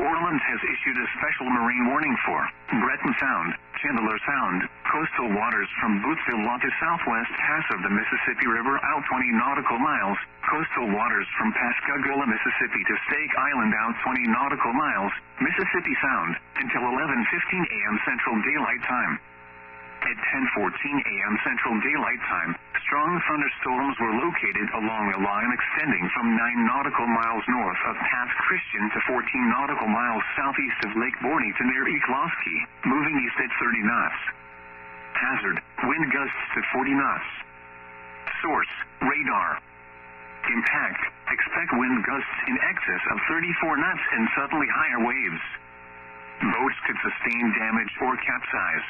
Orleans has issued a special marine warning for Breton Sound, Chandler Sound, coastal waters from Boothville to southwest pass of the Mississippi River out 20 nautical miles, coastal waters from Pascagoula, Mississippi to Stake Island out 20 nautical miles, Mississippi Sound, until 11:15 a.m. Central Daylight Time. At 10:14 a.m. Central Daylight Time, strong thunderstorms were located along a line extending from 9 nautical miles north of Pass Christian to 14 nautical miles southeast of Lake Borgne to near Eklosky, moving east at 30 knots. Hazard, wind gusts to 40 knots. Source, radar. Impact, expect wind gusts in excess of 34 knots and suddenly higher waves. Boats could sustain damage or capsize.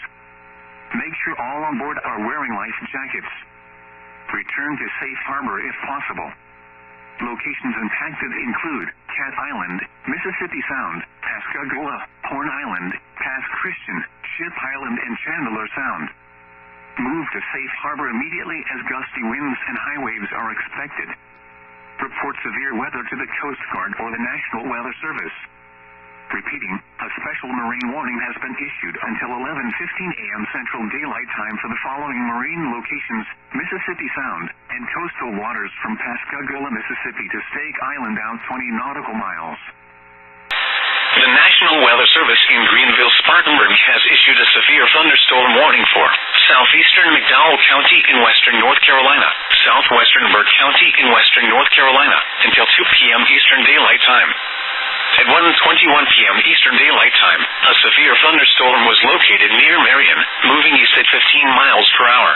Make sure all on board are wearing life jackets. Return to safe harbor if possible. Locations impacted include Cat Island, Mississippi Sound, Pascagoula, Horn Island, Pass Christian, Ship Island, and Chandler Sound. Move to safe harbor immediately as gusty winds and high waves are expected. Report severe weather to the Coast Guard or the National Weather Service. Repeating, a special marine warning has been issued until 11:15 a.m. Central Daylight Time for the following marine locations: Mississippi Sound, and coastal waters from Pascagoula, Mississippi to Stake Island out 20 nautical miles. The National Weather Service in Greenville-Spartanburg has issued a severe thunderstorm warning for southeastern McDowell County in western North Carolina, southwestern Burke County in western North Carolina, until 2 p.m. Eastern Daylight Time. At 1:21 p.m. Eastern Daylight Time, a severe thunderstorm was located near Marion, moving east at 15 miles per hour.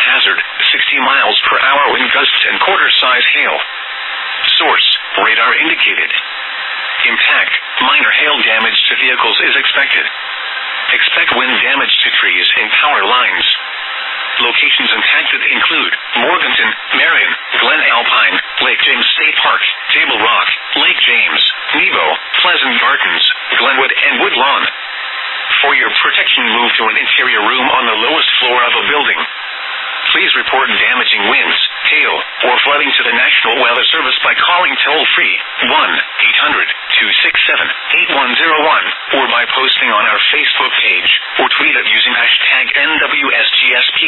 Hazard, 60 miles per hour wind gusts and quarter-size hail. Source, radar indicated. Impact, minor hail damage to vehicles is expected. Expect wind damage to trees and power lines. Locations impacted include Morganton, Marion, Glen Alpine, Lake James State Park, Table Rock, Lake James, Nebo, Pleasant Gardens, Glenwood, and Woodlawn. For your protection, move to an interior room on the lowest floor of a building. Please report damaging winds, hail, or flooding to the National Weather Service by calling toll-free 1-800-267-8101 or by posting on our Facebook page or tweet it using hashtag NWSGSP.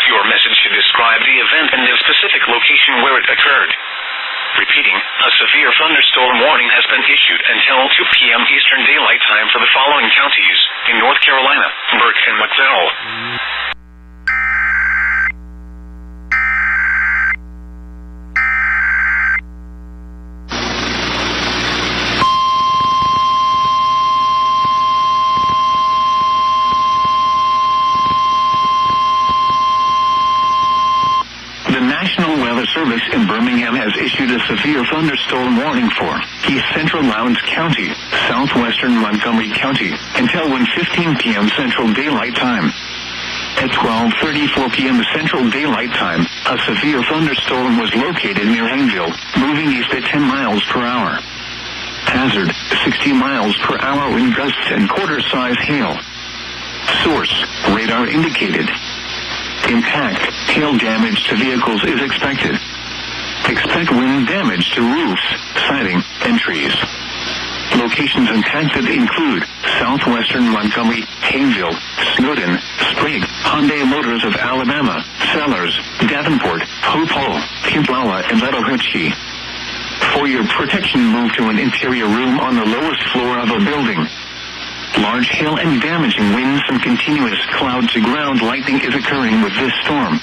Your message should describe the event and the specific location where it occurred. Repeating, a severe thunderstorm warning has been issued until 2 p.m. Eastern Daylight Time for the following counties in North Carolina: Burke and McDowell. The National Weather Service in Birmingham has issued a severe thunderstorm warning for East Central Lowndes County, southwestern Montgomery County, until 1:15 p.m. Central Daylight Time. At 12:34 p.m. Central Daylight Time, a severe thunderstorm was located near Hayneville, moving east at 10 miles per hour. Hazard, 60 miles per hour wind gusts and quarter-size hail. Source, radar indicated. Impact, hail damage to vehicles is expected. Expect wind damage to roofs, siding, and trees. Locations impacted include southwestern Montgomery, Hayneville, Snowden, Sprague, Hyundai Motors of Alabama, Sellers, Davenport, Hope Hall, Pimplala, and Leto-Hutchie. For your protection, move to an interior room on the lowest floor of a building. Large hail and damaging winds and continuous cloud-to-ground lightning is occurring with this storm.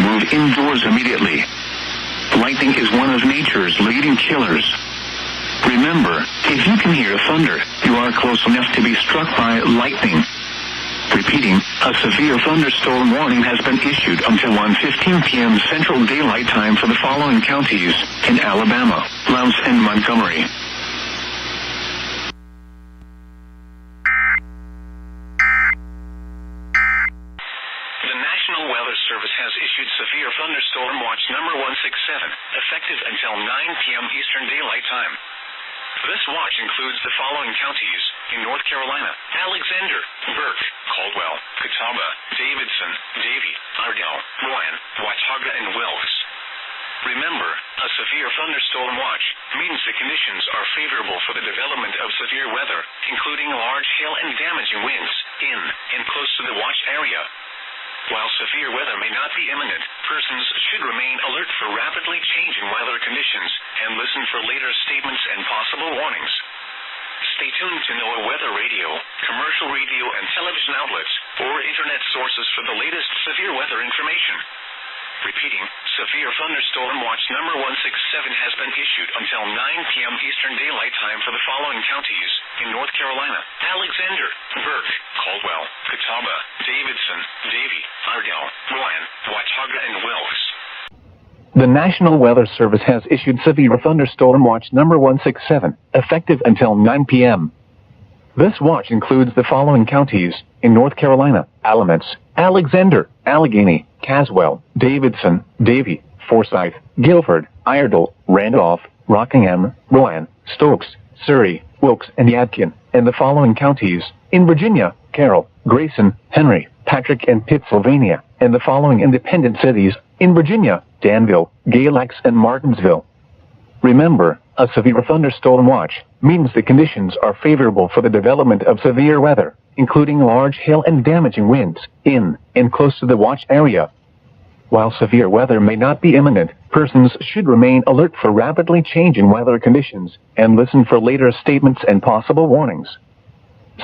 Move indoors immediately. Lightning is one of nature's leading killers. Remember, if you can hear thunder, you are close enough to be struck by lightning. Repeating, a severe thunderstorm warning has been issued until 1:15 p.m. Central Daylight Time for the following counties in Alabama, Lowndes, and Montgomery. The National Weather Service has issued severe thunderstorm watch number 167, effective until 9 p.m. Eastern Daylight Time. This watch includes the following counties in North Carolina: Alexander, Burke, Caldwell, Catawba, Davidson, Davie, Ardell, Rowan, Watauga, and Wilkes. Remember, a severe thunderstorm watch means the conditions are favorable for the development of severe weather, including large hail and damaging winds, in and close to the watch area. While severe weather may not be imminent, persons should remain alert for rapidly changing weather conditions and listen for later statements and possible warnings. Stay tuned to NOAA weather radio, commercial radio and television outlets, or internet sources for the latest severe weather information. Repeating, Severe Thunderstorm Watch number 167 has been issued until 9 p.m. Eastern Daylight Time for the following counties in North Carolina: Alexander, Burke, Caldwell, Catawba, Davidson, Davie, Ardell, Rowan, Watauga, and Wilkes. The National Weather Service has issued Severe Thunderstorm Watch number 167, effective until 9 p.m. This watch includes the following counties in North Carolina: Alamance, Alexander, Allegheny, Caswell, Davidson, Davie, Forsyth, Guilford, Iredell, Randolph, Rockingham, Rowan, Stokes, Cerri, Wilkes, and Yadkin, and the following counties in Virginia: Carroll, Grayson, Henry, Patrick, and Pittsylvania, and the following independent cities in Virginia: Danville, Galax, and Martinsville. Remember, a severe thunderstorm watch means the conditions are favorable for the development of severe weather, including large hail and damaging winds, in and close to the watch area. While severe weather may not be imminent, persons should remain alert for rapidly changing weather conditions and listen for later statements and possible warnings.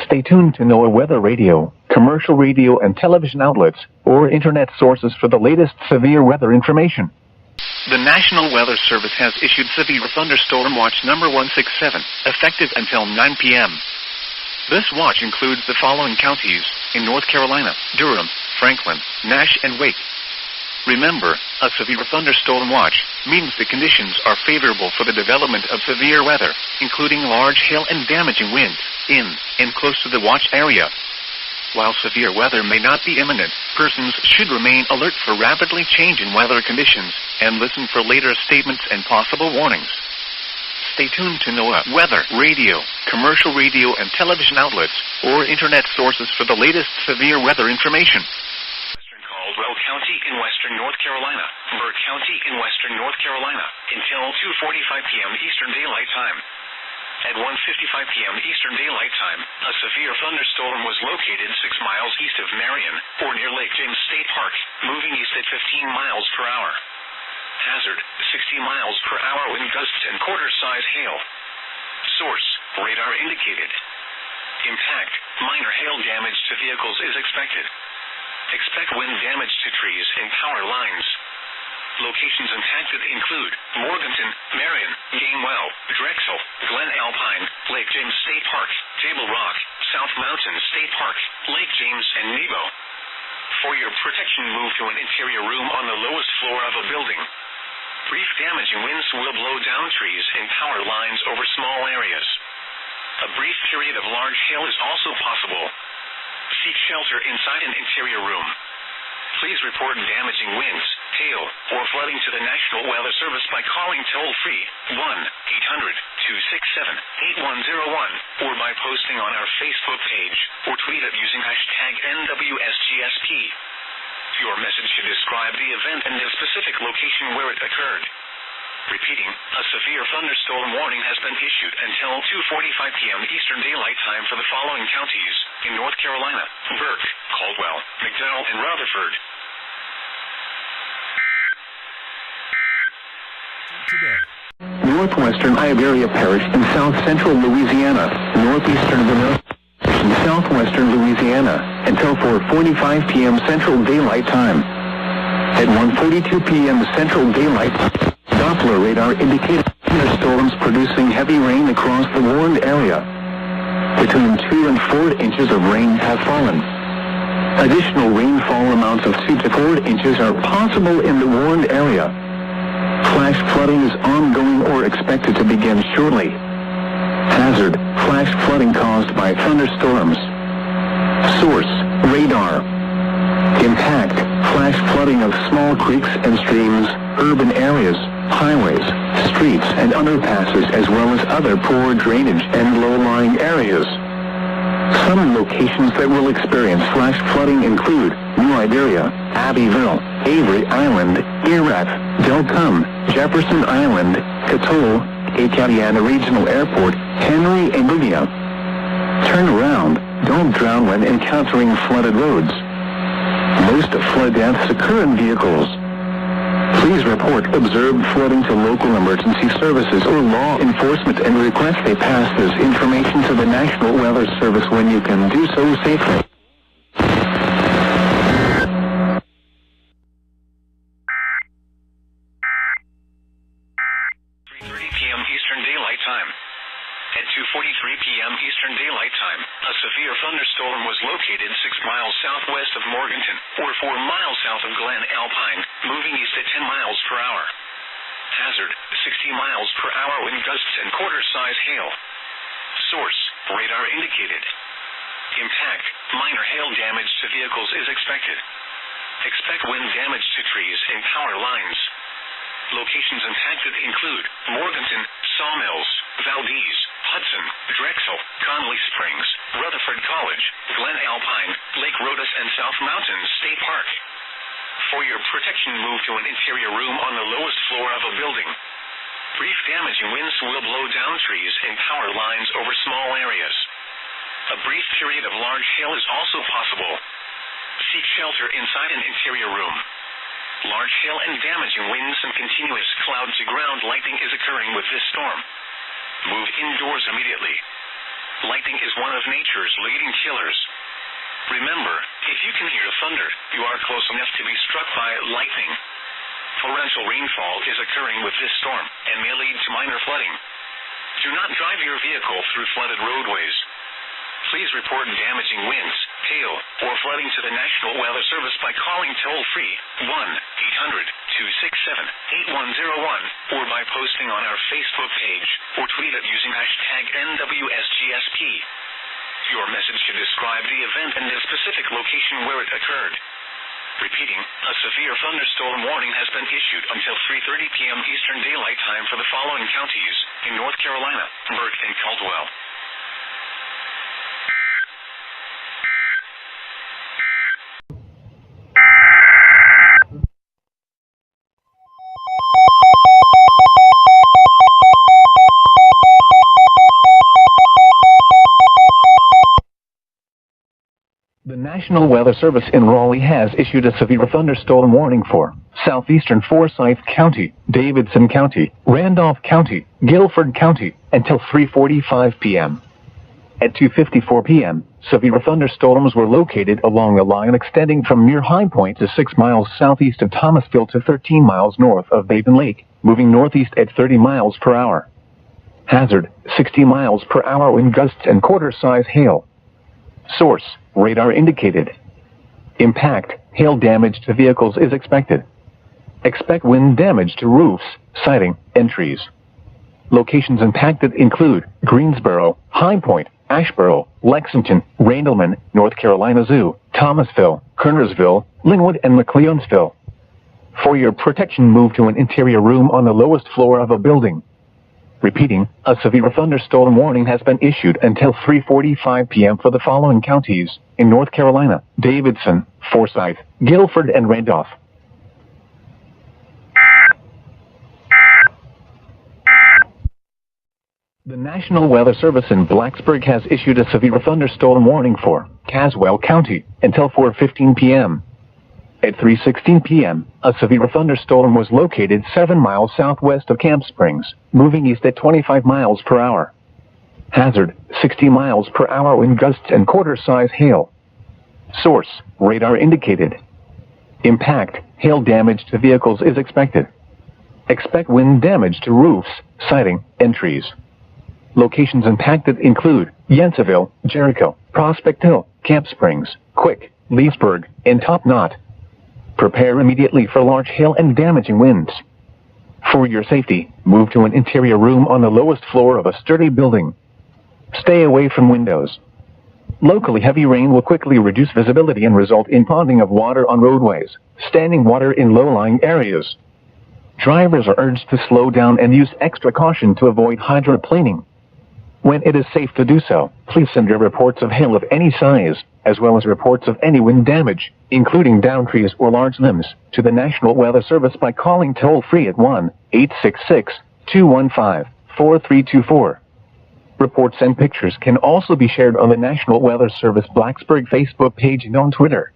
Stay tuned to NOAA weather radio, commercial radio and television outlets, or internet sources for the latest severe weather information. The National Weather Service has issued Severe Thunderstorm Watch number 167, effective until 9 p.m. This watch includes the following counties in North Carolina: Durham, Franklin, Nash, and Wake. Remember, a severe thunderstorm watch means the conditions are favorable for the development of severe weather, including large hail and damaging winds, in and close to the watch area. While severe weather may not be imminent, persons should remain alert for rapidly changing weather conditions and listen for later statements and possible warnings. Stay tuned to NOAA weather radio, commercial radio and television outlets, or internet sources for the latest severe weather information. Western Caldwell County in western North Carolina, Burke County in western North Carolina, until 2:45 p.m. Eastern Daylight Time. At 1:55 p.m. Eastern Daylight Time, a severe thunderstorm was located 6 miles east of Marion, or near Lake James State Park, moving east at 15 miles per hour. Hazard, 60 miles per hour wind gusts and quarter-size hail. Source, radar indicated. Impact, minor hail damage to vehicles is expected. Expect wind damage to trees and power lines. Locations impacted include Morganton, Marion, Gainwell, Drexel, Glen Alpine, Lake James State Park, Table Rock, South Mountain State Park, Lake James, and Nebo. For your protection, move to an interior room on the lowest floor of a building. Brief damaging winds will blow down trees and power lines over small areas. A brief period of large hail is also possible. Seek shelter inside an interior room. Please report damaging winds, hail, or flooding to the National Weather Service by calling toll-free 1-800-267-8101 or by posting on our Facebook page or tweet it using hashtag NWSGSP. Your message should describe the event and the specific location where it occurred. Repeating, a severe thunderstorm warning has been issued until 2:45 p.m. Eastern Daylight Time for the following counties in North Carolina: Burke, Caldwell, McDowell, and Rutherford. Today. Northwestern Iberia Parish in south-central Louisiana, northeastern Vanilla, in southwestern Louisiana, until 4:45 p.m. Central Daylight Time. At 1:42 p.m. Central Daylight Time, Doppler radar indicated thunderstorms producing heavy rain across the warned area. Between 2 and 4 inches of rain have fallen. Additional rainfall amounts of 2 to 4 inches are possible in the warned area. Flash flooding is ongoing or expected to begin shortly. Hazard, flash flooding caused by thunderstorms. Source, radar. Impact, flash flooding of small creeks and streams, urban areas, highways, streets, and underpasses, as well as other poor drainage and low-lying areas. Some locations that will experience flash flooding include New Iberia, Abbeville, Avery Island, Erath, Delcombe, Jefferson Island, Cotulla, Acadiana Regional Airport, Henry, and Lydia. Turn around. Don't drown when encountering flooded roads. Most flood deaths occur in vehicles. Please report observed flooding to local emergency services or law enforcement and request they pass this information to the National Weather Service when you can do so safely. At 2:43 p.m. Eastern Daylight Time, a severe thunderstorm was located 6 miles southwest of Morganton, or 4 miles south of Glen Alpine, moving east at 10 miles per hour. Hazard, 60 miles per hour wind gusts and quarter-size hail. Source, radar indicated. Impact, minor hail damage to vehicles is expected. Expect wind damage to trees and power lines. Locations impacted include Morganton, Sawmills, Valdez, Hudson, Drexel, Conley Springs, Rutherford College, Glen Alpine, Lake Rodas, and South Mountain State Park. For your protection, move to an interior room on the lowest floor of a building. Brief damaging winds will blow down trees and power lines over small areas. A brief period of large hail is also possible. Seek shelter inside an interior room. Large hail and damaging winds and continuous cloud-to-ground lightning is occurring with this storm. Move indoors immediately. Lightning is one of nature's leading killers. Remember, if you can hear thunder, you are close enough to be struck by lightning. Torrential rainfall is occurring with this storm and may lead to minor flooding. Do not drive your vehicle through flooded roadways. Please report damaging winds, hail, or flooding to the National Weather Service by calling toll-free 1-800-267-8101 or by posting on our Facebook page or tweet it using hashtag NWSGSP. Your message should describe the event and the specific location where it occurred. Repeating, a severe thunderstorm warning has been issued until 3:30 p.m. Eastern Daylight Time for the following counties in North Carolina: Burke and Caldwell. The National Weather Service in Raleigh has issued a severe thunderstorm warning for southeastern Forsyth County, Davidson County, Randolph County, Guilford County, until 3:45 p.m. At 2:54 p.m., severe thunderstorms were located along a line extending from near High Point to 6 miles southeast of Thomasville to 13 miles north of Baden Lake, moving northeast at 30 miles per hour. Hazard, 60 miles per hour wind gusts and quarter-size hail. Source, radar indicated. Impact, hail damage to vehicles is expected. Expect wind damage to roofs, siding, and trees. Locations impacted include Greensboro, High Point, Asheboro, Lexington, Randleman, North Carolina Zoo, Thomasville, Kernersville, Linwood, and McLeonsville. For your protection, move to an interior room on the lowest floor of a building. Repeating, a severe thunderstorm warning has been issued until 3:45 p.m. for the following counties in North Carolina: Davidson, Forsyth, Guilford, and Randolph. The National Weather Service in Blacksburg has issued a severe thunderstorm warning for Caswell County until 4:15 p.m. At 3:16 p.m., a severe thunderstorm was located 7 miles southwest of Camp Springs, moving east at 25 miles per hour. Hazard, 60 miles per hour wind gusts and quarter-size hail. Source, radar indicated. Impact, hail damage to vehicles is expected. Expect wind damage to roofs, siding, and trees. Locations impacted include Yanceyville, Jericho, Prospect Hill, Camp Springs, Quick, Leesburg, and Top Knot. Prepare immediately for large hail and damaging winds. For your safety, move to an interior room on the lowest floor of a sturdy building. Stay away from windows. Locally, heavy rain will quickly reduce visibility and result in ponding of water on roadways, standing water in low-lying areas. Drivers are urged to slow down and use extra caution to avoid hydroplaning. When it is safe to do so, please send your reports of hail of any size, as well as reports of any wind damage, including downed trees or large limbs, to the National Weather Service by calling toll-free at 1-866-215-4324. Reports and pictures can also be shared on the National Weather Service Blacksburg Facebook page and on Twitter.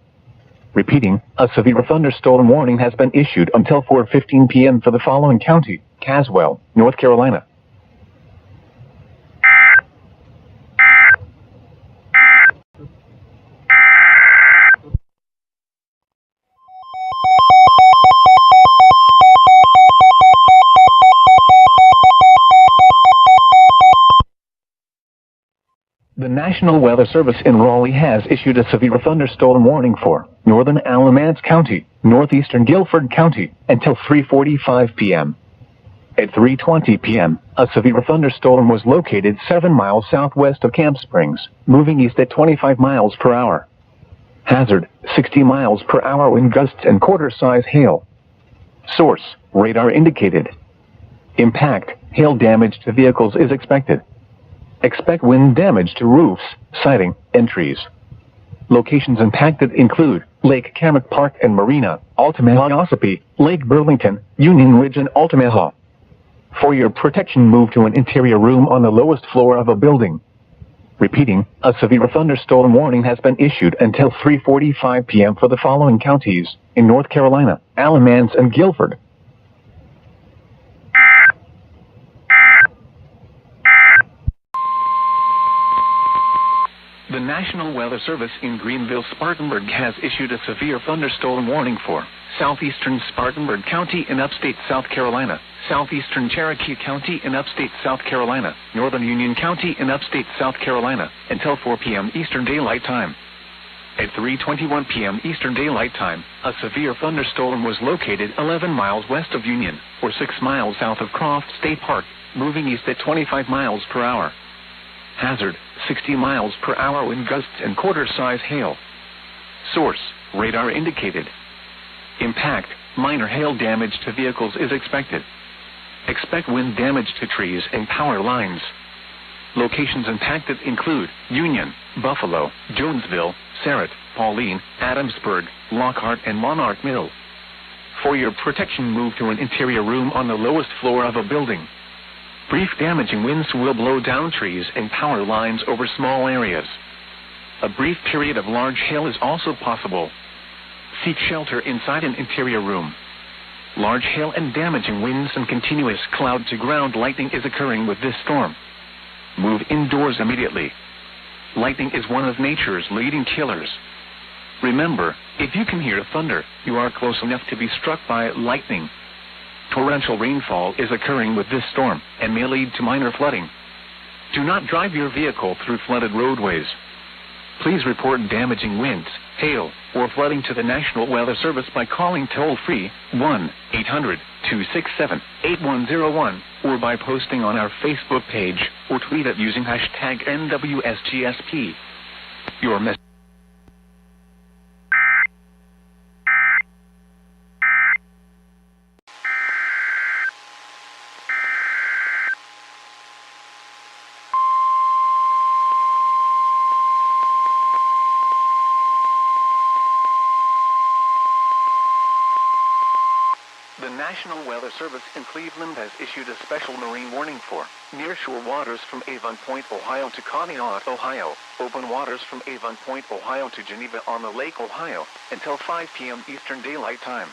Repeating, a severe thunderstorm warning has been issued until 4:15 p.m. for the following county: Caswell, North Carolina. The National Weather Service in Raleigh has issued a severe thunderstorm warning for northern Alamance County, northeastern Guilford County, until 3:45 p.m. At 3:20 p.m., a severe thunderstorm was located 7 miles southwest of Camp Springs, moving east at 25 miles per hour. Hazard, 60 miles per hour wind gusts and quarter-size hail. Source, radar indicated. Impact, hail damage to vehicles is expected. Expect wind damage to roofs, siding, and trees. Locations impacted include Lake Kamak Park and Marina, Altamaha, Ossipee, Lake Burlington, Union Ridge, and Altamaha. For your protection, move to an interior room on the lowest floor of a building. Repeating, a severe thunderstorm warning has been issued until 3:45 p.m. for the following counties in North Carolina: Alamance and Guilford. The National Weather Service in Greenville-Spartanburg has issued a severe thunderstorm warning for southeastern Spartanburg County in upstate South Carolina, southeastern Cherokee County in upstate South Carolina, northern Union County in upstate South Carolina, until 4 p.m. Eastern Daylight Time. At 3:21 p.m. Eastern Daylight Time, a severe thunderstorm was located 11 miles west of Union, or 6 miles south of Croft State Park, moving east at 25 miles per hour. Hazard, 60 miles per hour wind gusts and quarter-size hail. Source, radar indicated. Impact, minor hail damage to vehicles is expected. Expect wind damage to trees and power lines. Locations impacted include Union, Buffalo, Jonesville, Cerri, Pauline, Adamsburg, Lockhart, and Monarch Mill. For your protection, move to an interior room on the lowest floor of a building. Brief damaging winds will blow down trees and power lines over small areas. A brief period of large hail is also possible. Seek shelter inside an interior room. Large hail and damaging winds and continuous cloud-to-ground lightning is occurring with this storm. Move indoors immediately. Lightning is one of nature's leading killers. Remember, if you can hear thunder, you are close enough to be struck by lightning. Torrential rainfall is occurring with this storm and may lead to minor flooding. Do not drive your vehicle through flooded roadways. Please report damaging winds, hail, or flooding to the National Weather Service by calling toll-free 1-800-267-8101 or by posting on our Facebook page or tweet it using hashtag NWSGSP. Your message. The National Weather Service in Cleveland has issued a special marine warning for nearshore waters from Avon Point, Ohio to Conneaut, Ohio, open waters from Avon Point, Ohio to Geneva on the Lake, Ohio, until 5 p.m. Eastern Daylight Time.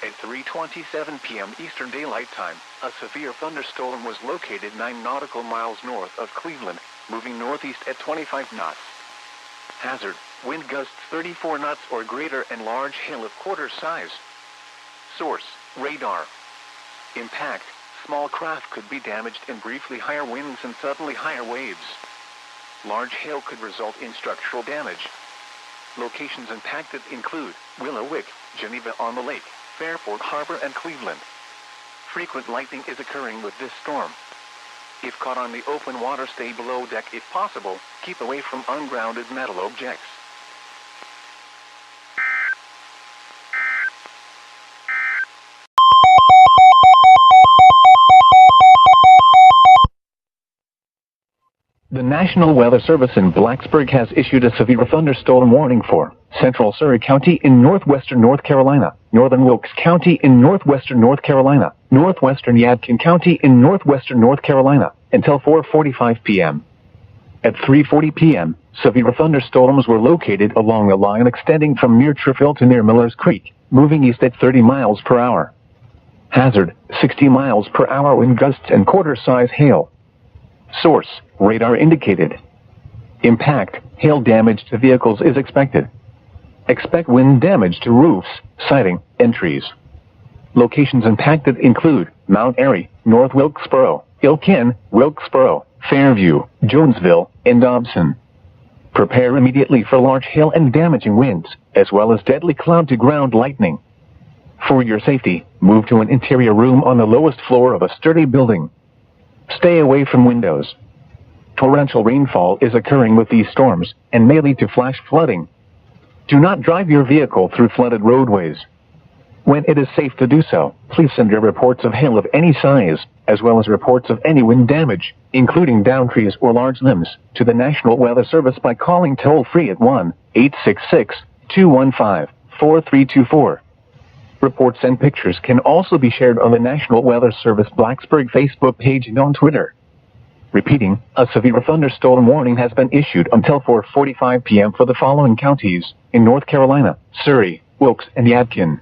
At 3:27 p.m. Eastern Daylight Time, a severe thunderstorm was located 9 nautical miles north of Cleveland, moving northeast at 25 knots. Hazard, wind gusts 34 knots or greater and large hail of quarter size. Source, radar. Impact, small craft could be damaged in briefly higher winds and suddenly higher waves. Large hail could result in structural damage. Locations impacted include Willow Wick, Geneva on the Lake, Fairport Harbor, and Cleveland. Frequent lightning is occurring with this storm. If caught on the open water, stay below deck if possible. Keep away from ungrounded metal objects. National Weather Service in Blacksburg has issued a severe thunderstorm warning for central Cerri County in northwestern North Carolina, northern Wilkes County in northwestern North Carolina, northwestern Yadkin County in northwestern North Carolina, until 4:45 p.m. At 3:40 p.m., severe thunderstorms were located along the line extending from near Triffill to near Miller's Creek, moving east at 30 miles per hour. Hazard, 60 miles per hour wind gusts and quarter-size hail. Source, radar indicated. Impact, hail damage to vehicles is expected. Expect wind damage to roofs, siding, and trees. Locations impacted include Mount Airy, North Wilkesboro, Ilkin, Wilkesboro, Fairview, Jonesville, and Dobson. Prepare immediately for large hail and damaging winds, as well as deadly cloud-to-ground lightning. For your safety, move to an interior room on the lowest floor of a sturdy building. Stay away from windows. Torrential rainfall is occurring with these storms and may lead to flash flooding. Do not drive your vehicle through flooded roadways. When it is safe to do so, please send your reports of hail of any size, as well as reports of any wind damage, including downed trees or large limbs, to the National Weather Service by calling toll-free at 1-866-215-4324. Reports and pictures can also be shared on the National Weather Service Blacksburg Facebook page and on Twitter. Repeating, a severe thunderstorm warning has been issued until 4:45 p.m. for the following counties in North Carolina: Cerri, Wilkes, and Yadkin.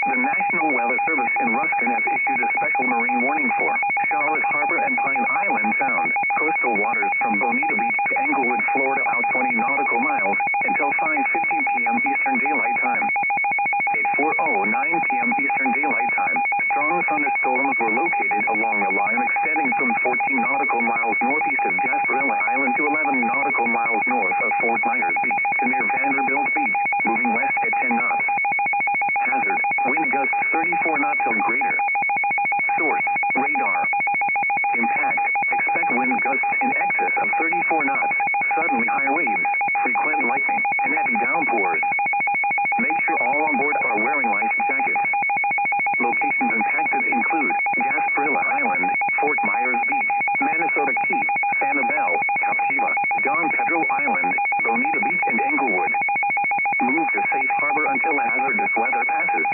The National Weather Service in Ruskin has issued a special marine warning for Charlotte Harbor and Pine Island Sound, coastal waters from Bonita Beach to Englewood, Florida, out 20 nautical miles until 5:15 p.m. Eastern Daylight Time. At 4:09 p.m. Eastern Daylight Time, strong thunderstorms were located along a line extending from 14 nautical miles northeast of Gasparilla Island to 11 nautical miles north of Fort Myers Beach to near Vanderbilt Beach, moving west at 10 knots. Hazard, wind gusts 34 knots or greater. Source, radar. Impact, expect wind gusts in excess of 34 knots, suddenly high waves, frequent lightning, and heavy downpours. Make sure all on board are wearing life jackets. Locations impacted include Gasparilla Island, Fort Myers Beach, Minnesota Key, Sanibel, Captiva, Don Pedro Island, Bonita Beach, and Englewood. Move to safe harbor until hazardous weather passes.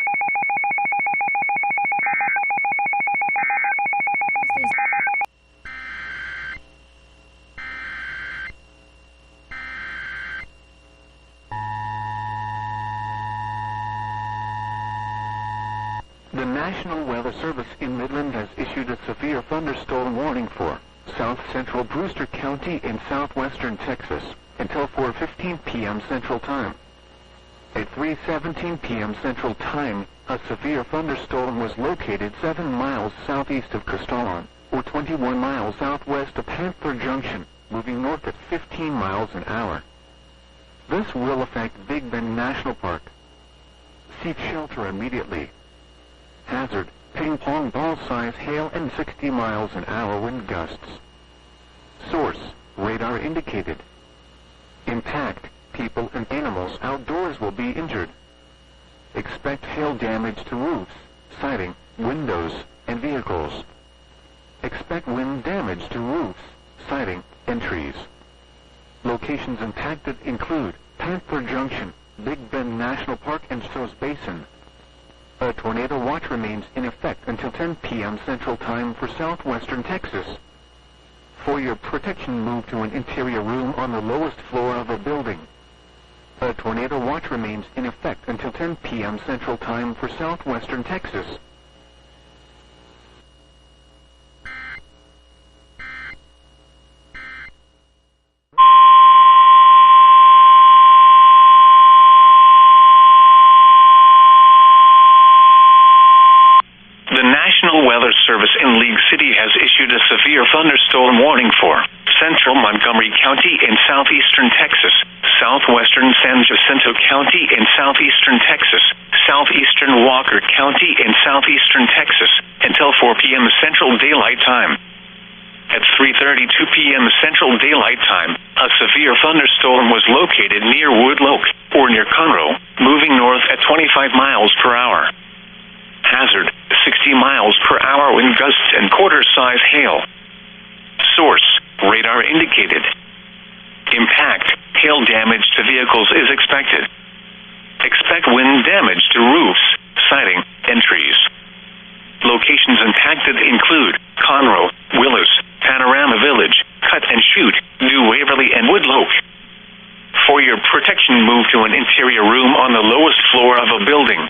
The National Weather Service in Midland has issued a severe thunderstorm warning for South Central Brewster County in southwestern Texas until 4:15 p.m. Central Time. At 3:17 p.m. Central Time, a severe thunderstorm was located 7 miles southeast of Crestallon, or 21 miles southwest of Panther Junction, moving north at 15 miles an hour. This will affect Big Bend National Park. Seek shelter immediately. Hazard, ping-pong ball-size hail and 60 miles an hour wind gusts. Source, radar indicated. Impact, people and animals outdoors will be injured. Expect hail damage to roofs, siding, windows, and vehicles. Expect wind damage to roofs, siding, and trees. Locations impacted include Panther Junction, Big Bend National Park, and Soos Basin. A tornado watch remains in effect until 10 p.m. Central Time for southwestern Texas. For your protection, move to an interior room on the lowest floor of a building. A tornado watch remains in effect until 10 p.m. Central Time for southwestern Texas. The National Weather Service in League City has issued a severe thunderstorm warning for central Montgomery County in southeastern Texas, southwestern San Jacinto County in southeastern Texas, southeastern Walker County in southeastern Texas until 4 p.m. Central Daylight Time. At 3:32 p.m. Central Daylight Time, a severe thunderstorm was located near Woodloke, or near Conroe, moving north at 25 miles per hour. Hazard, 60 miles per hour wind gusts and quarter-size hail. Source, radar indicated. Impact, hail damage to vehicles is expected. Expect wind damage to roofs, siding, and trees. Locations impacted include Conroe, Willis, Panorama Village, Cut and Shoot, New Waverly, and Woodloke. For your protection, move to an interior room on the lowest floor of a building.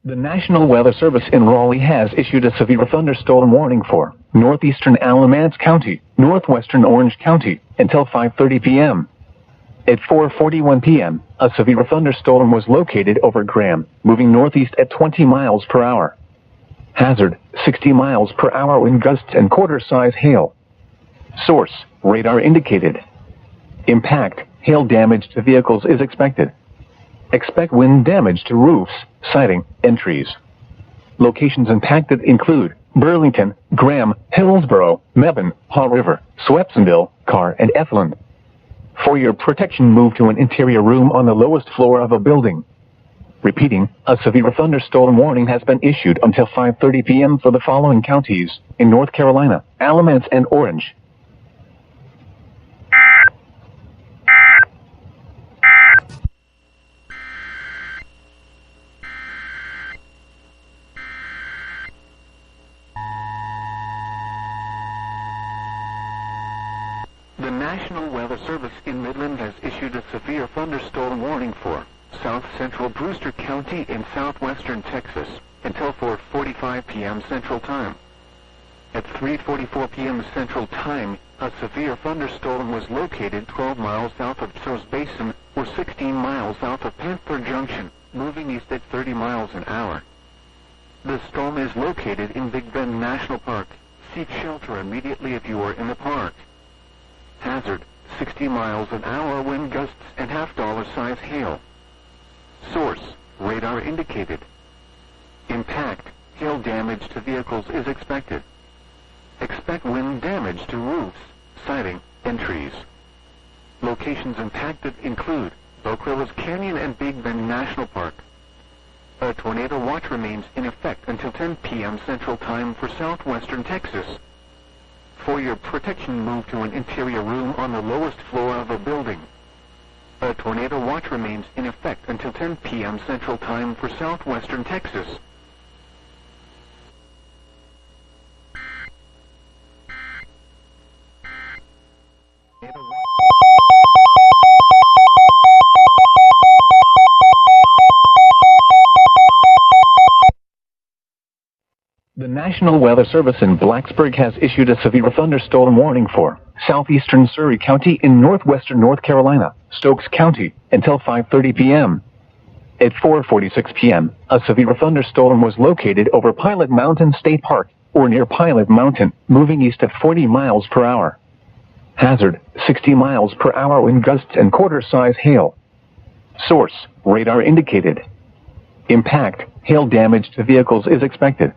The National Weather Service in Raleigh has issued a severe thunderstorm warning for northeastern Alamance County, northwestern Orange County, until 5:30 p.m. At 4:41 p.m., a severe thunderstorm was located over Graham, moving northeast at 20 miles per hour. Hazard, 60 miles per hour wind gusts and quarter-size hail. Source, radar indicated. Impact, hail damage to vehicles is expected. Expect wind damage to roofs, siding, and trees. Locations impacted include Burlington, Graham, Hillsborough, Mebane, Haw River, Swepsonville, Carr, and Ethland. For your protection, move to an interior room on the lowest floor of a building. Repeating, a severe thunderstorm warning has been issued until 5:30 p.m. for the following counties in North Carolina: Alamance and Orange. The National Weather Service in Midland has issued a severe thunderstorm warning for south central Brewster County in southwestern Texas until 4:45 p.m. Central Time. At 3:44 p.m. Central Time, a severe thunderstorm was located 12 miles south of Source Basin or 16 miles south of Panther Junction, moving east at 30 miles an hour. The storm is located in Big Bend National Park. Seek shelter immediately if you are in the park. Hazard, 60 miles an hour wind gusts and half-dollar size hail. Source, radar indicated. Impact, hail damage to vehicles is expected. Expect wind damage to roofs, siding, and trees. Locations impacted include Oak Rivers Canyon and Big Bend National Park. A tornado watch remains in effect until 10 p.m. Central Time for southwestern Texas. For your protection, move to an interior room on the lowest floor of a building. A tornado watch remains in effect until 10 p.m. Central Time for southwestern Texas. The National Weather Service in Blacksburg has issued a severe thunderstorm warning for southeastern Cerri County in northwestern North Carolina, Stokes County, until 5:30 p.m. At 4:46 p.m., a severe thunderstorm was located over Pilot Mountain State Park, or near Pilot Mountain, moving east at 40 miles per hour. Hazard, 60 miles per hour wind gusts and quarter-size hail. Source, radar indicated. Impact, hail damage to vehicles is expected.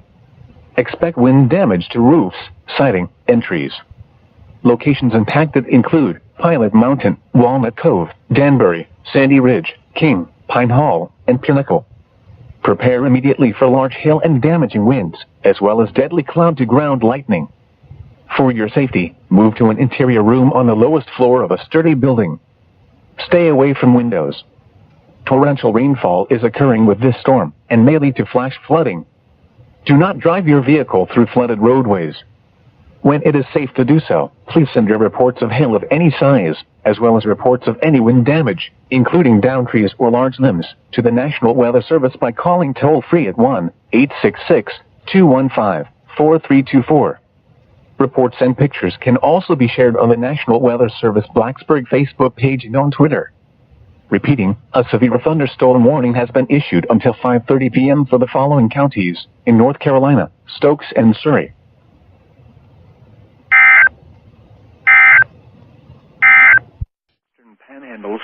Expect wind damage to roofs, siding, and trees. Locations impacted include Pilot Mountain, Walnut Cove, Danbury, Sandy Ridge, King, Pine Hall, and Pinnacle. Prepare immediately for large hail and damaging winds, as well as deadly cloud-to-ground lightning. For your safety, move to an interior room on the lowest floor of a sturdy building. Stay away from windows. Torrential rainfall is occurring with this storm and may lead to flash flooding. Do not drive your vehicle through flooded roadways. When it is safe to do so, please send your reports of hail of any size, as well as reports of any wind damage, including downed trees or large limbs, to the National Weather Service by calling toll-free at 1-866-215-4324. Reports and pictures can also be shared on the National Weather Service Blacksburg Facebook page and on Twitter. Repeating, a severe thunderstorm warning has been issued until 5:30 p.m. for the following counties in North Carolina: Stokes and Cerri. Panhandles.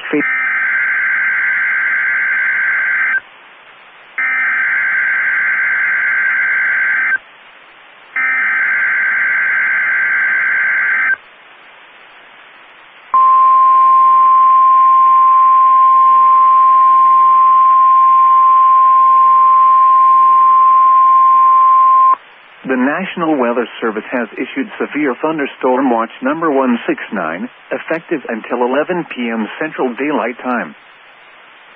The National Weather Service has issued Severe Thunderstorm Watch number 169, effective until 11 p.m. Central Daylight Time.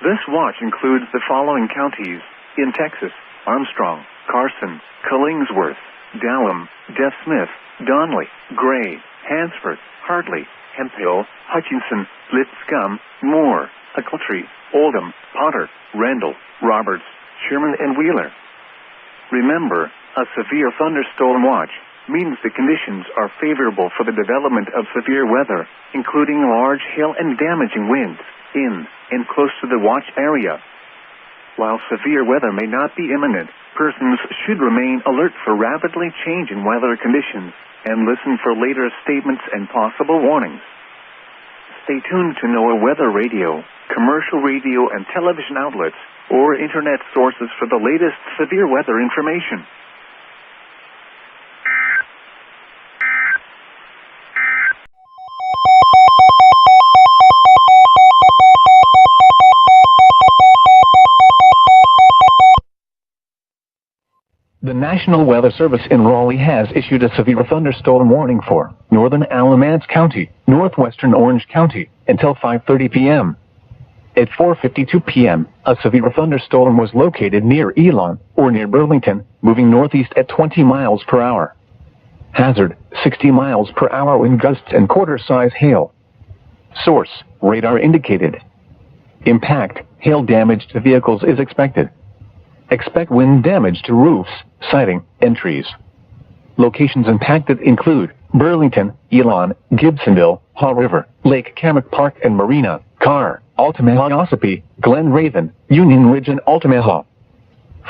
This watch includes the following counties in Texas: Armstrong, Carson, Killingsworth, Dallam, Deaf Smith, Donley, Gray, Hansford, Hartley, Hemphill, Hutchinson, Lipscomb, Moore, Ochiltree, Oldham, Potter, Randall, Roberts, Sherman, and Wheeler. Remember, a severe thunderstorm watch means the conditions are favorable for the development of severe weather, including large hail and damaging winds, in and close to the watch area. While severe weather may not be imminent, persons should remain alert for rapidly changing weather conditions and listen for later statements and possible warnings. Stay tuned to NOAA weather radio, commercial radio and television outlets, or internet sources for the latest severe weather information. The National Weather Service in Raleigh has issued a severe thunderstorm warning for northern Alamance County, northwestern Orange County, until 5:30 p.m. At 4:52 p.m., a severe thunderstorm was located near Elon, or near Burlington, moving northeast at 20 miles per hour. Hazard, 60 miles per hour wind gusts and quarter-size hail. Source, radar indicated. Impact, hail damage to vehicles is expected. Expect wind damage to roofs, siding, and trees. Locations impacted include Burlington, Elon, Gibsonville, Haw River, Lake Kamak Park and Marina, Carr, Altamaha, Ossipee, Glen Raven, Union Ridge, and Altamaha.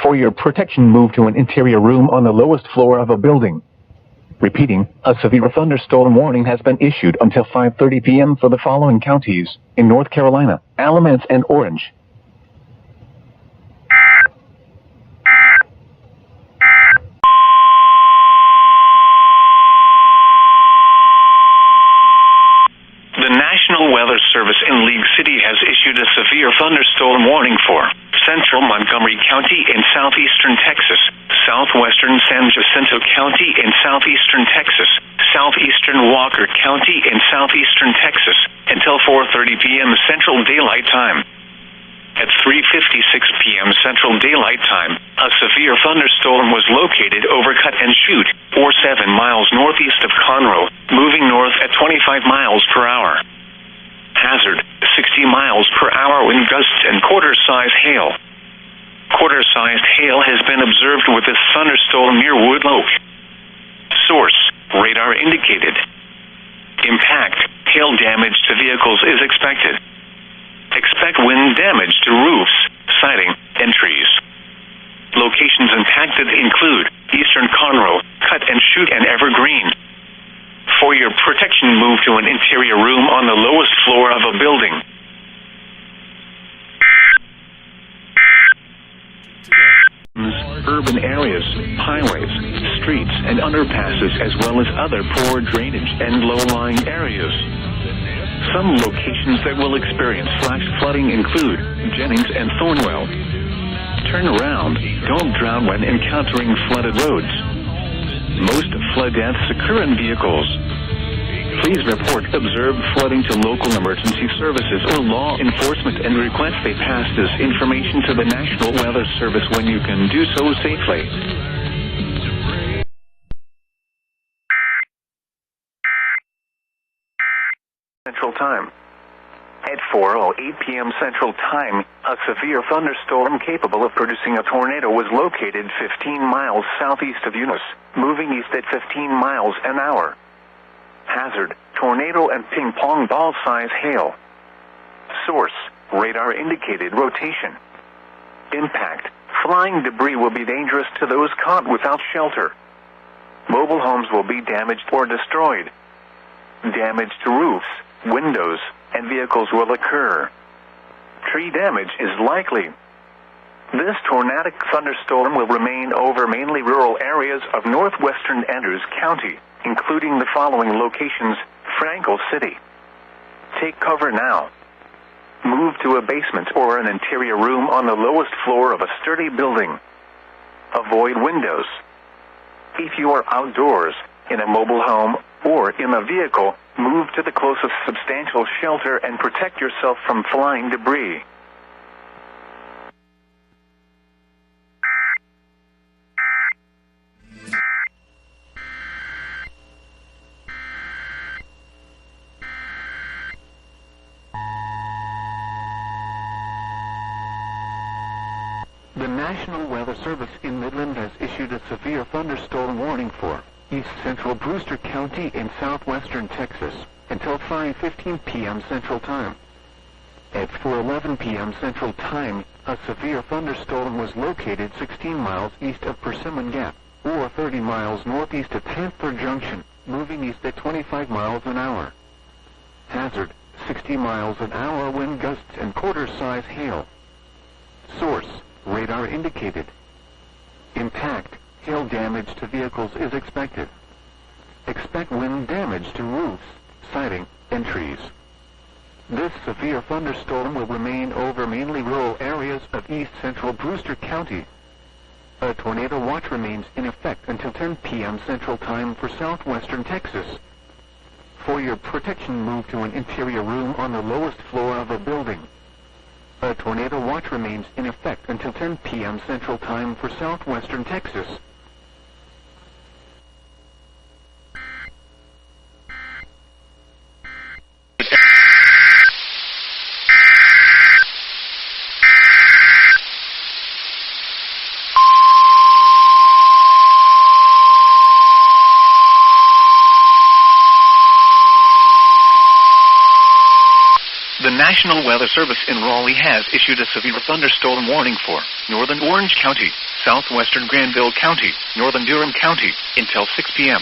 For your protection, move to an interior room on the lowest floor of a building. Repeating, a severe thunderstorm warning has been issued until 5:30 p.m. for the following counties in North Carolina: Alamance and Orange. The National Weather Service in League City has issued a severe thunderstorm warning for central Montgomery County in southeastern Texas, southwestern San Jacinto County in southeastern Texas, southeastern Walker County in southeastern Texas, until 4:30 p.m. Central Daylight Time. At 3:56 p.m. Central Daylight Time, a severe thunderstorm was located over Cut and Shoot, or 7 miles northeast of Conroe, moving north at 25 miles per hour. Hazard, 60 miles per hour wind gusts and quarter-size hail. Quarter-sized hail has been observed with this thunderstorm near Woodloke. Source, radar indicated. Impact, hail damage to vehicles is expected. Expect wind damage to roofs, siding, and trees. Locations impacted include eastern Conroe, Cut and Shoot, and Evergreen. For your protection, move to an interior room on the lowest floor of a building. Urban areas, highways, streets, and underpasses, as well as other poor drainage and low-lying areas. Some locations that will experience flash flooding include Jennings and Thornwell. Turn around. Don't drown when encountering flooded roads. Most flood deaths occur in vehicles. Please report observed flooding to local emergency services or law enforcement and request they pass this information to the National Weather Service when you can do so safely. Central Time. At 4:08 p.m. Central Time, a severe thunderstorm capable of producing a tornado was located 15 miles southeast of Eunice, moving east at 15 miles an hour. Hazard, tornado and ping-pong ball-size hail. Source, radar indicated rotation. Impact. Flying debris will be dangerous to those caught without shelter. Mobile homes will be damaged or destroyed. Damage to roofs, windows, and vehicles will occur. Tree damage is likely. This tornadic thunderstorm will remain over mainly rural areas of northwestern Andrews County, including the following locations: Franklin City. Take cover now. Move to a basement or an interior room on the lowest floor of a sturdy building. Avoid windows. If you are outdoors, in a mobile home, or in a vehicle, move to the closest substantial shelter and protect yourself from flying debris. The National Weather Service in Midland has issued a severe thunderstorm warning for East Central Brewster County in southwestern Texas until 5:15 p.m. Central Time. At 4:11 p.m. Central Time, a severe thunderstorm was located 16 miles east of Persimmon Gap, or 30 miles northeast of Panther Junction, moving east at 25 miles an hour. Hazard: 60 miles an hour wind gusts and quarter-size hail. Source: radar indicated. Impact: hail damage to vehicles is expected. Expect wind damage to roofs, siding, and trees. This severe thunderstorm will remain over mainly rural areas of east central Brewster County. A tornado watch remains in effect until 10 p.m. Central Time for southwestern Texas. For your protection, move to an interior room on the lowest floor of a building. A tornado watch remains in effect until 10 p.m. Central Time for southwestern Texas. The National Weather Service in Raleigh has issued a severe thunderstorm warning for northern Orange County, southwestern Granville County, northern Durham County, until 6 p.m.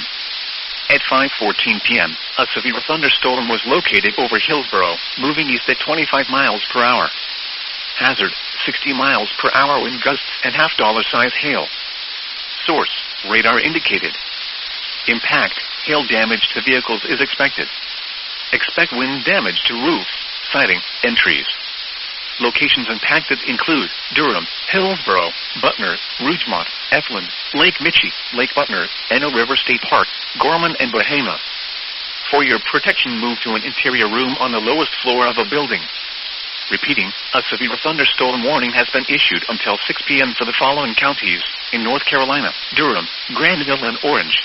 At 5:14 p.m., a severe thunderstorm was located over Hillsborough, moving east at 25 miles per hour. Hazard: 60 miles per hour wind gusts and $half-size hail. Source: radar indicated. Impact: hail damage to vehicles is expected. Expect wind damage to roofs, siding, and trees. Locations impacted include Durham, Hillsborough, Butner, Rougemont, Eflin, Lake Michie, Lake Butner, Enno River State Park, Gorman, and Bahama. For your protection, move to an interior room on the lowest floor of a building. Repeating, a severe thunderstorm warning has been issued until 6 p.m. for the following counties in North Carolina: Durham, Granville, and Orange.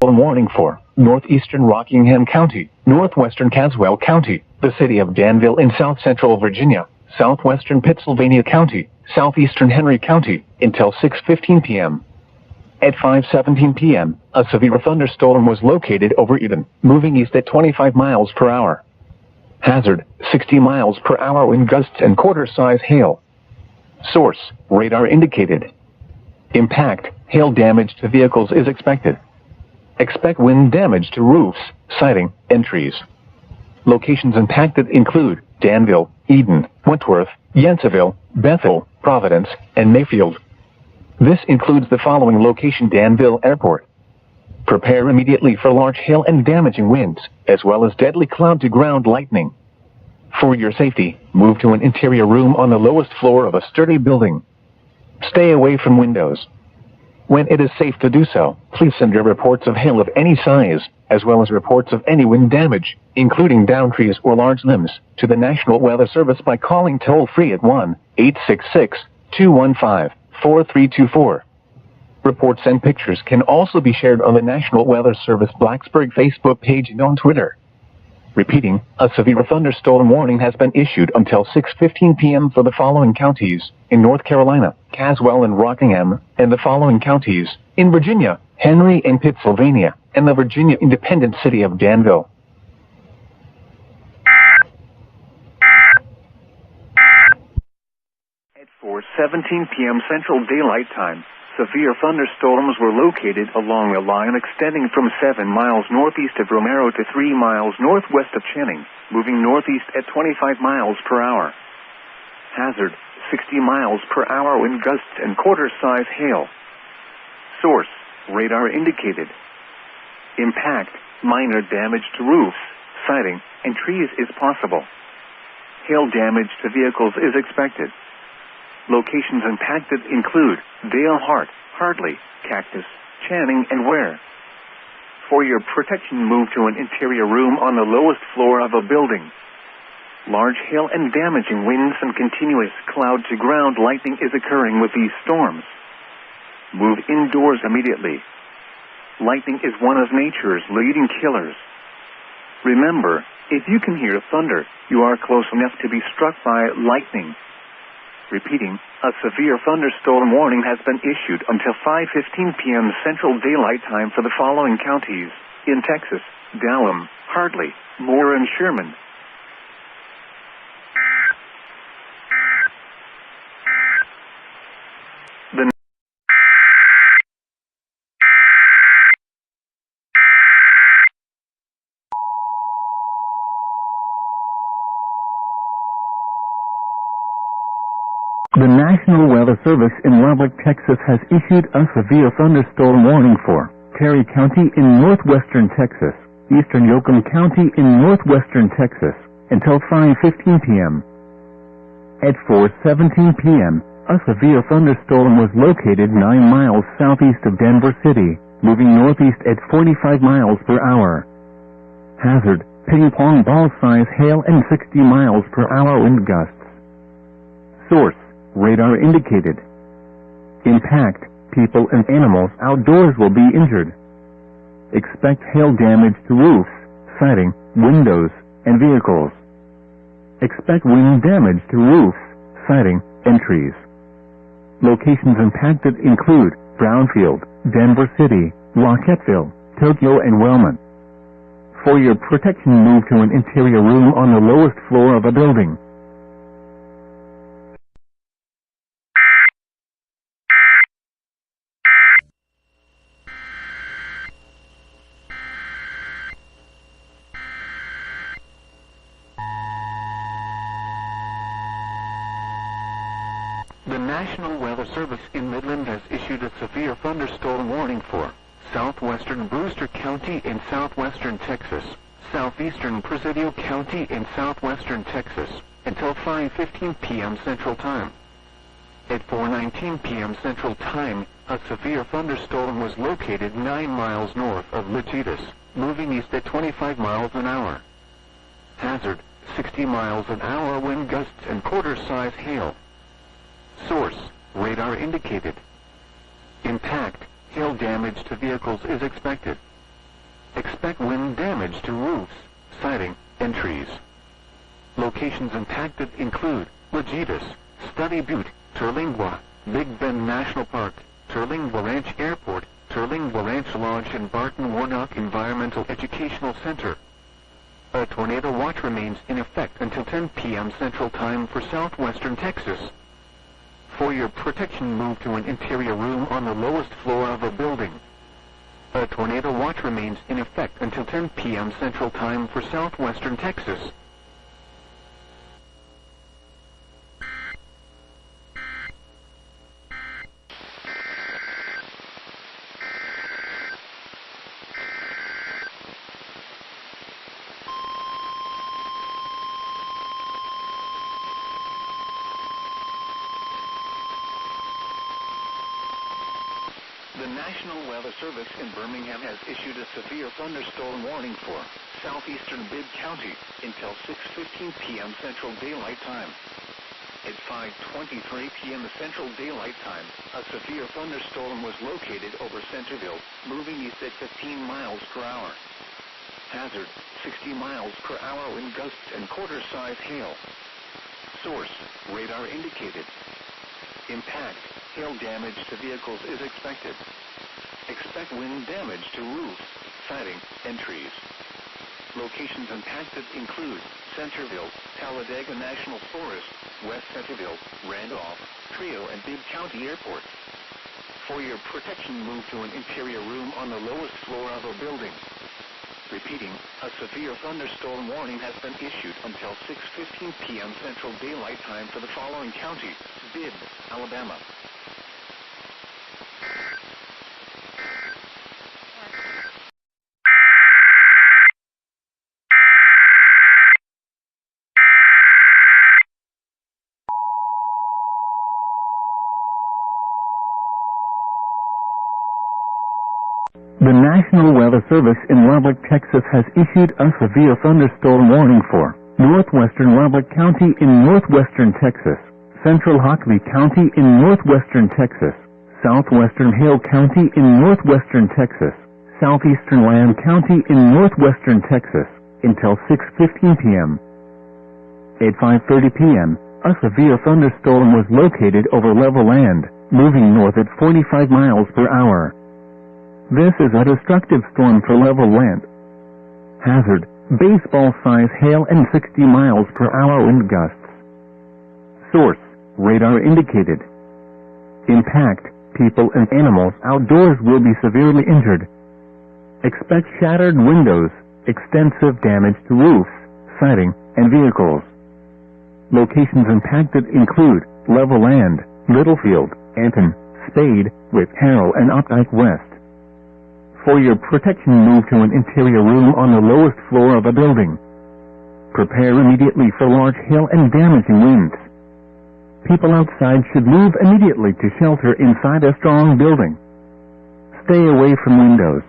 Warning for northeastern Rockingham County, northwestern Caswell County, the city of Danville in south central Virginia, southwestern Pittsylvania County, southeastern Henry County, until 6:15 p.m. At 5:17 p.m., a severe thunderstorm was located over Eden, moving east at 25 miles per hour. Hazard: 60 miles per hour wind gusts and quarter-size hail. Source: radar indicated. Impact: hail damage to vehicles is expected. Expect wind damage to roofs, siding, and trees. Locations impacted include Danville, Eden, Wentworth, Yanceyville, Bethel, Providence, and Mayfield. This includes the following location: Danville Airport. Prepare immediately for large hail and damaging winds, as well as deadly cloud-to-ground lightning. For your safety, move to an interior room on the lowest floor of a sturdy building. Stay away from windows. When it is safe to do so, please send your reports of hail of any size, as well as reports of any wind damage, including downed trees or large limbs, to the National Weather Service by calling toll-free at 1-866-215-4324. Reports and pictures can also be shared on the National Weather Service Blacksburg Facebook page and on Twitter. Repeating, a severe thunderstorm warning has been issued until 6:15 p.m. for the following counties in North Carolina: Caswell and Rockingham, and the following counties in Virginia: Henry and Pittsylvania. and the Virginia independent city of Danville. At 4:17 p.m. Central Daylight Time, severe thunderstorms were located along a line extending from 7 miles northeast of Romero to 3 miles northwest of Channing, moving northeast at 25 miles per hour. Hazard, 60 miles per hour wind gusts and quarter-size hail. Source, radar indicated. Impact, minor damage to roofs, siding, and trees is possible. Hail damage to vehicles is expected. Locations impacted include Dale Hart, Hartley, Cactus, Channing, and Ware. For your protection, move to an interior room on the lowest floor of a building. Large hail and damaging winds and continuous cloud-to-ground lightning is occurring with these storms. Move indoors immediately. Lightning is one of nature's leading killers. Remember, if you can hear thunder, you are close enough to be struck by lightning. Repeating, a severe thunderstorm warning has been issued until 5:15 p.m. Central Daylight Time for the following counties in Texas: Dallam, Hartley, Moore, and Sherman. The National Weather Service in Lubbock, Texas has issued a severe thunderstorm warning for Cerri County in northwestern Texas, eastern Yoakum County in northwestern Texas, until 5:15 p.m. At 4:17 p.m., a severe thunderstorm was located 9 miles southeast of Denver City, moving northeast at 45 miles per hour. Hazard, ping-pong ball-size hail and 60 miles per hour wind gusts. Source, radar indicated. Impact, people and animals outdoors will be injured. Expect hail damage to roofs, siding, windows, and vehicles. Expect wind damage to roofs, siding, and trees. Locations impacted include Brownfield, Denver City, Rockettville, Tokyo, and Wellman. For your protection, move to an interior room on the lowest floor of a building. The National Weather Service in Midland has issued a severe thunderstorm warning for southwestern Brewster County in southwestern Texas, southeastern Presidio County in southwestern Texas, until 5:15 p.m. Central Time. At 4:19 p.m. Central Time, a severe thunderstorm was located 9 miles north of Logitas, moving east at 25 miles an hour. Hazard, 60 miles an hour wind gusts and quarter-size hail. Source, radar indicated. Impact, hail damage to vehicles is expected. Expect wind damage to roofs, siding, and trees. Locations impacted include Logitas, Study Butte, Terlingua, Big Bend National Park, Terlingua Ranch Airport, Terlingua Ranch Lodge, and Barton Warnock Environmental Educational Center. A tornado watch remains in effect until 10 p.m. Central Time for southwestern Texas. For your protection, move to an interior room on the lowest floor of a building. A tornado watch remains in effect until 10 p.m. Central Time for southwestern Texas. The National Weather Service in Birmingham has issued a severe thunderstorm warning for southeastern Bibb County until 6:15 p.m. Central Daylight Time. At 5:23 p.m. Central Daylight Time, a severe thunderstorm was located over Centerville, moving east at 15 miles per hour. Hazard, 60 miles per hour wind gusts and quarter-size hail. Source, radar indicated. Impact, hail damage to vehicles is expected. Expect wind damage to roofs, siding, and trees. Locations impacted include Centerville, Talladega National Forest, West Centerville, Randolph, Trio, and Bibb County Airport. For your protection, move to an interior room on the lowest floor of a building. Repeating, a severe thunderstorm warning has been issued until 6:15 p.m. Central Daylight Time for the following counties: Bibb, Alabama. The National Weather Service in Lubbock, Texas has issued a severe thunderstorm warning for northwestern Lubbock County in northwestern Texas, central Hockley County in northwestern Texas, southwestern Hale County in northwestern Texas, southeastern Lamb County in northwestern Texas, until 6:15 p.m. At 5:30 p.m., a severe thunderstorm was located over level land, moving north at 45 miles per hour. This is a destructive storm for level land. Hazard, baseball-size hail and 60 miles per hour wind gusts. Source, radar indicated. Impact, people and animals outdoors will be severely injured. Expect shattered windows, extensive damage to roofs, siding, and vehicles. Locations impacted include level land, Littlefield, Anton, Spade, Whip Harrell, and Updike West. For your protection, move to an interior room on the lowest floor of a building. Prepare immediately for large hail and damaging winds. People outside should move immediately to shelter inside a strong building. Stay away from windows.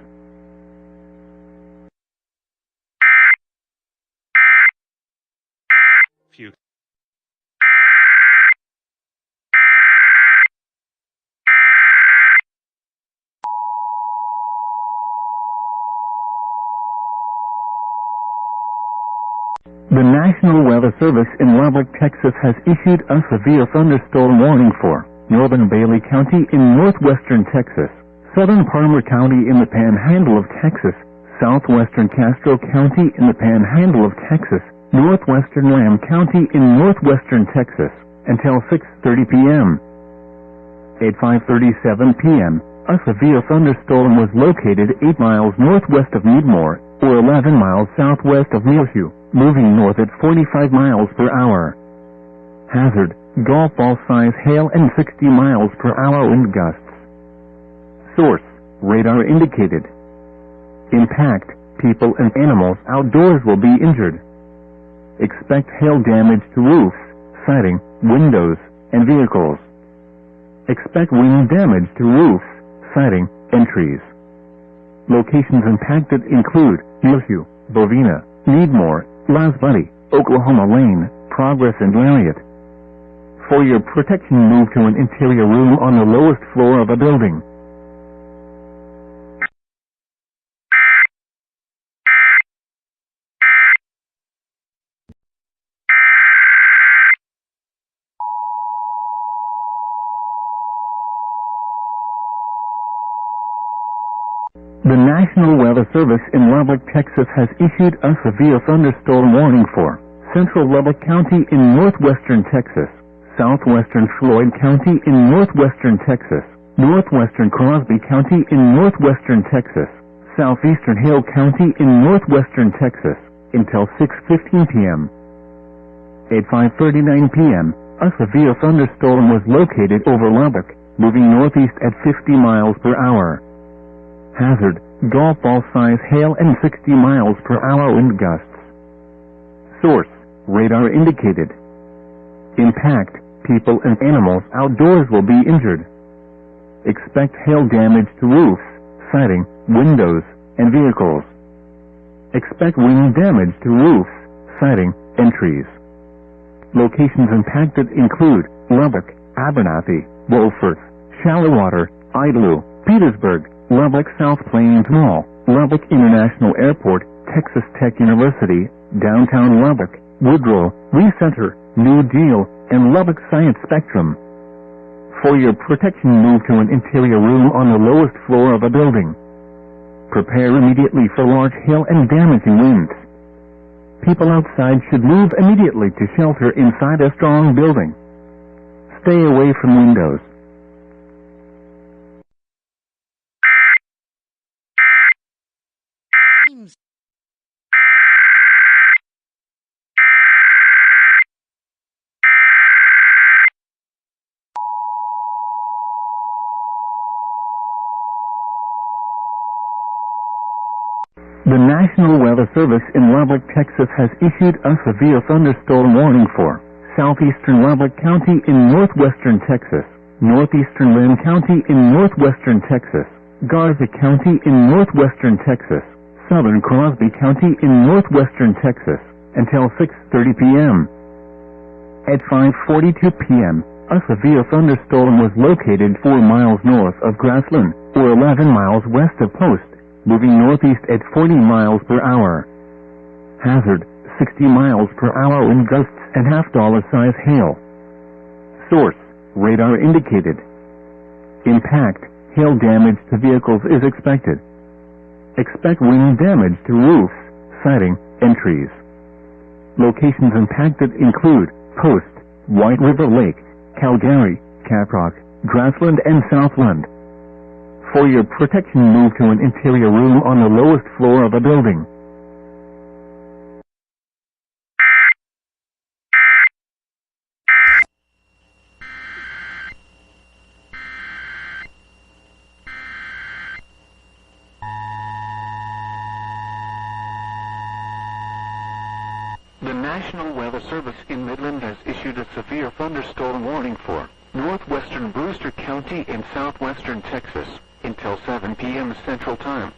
The National Weather Service in Lubbock, Texas has issued a severe thunderstorm warning for northern Bailey County in northwestern Texas, southern Palmer County in the Panhandle of Texas, southwestern Castro County in the Panhandle of Texas, northwestern Lamb County in northwestern Texas, until 6:30 p.m. At 5:37 p.m., a severe thunderstorm was located 8 miles northwest of Needmore, or 11 miles southwest of Millview, moving north at 45 miles per hour. Hazard, golf ball-size hail and 60 miles per hour wind gusts. Source, radar indicated. Impact, people and animals outdoors will be injured. Expect hail damage to roofs, siding, windows, and vehicles. Expect wind damage to roofs, siding, and trees. Locations impacted include Millview, Bovina, Needmore, Las Buddy, Oklahoma Lane, Progress, and Lariat. For your protection, move to an interior room on the lowest floor of a building. The National Weather Service in Lubbock, Texas has issued a severe thunderstorm warning for central Lubbock County in northwestern Texas, southwestern Floyd County in northwestern Texas, northwestern Crosby County in northwestern Texas, southeastern Hale County in northwestern Texas, until 6:15 p.m. At 5:39 p.m., a severe thunderstorm was located over Lubbock, moving northeast at 50 miles per hour. Hazard, golf ball-size hail and 60 miles per hour wind gusts. Source, radar indicated. Impact, people and animals outdoors will be injured. Expect hail damage to roofs, siding, windows, and vehicles. Expect wind damage to roofs, siding, and trees. Locations impacted include Lubbock, Abernathy, Wolford, Shallowater, Idlew, Petersburg, Lubbock South Plains Mall, Lubbock International Airport, Texas Tech University, downtown Lubbock, Woodrow, Recenter, New Deal, and Lubbock Science Spectrum. For your protection, move to an interior room on the lowest floor of a building. Prepare immediately for large hail and damaging winds. People outside should move immediately to shelter inside a strong building. Stay away from windows. The National Weather Service in Lubbock, Texas has issued a severe thunderstorm warning for southeastern Lubbock County in northwestern Texas, northeastern Lynn County in northwestern Texas, Garza County in northwestern Texas, southern Crosby County in northwestern Texas, until 6:30 p.m. At 5:42 p.m., a severe thunderstorm was located 4 miles north of Grassland, or 11 miles west of Post, moving northeast at 40 miles per hour. Hazard, 60 miles per hour wind gusts and $half size hail. Source, radar indicated. Impact, hail damage to vehicles is expected. Expect wind damage to roofs, siding, and trees. Locations impacted include Post, White River Lake, Calgary, Caprock, Grassland, and Southland. For your protection, move to an interior room on the lowest floor of a building. The National Weather Service in Midland has issued a severe thunderstorm warning for northwestern Brewster County in southwestern Texas until 7 p.m. Central Time.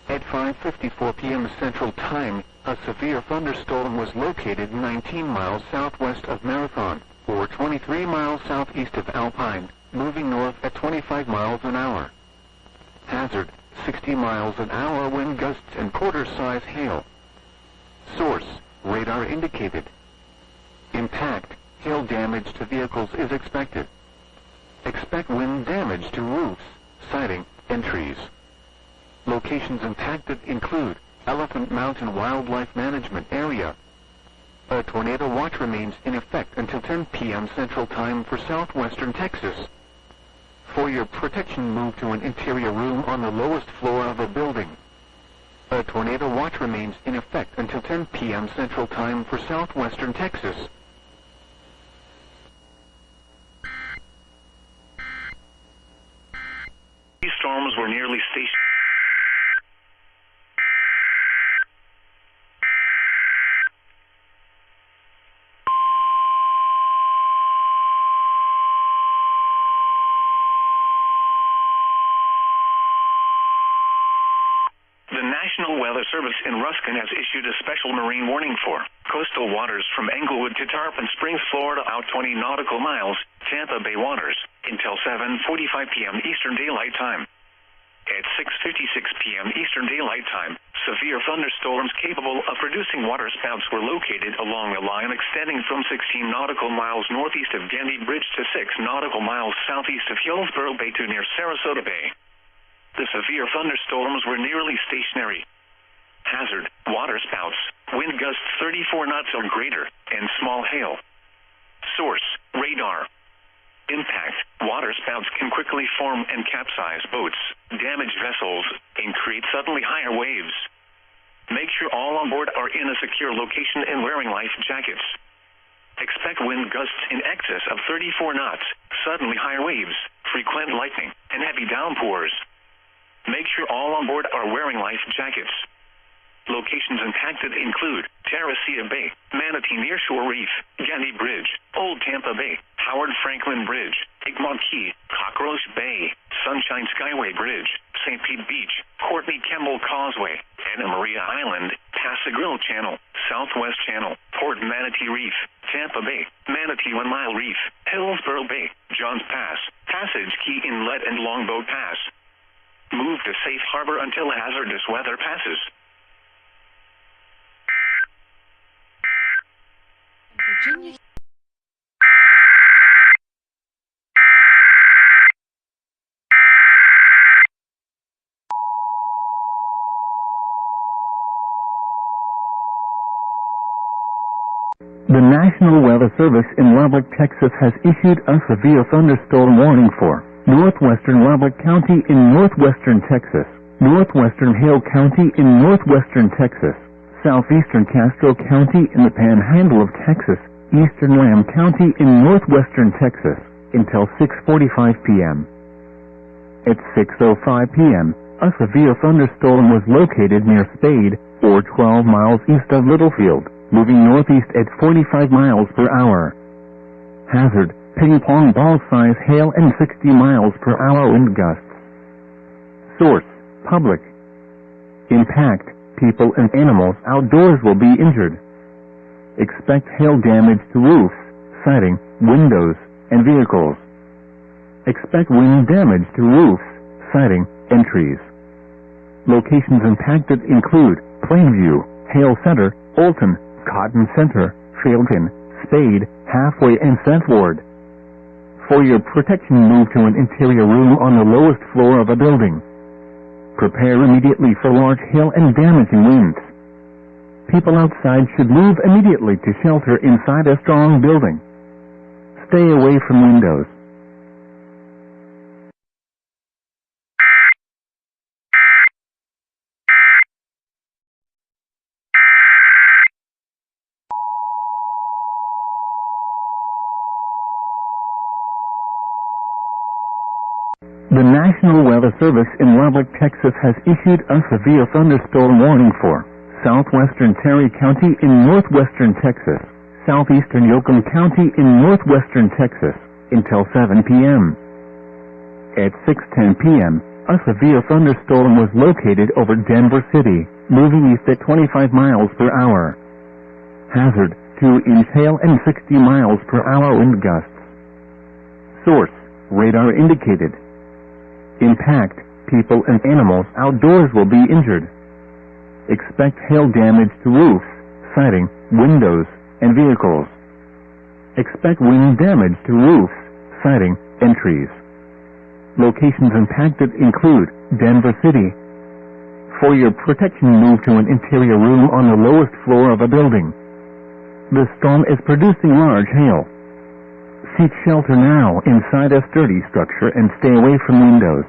At 5:54 p.m. Central Time, a severe thunderstorm was located 19 miles southwest of Marathon, or 23 miles southeast of Alpine, moving north at 25 miles an hour. Hazard, 60 miles an hour wind gusts and quarter-size hail. Source, radar indicated. Impact, hail damage to vehicles is expected. Expect wind damage to roofs, siding, and trees. Locations impacted include Elephant Mountain Wildlife Management Area. A tornado watch remains in effect until 10 p.m. Central Time for southwestern Texas. For your protection, move to an interior room on the lowest floor of a building. A tornado watch remains in effect until 10 p.m. Central Time for southwestern Texas. These storms were nearly stationary. The National Weather Service in Ruskin has issued a special marine warning for coastal waters from Englewood to Tarpon Springs, Florida, out 20 nautical miles, Tampa Bay waters, until 7:45 p.m. Eastern Daylight Time. At 6:56 p.m. Eastern Daylight Time, severe thunderstorms capable of producing waterspouts were located along a line extending from 16 nautical miles northeast of Gandy Bridge to 6 nautical miles southeast of Hillsborough Bay to near Sarasota Bay. The severe thunderstorms were nearly stationary. Hazard, waterspouts, wind gusts 34 knots or greater, and small hail. Source, radar. Impact, waterspouts can quickly form and capsize boats, damage vessels, and create suddenly higher waves. Make sure all on board are in a secure location and wearing life jackets. Expect wind gusts in excess of 34 knots, suddenly higher waves, frequent lightning, and heavy downpours. Make sure all on board are wearing life jackets. Locations impacted include Terracea Bay, Manatee Nearshore Reef, Gandy Bridge, Old Tampa Bay, Howard Franklin Bridge, Egmont Key, Cockroach Bay, Sunshine Skyway Bridge, St. Pete Beach, Courtney Kemble Causeway, Anna Maria Island, Passagrille Channel, Southwest Channel, Port Manatee Reef, Tampa Bay, Manatee 1 Mile Reef, Hillsborough Bay, Johns Pass, Passage Key Inlet and Longboat Pass. Move to safe harbor until hazardous weather passes. Virginia. National Weather Service in Lubbock, Texas has issued a severe thunderstorm warning for northwestern Lubbock County in northwestern Texas, northwestern Hale County in northwestern Texas, southeastern Castro County in the Panhandle of Texas, eastern Lamb County in northwestern Texas, until 6:45 p.m. At 6:05 p.m., a severe thunderstorm was located near Spade, or 12 miles east of Littlefield, moving northeast at 45 miles per hour. Hazard, ping-pong ball size hail and 60 miles per hour wind gusts. Source, public. Impact, people and animals outdoors will be injured. Expect hail damage to roofs, siding, windows, and vehicles. Expect wind damage to roofs, siding, and trees. Locations impacted include Plainview, Hale Center, Olton, Cotton Center, Fielton, Spade, Halfway, and Southward. For your protection, move to an interior room on the lowest floor of a building. Prepare immediately for large hail and damaging winds. People outside should move immediately to shelter inside a strong building. Stay away from windows. The National Weather Service in Lubbock, Texas has issued a severe thunderstorm warning for southwestern Cerri County in northwestern Texas, southeastern Yoakum County in northwestern Texas, until 7 p.m. At 6:10 p.m., a severe thunderstorm was located over Denver City, moving east at 25 miles per hour. Hazard, 2-inch hail and 60 miles per hour wind gusts. Source, radar indicated. Impact, people and animals outdoors will be injured. Expect hail damage to roofs, siding, windows, and vehicles. Expect wind damage to roofs, siding, and trees. Locations impacted include Denver City. For your protection, move to an interior room on the lowest floor of a building. The storm is producing large hail. Seek shelter now inside a sturdy structure and stay away from windows.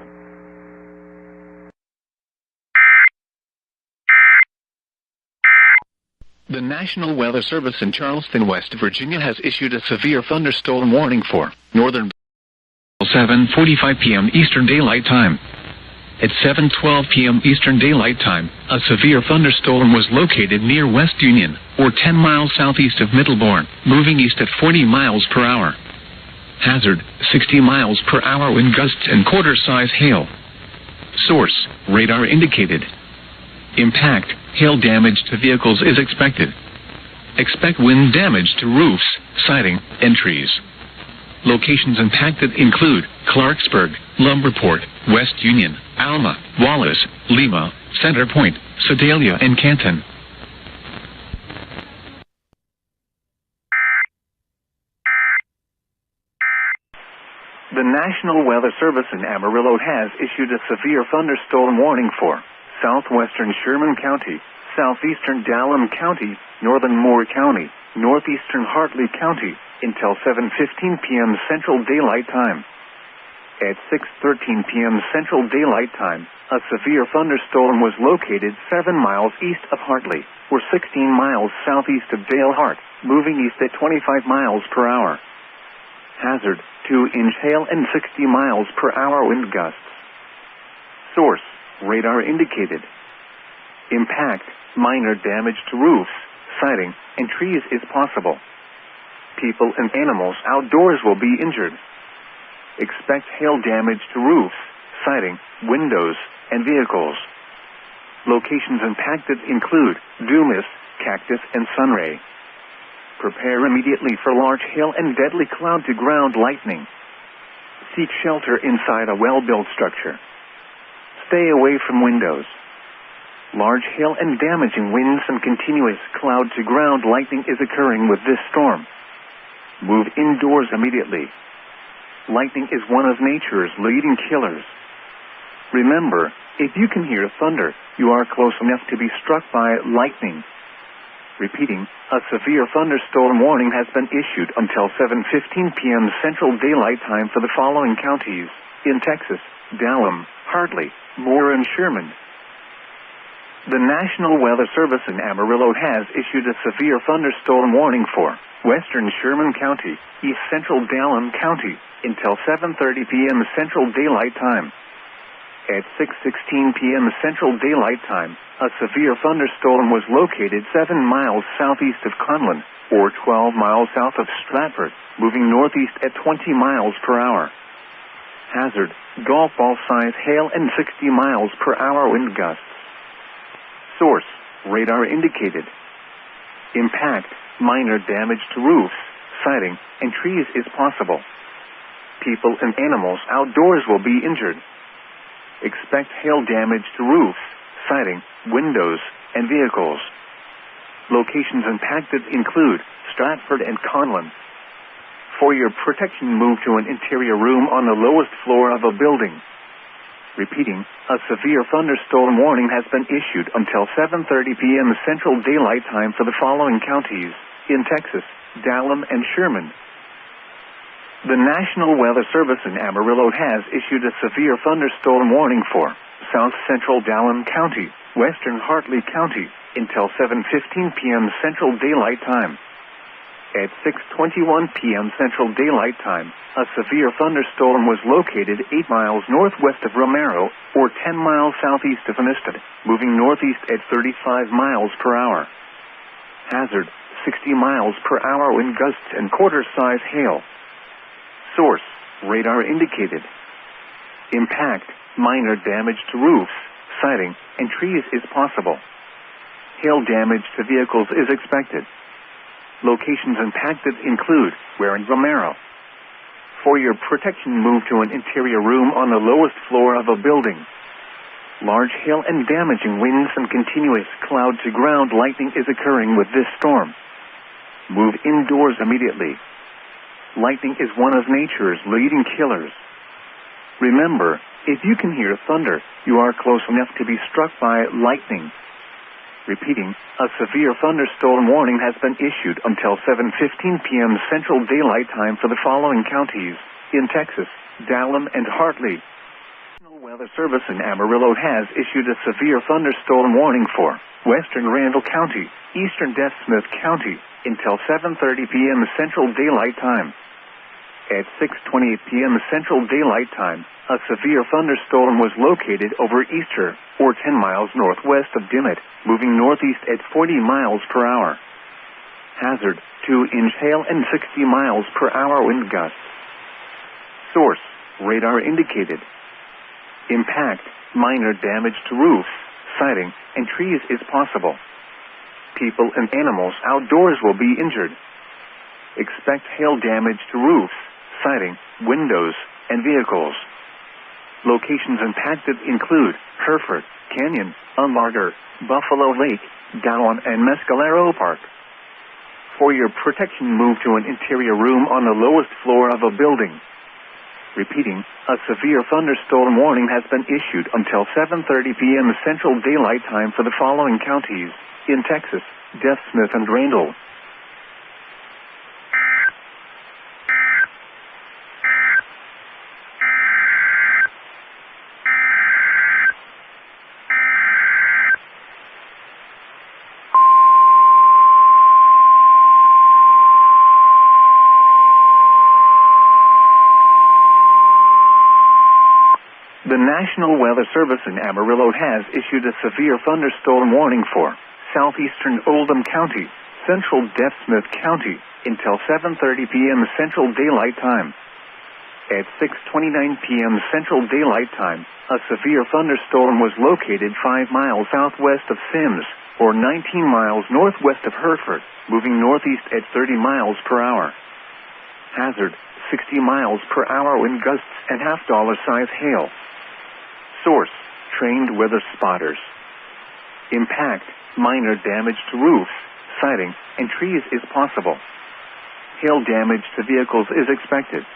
The National Weather Service in Charleston, West Virginia has issued a severe thunderstorm warning for northern 7:45 p.m. Eastern Daylight Time. At 7:12 p.m. Eastern Daylight Time, a severe thunderstorm was located near West Union, or 10 miles southeast of Middlebourne, moving east at 40 miles per hour. Hazard, 60 miles per hour wind gusts and quarter-size hail. Source, radar indicated. Impact, hail damage to vehicles is expected. Expect wind damage to roofs, siding, and trees. Locations impacted include Clarksburg, Lumberport, West Union, Alma, Wallace, Lima, Center Point, Sedalia, and Canton. The National Weather Service in Amarillo has issued a severe thunderstorm warning for southwestern Sherman County, southeastern Dallam County, northern Moore County, northeastern Hartley County, until 7:15 p.m. Central Daylight Time. At 6:13 p.m. Central Daylight Time, a severe thunderstorm was located 7 miles east of Hartley, or 16 miles southeast of Dale Hart, moving east at 25 miles per hour. Hazard, 2-inch hail and 60 miles per hour wind gusts. Source, radar indicated. Impact, minor damage to roofs, siding, and trees is possible. People and animals outdoors will be injured. Expect hail damage to roofs, siding, windows, and vehicles. Locations impacted include Dumas, Cactus, and Sunray. Prepare immediately for large hail and deadly cloud-to-ground lightning. Seek shelter inside a well-built structure. Stay away from windows. Large hail and damaging winds and continuous cloud-to-ground lightning is occurring with this storm. Move indoors immediately. Lightning is one of nature's leading killers. Remember, if you can hear thunder, you are close enough to be struck by lightning. Repeating, a severe thunderstorm warning has been issued until 7:15 p.m. Central Daylight Time for the following counties in Texas: Dallam, Hartley, Moore, and Sherman. The National Weather Service in Amarillo has issued a severe thunderstorm warning for western Sherman County, east central Dallam County, until 7:30 p.m. Central Daylight Time. At 6:16 p.m. Central Daylight Time, a severe thunderstorm was located 7 miles southeast of Conlin, or 12 miles south of Stratford, moving northeast at 20 miles per hour. Hazard, golf ball size hail and 60 miles per hour wind gusts. Source, radar indicated. Impact, minor damage to roofs, siding, and trees is possible. People and animals outdoors will be injured. Expect hail damage to roofs, siding, windows, and vehicles. Locations impacted include Stratford and Conlin. For your protection, move to an interior room on the lowest floor of a building. Repeating, a severe thunderstorm warning has been issued until 7:30 p.m. Central Daylight Time for the following counties in Texas: Dallam and Sherman. The National Weather Service in Amarillo has issued a severe thunderstorm warning for south central Dallam County, western Hartley County, until 7:15 p.m. Central Daylight Time. At 6:21 p.m. Central Daylight Time, a severe thunderstorm was located 8 miles northwest of Romero, or 10 miles southeast of Amistad, moving northeast at 35 miles per hour. Hazard, 60 miles per hour wind gusts and quarter-size hail. Source, radar indicated. Impact, minor damage to roofs, siding, and trees is possible. Hail damage to vehicles is expected. Locations impacted include Ware and Romero. For your protection, move to an interior room on the lowest floor of a building. Large hail and damaging winds and continuous cloud-to-ground lightning is occurring with this storm. Move indoors immediately. Lightning is one of nature's leading killers. Remember, if you can hear thunder, you are close enough to be struck by lightning. Repeating, a severe thunderstorm warning has been issued until 7:15 p.m. Central Daylight Time for the following counties in Texas: Dallam and Hartley. The National Weather Service in Amarillo has issued a severe thunderstorm warning for western Randall County, eastern Deaf Smith County, until 7:30 p.m. Central Daylight Time. At 6:28 p.m. Central Daylight Time, a severe thunderstorm was located over Easter, or 10 miles northwest of Dimmitt, moving northeast at 40 miles per hour. Hazard, 2-inch hail and 60 miles per hour wind gusts. Source, radar indicated. Impact, minor damage to roofs, siding, and trees is possible. People and animals outdoors will be injured. Expect hail damage to roofs, siding, windows, and vehicles. Locations impacted include Hereford, Canyon, Unlarder, Buffalo Lake, Gowan, and Mescalero Park. For your protection, move to an interior room on the lowest floor of a building. Repeating, a severe thunderstorm warning has been issued until 7:30 p.m. Central Daylight Time for the following counties in Texas: Deaf Smith and Randall. The National Weather Service in Amarillo has issued a severe thunderstorm warning for southeastern Oldham County, central Deaf Smith County, until 7:30 p.m. Central Daylight Time. At 6:29 p.m. Central Daylight Time, a severe thunderstorm was located 5 miles southwest of Sims, or 19 miles northwest of Hereford, moving northeast at 30 miles per hour. Hazard, 60 miles per hour wind gusts and half-dollar-size hail. Source, trained weather spotters. Impact, minor damage to roofs, siding, and trees is possible. Hail damage to vehicles is expected.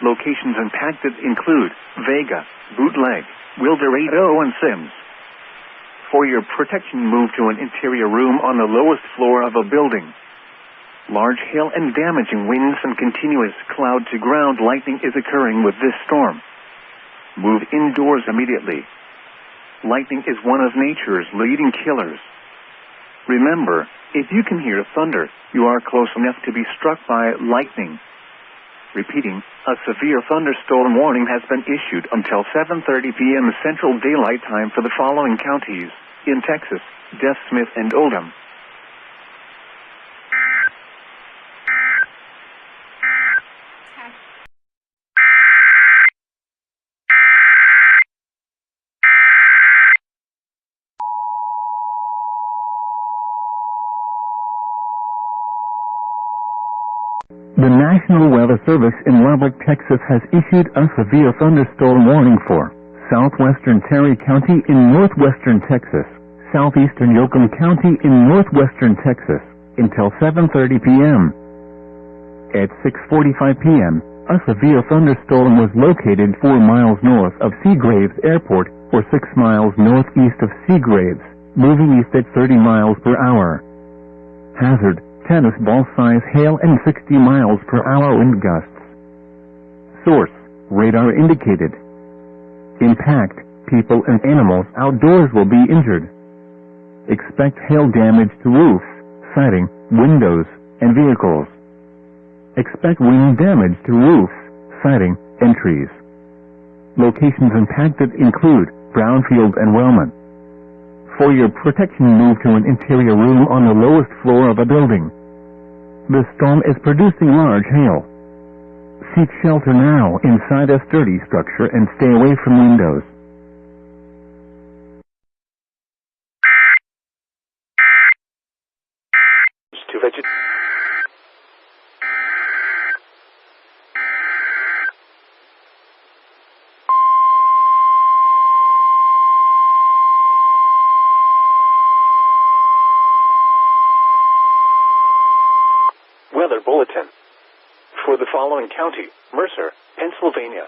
Locations impacted include Vega, Bootleg, Wildorado, and Sims. For your protection, move to an interior room on the lowest floor of a building. Large hail and damaging winds and continuous cloud-to-ground lightning is occurring with this storm. Move indoors immediately. Lightning is one of nature's leading killers. Remember, if you can hear thunder, you are close enough to be struck by lightning. Repeating, a severe thunderstorm warning has been issued until 7:30 p.m. Central Daylight Time for the following counties in Texas: Death, Smith, and Oldham. The National Weather Service in Lubbock, Texas has issued a severe thunderstorm warning for southwestern Cerri County in northwestern Texas, southeastern Yoakum County in northwestern Texas, until 7:30 p.m. At 6:45 p.m., a severe thunderstorm was located 4 miles north of Seagraves Airport or 6 miles northeast of Seagraves, moving east at 30 miles per hour. Hazard: tennis ball size hail and 60 miles per hour wind gusts. Source: radar indicated. Impact: people and animals outdoors will be injured. Expect hail damage to roofs, siding, windows, and vehicles. Expect wind damage to roofs, siding, and trees. Locations impacted include Brownfield and Wellman. For your protection, move to an interior room on the lowest floor of a building. The storm is producing large hail. Seek shelter now inside a sturdy structure and stay away from windows. Weather Bulletin. For the following county: Mercer, Pennsylvania.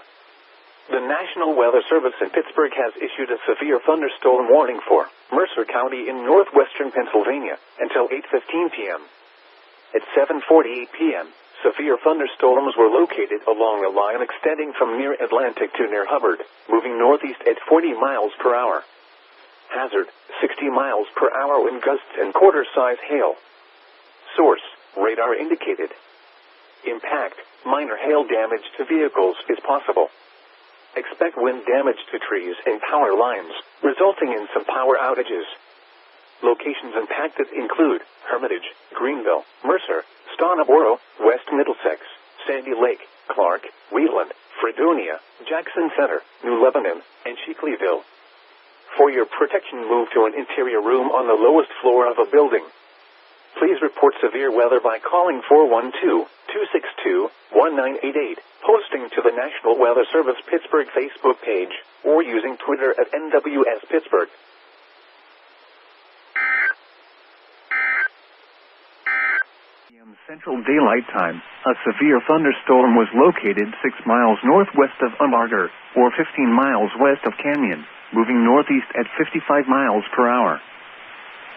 The National Weather Service in Pittsburgh has issued a severe thunderstorm warning for Mercer County in northwestern Pennsylvania until 8:15 p.m. At 7:48 p.m., severe thunderstorms were located along a line extending from near Atlantic to near Hubbard, moving northeast at 40 miles per hour. Hazard: 60 miles per hour wind gusts and quarter-size hail. Source: radar indicated. Impact: minor hail damage to vehicles is possible. Expect wind damage to trees and power lines, resulting in some power outages. Locations impacted include Hermitage, Greenville, Mercer, Stoneboro, West Middlesex, Sandy Lake, Clark, Wheatland, Fredonia, Jackson Center, New Lebanon, and Shickleyville. For your protection, move to an interior room on the lowest floor of a building. Please report severe weather by calling 412-262-1988, posting to the National Weather Service Pittsburgh Facebook page, or using Twitter at NWS Pittsburgh. Central Daylight Time, a severe thunderstorm was located 6 miles northwest of Umbarger, or 15 miles west of Canyon, moving northeast at 55 miles per hour.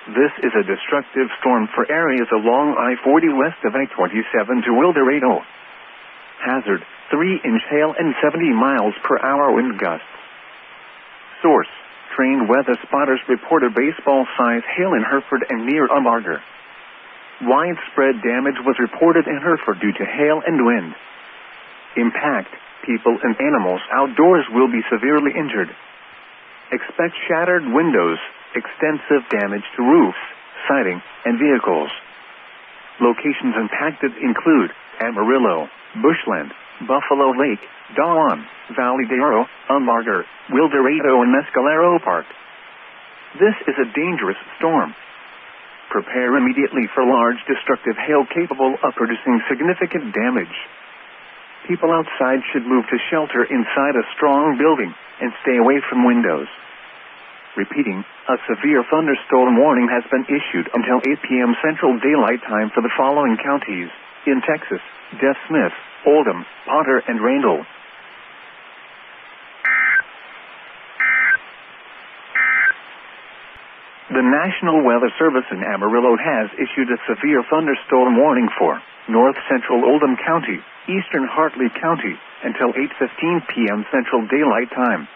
This is a destructive storm for areas along I-40 west of I-27 to Wildorado. Hazard: 3-inch hail and 70 miles per hour wind gusts. Source: trained weather spotters reported baseball-size hail in Hereford and near Umbarger. Widespread damage was reported in Hereford due to hail and wind. Impact: people and animals outdoors will be severely injured. Expect shattered windows, extensive damage to roofs, siding, and vehicles. Locations impacted include Amarillo, Bushland, Buffalo Lake, Dawn, Valley de Oro, Umbarger, Wildorado, and Mescalero Park. This is a dangerous storm. Prepare immediately for large destructive hail capable of producing significant damage. People outside should move to shelter inside a strong building and stay away from windows. Repeating, a severe thunderstorm warning has been issued until 8 p.m. Central Daylight Time for the following counties in Texas: Death, Smith, Oldham, Potter, and Randall. The National Weather Service in Amarillo has issued a severe thunderstorm warning for north central Oldham County, eastern Hartley County, until 8:15 p.m. Central Daylight Time.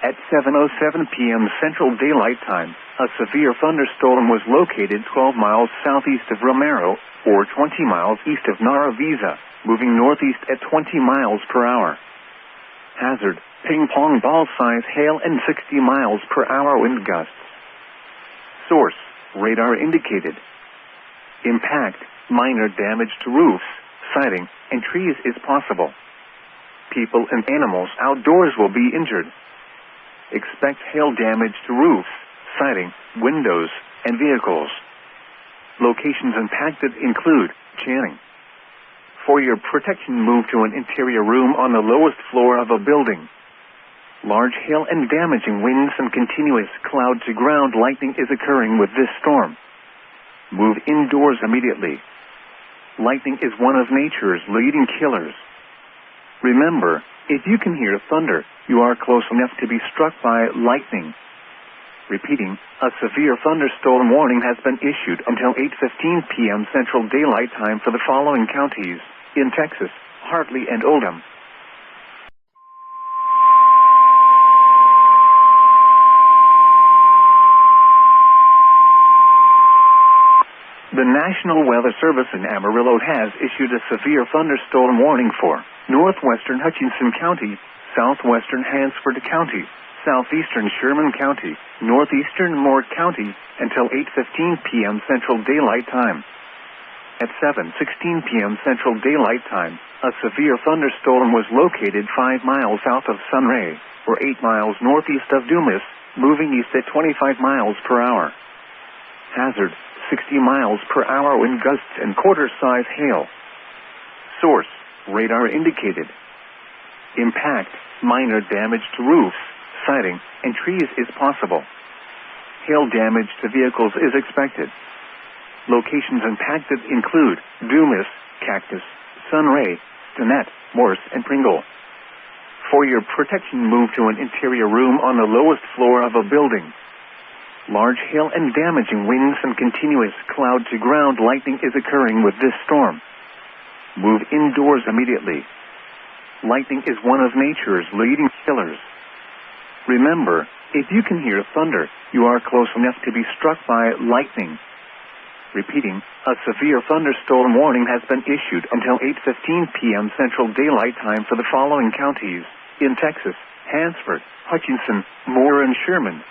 At 7:07 p.m. Central Daylight Time, a severe thunderstorm was located 12 miles southeast of Romero, or 20 miles east of Naravisa, moving northeast at 20 miles per hour. Hazard, ping-pong ball-size hail and 60 miles per hour wind gusts. Source, radar indicated. Impact, minor damage to roofs, siding, and trees is possible. People and animals outdoors will be injured. Expect hail damage to roofs, siding, windows, and vehicles. Locations impacted include Channing. For your protection, move to an interior room on the lowest floor of a building. Large hail and damaging winds and continuous cloud-to-ground lightning is occurring with this storm. Move indoors immediately. Lightning is one of nature's leading killers. Remember, if you can hear thunder, you are close enough to be struck by lightning. Repeating, a severe thunderstorm warning has been issued until 8:15 p.m. Central Daylight Time for the following counties in Texas: Hartley and Oldham. The National Weather Service in Amarillo has issued a severe thunderstorm warning for northwestern Hutchinson County, southwestern Hansford County, southeastern Sherman County, northeastern Moore County, until 8:15 p.m. Central Daylight Time. At 7:16 p.m. Central Daylight Time, a severe thunderstorm was located 5 miles south of Cerri, or 8 miles northeast of Dumas, moving east at 25 miles per hour. Hazard, 60 miles per hour wind gusts and quarter-size hail. Source, radar indicated. Impact, minor damage to roofs, siding, and trees is possible. Hail damage to vehicles is expected. Locations impacted include Dumas, Cactus, Sunray, Stinnett, Morse, and Pringle. For your protection, move to an interior room on the lowest floor of a building. Large hail and damaging winds and continuous cloud-to-ground lightning is occurring with this storm. Move indoors immediately. Lightning is one of nature's leading killers. Remember, if you can hear thunder, you are close enough to be struck by lightning. Repeating, a severe thunderstorm warning has been issued until 8:15 p.m. Central Daylight Time for the following counties in Texas: Hansford, Hutchinson, Moore, and Sherman.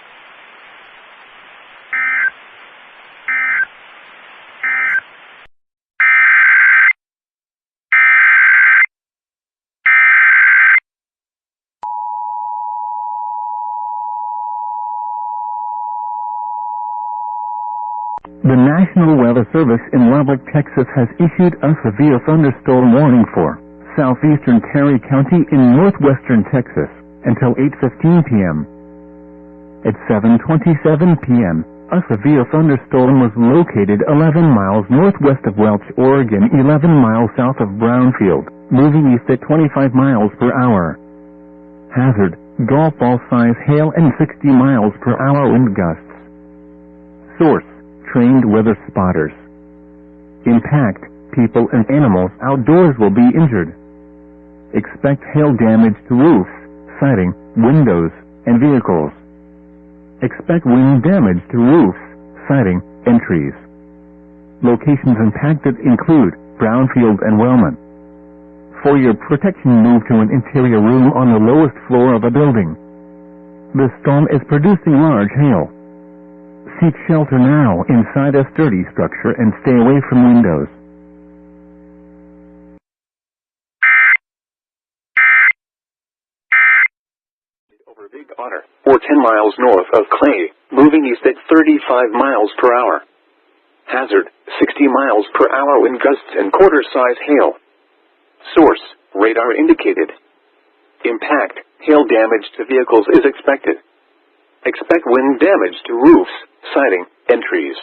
The National Weather Service in Lubbock, Texas has issued a severe thunderstorm warning for southeastern Cerri County in northwestern Texas until 8:15 p.m. At 7:27 p.m., a severe thunderstorm was located 11 miles northwest of Welch, Oregon, 11 miles south of Brownfield, moving east at 25 miles per hour. Hazard, golf ball-size hail and 60 miles per hour wind gusts. Source, trained weather spotters. Impact, people and animals outdoors will be injured. Expect hail damage to roofs, siding, windows, and vehicles. Expect wind damage to roofs, siding, and trees. Locations impacted include Brownfield and Wellman. For your protection, move to an interior room on the lowest floor of a building. The storm is producing large hail. Seek shelter now inside a sturdy structure and stay away from windows. Over Big Otter, or 10 miles north of Clay, moving east at 35 miles per hour. Hazard, 60 miles per hour wind gusts and quarter-size hail. Source, radar indicated. Impact, hail damage to vehicles is expected. Expect wind damage to roofs, siding, and trees.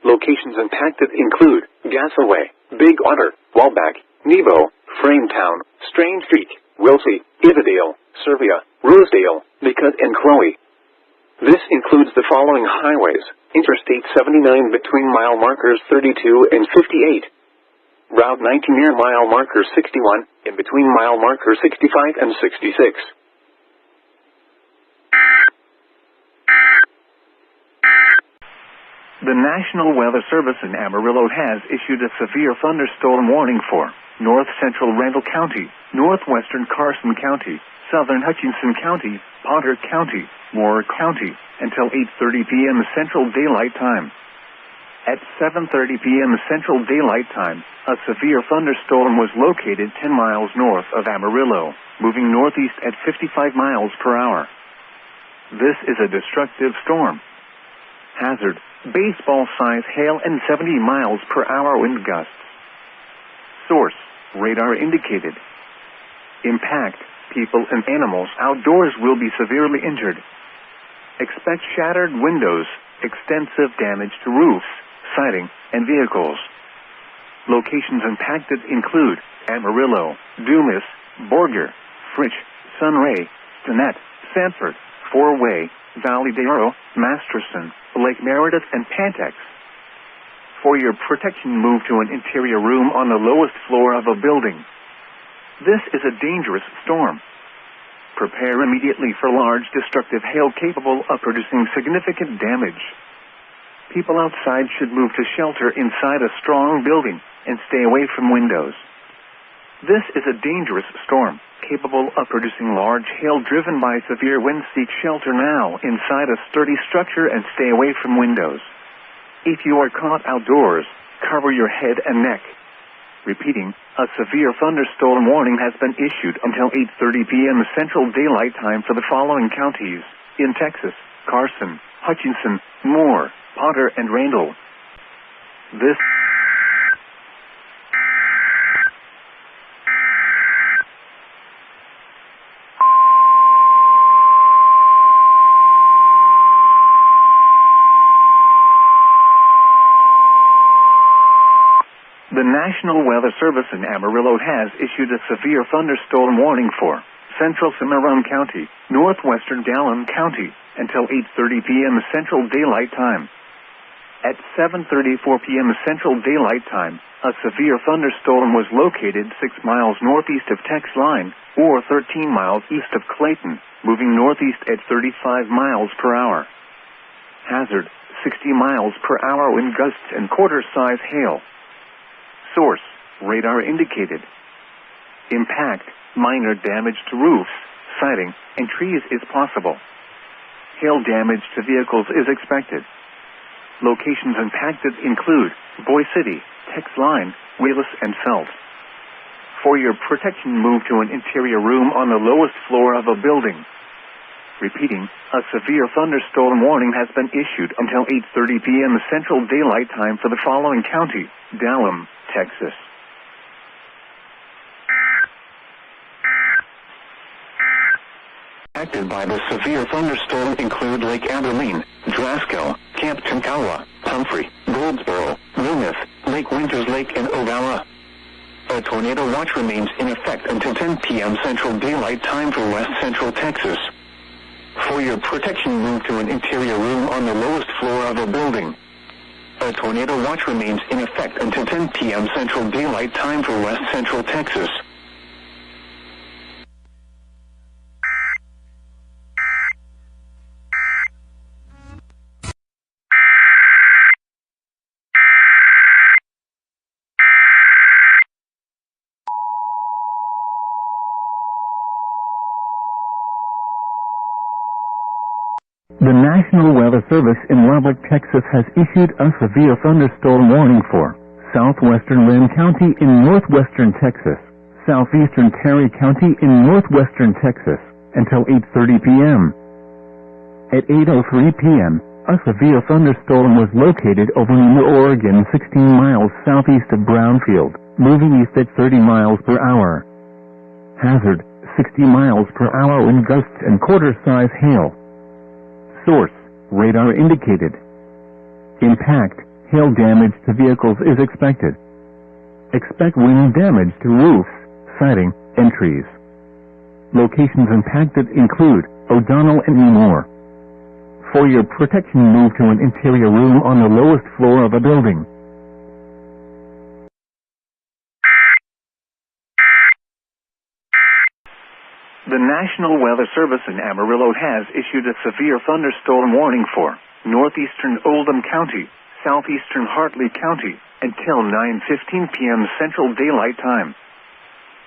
Locations impacted include Gasaway, Big Otter, Walbach, Nebo, Frametown, Strange Creek, Wilsey, Ivadale, Servia, Rosedale, Bicut, and Chloe. This includes the the following highways: Interstate 79 between mile markers 32 and 58. Route 19 near mile marker 61, in between mile marker 65 and 66. The National Weather Service in Amarillo has issued a severe thunderstorm warning for North Central Randall County, Northwestern Carson County, Southern Hutchinson County, Potter County, Moore County, until 8:30 p.m. Central Daylight Time. At 7:30 p.m. Central Daylight Time, a severe thunderstorm was located 10 miles north of Amarillo, moving northeast at 55 miles per hour. This is a destructive storm. Hazard: baseball-size hail and 70 miles per hour wind gusts. Source: radar indicated. Impact: people and animals outdoors will be severely injured. Expect shattered windows, extensive damage to roofs, siding, and vehicles. Locations impacted include Amarillo, Dumas, Borger, Fritch, Sunray, Stinnett, Sanford, Four-Way, Valley de Oro, Masterson, Lake Meredith, and Pantex. For your protection, move to an interior room on the lowest floor of a building. This is a dangerous storm. Prepare immediately for large destructive hail capable of producing significant damage. People outside should move to shelter inside a strong building and stay away from windows. This is a dangerous storm, capable of producing large hail driven by severe winds. Seek shelter now inside a sturdy structure and stay away from windows. If you are caught outdoors, cover your head and neck. Repeating, a severe thunderstorm warning has been issued until 8:30 p.m. Central Daylight Time for the following counties in Texas: Carson, Hutchinson, Moore, Potter, and Randall. The National Weather Service in Amarillo has issued a severe thunderstorm warning for Central Cimarron County, Northwestern Gallen County, until 8:30 p.m. Central Daylight Time. At 7:34 p.m. Central Daylight Time, a severe thunderstorm was located 6 miles northeast of Tex Line, or 13 miles east of Clayton, moving northeast at 35 miles per hour. Hazard: 60 miles per hour wind gusts and quarter-size hail. Source: radar indicated. Impact: minor damage to roofs, siding, and trees is possible. Hail damage to vehicles is expected. Locations impacted include Boy City, Tex Line, Wheelis, and Felt. For your protection, move to an interior room on the lowest floor of a building. Repeating, a severe thunderstorm warning has been issued until 8:30 p.m. Central Daylight Time for the following county: Dallam, Texas. Affected by the severe thunderstorm include Lake Abilene, Driscoll, Camp Tonkawa, Humphrey, Goldsboro, Loomis, Lake Winters Lake, and Ogalla. A tornado watch remains in effect until 10 p.m. Central Daylight Time for West Central Texas. For your protection, move to an interior room on the lowest floor of a building. A tornado watch remains in effect until 10 p.m. Central Daylight Time for West Central Texas. The National Weather Service in Lubbock, Texas has issued a severe thunderstorm warning for southwestern Lynn County in northwestern Texas, southeastern Cerri County in northwestern Texas, until 8:30 p.m. At 8:03 p.m., a severe thunderstorm was located over New Oregon 16 miles southeast of Brownfield, moving east at 30 miles per hour. Hazard: 60 miles per hour wind gusts and quarter-size hail. Source: radar indicated. Impact: hail damage to vehicles is expected. Expect wind damage to roofs, siding, and trees. Locations impacted include O'Donnell and Moore. For your protection, move to an interior room on the lowest floor of a building. The National Weather Service in Amarillo has issued a severe thunderstorm warning for northeastern Oldham County, southeastern Hartley County, until 9:15 p.m. Central Daylight Time.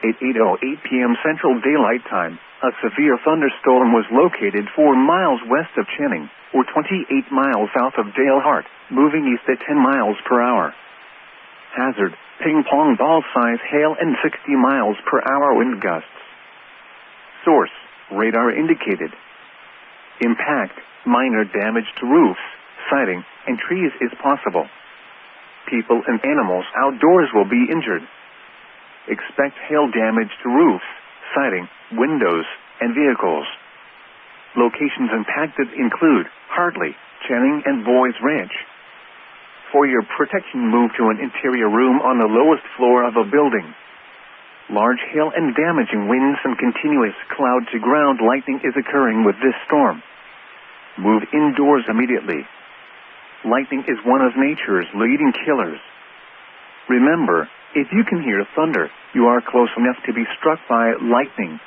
At 8:08 p.m. Central Daylight Time, a severe thunderstorm was located 4 miles west of Channing, or 28 miles south of Dalehart, moving east at 10 miles per hour. Hazard, ping-pong ball-size hail and 60 miles per hour wind gusts. Source, radar indicated. Impact, minor damage to roofs, siding, and trees is possible. People and animals outdoors will be injured. Expect hail damage to roofs, siding, windows, and vehicles. Locations impacted include Hartley, Channing, and Boys Ranch. For your protection, move to an interior room on the lowest floor of a building. Large hail and damaging winds and continuous cloud-to-ground lightning is occurring with this storm. Move indoors immediately. Lightning is one of nature's leading killers. Remember, if you can hear thunder, you are close enough to be struck by lightning.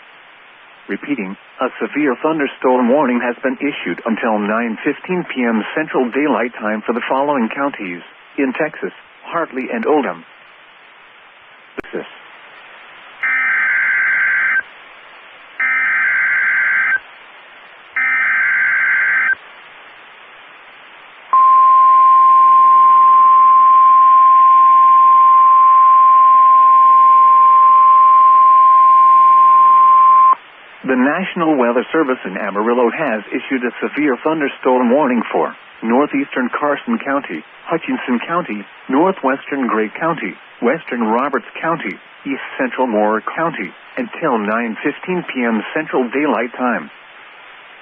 Repeating, a severe thunderstorm warning has been issued until 9:15 p.m. Central Daylight Time for the following counties in Texas: Hartley and Oldham. Texas. The National Weather Service in Amarillo has issued a severe thunderstorm warning for northeastern Carson County, Hutchinson County, northwestern Gray County, western Roberts County, east central Moore County, until 9:15 p.m. Central Daylight Time.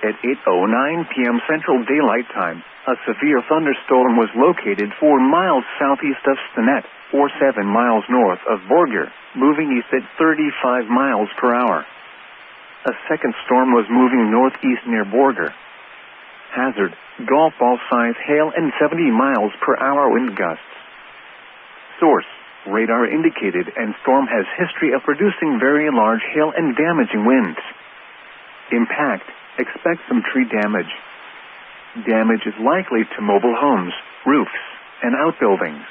At 8:09 p.m. Central Daylight Time, a severe thunderstorm was located 4 miles southeast of Stinnett, or 7 miles north of Borger, moving east at 35 miles per hour. A second storm was moving northeast near Borger. Hazard, golf ball-size hail and 70 miles per hour wind gusts. Source, radar indicated, and storm has history of producing very large hail and damaging winds. Impact, expect some tree damage. Damage is likely to mobile homes, roofs, and outbuildings.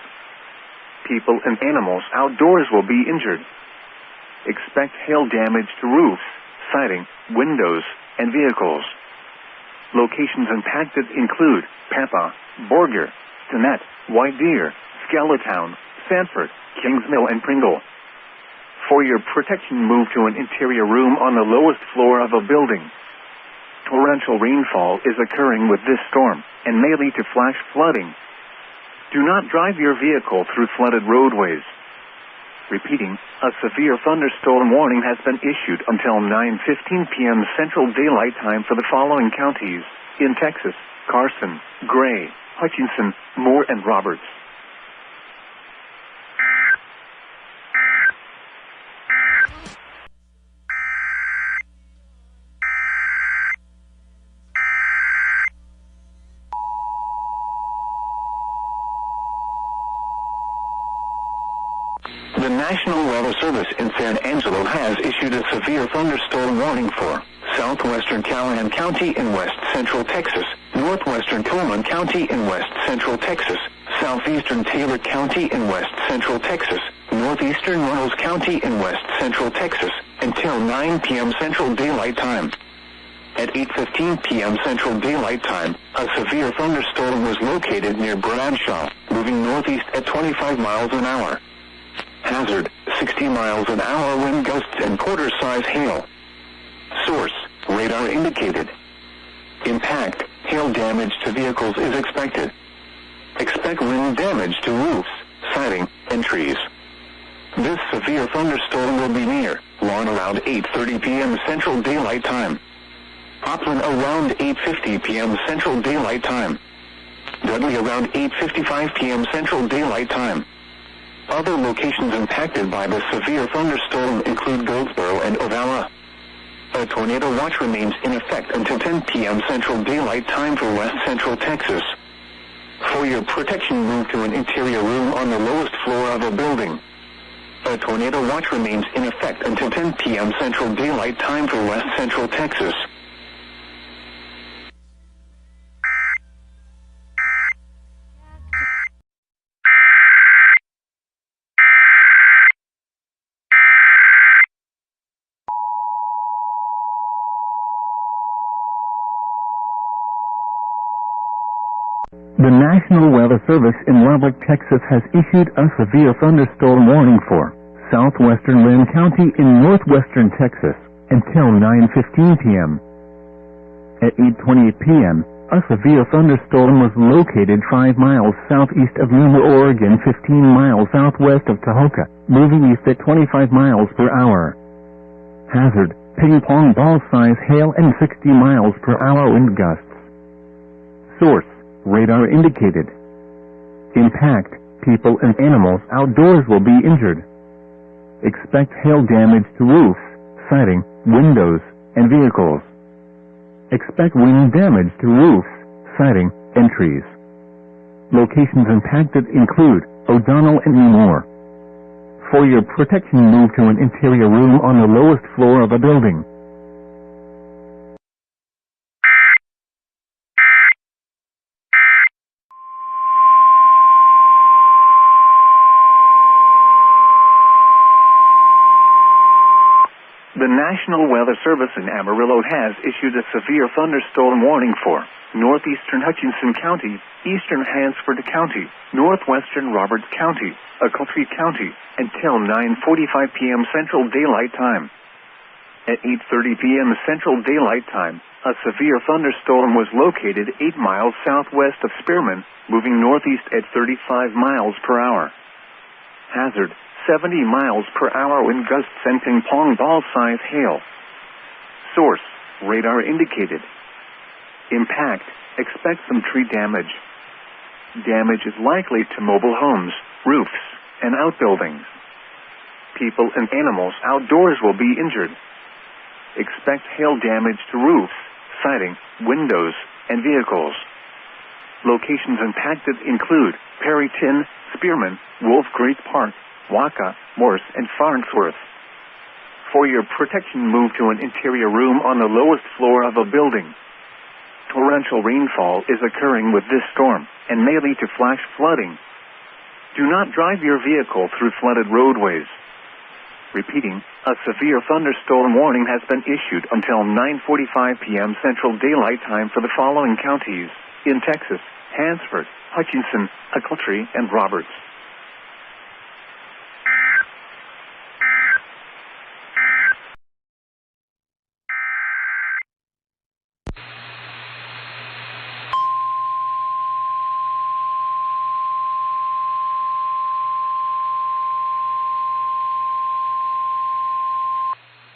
People and animals outdoors will be injured. Expect hail damage to roofs, siding, windows, and vehicles. Locations impacted include Papa, Borger, Stinnett, White Deer, Skellatown, Sanford, Kings Mill, and Pringle. For your protection, move to an interior room on the lowest floor of a building. Torrential rainfall is occurring with this storm and may lead to flash flooding. Do not drive your vehicle through flooded roadways. Repeating, a severe thunderstorm warning has been issued until 9:15 p.m. Central Daylight Time for the following counties in Texas: Carson, Gray, Hutchinson, Moore, and Roberts. The National Weather Service in San Angelo has issued a severe thunderstorm warning for southwestern Callahan County in west central Texas, northwestern Coleman County in west central Texas, southeastern Taylor County in west central Texas, northeastern Reynolds County in west central Texas, until 9 p.m. Central Daylight Time. At 8:15 p.m. Central Daylight Time, a severe thunderstorm was located near Bradshaw, moving northeast at 25 miles an hour. Hazard, 60 miles an hour wind gusts and quarter-size hail. Source, radar indicated. Impact, hail damage to vehicles is expected. Expect wind damage to roofs, siding, and trees. This severe thunderstorm will be near Lawn around 8:30 p.m. Central Daylight Time. Upland around 8:50 p.m. Central Daylight Time. Dudley around 8:55 p.m. Central Daylight Time. Other locations impacted by the severe thunderstorm include Goldsboro and Ovalla. A tornado watch remains in effect until 10 p.m. Central Daylight Time for West Central Texas. For your protection, move to an interior room on the lowest floor of a building. A tornado watch remains in effect until 10 p.m. Central Daylight Time for West Central Texas. The National Weather Service in Lubbock, Texas has issued a severe thunderstorm warning for southwestern Lynn County in northwestern Texas until 9:15 p.m. At 8:28 p.m., a severe thunderstorm was located 5 miles southeast of Numa, Oregon, 15 miles southwest of Tahoka, moving east at 25 miles per hour. Hazard: ping-pong ball-size hail and 60 miles per hour wind gusts. Source: radar indicated. Impact: people and animals outdoors will be injured. Expect hail damage to roofs, siding, windows, and vehicles. Expect wind damage to roofs, siding, and trees. Locations impacted include O'Donnell and Nemours. For your protection, move to an interior room on the lowest floor of a building. The National Weather Service in Amarillo has issued a severe thunderstorm warning for northeastern Hutchinson County, eastern Hansford County, northwestern Roberts County, Ochiltree County, until 9:45 p.m. Central Daylight Time. At 8:30 p.m. Central Daylight Time, a severe thunderstorm was located 8 miles southwest of Spearman, moving northeast at 35 miles per hour. Hazard: 70 miles per hour wind gusts and ping-pong ball-size hail. Source: radar indicated. Impact: expect some tree damage. Damage is likely to mobile homes, roofs, and outbuildings. People and animals outdoors will be injured. Expect hail damage to roofs, siding, windows, and vehicles. Locations impacted include Perryton, Spearman, Wolf Creek Park, Waka, Morse, and Farnsworth. For your protection, move to an interior room on the lowest floor of a building. Torrential rainfall is occurring with this storm and may lead to flash flooding. Do not drive your vehicle through flooded roadways. Repeating, a severe thunderstorm warning has been issued until 9:45 p.m. Central Daylight Time for the following counties in Texas: Hansford, Hutchinson, Ochiltree, and Roberts.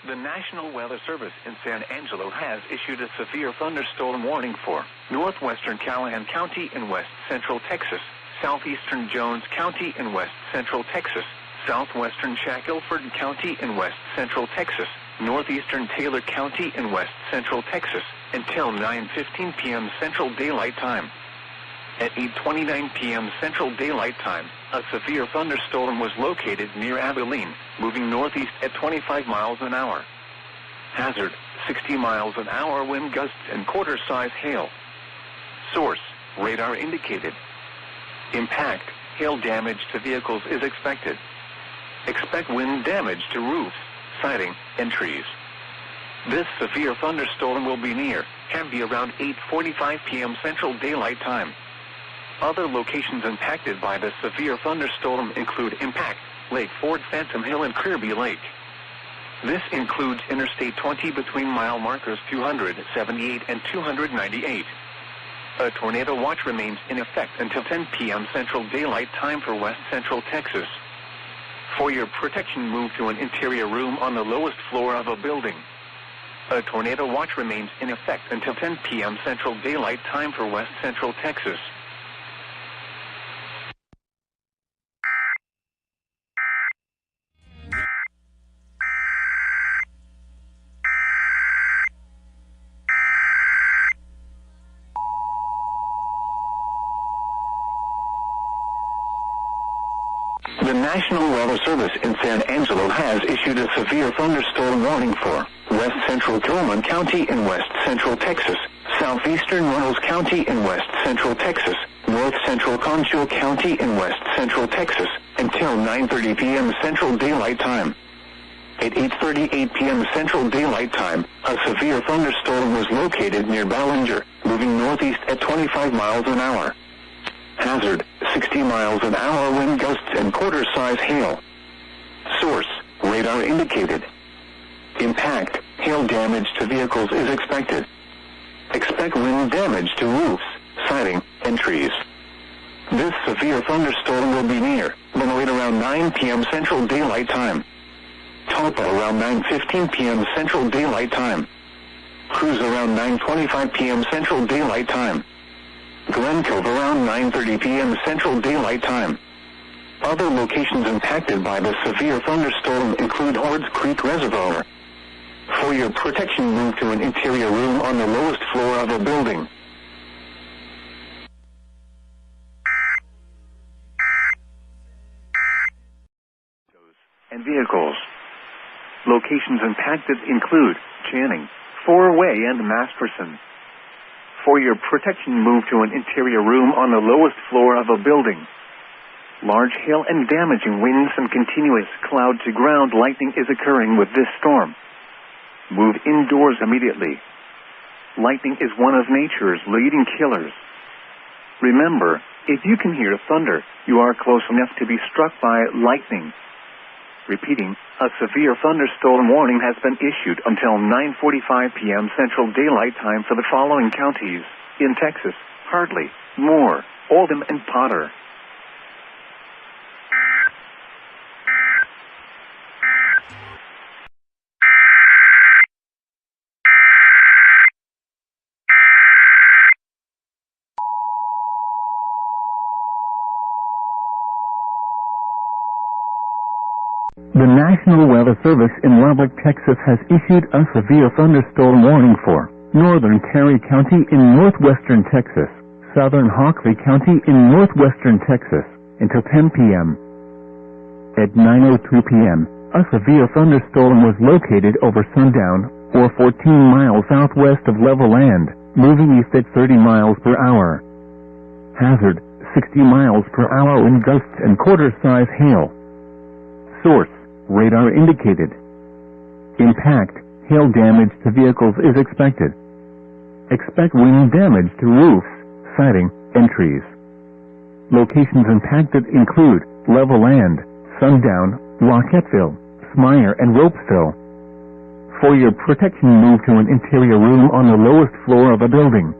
The National Weather Service in San Angelo has issued a severe thunderstorm warning for northwestern Callahan County in west central Texas, southeastern Jones County in west central Texas, southwestern Shackelford County in west central Texas, northeastern Taylor County in west central Texas, until 9:15 p.m. Central Daylight Time. At 8:29 p.m. Central Daylight Time, a severe thunderstorm was located near Abilene, moving northeast at 25 miles an hour. Hazard: 60 miles an hour wind gusts and quarter-size hail. Source: radar indicated. Impact: hail damage to vehicles is expected. Expect wind damage to roofs, siding, and trees. This severe thunderstorm will be near and be around 8:45 p.m. Central Daylight Time. Other locations impacted by the severe thunderstorm include Impact, Lake Ford, Phantom Hill, and Kirby Lake. This includes Interstate 20 between mile markers 278 and 298. A tornado watch remains in effect until 10 p.m. Central Daylight Time for West Central Texas. For your protection, move to an interior room on the lowest floor of a building. A tornado watch remains in effect until 10 p.m. Central Daylight Time for West Central Texas. The National Weather Service in San Angelo has issued a severe thunderstorm warning for west central Tillman County in west central Texas, southeastern Reynolds County in west central Texas, north central Concho County in west central Texas, until 9:30 p.m. Central Daylight Time. At 8:38 p.m. Central Daylight Time, a severe thunderstorm was located near Ballinger, moving northeast at 25 miles an hour. Hazard, 60 miles an hour wind gusts and quarter-size hail. Source, radar indicated. Impact, hail damage to vehicles is expected. Expect wind damage to roofs, siding, and trees. This severe thunderstorm will be near Benoit around 9 p.m. Central Daylight Time. Tulpa around 9:15 p.m. Central Daylight Time. Cruz around 9:25 p.m. Central Daylight Time. Glen Cove around 9:30 p.m. Central Daylight Time. Other locations impacted by the severe thunderstorm include Hordes Creek Reservoir. For your protection, move to an interior room on the lowest floor of a building. And vehicles. Locations impacted include Channing, Four-Way, and Masterson. For your protection, move to an interior room on the lowest floor of a building. Large hail and damaging winds and continuous cloud-to-ground lightning is occurring with this storm. Move indoors immediately. Lightning is one of nature's leading killers. Remember, if you can hear thunder, you are close enough to be struck by lightning. Repeating, a severe thunderstorm warning has been issued until 9:45 p.m. Central Daylight Time for the following counties in Texas: Hartley, Moore, Oldham, and Potter. The National Weather Service in Lubbock, Texas has issued a severe thunderstorm warning for northern Cerri County in northwestern Texas, southern Hockley County in northwestern Texas, until 10 p.m. At 9:02 p.m., a severe thunderstorm was located over sundown, or 14 miles southwest of level land, moving east at 30 miles per hour. Hazard, 60 miles per hour wind gusts and quarter-size hail. Source, radar indicated. Impact, hail damage to vehicles is expected. Expect wind damage to roofs, siding, and trees. Locations impacted include level land, Sundown, Rockettville, Smyre, and Ropesville. For your protection, move to an interior room on the lowest floor of a building.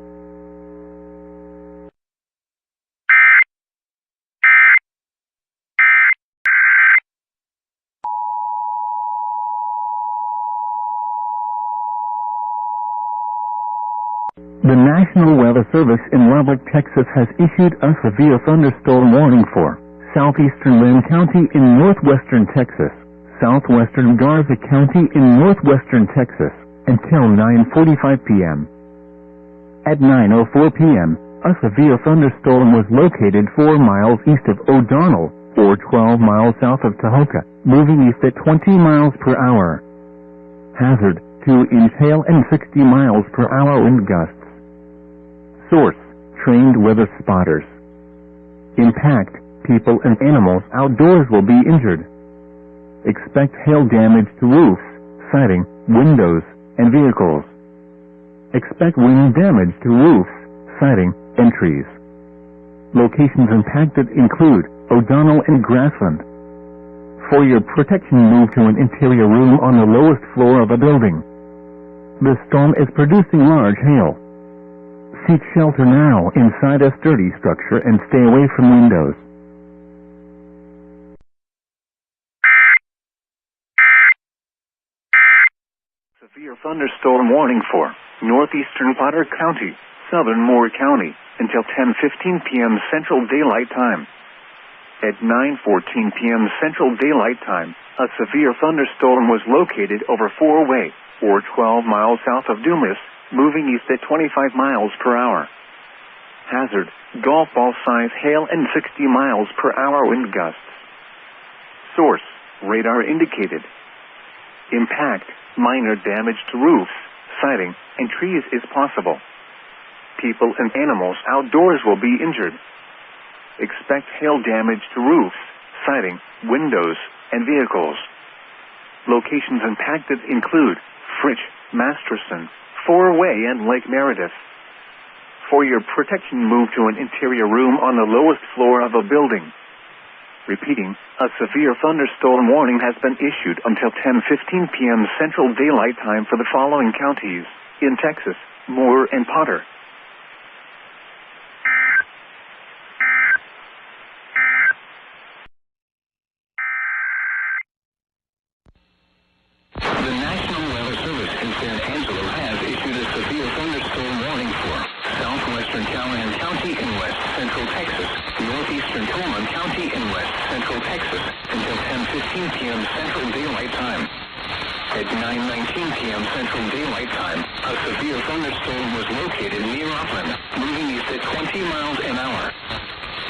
The National Weather Service in Lubbock, Texas has issued a severe thunderstorm warning for southeastern Lynn County in northwestern Texas, southwestern Garza County in northwestern Texas, until 9:45 p.m. At 9:04 p.m., a severe thunderstorm was located 4 miles east of O'Donnell, or 12 miles south of Tahoka, moving east at 20 miles per hour. Hazard, 2-inch hail and 60 miles per hour wind gusts. Source, trained weather spotters. Impact, people and animals outdoors will be injured. Expect hail damage to roofs, siding, windows, and vehicles. Expect wind damage to roofs, siding, and trees. Locations impacted include O'Donnell and Grassland. For your protection, move to an interior room on the lowest floor of a building. The storm is producing large hail. Seek shelter now inside a sturdy structure and stay away from windows. Severe thunderstorm warning for northeastern Potter County, southern Moore County, until 10:15 p.m. Central Daylight Time. At 9:14 p.m. Central Daylight Time, a severe thunderstorm was located over Four-Way, or 12 miles south of Dumas, moving east at 25 miles per hour. Hazard, golf ball size hail and 60 miles per hour wind gusts. Source, radar indicated. Impact, minor damage to roofs, siding, and trees is possible. People and animals outdoors will be injured. Expect hail damage to roofs, siding, windows, and vehicles. Locations impacted include Fritch, Masterson, Four-Way, and Lake Meredith. For your protection, move to an interior room on the lowest floor of a building. Repeating, a severe thunderstorm warning has been issued until 10:15 p.m. Central Daylight Time for the following counties in Texas: Moore and Potter. The National Weather Service in San Angelo has issued a severe thunderstorm warning for southwestern Callahan County in west central Texas, northeastern Tolman County in west central Texas until 10:15 p.m. Central Daylight Time. At 9:19 p.m. Central Daylight Time, a severe thunderstorm was located near Upland, moving east at 20 miles an hour.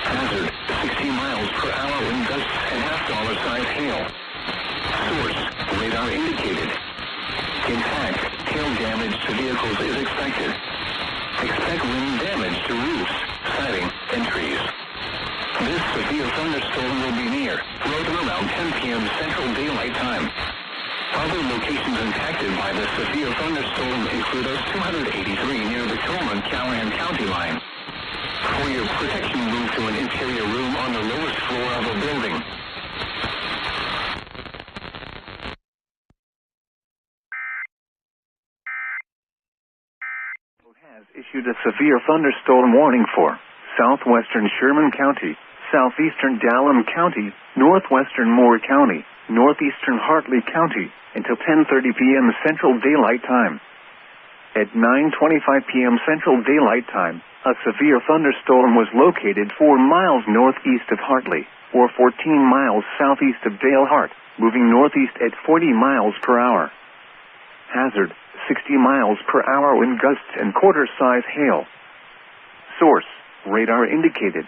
Hazard, 60 miles per hour wind gusts and half-dollar size hail. Source, radar indicated. Impact, hail damage to vehicles is expected. Expect wind damage to roofs, siding, and trees. This severe thunderstorm will be near Roden around 10 p.m. Central Daylight Time. Other locations impacted by the severe thunderstorm include US 283 near the Tolman-Callahan County line. For your protection, move to an interior room on the lowest floor of a building. Has issued a severe thunderstorm warning for southwestern Sherman County, southeastern Dallam County, northwestern Moore County, northeastern Hartley County until 10:30 p.m. Central Daylight Time. At 9:25 p.m. Central Daylight Time, a severe thunderstorm was located 4 miles northeast of Hartley, or 14 miles southeast of Dale Hart, moving northeast at 40 miles per hour. Hazard, 60 miles per hour wind gusts and quarter-size hail. Source, radar indicated.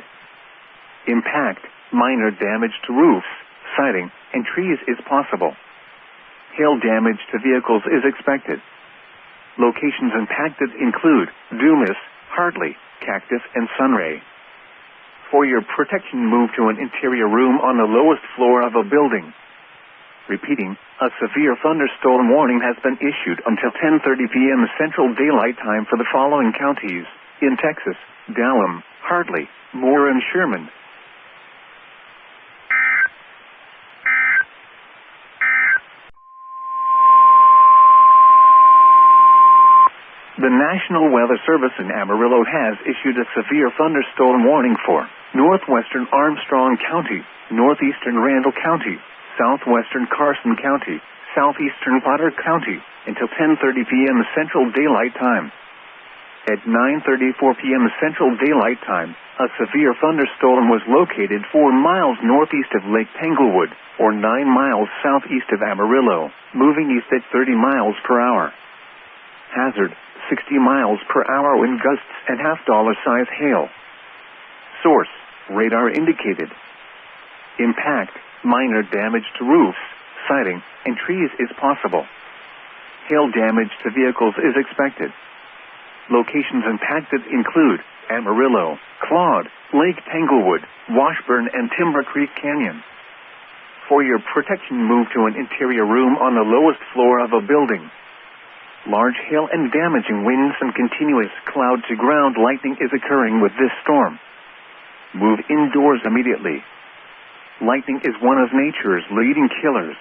Impact, minor damage to roofs, siding, and trees is possible. Hail damage to vehicles is expected. Locations impacted include Dumas, Hartley, Cactus, and Sunray. For your protection, move to an interior room on the lowest floor of a building. Repeating, a severe thunderstorm warning has been issued until 10:30 p.m. Central Daylight Time for the following counties in Texas: Dallam, Hartley, Moore, and Sherman. The National Weather Service in Amarillo has issued a severe thunderstorm warning for northwestern Armstrong County, northeastern Randall County, southwestern Carson County, southeastern Potter County until 10:30 p.m. Central Daylight Time. At 9:34 p.m. Central Daylight Time, a severe thunderstorm was located 4 miles northeast of Lake Tanglewood, or 9 miles southeast of Amarillo, moving east at 30 miles per hour. Hazard, 60 miles per hour wind gusts and half-dollar size hail. Source, radar indicated. Impact, minor damage to roofs, siding, and trees is possible. Hail damage to vehicles is expected. Locations impacted include Amarillo, Claude, Lake Tanglewood, Washburn, and Timber Creek Canyon. For your protection, move to an interior room on the lowest floor of a building. Large hail and damaging winds and continuous cloud-to-ground lightning is occurring with this storm. Move indoors immediately. Lightning is one of nature's leading killers.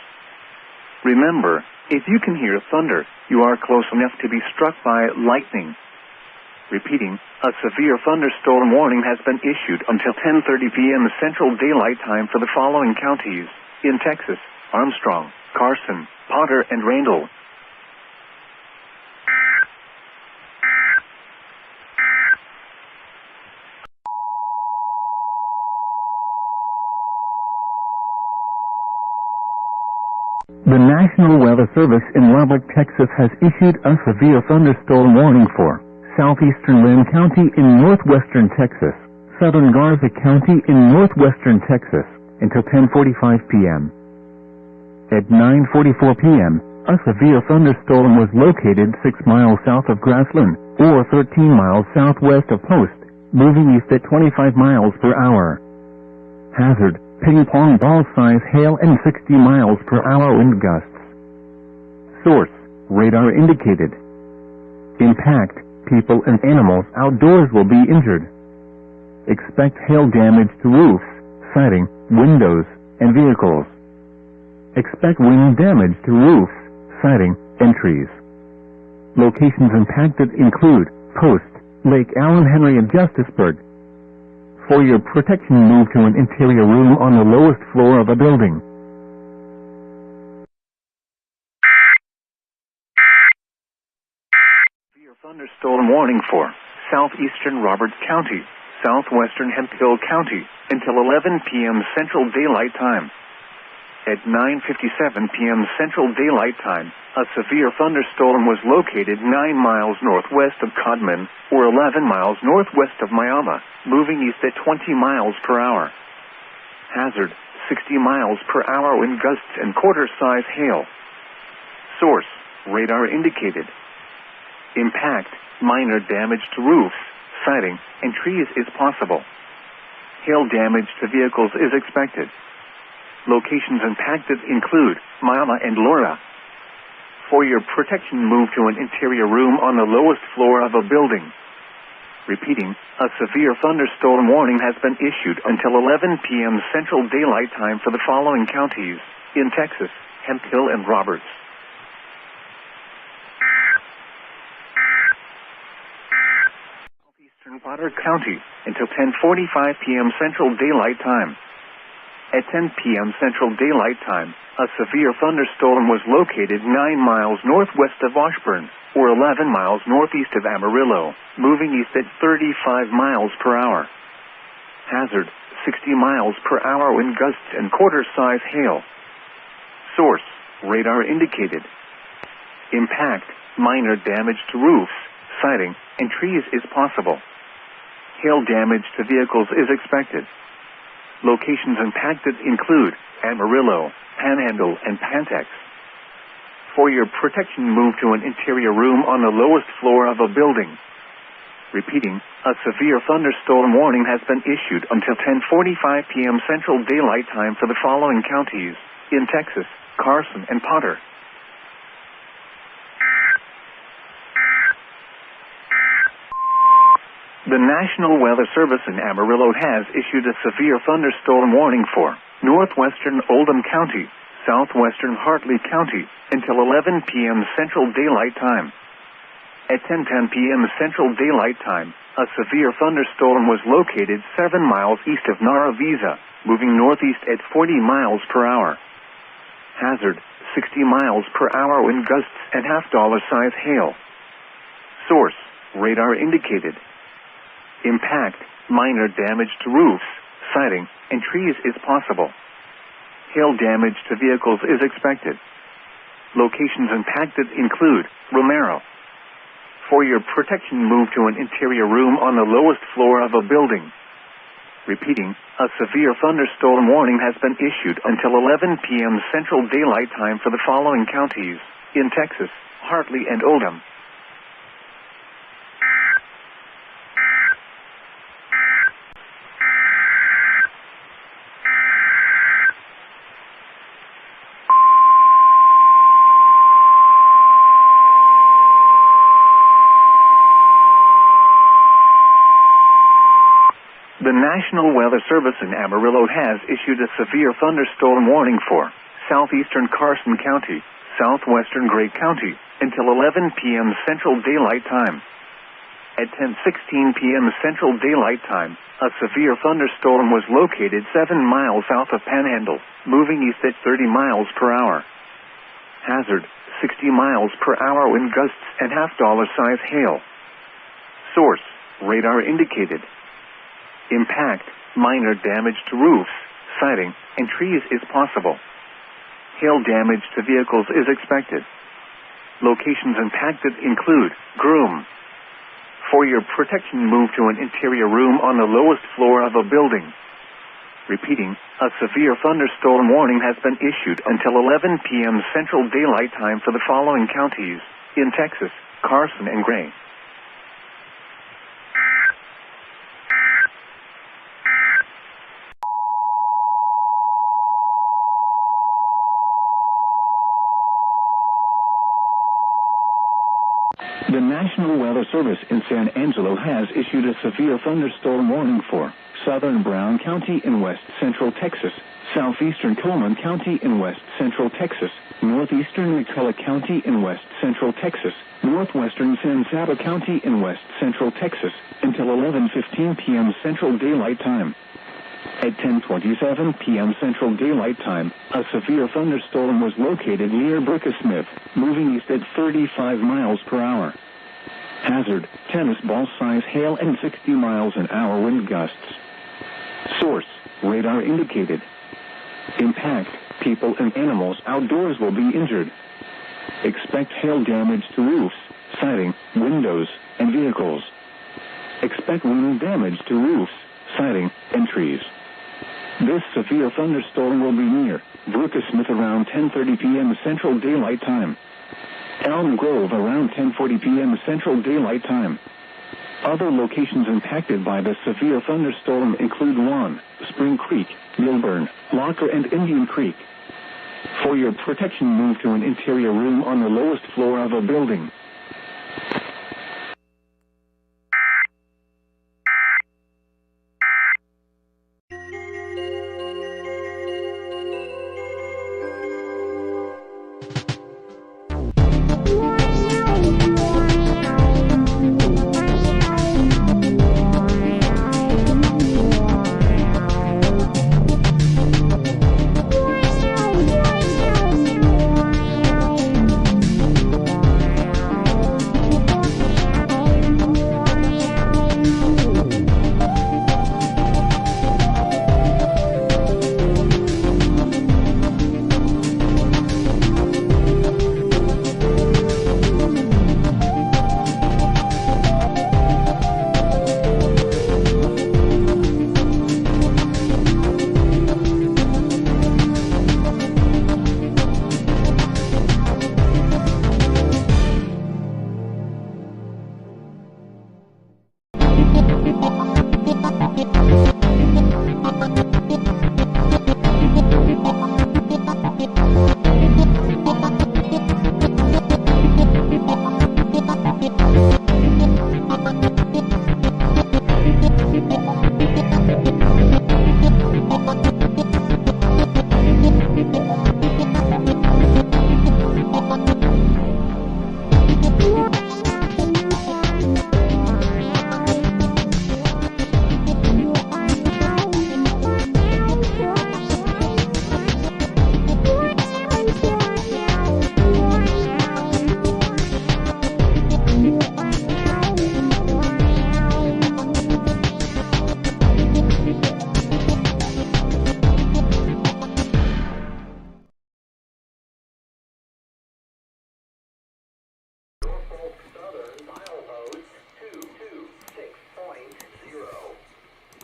Remember, if you can hear thunder, you are close enough to be struck by lightning. Repeating, a severe thunderstorm warning has been issued until 10:30 p.m. Central Daylight Time for the following counties in Texas: Armstrong, Carson, Potter, and Randall. The National Weather Service in Lubbock, Texas has issued a severe thunderstorm warning for southeastern Lynn County in northwestern Texas, southern Garza County in northwestern Texas until 10:45 p.m. At 9:44 p.m., a severe thunderstorm was located 6 miles south of Grassland, or 13 miles southwest of Post, moving east at 25 miles per hour. Hazard, ping-pong ball-size hail and 60 miles per hour wind gusts. Source, radar indicated. Impact, people and animals outdoors will be injured. Expect hail damage to roofs, siding, windows, and vehicles. Expect wind damage to roofs, siding, and trees. Locations impacted include Post, Lake Allen Henry and Justisburg. For your protection, move to an interior room on the lowest floor of a building. Severe thunderstorm warning for southeastern Roberts County, southwestern Hemphill County, until 11 p.m. Central Daylight Time. At 9:57 p.m. Central Daylight Time, a severe thunderstorm was located 9 miles northwest of Codman, or 11 miles northwest of Miami, moving east at 20 miles per hour. Hazard, 60 miles per hour wind gusts and quarter-size hail. Source, radar indicated. Impact, minor damage to roofs, siding, and trees is possible. Hail damage to vehicles is expected. Locations impacted include Miami and Laura. For your protection, move to an interior room on the lowest floor of a building. Repeating, a severe thunderstorm warning has been issued until 11 p.m. Central Daylight Time for the following counties in Texas: Hemphill and Roberts. Southeastern Potter County until 10:45 p.m. Central Daylight Time. At 10 p.m. Central Daylight Time, a severe thunderstorm was located 9 miles northwest of Washburn, or 11 miles northeast of Amarillo, moving east at 35 miles per hour. Hazard, 60 miles per hour wind gusts and quarter-size hail. Source, radar indicated. Impact, minor damage to roofs, siding, and trees is possible. Hail damage to vehicles is expected. Locations impacted include Amarillo, Panhandle, and Pantex. For your protection, move to an interior room on the lowest floor of a building. Repeating, a severe thunderstorm warning has been issued until 10:45 p.m. Central Daylight Time for the following counties in Texas: Carson and Potter. The National Weather Service in Amarillo has issued a severe thunderstorm warning for northwestern Oldham County, southwestern Hartley County, until 11 p.m. Central Daylight Time. At 10:10 p.m. Central Daylight Time, a severe thunderstorm was located 7 miles east of Naravisa, moving northeast at 40 miles per hour. Hazard, 60 miles per hour wind gusts and half-dollar-size hail. Source, radar indicated. Impact, minor damage to roofs, siding, and trees is possible. Hail damage to vehicles is expected. Locations impacted include Romero. For your protection, move to an interior room on the lowest floor of a building. Repeating, a severe thunderstorm warning has been issued until 11 p.m. Central Daylight Time for the following counties in Texas: Hartley and Oldham. The National Weather Service in Amarillo has issued a severe thunderstorm warning for southeastern Carson County, southwestern Gray County, until 11 p.m. Central Daylight Time. At 10:16 p.m. Central Daylight Time, a severe thunderstorm was located 7 miles south of Panhandle, moving east at 30 miles per hour. Hazard, 60 miles per hour wind gusts and half-dollar-size hail. Source, radar indicated. Impact, minor damage to roofs, siding, and trees is possible. Hail damage to vehicles is expected. Locations impacted include Groom. For your protection, move to an interior room on the lowest floor of a building. Repeating, a severe thunderstorm warning has been issued until 11 p.m. Central Daylight Time for the following counties in Texas: Carson and Gray. The National Weather Service in San Angelo has issued a severe thunderstorm warning for southern Brown County in west central Texas, southeastern Coleman County in west central Texas, northeastern McCulloch County in west central Texas, northwestern San Saba County in west central Texas, until 11:15 p.m. Central Daylight Time. At 10:27 p.m. Central Daylight Time, a severe thunderstorm was located near Brooksmith, moving east at 35 miles per hour. Hazard, tennis ball size hail and 60 miles an hour wind gusts. Source, radar indicated. Impact, people and animals outdoors will be injured. Expect hail damage to roofs, siding, windows, and vehicles. Expect wind damage to roofs, siding, and trees. This severe thunderstorm will be near Brooksmith around 10:30 p.m. Central Daylight Time. Elm Grove around 10:40 p.m. Central Daylight Time. Other locations impacted by the severe thunderstorm include Juan, Spring Creek, Milburn, Locker, and Indian Creek. For your protection, move to an interior room on the lowest floor of a building.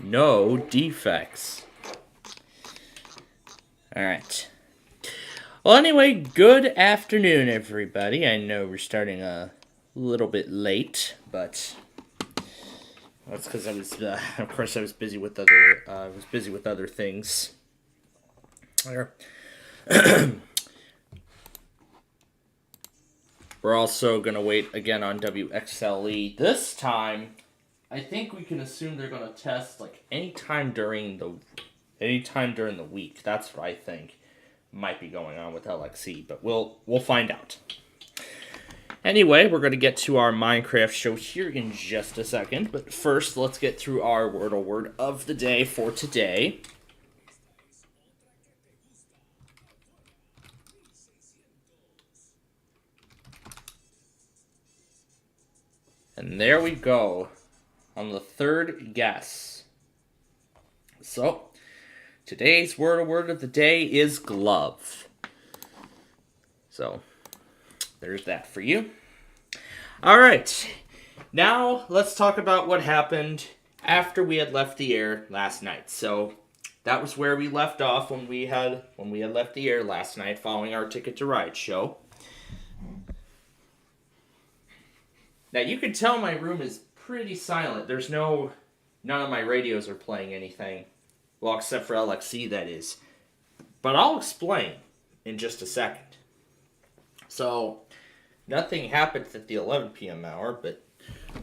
No defects. Alright. Well, anyway, good afternoon, everybody. I know we're starting a little bit late, but that's because I was, of course, I was busy with other things. There. We're also gonna wait again on WXLE. This time, I think we can assume they're gonna test like anytime during the week. That's what I think might be going on with LXE, but we'll find out. Anyway, we're gonna get to our Minecraft show here in just a second, but first let's get through our word of the day for today. And there we go on the third guess. So, today's word of the day is glove. So, there's that for you. Alright, now let's talk about what happened after we had left the air last night. So, that was where we left off when we had left the air last night following our Ticket to Ride show. Now you can tell my room is pretty silent. None of my radios are playing anything. Well, except for LXC, that is. But I'll explain in just a second. So, nothing happens at the 11 p.m. hour, but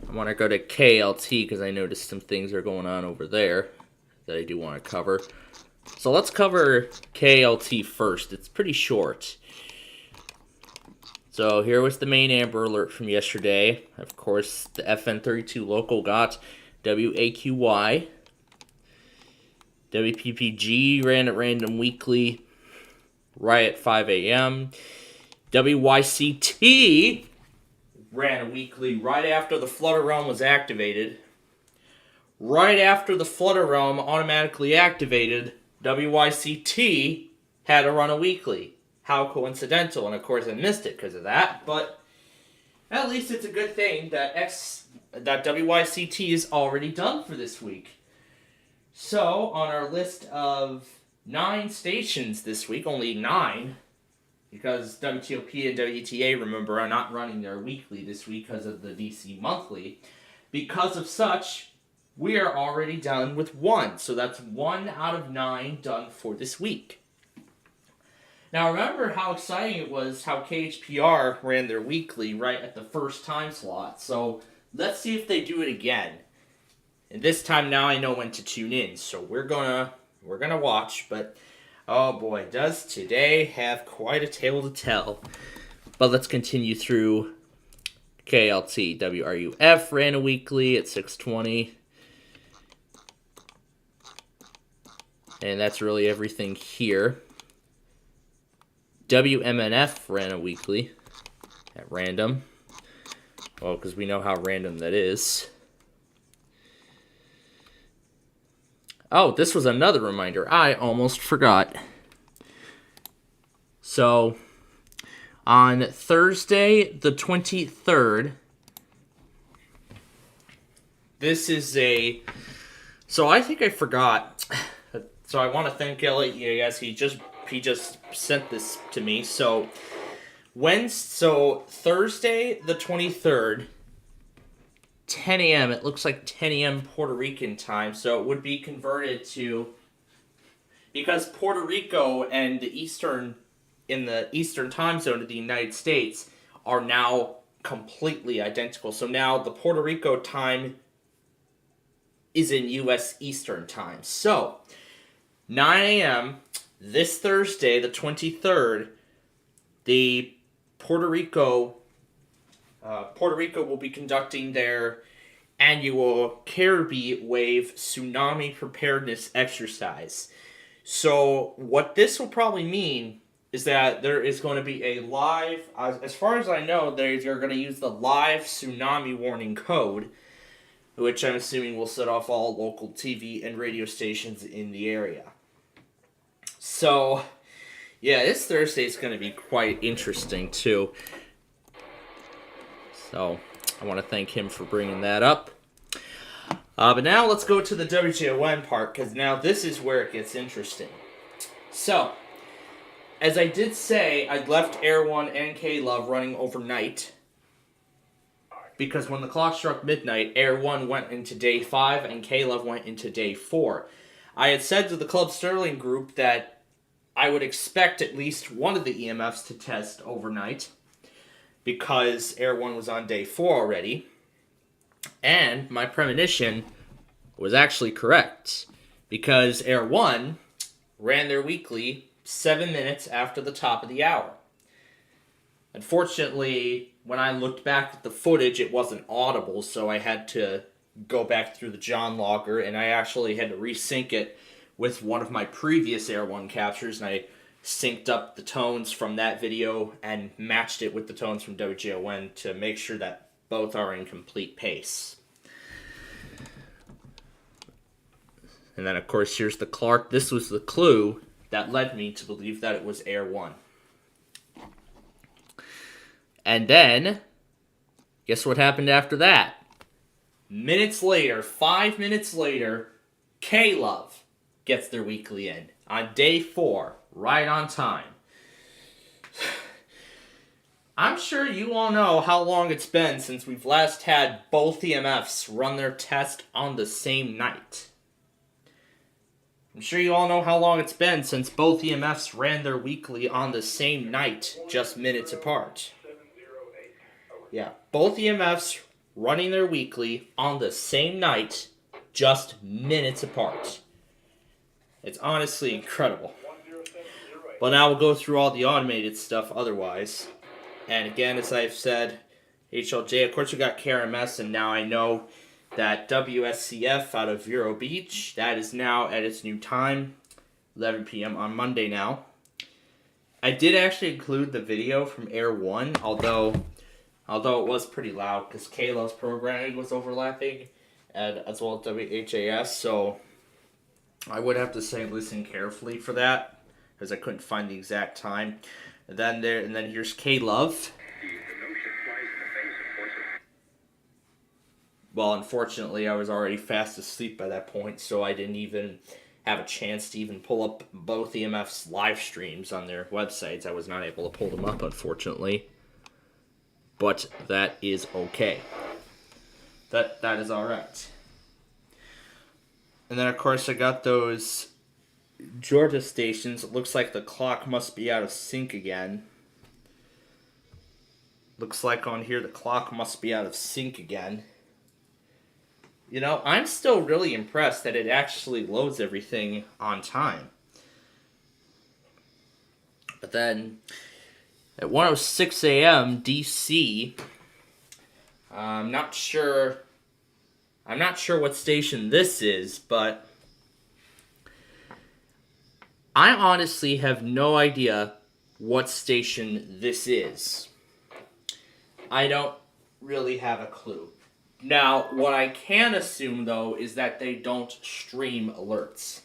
I want to go to KLT because I noticed some things are going on over there that I do want to cover. So let's cover KLT first. It's pretty short. So here was the main Amber Alert from yesterday. Of course, the FN32 local got WAQY. WPPG ran at random weekly right at 5 a.m. WYCT ran a weekly right after the Flutter Realm was activated. Right after the Flutter Realm automatically activated, WYCT had to run a weekly. How coincidental, and of course I missed it because of that, but at least it's a good thing that WYCT is already done for this week. So, on our list of 9 stations this week, only 9, because WTOP and WETA, remember, are not running their weekly this week because of the DC monthly. Because of such, we are already done with 1. So that's 1 out of 9 done for this week. Now remember how exciting it was how KHPR ran their weekly right at the first time slot. So let's see if they do it again. And this time now I know when to tune in. So we're gonna watch, but oh boy, does today have quite a tale to tell. But let's continue through KLT. WRUF ran a weekly at 6:20. And that's really everything here. WMNF ran a weekly at random. Well, because we know how random that is. Oh, this was another reminder. I almost forgot. So, on Thursday, the 23rd, this is a... So, I think I forgot. So, I want to thank Gwinnett EAS. He just sent this to me. So Thursday the 23rd, 10 a.m. It looks like 10 a.m. Puerto Rican time. So it would be converted to, because Puerto Rico and the Eastern time zone of the United States are now completely identical. So now the Puerto Rico time is in U.S. Eastern time. So 9 a.m. this Thursday, the 23rd, the Puerto Rico will be conducting their annual Caribbean Wave Tsunami Preparedness Exercise. So what this will probably mean is that there is going to be a live, as far as I know, they're going to use the live tsunami warning code, which I'm assuming will set off all local TV and radio stations in the area. So, yeah, this Thursday is going to be quite interesting, too. So, I want to thank him for bringing that up. But now let's go to the WJON part, because now this is where it gets interesting. So, as I did say, I left Air 1 and K-Love running overnight, because when the clock struck midnight, Air 1 went into day 5 and K-Love went into day 4. I had said to the Club Sterling group that I would expect at least one of the EMFs to test overnight, because Air 1 was on day 4 already, and my premonition was actually correct, because Air 1 ran their weekly 7 minutes after the top of the hour. Unfortunately, when I looked back at the footage, it wasn't audible, so I had to go back through the John logger, and I actually had to resync it with one of my previous Air 1 captures, and I synced up the tones from that video and matched it with the tones from WJON to make sure that both are in complete pace. And then, of course, here's the Clark. This was the clue that led me to believe that it was Air 1. And then, guess what happened after that? Minutes later, 5 minutes later, K-Love gets their weekly in. On day 4, right on time. I'm sure you all know how long it's been since we've last had both EMFs run their test on the same night. I'm sure you all know how long it's been since both EMFs ran their weekly on the same night, just minutes apart. Yeah, both EMFs running their weekly on the same night, just minutes apart. It's honestly incredible. But now we'll go through all the automated stuff otherwise. And again, as I've said, HLJ, of course we got KRMS, and now I know that WSCF out of Vero Beach, that is now at its new time, 11 p.m. on Monday now. I did actually include the video from Air 1, although it was pretty loud because Kayla's programming was overlapping, and as well as WHAS, so I would have to say listen carefully for that, because I couldn't find the exact time. And then here's K-Love. Well, unfortunately, I was already fast asleep by that point, so I didn't even have a chance to even pull up both EMF's live streams on their websites. I was not able to pull them up, unfortunately. But that is okay. That is alright. And then, of course, I got those Georgia stations. It looks like the clock must be out of sync again. Looks like on here the clock must be out of sync again. You know, I'm still really impressed that it actually loads everything on time. But then, at 1:06 a.m. DC, I'm not sure what station this is, but I honestly have no idea what station this is. I don't really have a clue. Now, what I can assume, though, is that they don't stream alerts.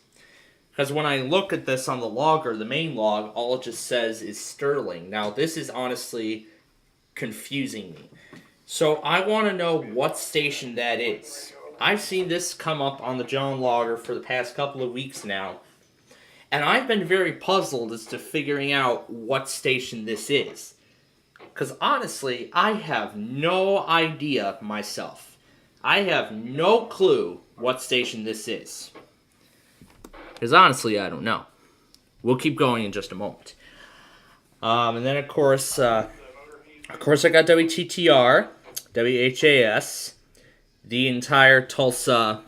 Because when I look at this on the logger, the main log, all it just says is Sterling. Now, this is honestly confusing me. So, I want to know what station that is. I've seen this come up on the John logger for the past couple of weeks now. And I've been very puzzled as to figuring out what station this is. Because honestly, I have no idea myself. I have no clue what station this is. Because honestly, I don't know. We'll keep going in just a moment. And then, of course, I got WTTR, WHAS, the entire Tulsa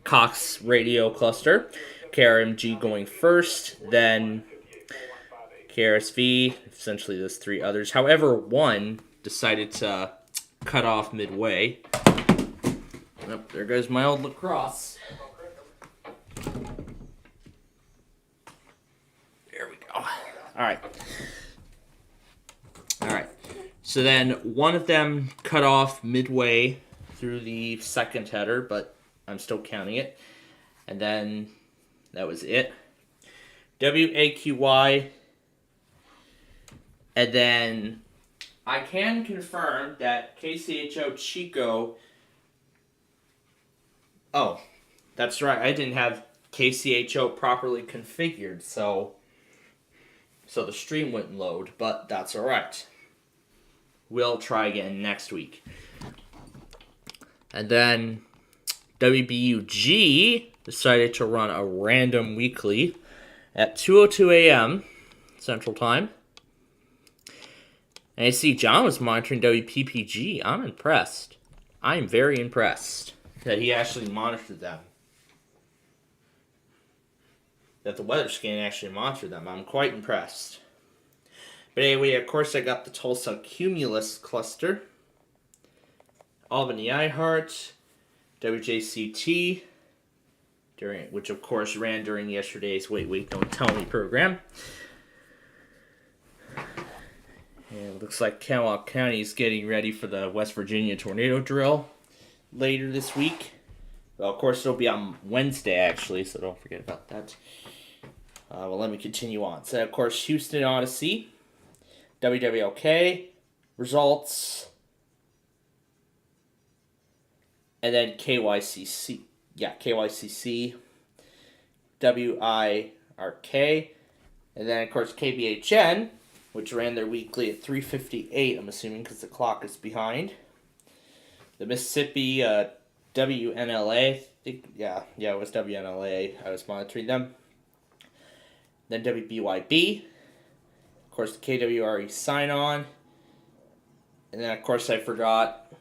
Cox radio cluster, KRMG going first, then KRSV, essentially those 3 others. However, one decided to cut off midway. Oh, there goes my old lacrosse. There we go. Alright. So then one of them cut off midway through the second header, but I'm still counting it. And then that was it. WAQY. And then I can confirm that KCHO Chico... Oh, that's right. I didn't have KCHO properly configured, so the stream wouldn't load, but that's alright. We'll try again next week. And then WBUG decided to run a random weekly at 2:02 a.m. Central Time. And I see John was monitoring WPPG. I'm impressed. I'm very impressed that he actually monitored them. That the weather scan actually monitored them. I'm quite impressed. But anyway, of course, I got the Tulsa Cumulus cluster. Albany iHeart, WJCT, which of course ran during yesterday's Wait, Don't Tell Me program. And it looks like Kennesaw County is getting ready for the West Virginia tornado drill later this week. Well, of course, it'll be on Wednesday, actually, so don't forget about that. Well, let me continue on. So, of course, Houston Odyssey, WWLK, results, and then KYCC. Yeah, KYCC, WIRK. And then, of course, KBHN, which ran their weekly at 3:58, I'm assuming, because the clock is behind. The Mississippi WNLA, it was WNLA. I was monitoring them. Then WBYB. Of course, the KWRE sign-on. And then, of course, I forgot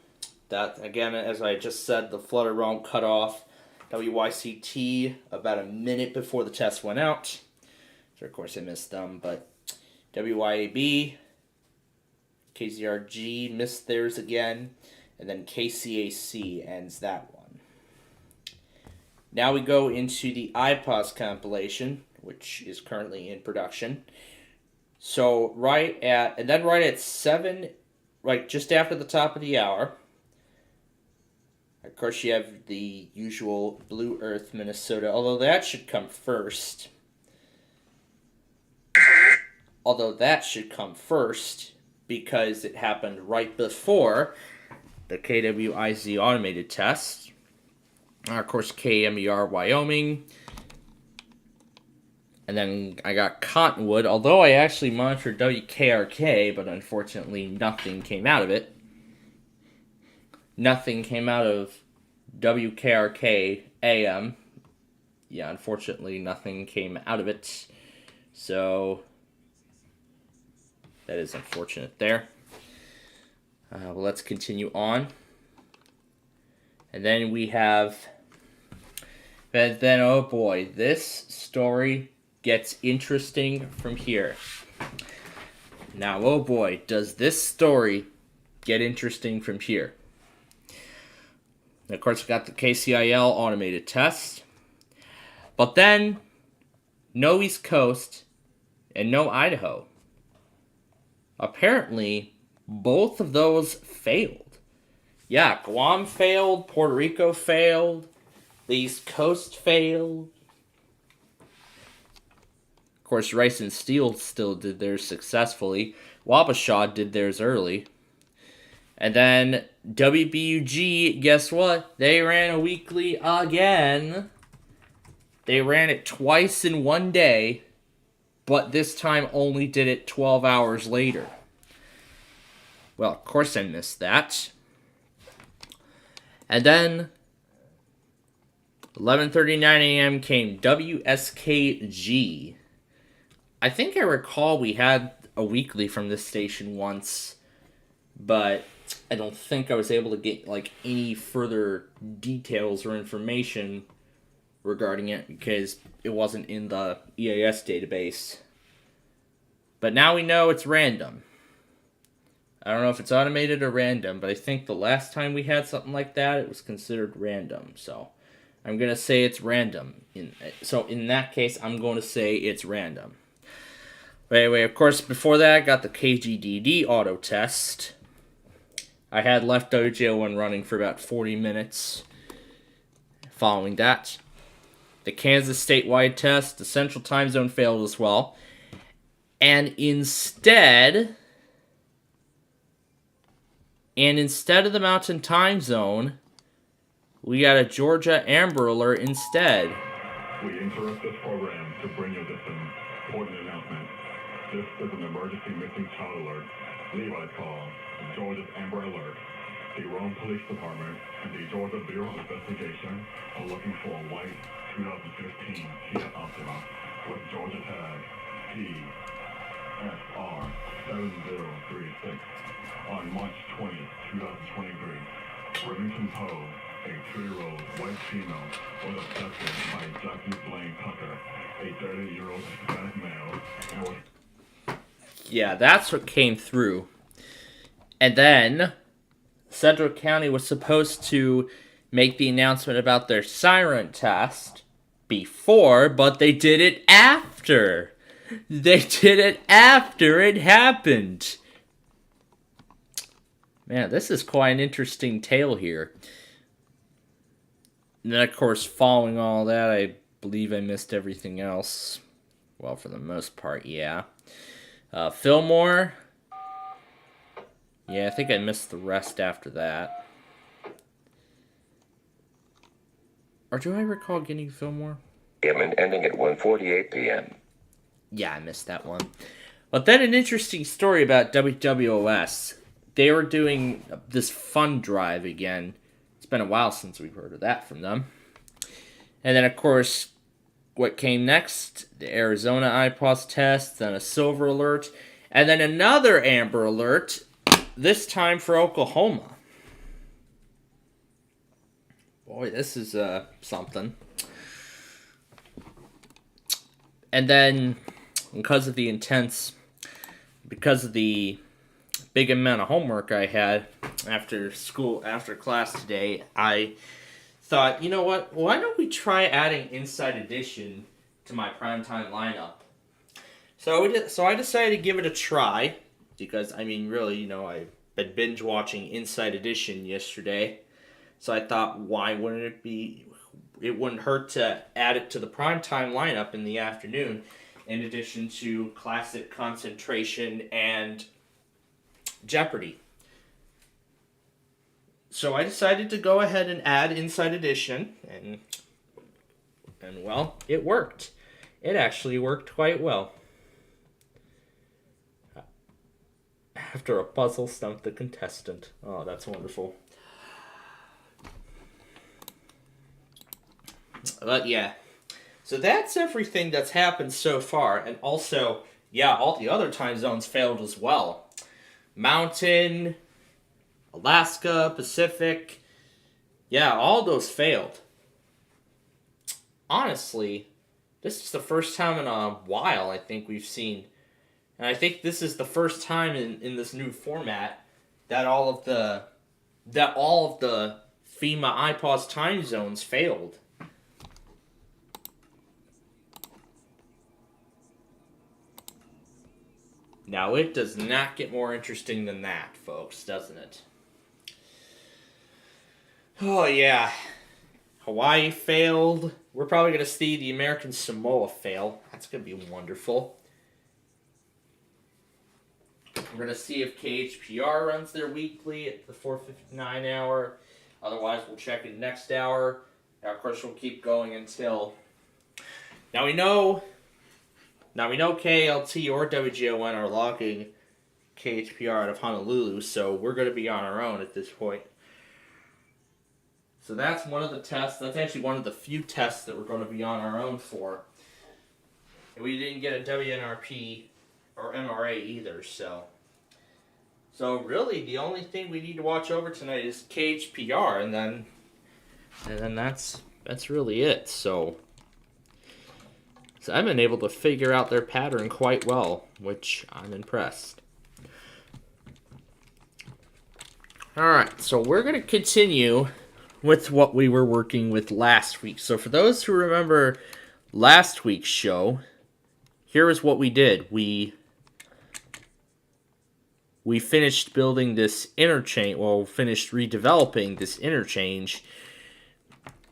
that, again, as I just said, the flutter realm cut off WYCT about a minute before the test went out. So, of course, I missed them. But WYAB, KZRG missed theirs again. And then KCAC ends that one. Now we go into the IPAWS compilation, which is currently in production. So right at 7, just after the top of the hour, of course you have the usual Blue Earth, Minnesota, although that should come first. Because it happened right before the KWIZ automated test. Of course, KMER, Wyoming. And then I got Cottonwood, although I actually monitored WKRK, but unfortunately nothing came out of it. Nothing came out of WKRK AM. Yeah, unfortunately nothing came out of it. So that is unfortunate there. Well, let's continue on. And then we have... But then, oh boy, this story gets interesting from here. Now, oh boy, does this story get interesting from here. And of course, we got the KCIL automated test. But then, no East Coast and no Idaho. Apparently, both of those failed. Yeah, Guam failed, Puerto Rico failed, the East Coast failed. Of course, Rice and Steel still did theirs successfully. Wabasha did theirs early. And then WBUG, guess what? They ran a weekly again. They ran it twice in one day, but this time only did it 12 hours later. Well, of course I missed that. And then 11:39 a.m. came WSKG. I think I recall we had a weekly from this station once, but I don't think I was able to get any further details or information regarding it because it wasn't in the EAS database. But now we know it's random. I don't know if it's automated or random, but I think the last time we had something like that, it was considered random. So I'm going to say it's random. So in that case, I'm going to say it's random. But anyway, of course, before that, I got the KGDD auto test. I had left OJ1 running for about 40 minutes following that. The Kansas statewide test, the Central Time Zone failed as well. And instead of the Mountain Time Zone, we got a Georgia Amber Alert instead. We interrupt this program to bring you this important announcement. This is an emergency missing child alert. Levi's call, Georgia's Amber Alert. The Rome Police Department and the Georgia Bureau of Investigation are looking for a white 2015 Kia Optima with Georgia tag PSR7036 on March 20, 2023. Remington Poe, a 2-year-old white female, was abducted by Jackie Blaine Tucker, a 30-year-old Hispanic male, and was... Yeah, that's what came through. And then Central County was supposed to make the announcement about their siren test before, but they did it after. They did it after it happened. Man, this is quite an interesting tale here. And then, of course, following all that, I believe I missed everything else. Well, for the most part, yeah. Fillmore. Yeah, I think I missed the rest after that. Or do I recall getting Fillmore? a.m. and ending at 1:48 p.m. Yeah, I missed that one. But then an interesting story about WWOS. They were doing this fund drive again. It's been a while since we've heard of that from them. And then, of course, what came next? The Arizona IPOS test, then a silver alert, and then another amber alert, this time for Oklahoma. Boy, this is something. And then, because of the big amount of homework I had after class today, I thought, you know what, why don't we try adding Inside Edition to my primetime lineup? So I decided to give it a try, because, I mean, really, you know, I've been binge watching Inside Edition yesterday, so I thought, why wouldn't it wouldn't hurt to add it to the primetime lineup in the afternoon, in addition to Classic, Concentration, and Jeopardy. So I decided to go ahead and add Inside Edition, and well, it worked. It actually worked quite well. After a puzzle stumped the contestant. Oh, that's wonderful. But yeah, so that's everything that's happened so far, and also, yeah, all the other time zones failed as well. Mountain, Alaska, Pacific, yeah, all those failed. Honestly, this is the first time in a while I think we've seen, and I think this is the first time in this new format that all of the FEMA IPOS time zones failed. Now, it does not get more interesting than that, folks, doesn't it? Oh, yeah. Hawaii failed. We're probably going to see the American Samoa fail. That's going to be wonderful. We're going to see if KHPR runs their weekly at the 4:59 hour. Otherwise, we'll check it next hour. Now, of course, we'll keep going until... Now, we know KLT or WGON are logging KHPR out of Honolulu, so we're going to be on our own at this point. So that's one of the tests. That's actually one of the few tests that we're going to be on our own for. And we didn't get a WNRP or MRA either, so really the only thing we need to watch over tonight is KHPR, and then that's really it. So I've been able to figure out their pattern quite well, which I'm impressed. Alright, so we're going to continue with what we were working with last week. So for those who remember last week's show, here is what we did. We finished building this interchange, finished redeveloping this interchange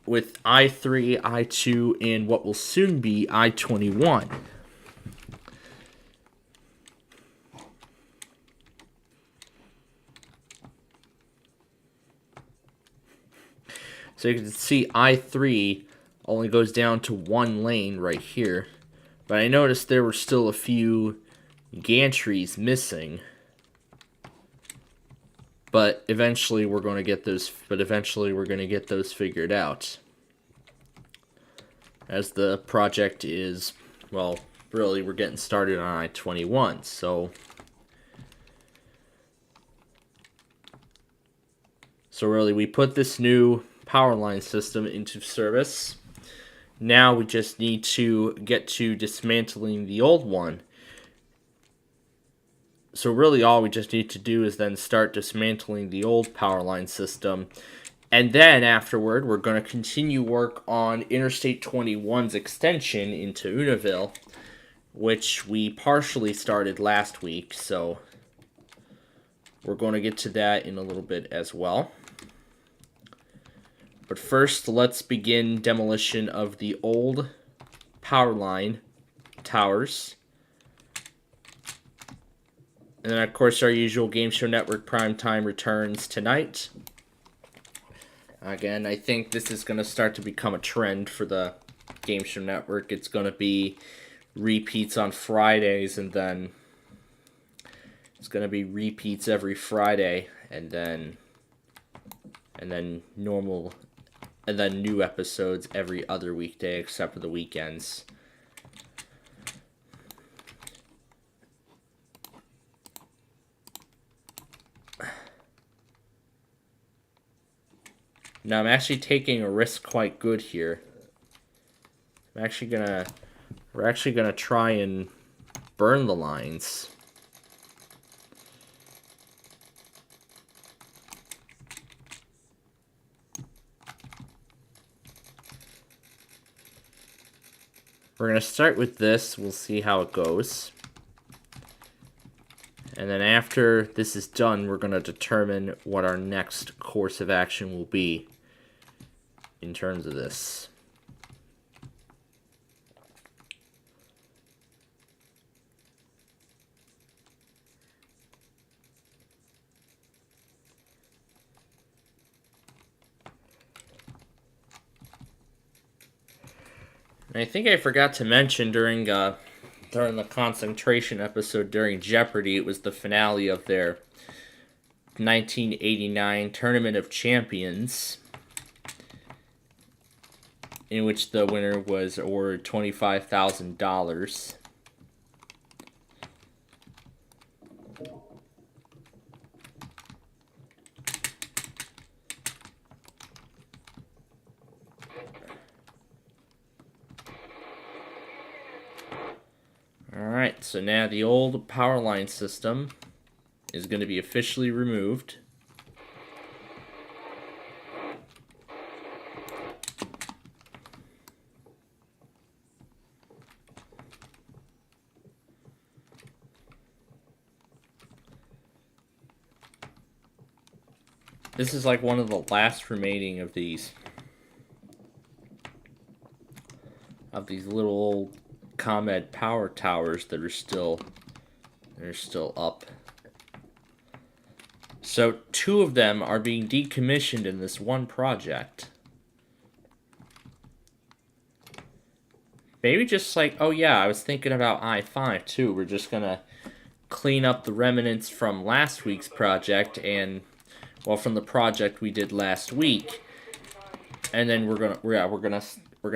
with I-3, I-2, and what will soon be I-21. So you can see I-3 only goes down to one lane right here. But I noticed there were still a few gantries missing. But eventually we're going to get those figured out. As the project is, well, really we're getting started on I-21, so really we put this new power line system into service. Now we just need to get to dismantling the old one. So really all we just need to do is then start dismantling the old power line system. And then afterward, we're going to continue work on Interstate 21's extension into Univille, which we partially started last week. So we're going to get to that in a little bit as well. But first, let's begin demolition of the old power line towers. And then, of course, our usual Game Show Network primetime returns tonight. Again, I think this is going to start to become a trend for the Game Show Network, it's going to be repeats on Fridays, and then it's going to be repeats every Friday, and then normal, and then new episodes every other weekday except for the weekends. Now I'm actually taking a risk quite good here. We're actually gonna try and burn the lines. We're gonna start with this. We'll see how it goes. And then after this is done, we're going to determine what our next course of action will be in terms of this. And I think I forgot to mention during the concentration episode during Jeopardy, it was the finale of their 1989 Tournament of Champions, in which the winner was awarded $25,000. Alright, so now the old power line system is going to be officially removed. This is like one of the last remaining of these little old ComEd power towers that are still up. So 2 of them are being decommissioned in this one project. Maybe just like, oh yeah, I was thinking about I-5 too. We're just gonna clean up the remnants from last week's project and, well, from the project we did last week, and then we're gonna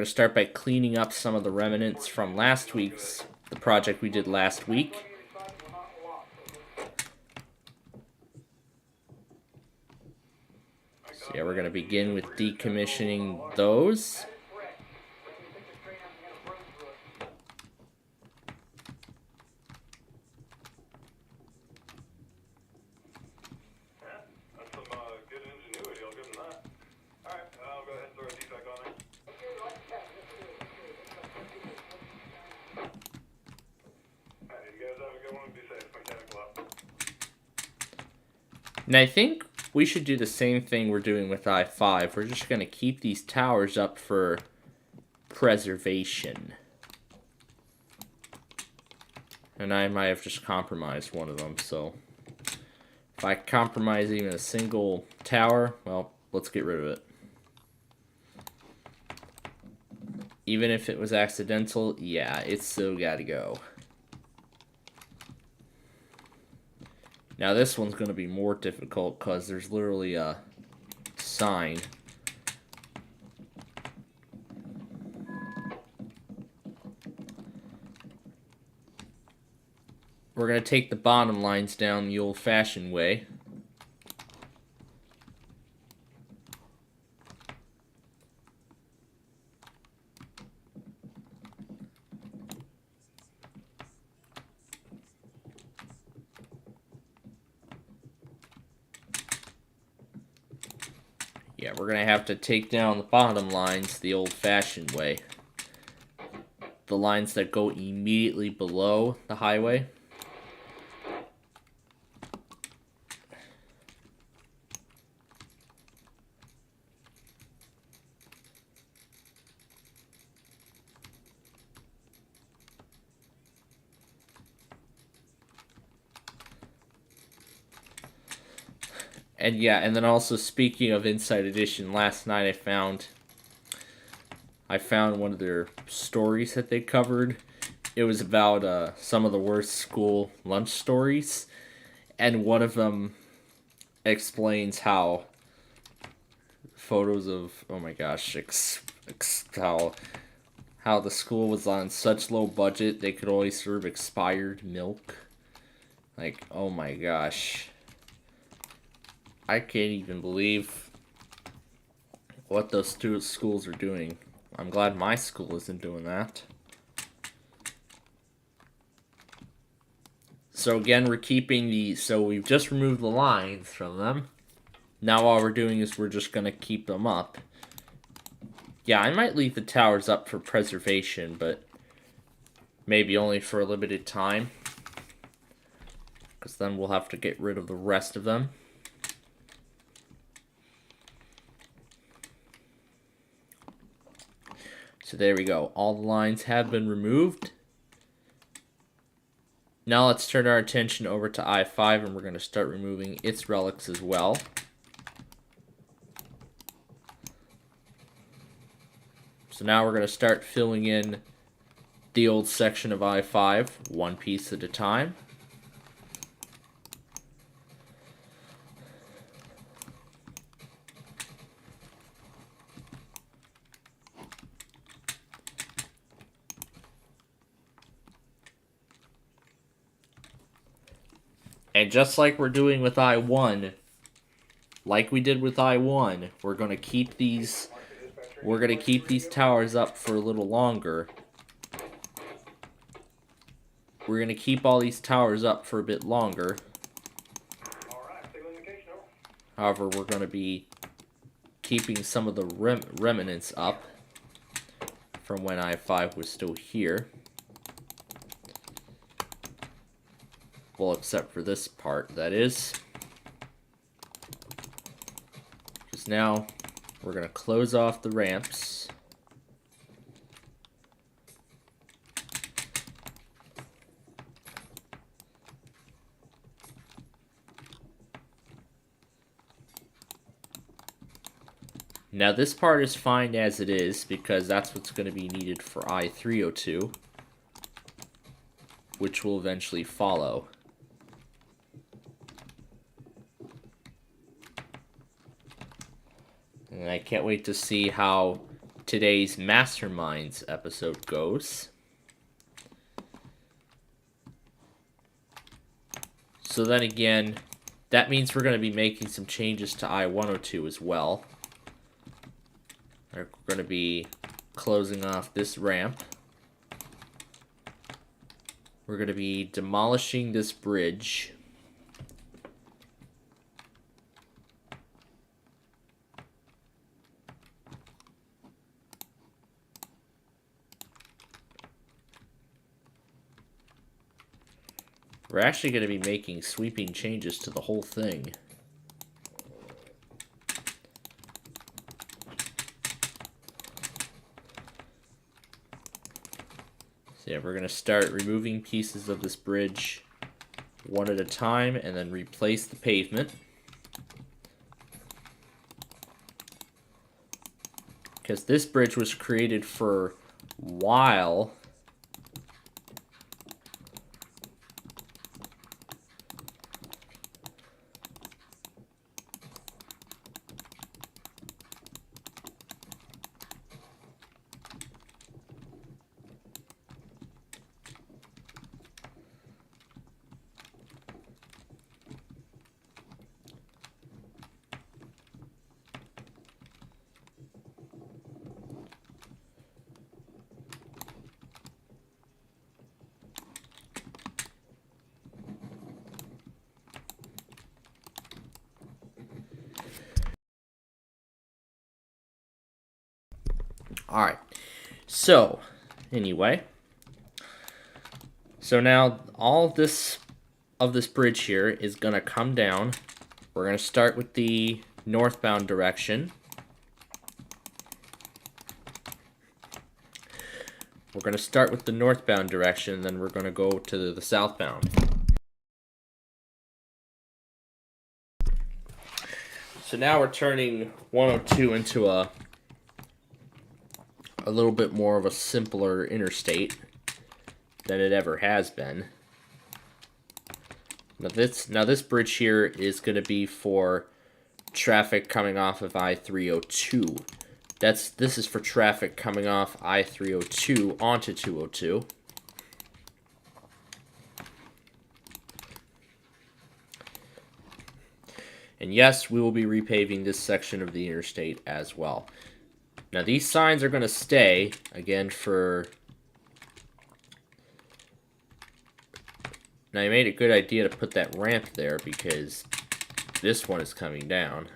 start by cleaning up some of the remnants from the project we did last week. So yeah, we're gonna begin with decommissioning those. And I think we should do the same thing we're doing with I-5. We're just going to keep these towers up for preservation. And I might have just compromised one of them, so if I compromise even a single tower, well, let's get rid of it. Even if it was accidental, yeah, it's still got to go. Now this one's going to be more difficult because there's literally a sign. We're going to take the bottom lines down the old-fashioned way. Yeah, we're going to have to take down the bottom lines the old-fashioned way. The lines that go immediately below the highway. And yeah, and then also speaking of Inside Edition, last night I I found one of their stories that they covered. It was about some of the worst school lunch stories, and one of them explains how photos of, oh my gosh, how the school was on such low budget they could only serve expired milk. Like, oh my gosh. I can't even believe what those two schools are doing. I'm glad my school isn't doing that. So again, we're keeping so we've just removed the lines from them. Now all we're doing is we're just going to keep them up. Yeah, I might leave the towers up for preservation, but maybe only for a limited time. Because then we'll have to get rid of the rest of them. So there we go. All the lines have been removed. Now let's turn our attention over to I-5, and we're going to start removing its relics as well. So now we're going to start filling in the old section of I-5, one piece at a time. And just like we're doing with I-1, like we did with I-1, we're going to keep these towers up for a little longer. We're going to keep all these towers up for a bit longer. However, we're going to be keeping some of the remnants up from when I-5 was still here. Well, except for this part, that is. Because now we're going to close off the ramps. Now this part is fine as it is because that's what's going to be needed for I-302, which will eventually follow. And I can't wait to see how today's Masterminds episode goes. So then again, that means we're going to be making some changes to I-102 as well. We're going to be closing off this ramp. We're going to be demolishing this bridge. We're actually going to be making sweeping changes to the whole thing. So yeah, we're going to start removing pieces of this bridge one at a time and then replace the pavement. Because this bridge was created for while Alright, so, anyway, so now all of this bridge here is going to come down. We're going to start with the northbound direction. We're going to start with the northbound direction, and then we're going to go to the southbound. So now we're turning 102 into a a little bit more of a simpler interstate than it ever has been. Now this bridge here is going to be for traffic coming off of I-302. This is for traffic coming off I-302 onto 202. And yes, we will be repaving this section of the interstate as well. Now these signs are going to stay, again, for... Now you made a good idea to put that ramp there because this one is coming down.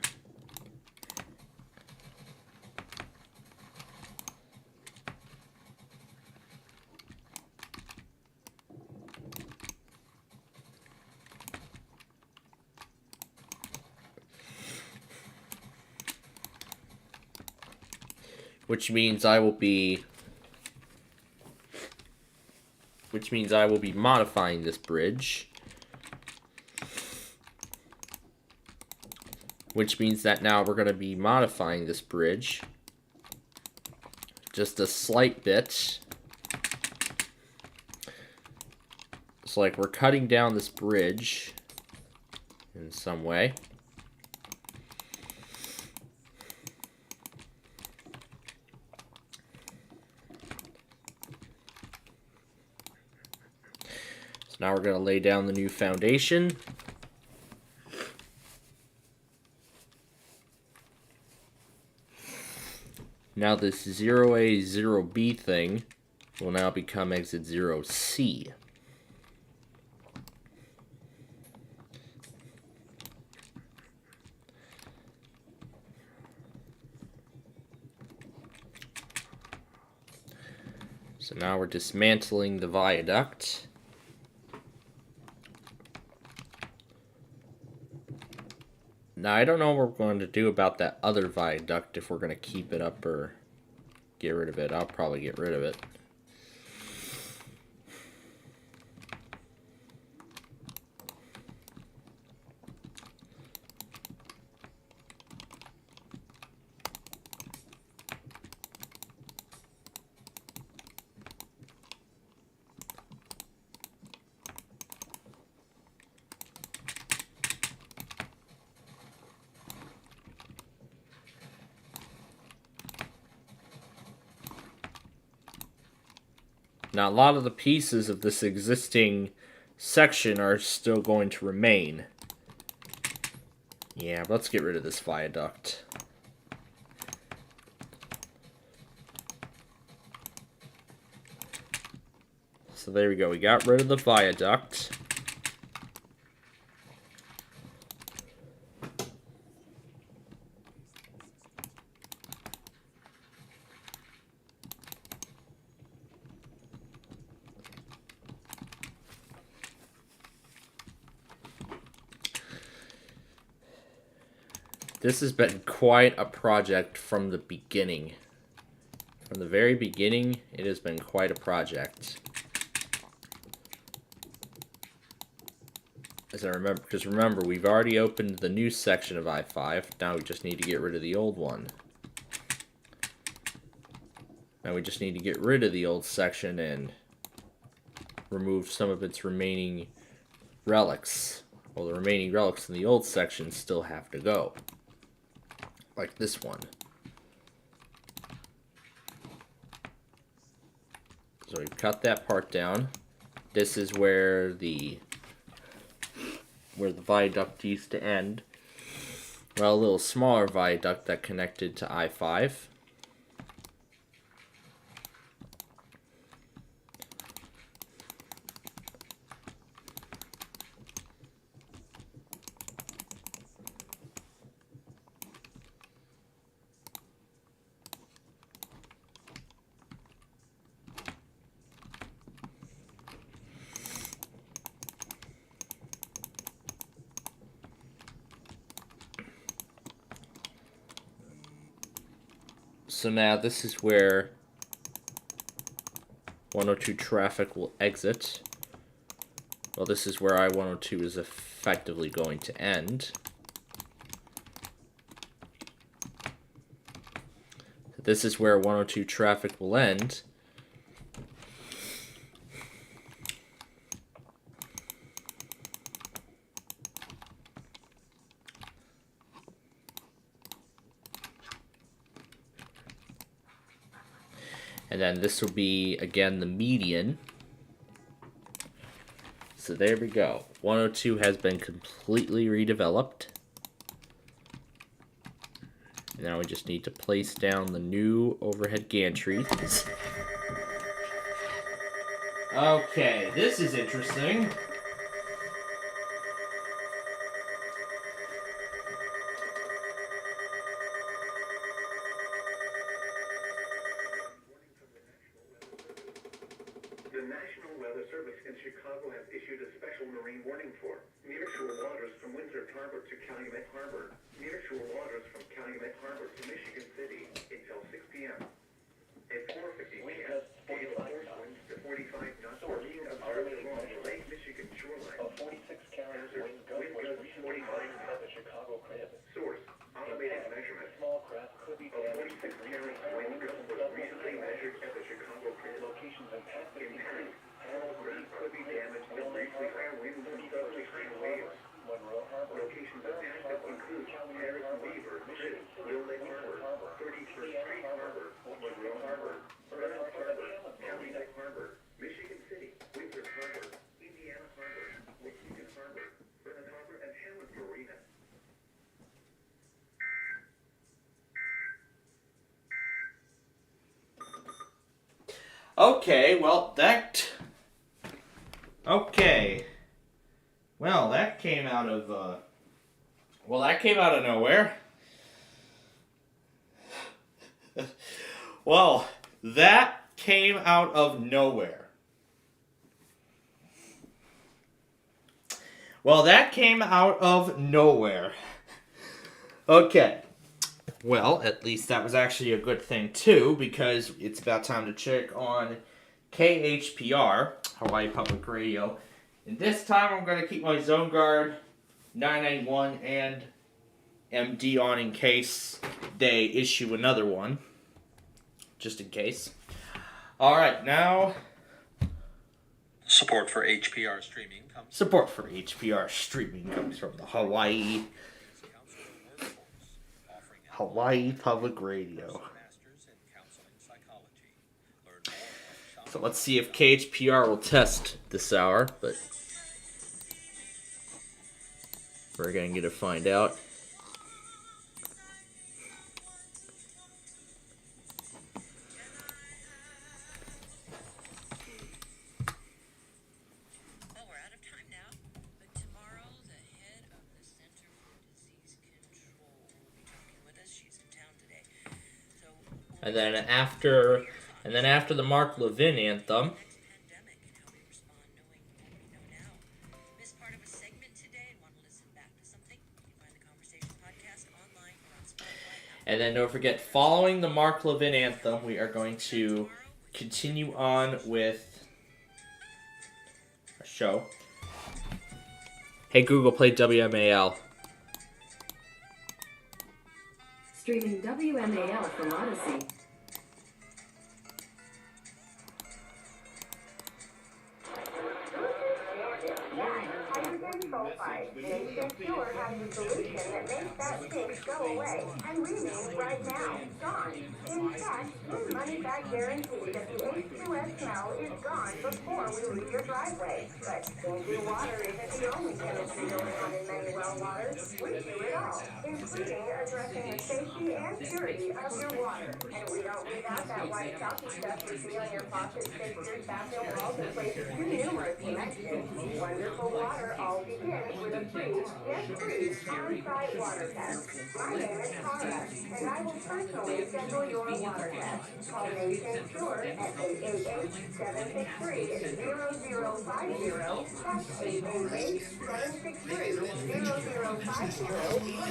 Which means I will be modifying this bridge. Which means that now we're going to be modifying this bridge just a slight bit. It's like we're cutting down this bridge in some way. Now we're going to lay down the new foundation. Now this 0A, 0B thing will now become exit 0C. So now we're dismantling the viaduct. Now, I don't know what we're going to do about that other viaduct, if we're going to keep it up or get rid of it. I'll probably get rid of it. Now, a lot of the pieces of this existing section are still going to remain. Yeah, but let's get rid of this viaduct. So there we go. We got rid of the viaduct. This has been quite a project from the beginning. From the very beginning, it has been quite a project. As I remember, because remember, we've already opened the new section of I-5. Now we just need to get rid of the old one. Now we just need to get rid of the old section and remove some of its remaining relics. Well, the remaining relics in the old section still have to go. Like this one. So we've cut that part down. This is where the viaduct used to end. Well, a little smaller viaduct that connected to I-5. So now this is where 102 traffic will exit. Well, this is where I-102 is effectively going to end. this is where 102 traffic will end. And then this will be, again, the median. So there we go. 102 has been completely redeveloped. Now we just need to place down the new overhead gantries. Okay, this is interesting. The National Weather Service in Chicago has issued a special marine warning for nearshore waters from Windsor Harbor to Calumet Harbor, nearshore waters from Calumet Harbor to Michigan City until 6 p.m. At 4:50 p.m., gale force winds to 45 knots are being observed along the Lake Michigan shoreline. A 46-carrier wind gusts 45 knots. The Chicago crib. Source: automated measurement. Small craft could be a 46-carrier wind gust was recently measured at the Chicago crib. Locations impacted. Panel craft could be damaged with briefly higher winds and suddenly higher waves. Locations impacted include Harris Weaver, Crib, Mill Lake Harbor, 31st Street Harbor, Monroe Harbor, Reynolds Harbor, Calumet Harbor, Michigan City, Windsor Harbor, Indiana Harbor, Waukegan Harbor, Vernon Harbor, and Hammond Marina. Okay, well, that came out of, that came out of nowhere. Well, that came out of nowhere. Well, that came out of nowhere. Okay. Well, at least that was actually a good thing, too, because it's about time to check on KHPR, Hawaii Public Radio. And this time I'm going to keep my Zone Guard 991 and MD on in case they issue another one. Just in case. Alright, now... Support for HPR streaming comes from the Hawaii Public Radio. So let's see if KHPR will test this hour, but we're going to get to find out. And then after the Mark Levin anthem, and then don't forget, following the Mark Levin anthem, we are going to continue on with our show. Hey Google, play WMAL. Streaming WMAL from Odyssey. Sulfide. Nation Pure has a solution that makes that stink go away and remains right now. Gone. In fact, your money-back guarantee that the H2S smell is gone before we leave your driveway. But stinky water isn't the only chemistry going on in many well waters. We do it all, including addressing the safety and purity of your water. And we don't leave out that white chalky stuff you see on your faucets, fixtures, bathroom walls, and places too numerous to mention. Wonderful water all begins with a free, free on-site water test. My name is Tara, and I will personally schedule your water test. Call Nation Pure at 888-763-0050. That's 888-763-0050. Or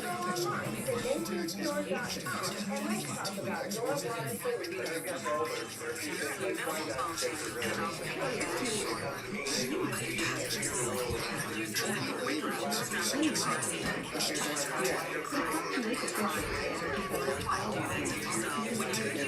go online to nationpure.com and let's talk about your water solution.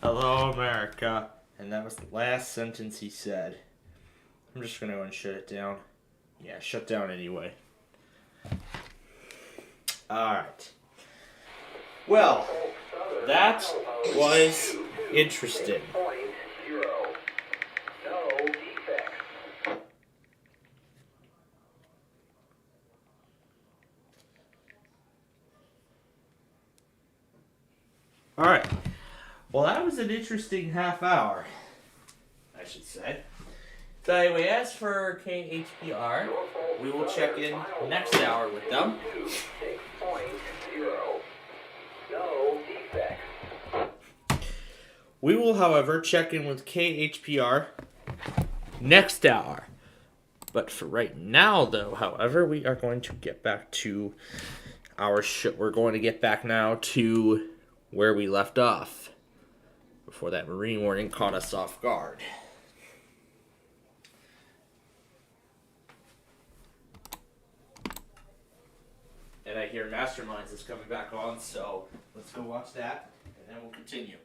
Hello, America. And that was the last sentence he said. I'm just going to go and shut it down. Yeah, shut down anyway. Alright. Well, that was interesting. Alright. Well, that was an interesting half hour, I should say. So anyway, as for KHPR, we will check in next hour with them. We will, however, check in with KHPR next hour. But for right now, though, however, we are going to get back to our show. We're going to get back now to where we left off before that marine warning caught us off guard. And I hear Masterminds is coming back on, so let's go watch that, and then we'll continue.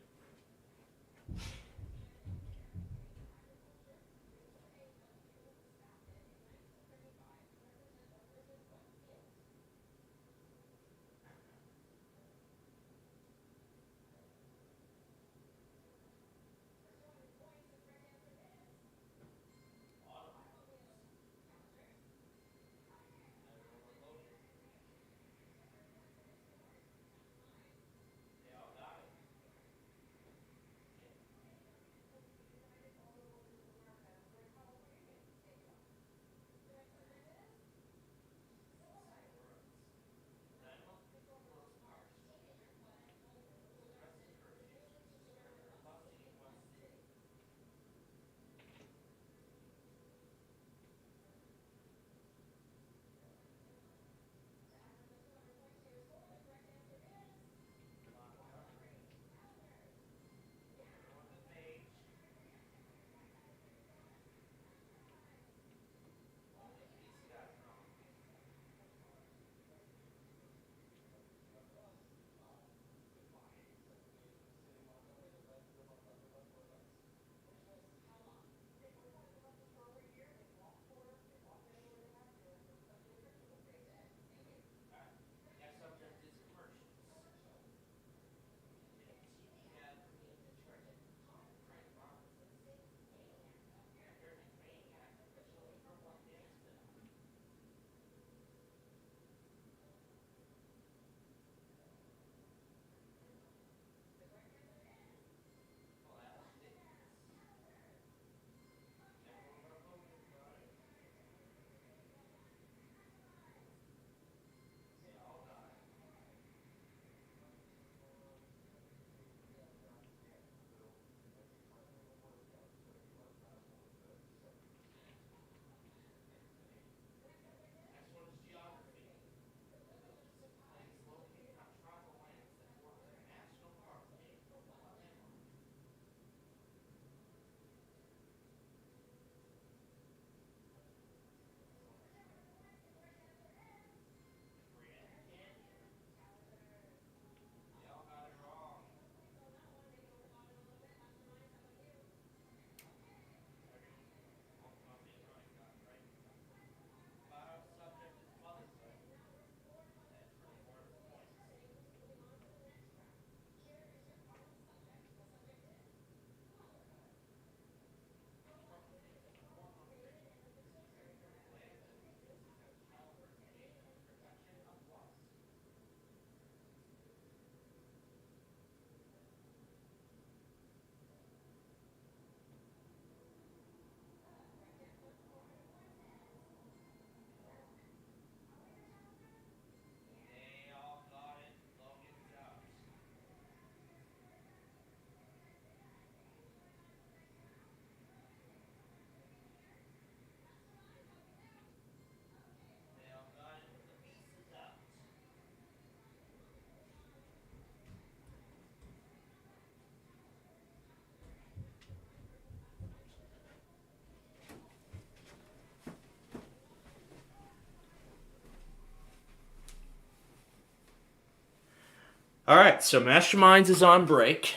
Alright, so Masterminds is on break.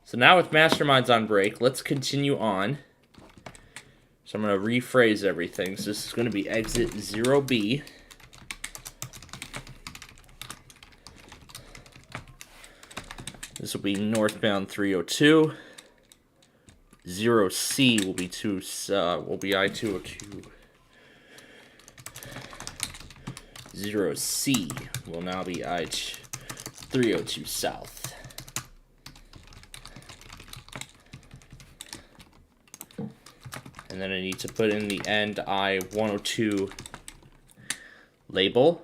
So now with Masterminds on break, let's continue on. So I'm going to rephrase everything. So this is going to be exit 0B. This will be northbound 302. 0C will be I-202. 0C will now be I-302 south. And then I need to put in the end I-102 label.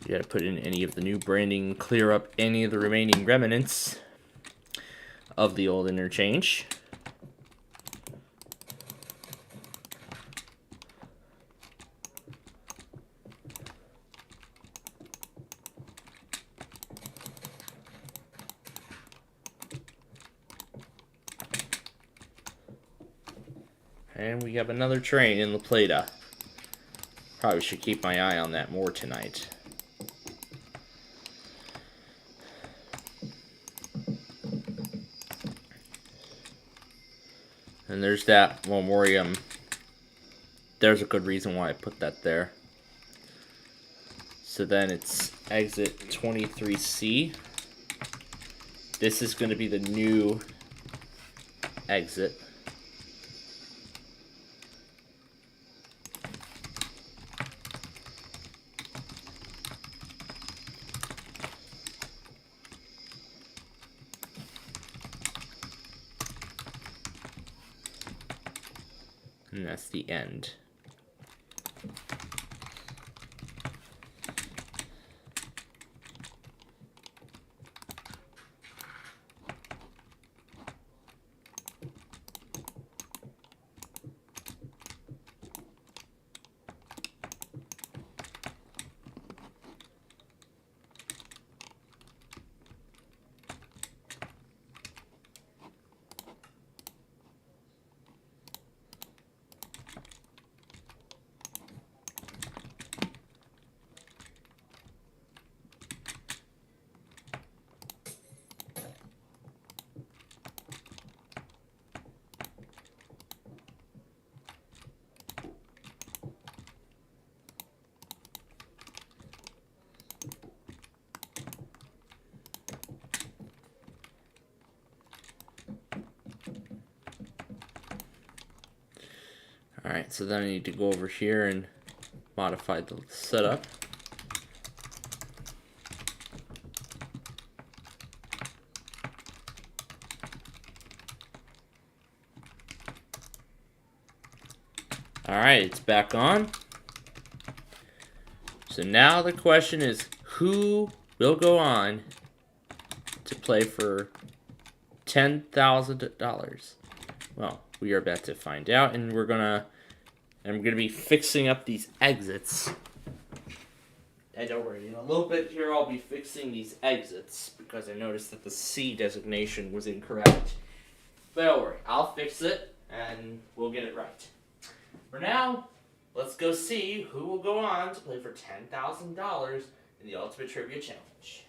You gotta put in any of the new branding, clear up any of the remaining remnants of the old interchange. And we have another train in La Plata. Probably should keep my eye on that more tonight. And there's that memoriam. There's a good reason why I put that there. So then it's exit 23C. This is going to be the new exit. And that's the end. Alright, so then I need to go over here and modify the setup. Alright, it's back on. So now the question is, who will go on to play for $10,000? Well, we are about to find out, and we're gonna be fixing up these exits. And don't worry, in a little bit here I'll be fixing these exits because I noticed that the C designation was incorrect. But don't worry, I'll fix it and we'll get it right. For now, let's go see who will go on to play for $10,000 in the Ultimate Trivia Challenge.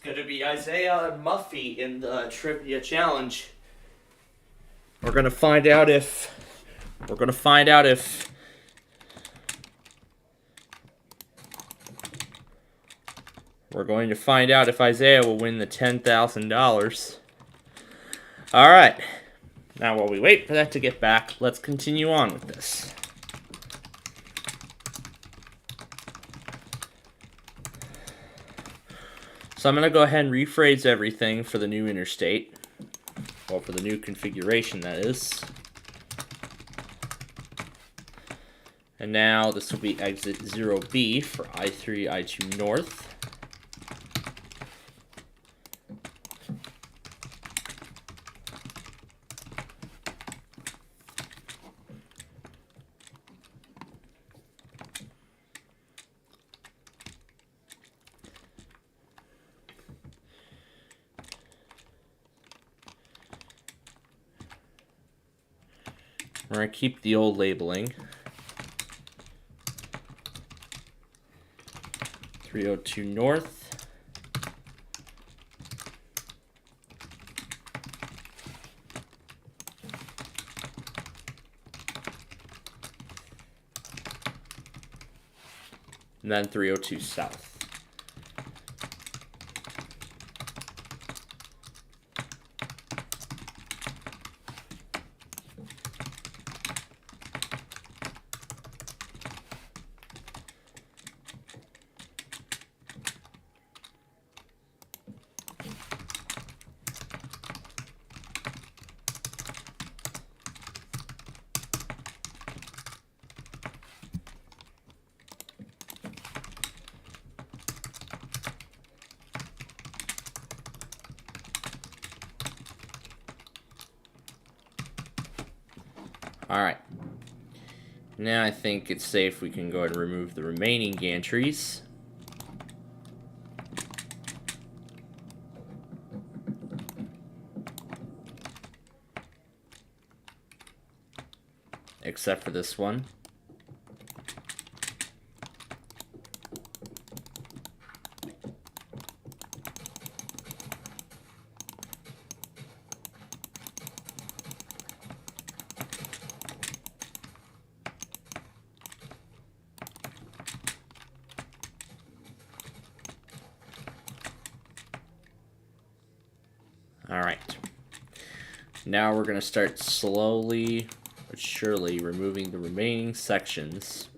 going to be Isaiah and Muffy in the trivia challenge. We're going to find out if Isaiah will win the $10,000. All right. Now, while we wait for that to get back, let's continue on with this. So I'm going to go ahead and rephrase everything for the new interstate. Well, for the new configuration, that is. And now this will be exit 0B for I-3, I-2 North. We're going to keep the old labeling. 302 North. And then 302 South. Alright, now I think it's safe we can go ahead and remove the remaining gantries. Except for this one. Alright, now we're going to start slowly but surely removing the remaining sections.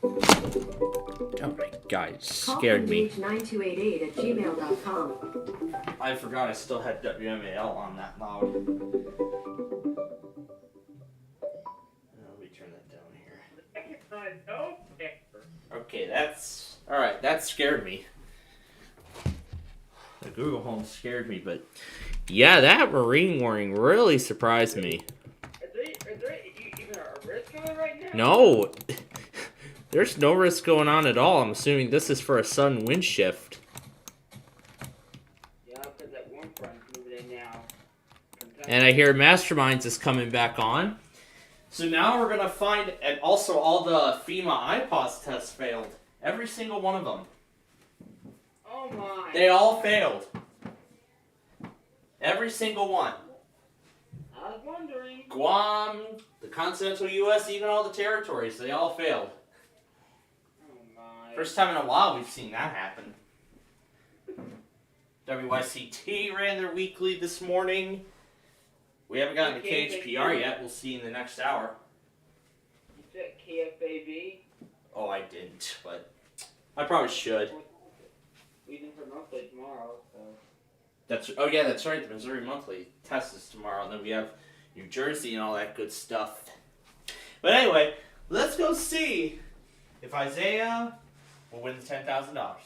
Oh my god, it scared me. 9288@gmail.com. I forgot I still had WMAL on that loud. Okay, that's... Alright, that scared me. The Google Home scared me, but... Yeah, that marine warning really surprised me. Is there even a risk going right now? No! There's no risk going on at all. I'm assuming this is for a sudden wind shift. Yeah, because that warm front's moving in now. And I hear Masterminds is coming back on. So now we're going to find, and also all the FEMA iPOS tests failed. Every single one of them. Oh my. They all failed. Every single one. I was wondering. Guam, the continental U.S., even all the territories, they all failed. Oh my. First time in a while we've seen that happen. WYCT ran their weekly this morning. We haven't gotten to KHPR yet. We'll see in the next hour. You said KFAB? Oh, I didn't, but I probably should. Leaving for monthly tomorrow, so. Oh yeah, that's right. The Missouri Monthly test is tomorrow, and then we have New Jersey and all that good stuff. But anyway, let's go see if Isaiah will win the $10,000.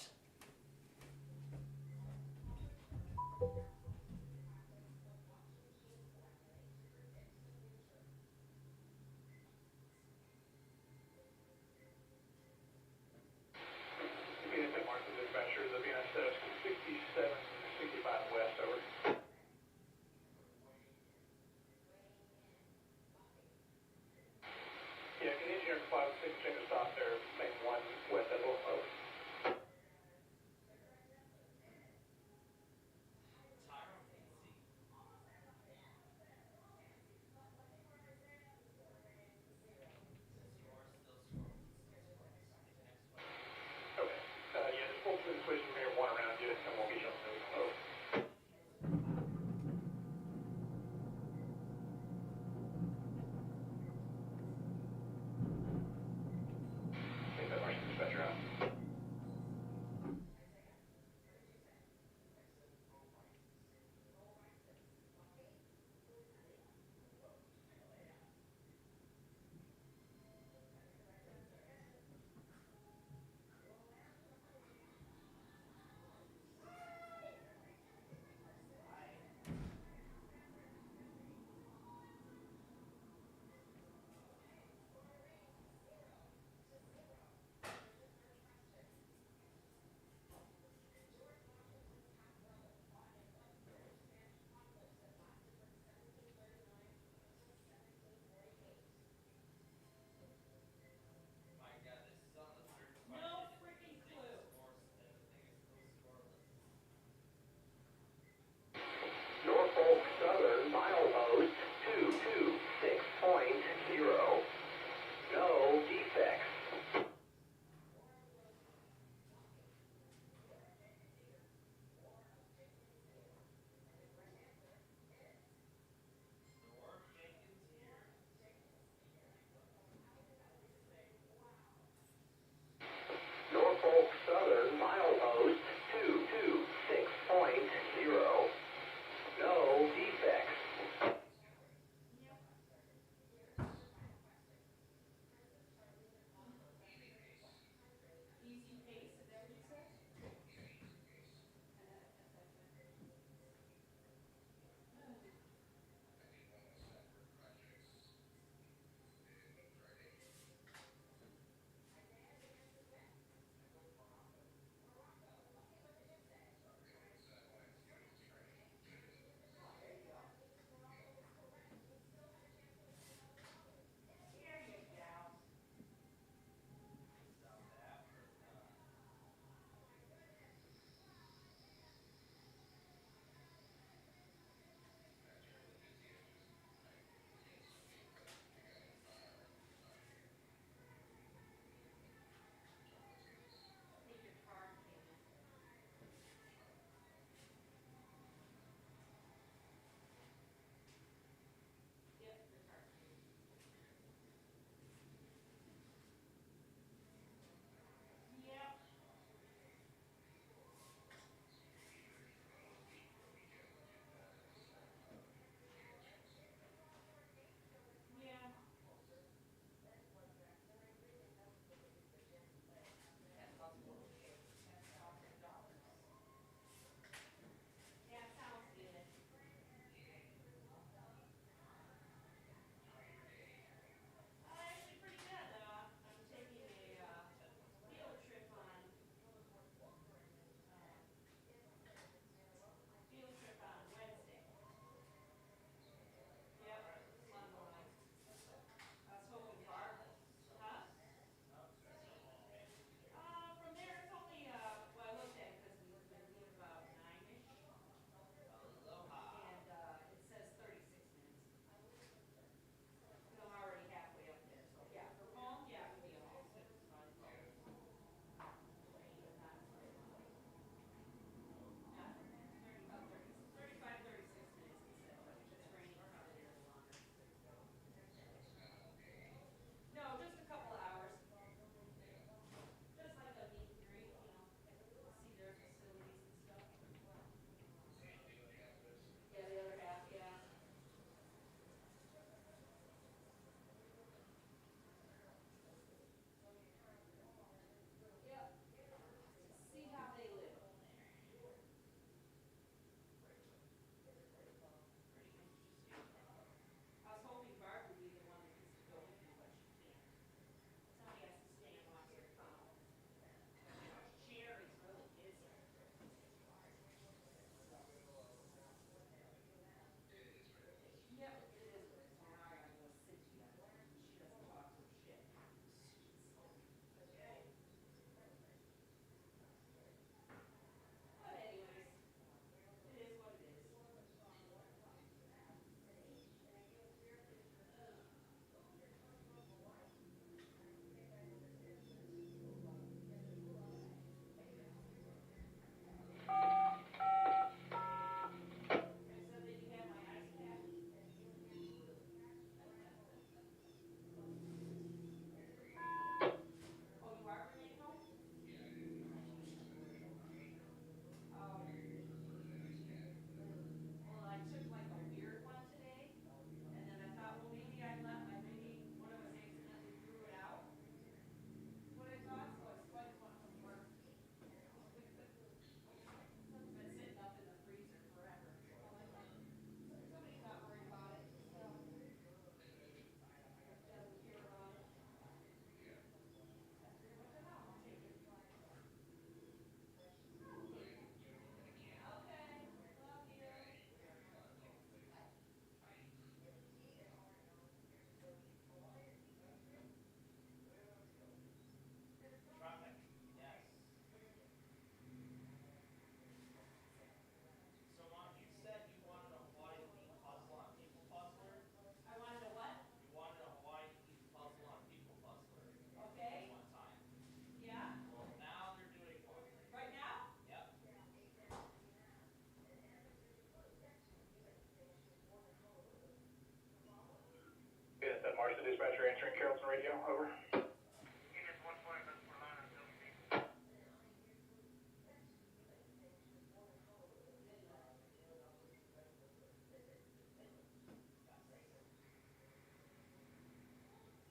Western Carrollton Radio, over.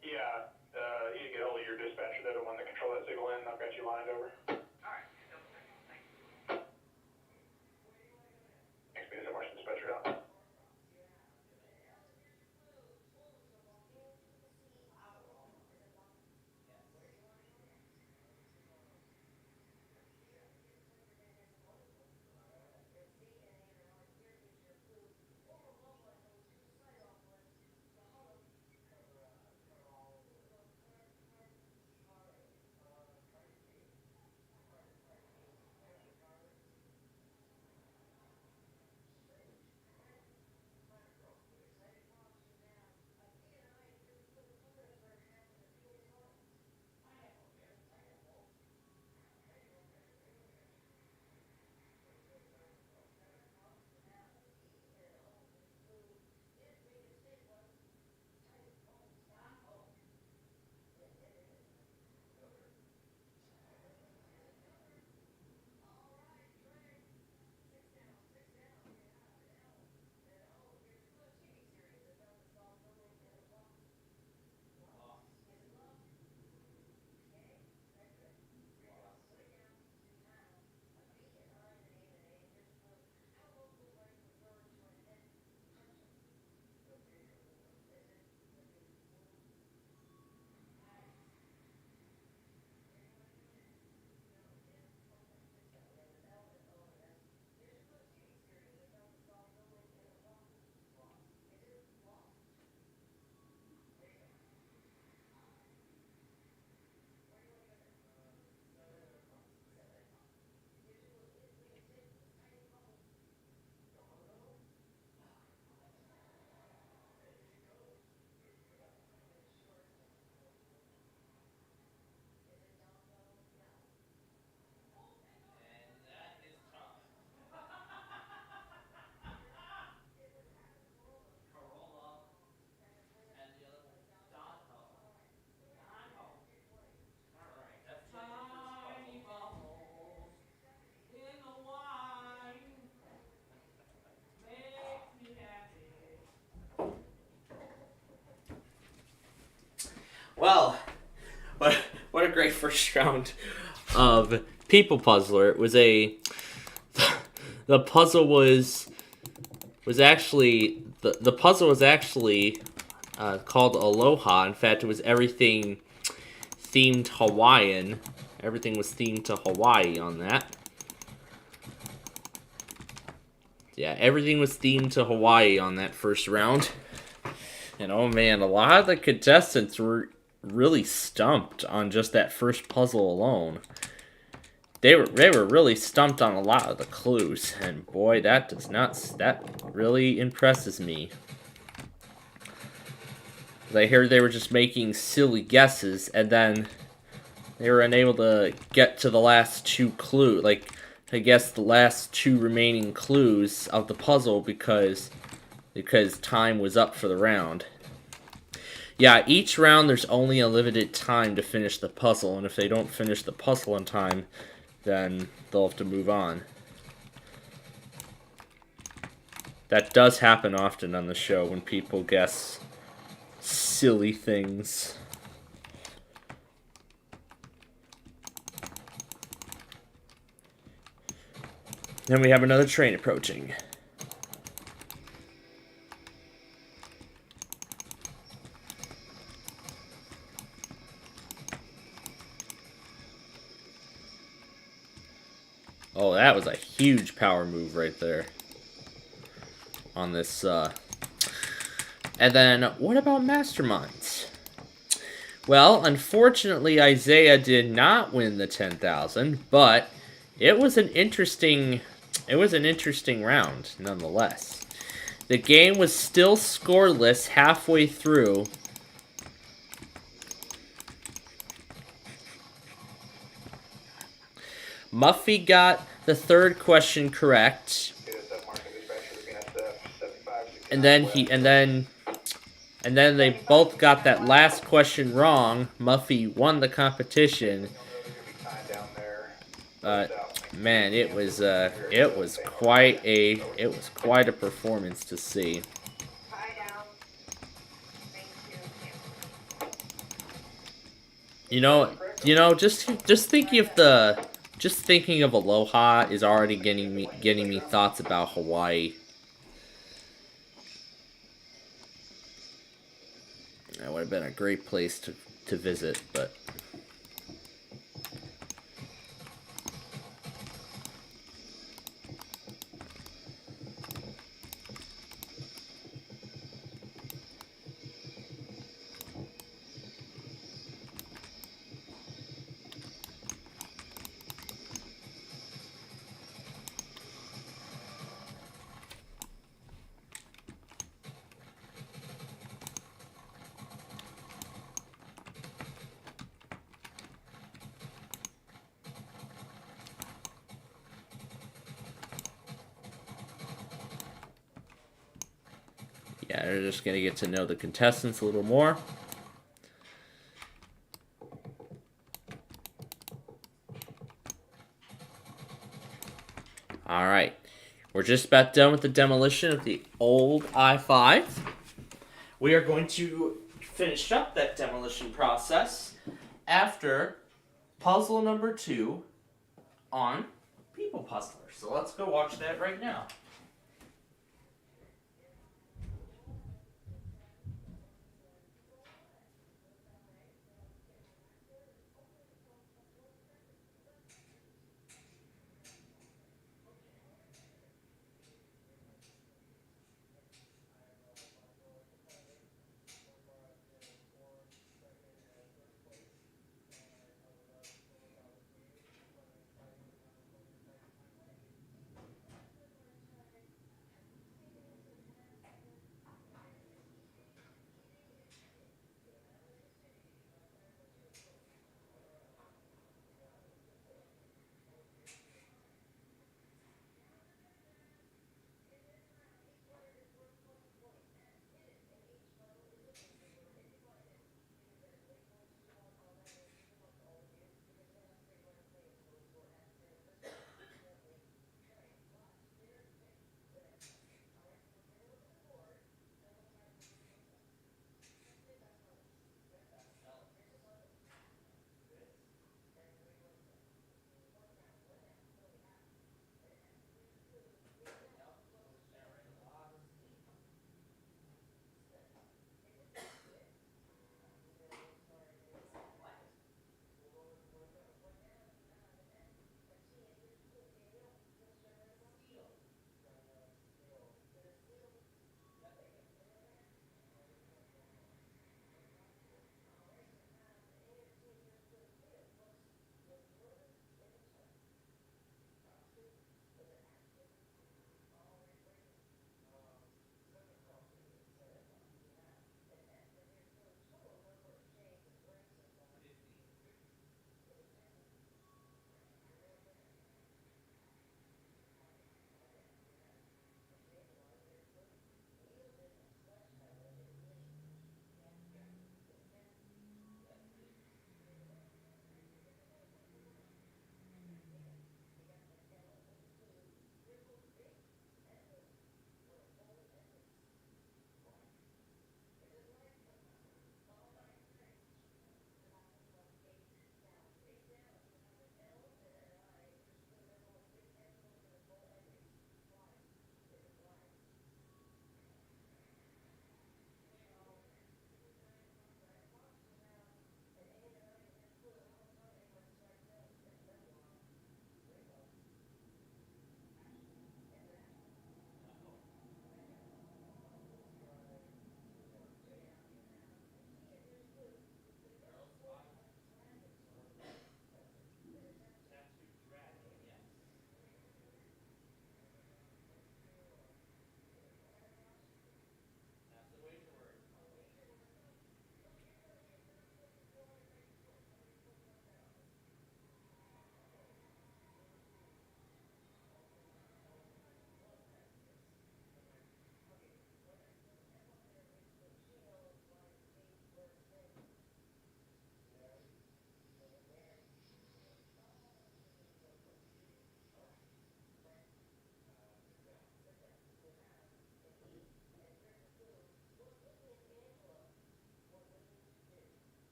Yeah, you need to get hold of your dispatcher, they're the one that control that signal in. I've got you lined over. Alright, thanks. Thanks, BSM Washington dispatcher out. Well, what a great first round of People Puzzler. It was the puzzle was actually the puzzle was actually called Aloha. In fact, it was everything themed Hawaiian. Everything was themed to Hawaii on that. Yeah, everything was themed to Hawaii on that first round. And oh man, a lot of the contestants were really stumped on just that first puzzle alone. They were really stumped on a lot of the clues, and boy, that really impresses me. I heard they were just making silly guesses, and then they were unable to get to the last two clues, like I guess the last two remaining clues of the puzzle because time was up for the round. Yeah, each round there's only a limited time to finish the puzzle, and if they don't finish the puzzle in time, then they'll have to move on. That does happen often on the show when people guess silly things. Then we have another train approaching. Oh, that was a huge power move right there on this. And then, what about Masterminds? Well, unfortunately, Isaiah did not win the 10,000, but it was an interesting round nonetheless. The game was still scoreless halfway through. Muffy got the third question correct. And then And then they both got that last question wrong. Muffy won the competition. Man, it was quite a performance to see. Just thinking of Aloha is already getting me thoughts about Hawaii. That would have been a great place to visit, but yeah, they're just gonna get to know the contestants a little more. Alright, we're just about done with the demolition of the old I-5. We are going to finish up that demolition process after puzzle number 2 on People Puzzler. So let's go watch that right now.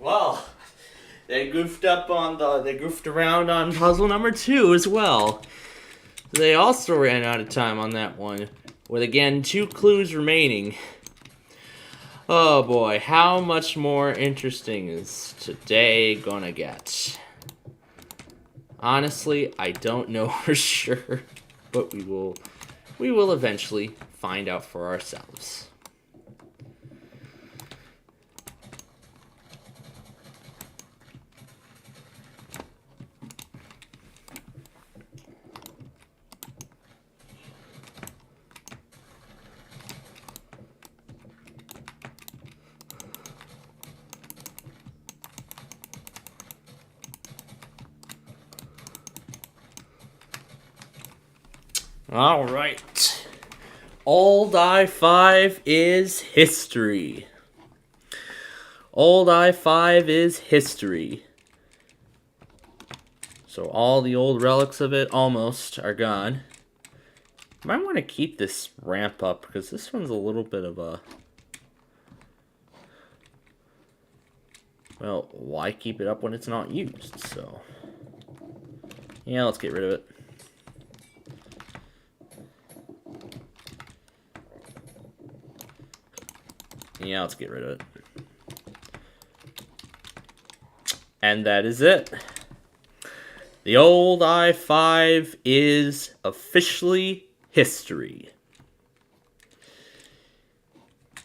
Well, they goofed around on puzzle number 2 as well. They also ran out of time on that one, with again 2 clues remaining. Oh boy, how much more interesting is today gonna get? Honestly, I don't know for sure, but we will eventually find out for ourselves. All right. Old I-5 is history. Old I-5 is history. So all the old relics of it almost are gone. Might want to keep this ramp up because this one's a little bit of a... Well, why keep it up when it's not used? So, yeah, let's get rid of it. Yeah, let's get rid of it. And that is it. The old I-5 is officially history.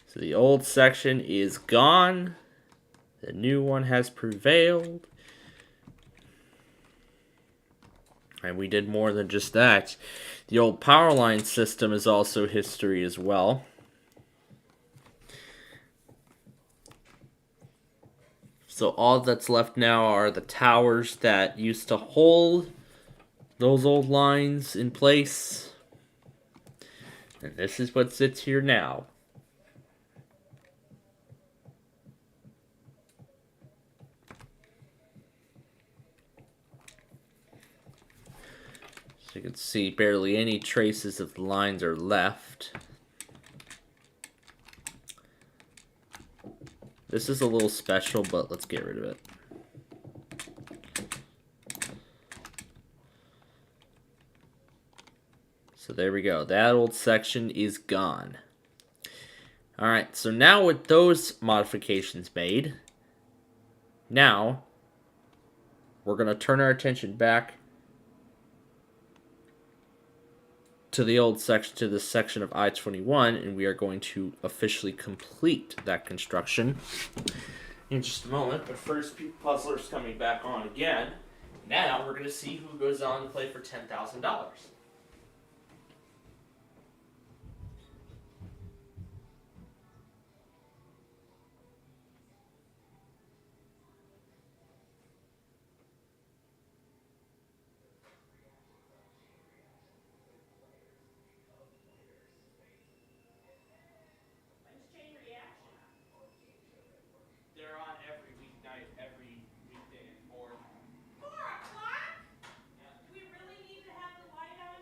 So the old section is gone. The new one has prevailed. And we did more than just that. The old power line system is also history as well. So all that's left now are the towers that used to hold those old lines in place. And this is what sits here now. So you can see barely any traces of the lines are left. This is a little special, but let's get rid of it. So there we go. That old section is gone. Alright, so now with those modifications made, now we're going to turn our attention back to the old section, to this section of I-21, and we are going to officially complete that construction in just a moment. But first, Puzzler's coming back on again. Now we're going to see who goes on to play for $10,000. Every weekday at 4. 4 o'clock? Yeah. Do we really need to have the light out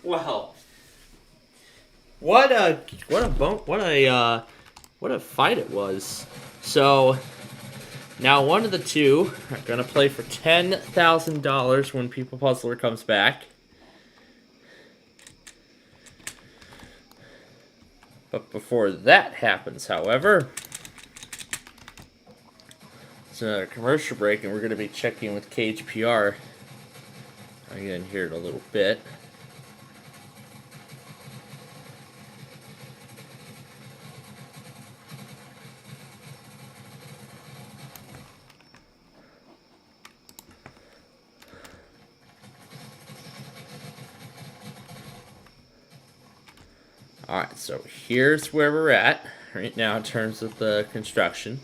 Well, what a fight it was. So now one of the two are gonna play for $10,000 when People Puzzler comes back. But before that happens, however, it's another commercial break, and we're gonna be checking with KHPR. I'm gonna hear it a little bit. Alright, so here's where we're at right now in terms of the construction.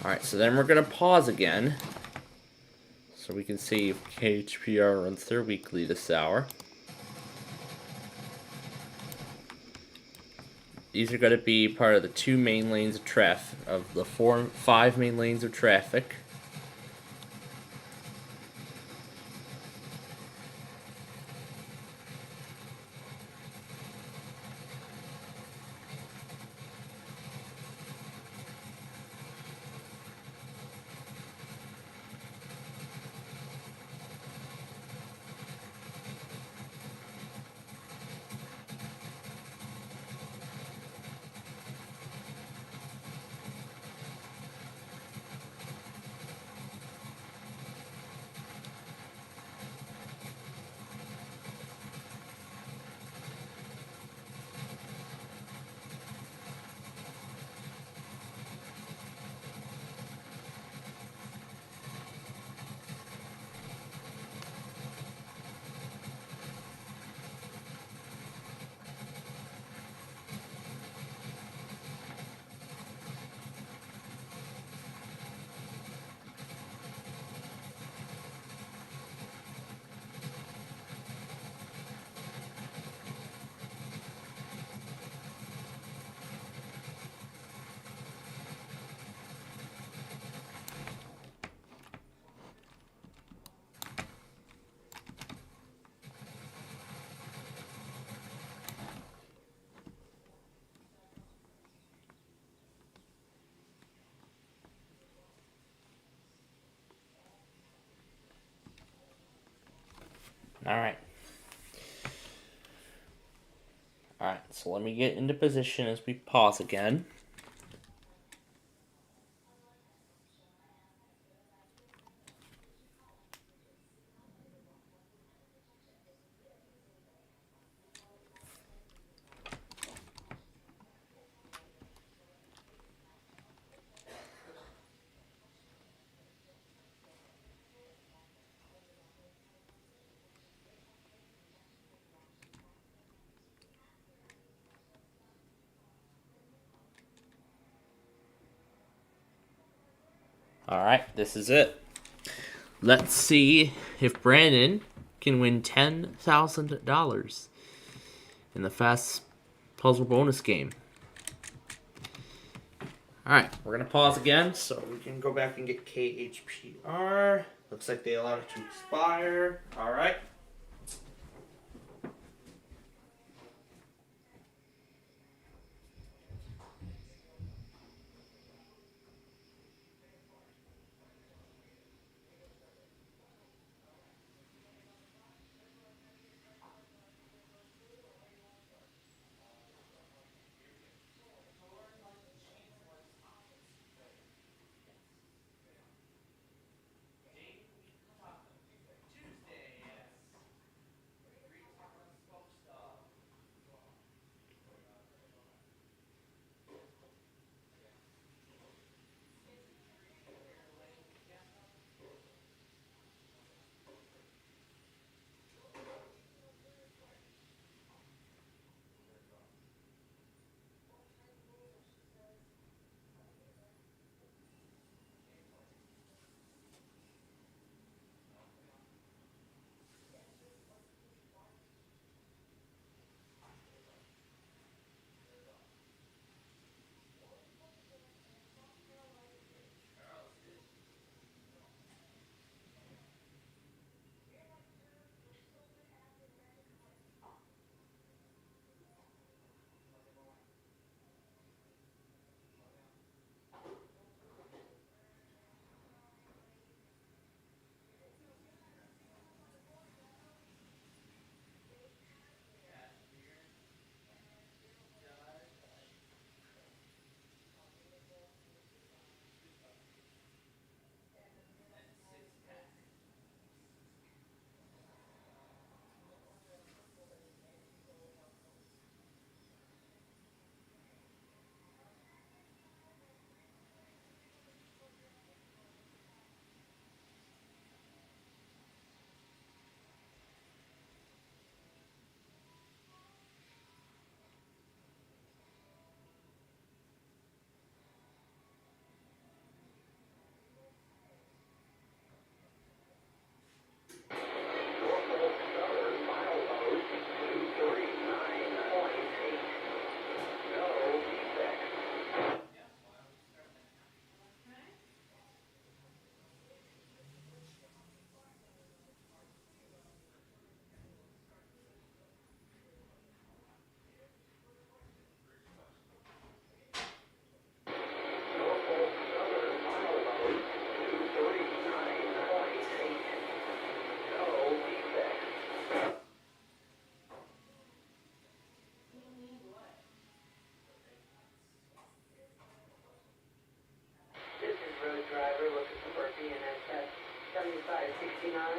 Alright, so then we're going to pause again, so we can see if KHPR runs their weekly this hour. These are going to be part of the 2 main lanes of traffic, of the 5 main lanes of traffic. Alright. Alright, so let me get into position as we pause again. Alright, this is it. Let's see if Brandon can win $10,000 in the Fast Puzzle Bonus game. Alright, we're going to pause again so we can go back and get KHPR. Looks like they allowed it to expire. Alright.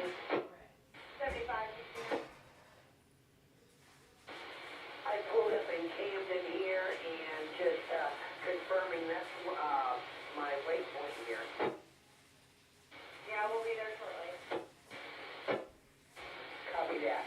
75. I pulled up in Camden here and just confirming that's my waypoint here. Yeah, we'll be there shortly. Copy that.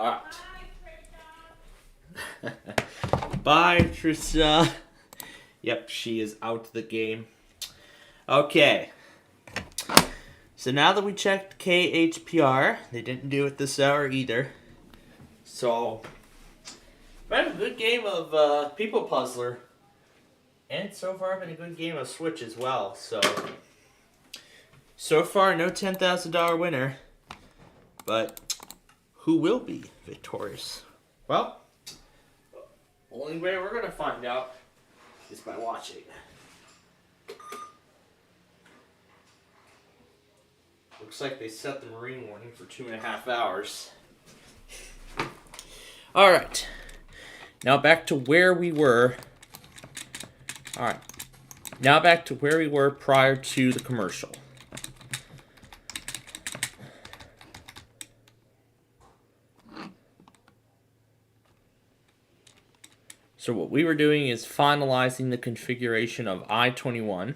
Alright. Bye, Trisha. Yep, she is out of the game. Okay. So now that we checked KHPR, they didn't do it this hour either. So, we had a good game of People Puzzler. And so far, been a good game of Switch as well. So far, no $10,000 winner. But who will be victorious? Well, only way we're going to find out is by watching. Looks like they set the marine warning for 2.5 hours. Alright. Now back to where we were. Alright. Now back to where we were prior to the commercial. So what we were doing is finalizing the configuration of I-21.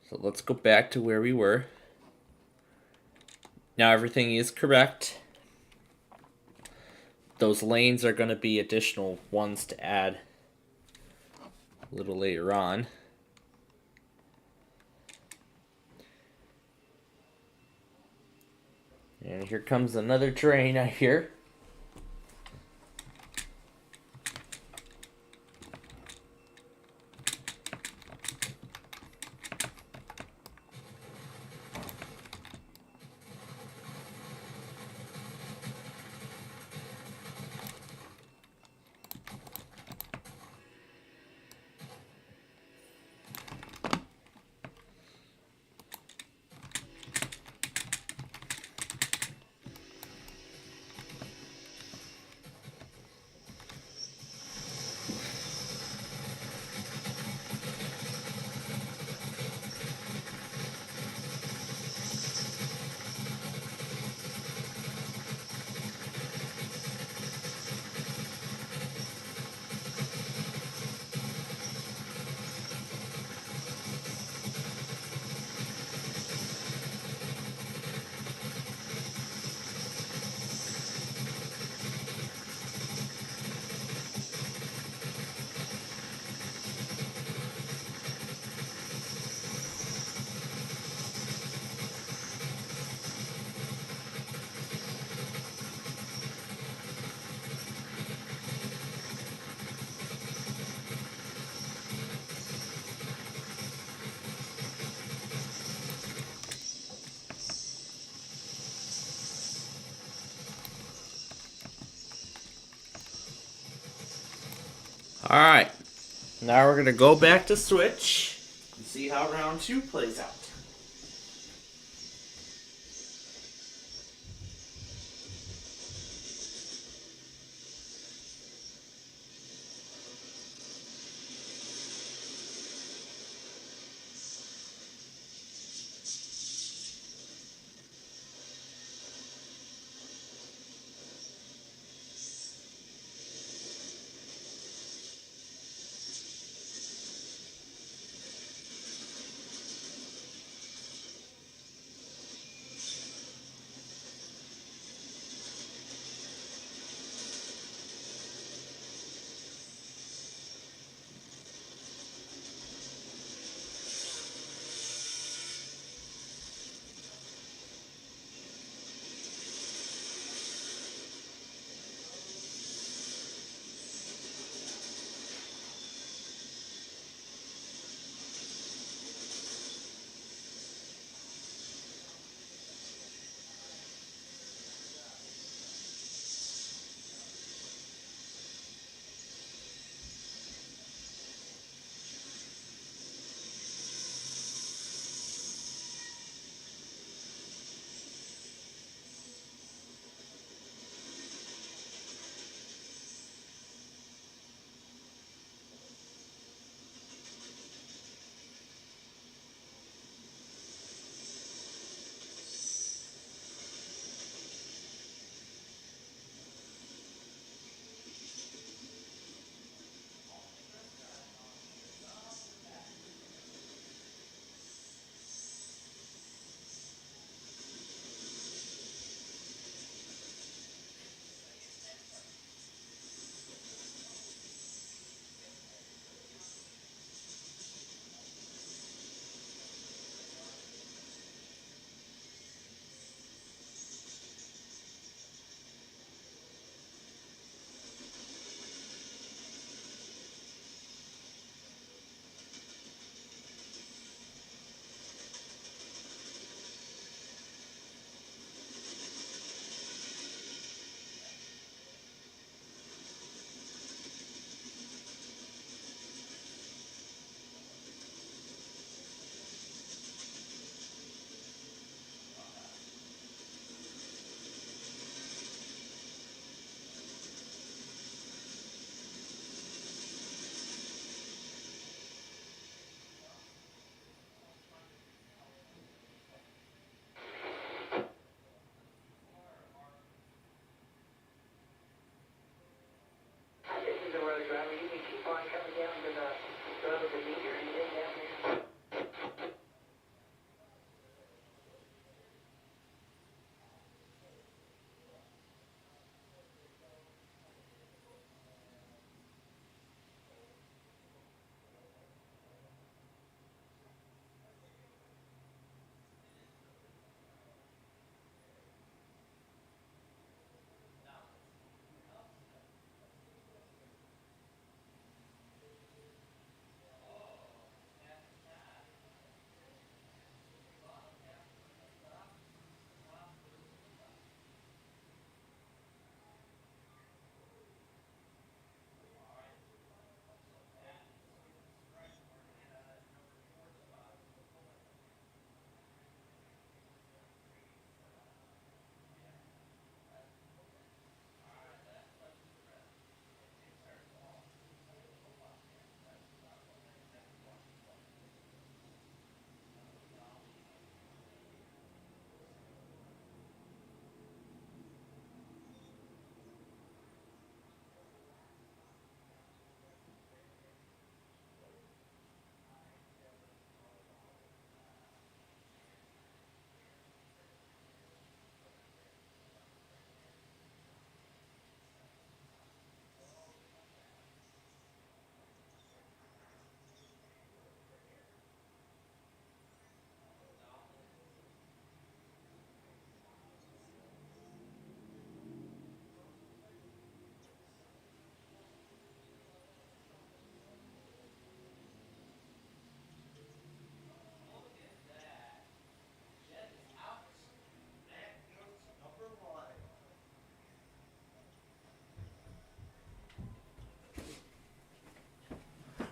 So let's go back to where we were. Now everything is correct. Those lanes are going to be additional ones to add a little later on. And here comes another train I hear. Alright, now we're going to go back to Switch and see how round 2 plays out.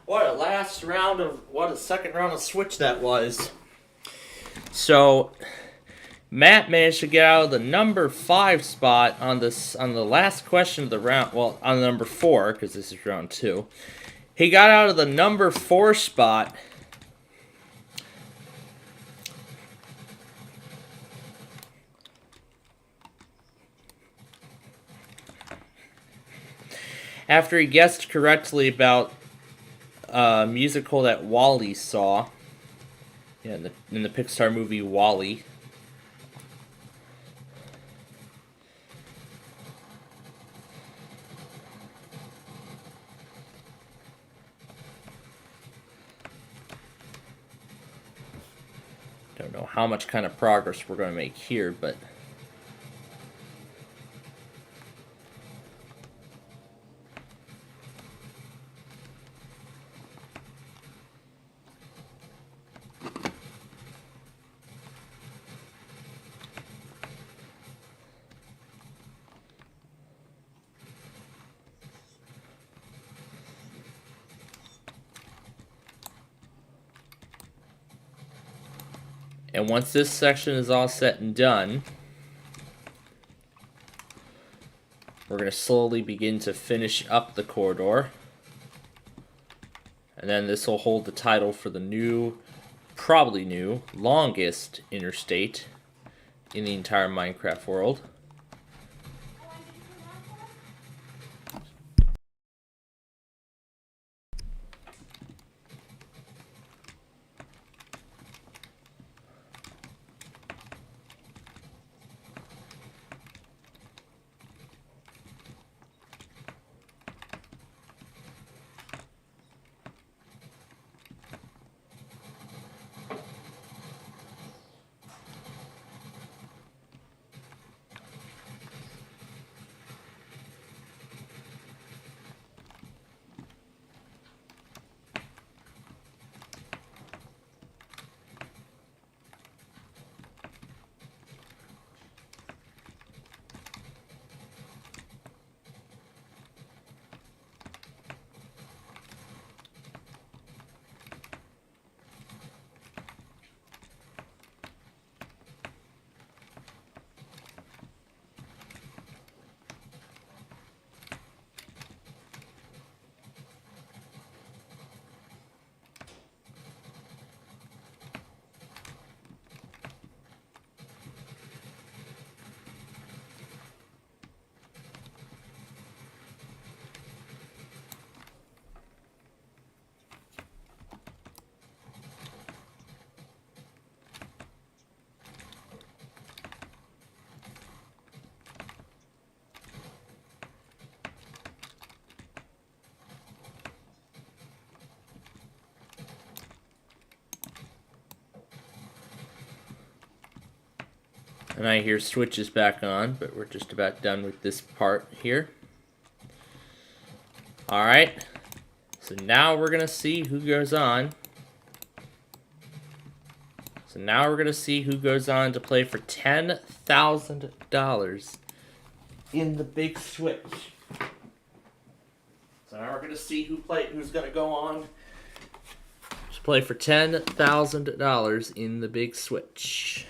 What a second round of switch that was. So Matt managed to get out of the number 5 spot on the last question of the round. Well, on number 4, because this is round 2. He got out of the number 4 spot. After he guessed correctly about a musical that Wall-E saw. Yeah, in the Pixar movie Wall-E. Don't know how much kind of progress we're going to make here, but and once this section is all set and done, we're going to slowly begin to finish up the corridor. And then this will hold the title for the new, probably new, longest interstate in the entire Minecraft world. And I hear switch is back on, but we're just about done with this part here. Alright, so now we're going to see who goes on. So now we're going to see who goes on to play for $10,000 in the big switch. So now we're going to see who's going to go on to play for $10,000 in the big switch.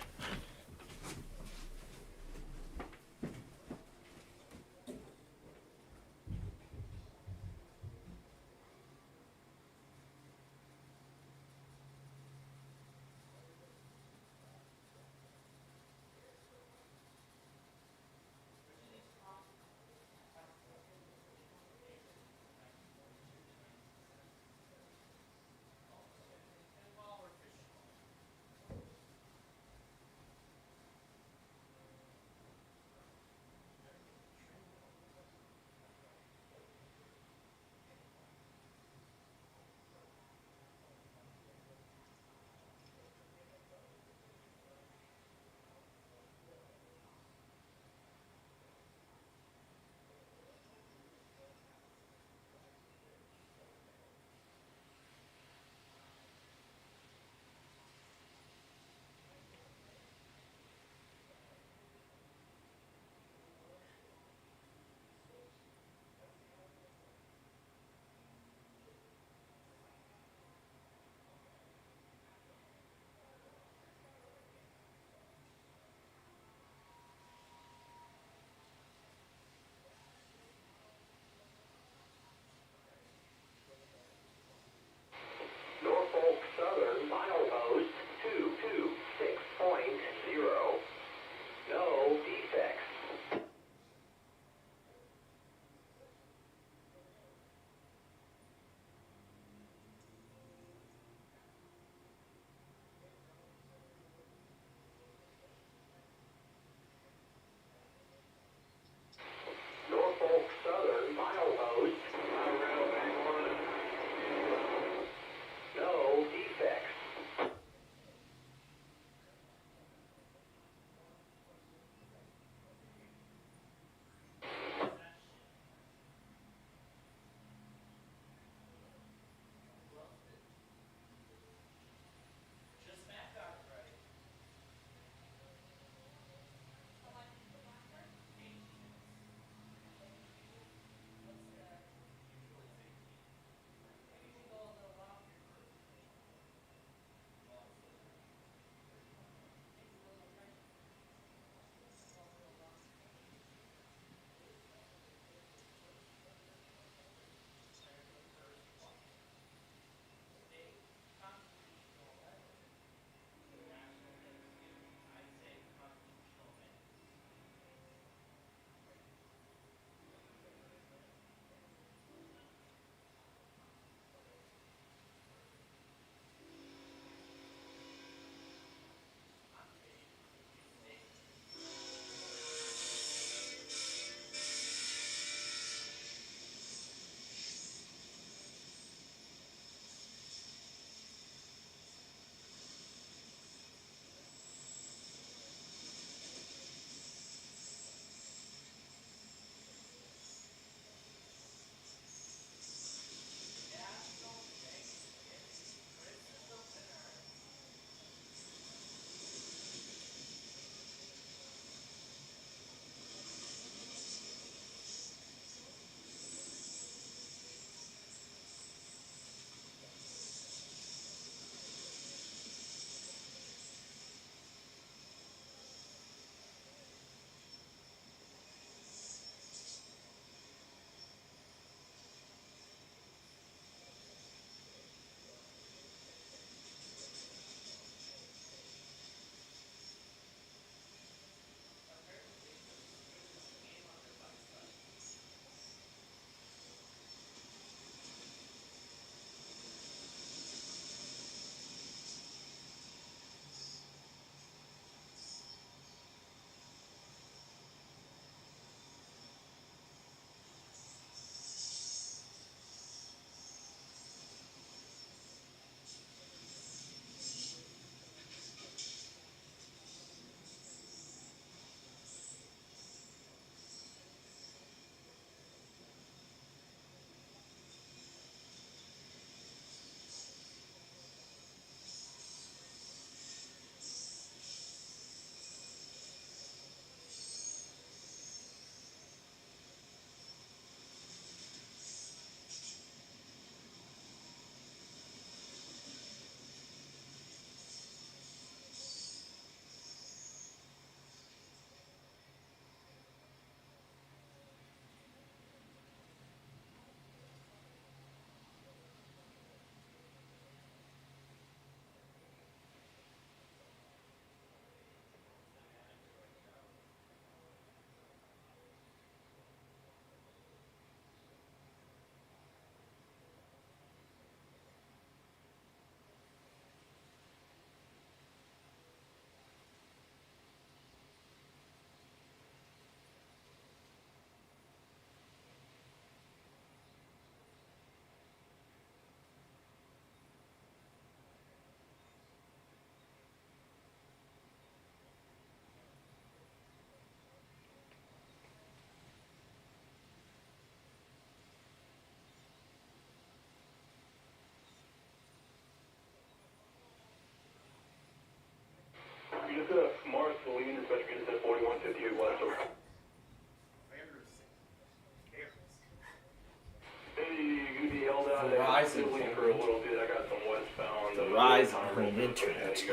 home internet.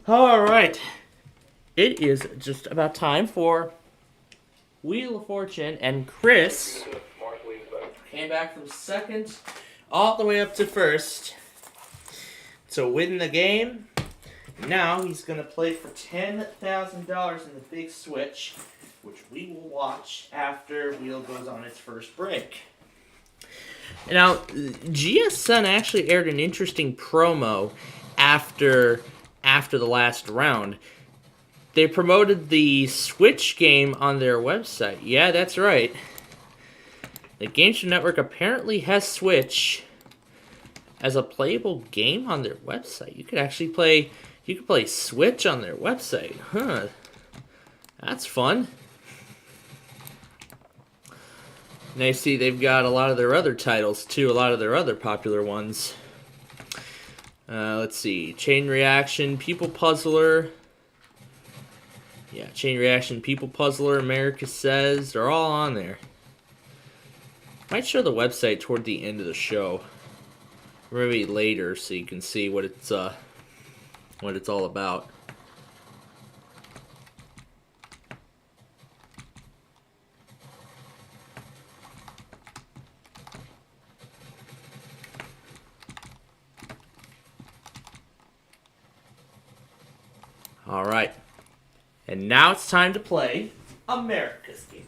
Alright. It is just about time for Wheel of Fortune, and Chris came back from second all the way up to first to win the game. Now he's going to play for $10,000 in the big switch, which we will watch after Wheel goes on its first break. Now, GSN actually aired an interesting promo after the last round. They promoted the Switch game on their website. Yeah, that's right. The Game Show Network apparently has Switch as a playable game on their website. You could actually play Switch on their website. Huh. That's fun. And I see they've got a lot of their other titles too, a lot of their other popular ones. Let's see. Chain Reaction, People Puzzler. Yeah, Chain Reaction, People Puzzler, America Says. They're all on there. Might show the website toward the end of the show. Or maybe later so you can see what it's all about. All right. And now it's time to play America's Game.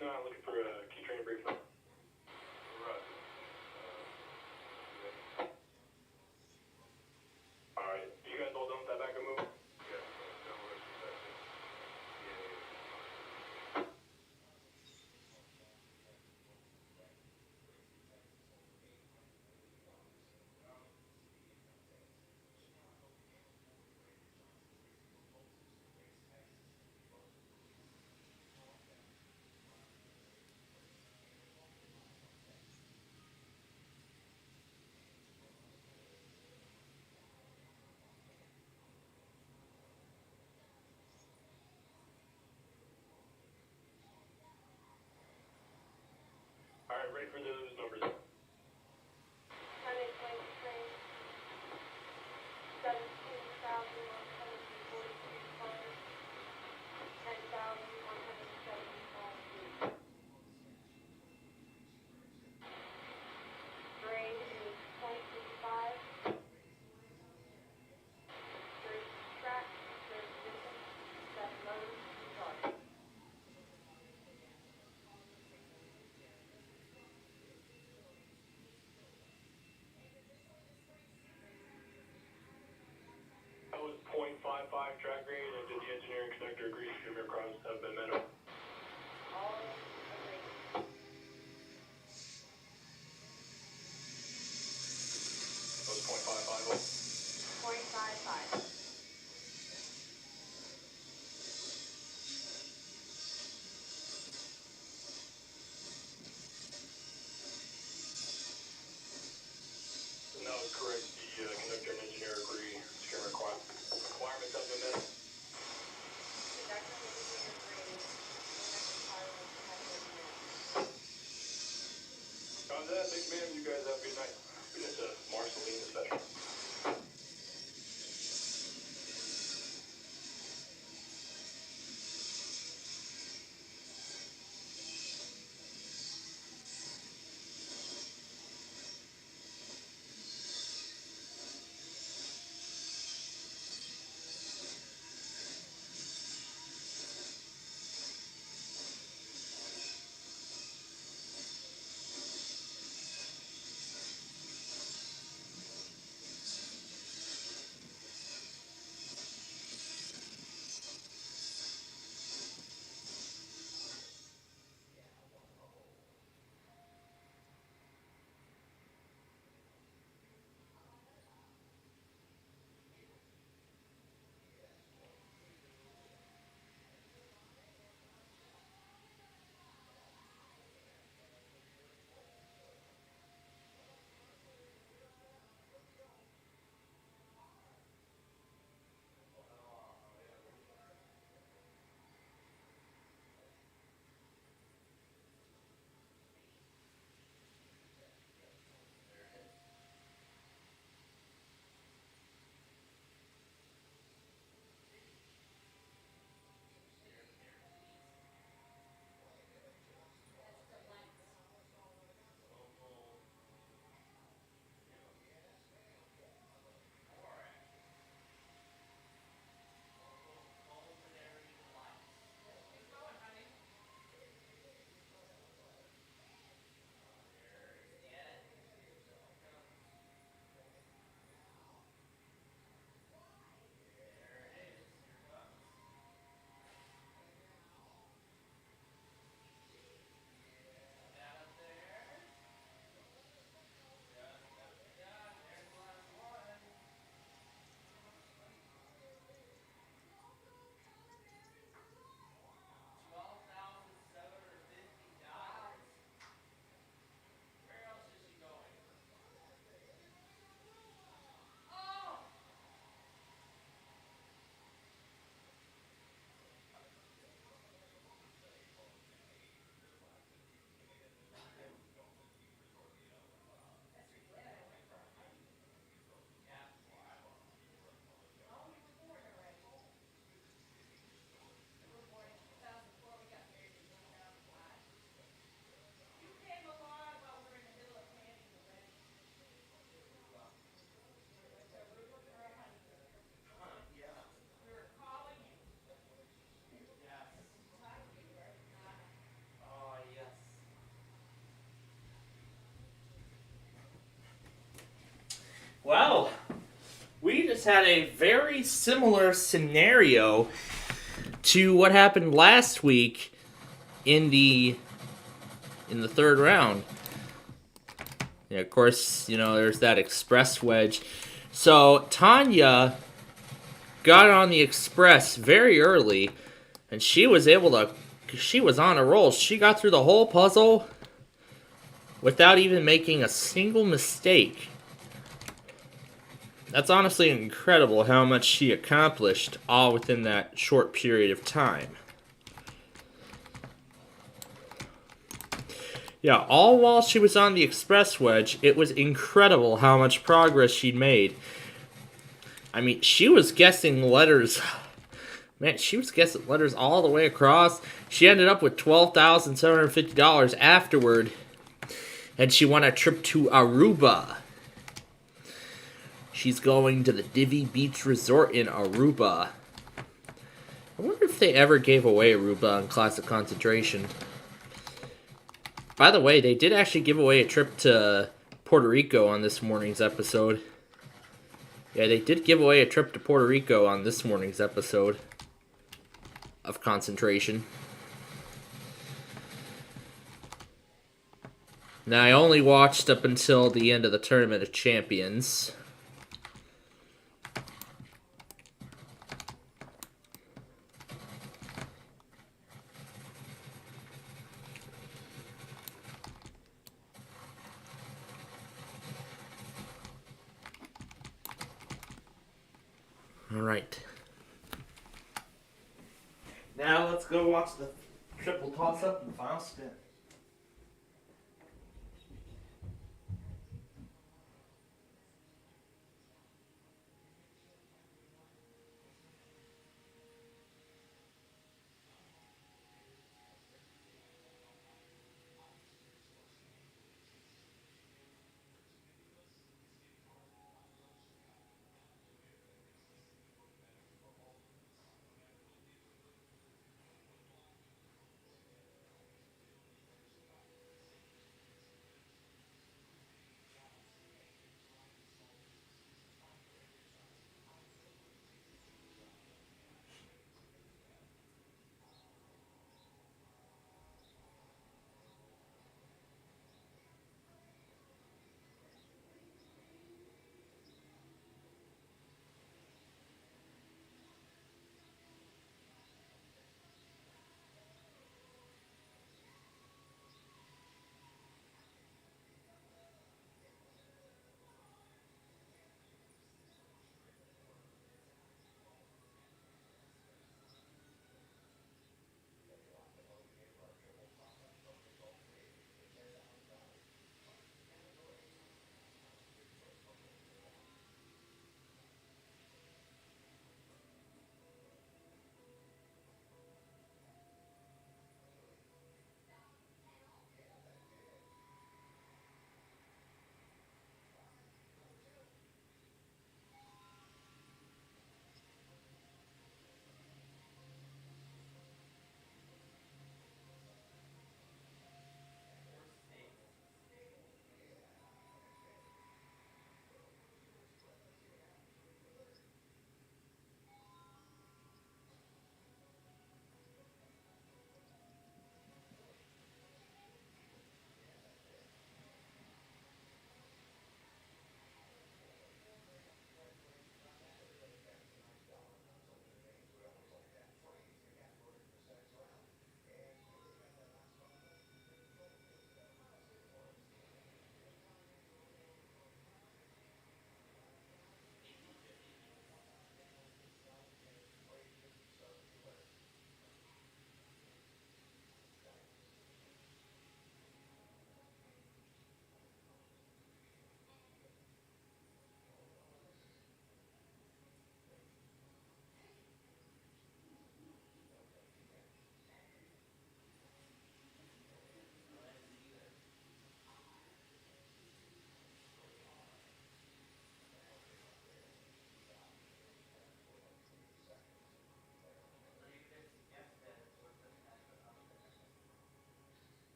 9, looking for a key train brief. Roger. Alright, you guys all done with that backup move? Yeah, don't rush the session. Alright, ready for those numbers. Sunday plane train, 17,143 cars, 10,175 feet. Grade is 0.35. There's track, there's distance, that's load, start. That was 0.55 track grade, and did the engineering conductor agree stream aircrafts have been met up? All agreed. That was 0.55. 0.55. And that was correct. The conductor and engineer agree stream requirements have been met. Conductor and engineer agree. Conductor pilot has been met. On that, thank you, ma'am. You guys have a good night. It's Marceline Special. Well, we just had a very similar scenario to what happened last week in the third round. Yeah, of course, there's that express wedge. So Tanya got on the express very early, and she was on a roll. She got through the whole puzzle without even making a single mistake. That's honestly incredible how much she accomplished all within that short period of time. Yeah, all while she was on the express wedge, it was incredible how much progress she'd made. I mean, she was guessing letters. Man, she was guessing letters all the way across. She ended up with $12,750 afterward. And she won a trip to Aruba. She's going to the Divi Beach Resort in Aruba. I wonder if they ever gave away Aruba on Classic Concentration. By the way, they did actually give away a trip to Puerto Rico on this morning's episode. Yeah, they did give away a trip to Puerto Rico on this morning's episode of Concentration. Now, I only watched up until the end of the Tournament of Champions. All right. Now let's go watch the triple toss-up and final spin.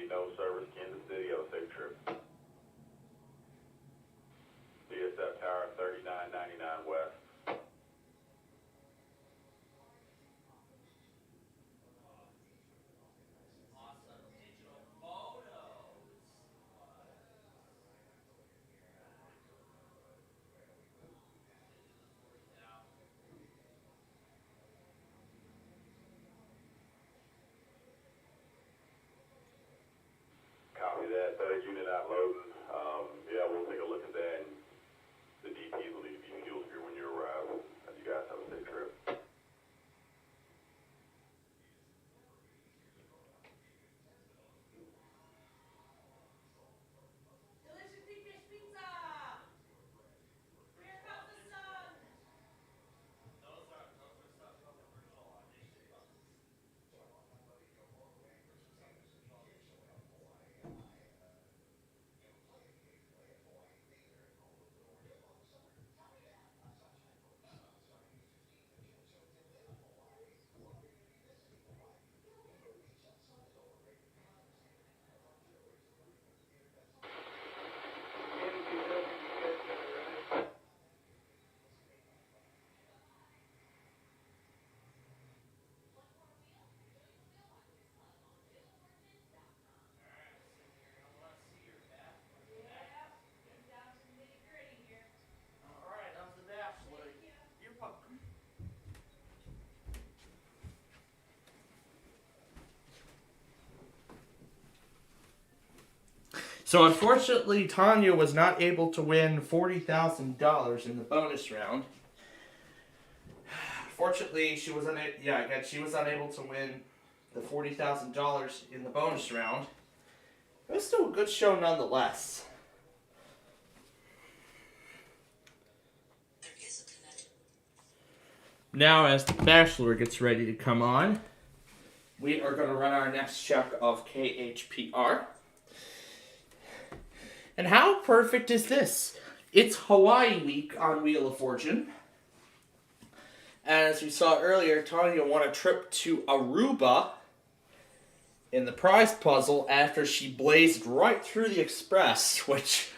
County, no service, Kansas City, have a safe trip. DSF Tower 3999 West. Copy that. Unit not loading. Yeah, we'll take a look at that. And the DPs will need to be fueled here when you arrive. You guys have a safe trip. So unfortunately, Tanya was not able to win $40,000 in the bonus round. Fortunately, she was unable to win the $40,000 in the bonus round. It was still a good show nonetheless. Now, as the Bachelor gets ready to come on, we are going to run our next check of KHPR. And how perfect is this? It's Hawaii week on Wheel of Fortune. And as we saw earlier, Tanya won a trip to Aruba in the prize puzzle after she blazed right through the express, which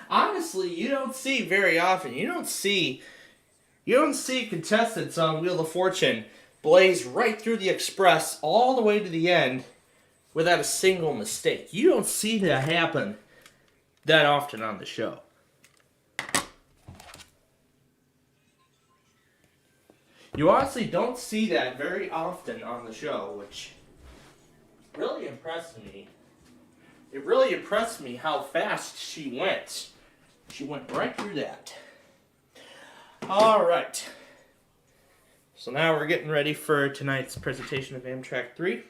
honestly you don't see very often. You don't see contestants on Wheel of Fortune blaze right through the express all the way to the end without a single mistake. You don't see that happen that often on the show. You honestly don't see that very often on the show, which really impressed me. It really impressed me how fast she went. She went right through that. All right. So now we're getting ready for tonight's presentation of Amtrak 3.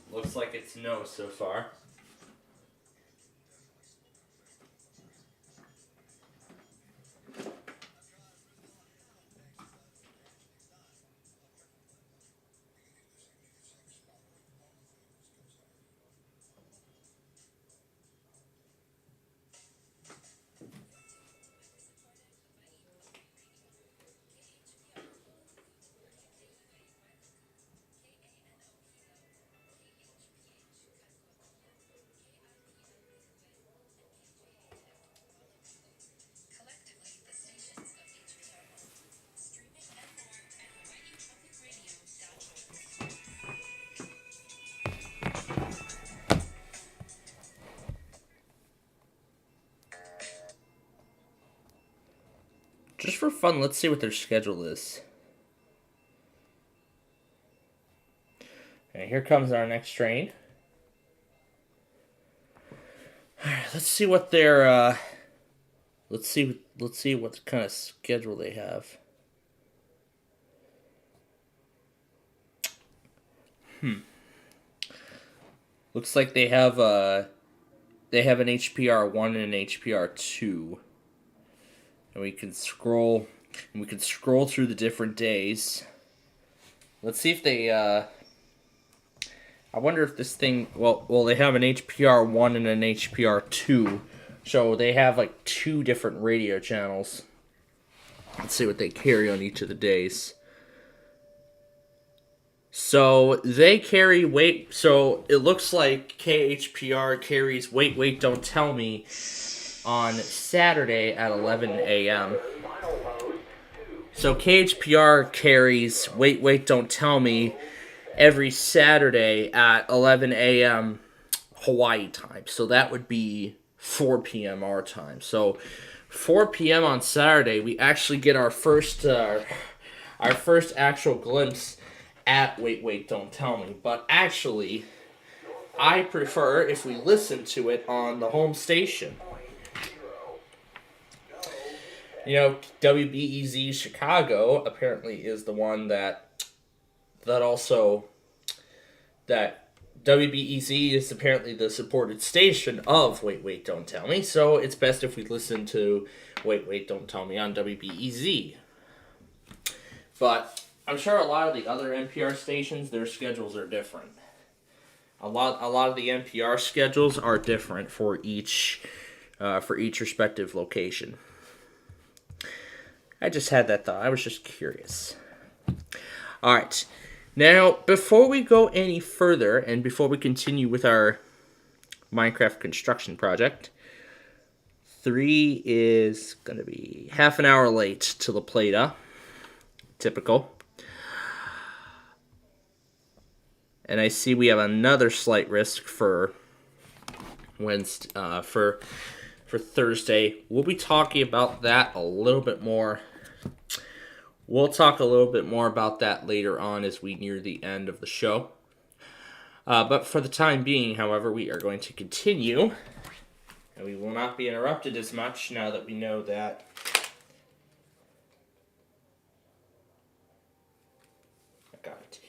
Looks like it's no so far. Just for fun, let's see what their schedule is. And here comes our next train. Alright, let's see what their let's see what kind of schedule they have. Looks like they have an HPR 1 and an HPR 2. And we can scroll through the different days. Let's see if they I wonder if this thing, well, they have an HPR1 and an HPR2, so they have like 2 different radio channels. Let's see what they carry on each of the days. So they carry so it looks like KHPR carries Wait, Don't Tell Me on Saturday at 11 a.m. So KHPR carries Wait, Don't Tell Me every Saturday at 11 a.m. Hawaii time. So that would be 4 p.m. our time. So 4 p.m. on Saturday, we actually get our first actual glimpse at Wait, Don't Tell Me. But actually, I prefer if we listen to it on the home station. You know, WBEZ Chicago apparently is the one that WBEZ is apparently the supported station of Wait, Don't Tell Me, so it's best if we listen to Wait, Don't Tell Me on WBEZ. But I'm sure a lot of the other NPR stations, their schedules are different. A lot of the NPR schedules are different for each respective location. I just had that thought. I was just curious. All right. Now, before we go any further, and before we continue with our Minecraft construction project, 3 is going to be half an hour late to La Plata. Typical. And I see we have another slight risk for Wednesday, for Thursday. We'll be talking about that a little bit more. We'll talk a little bit more about that later on as we near the end of the show. But for the time being, however, we are going to continue. And we will not be interrupted as much now that we know that I got it.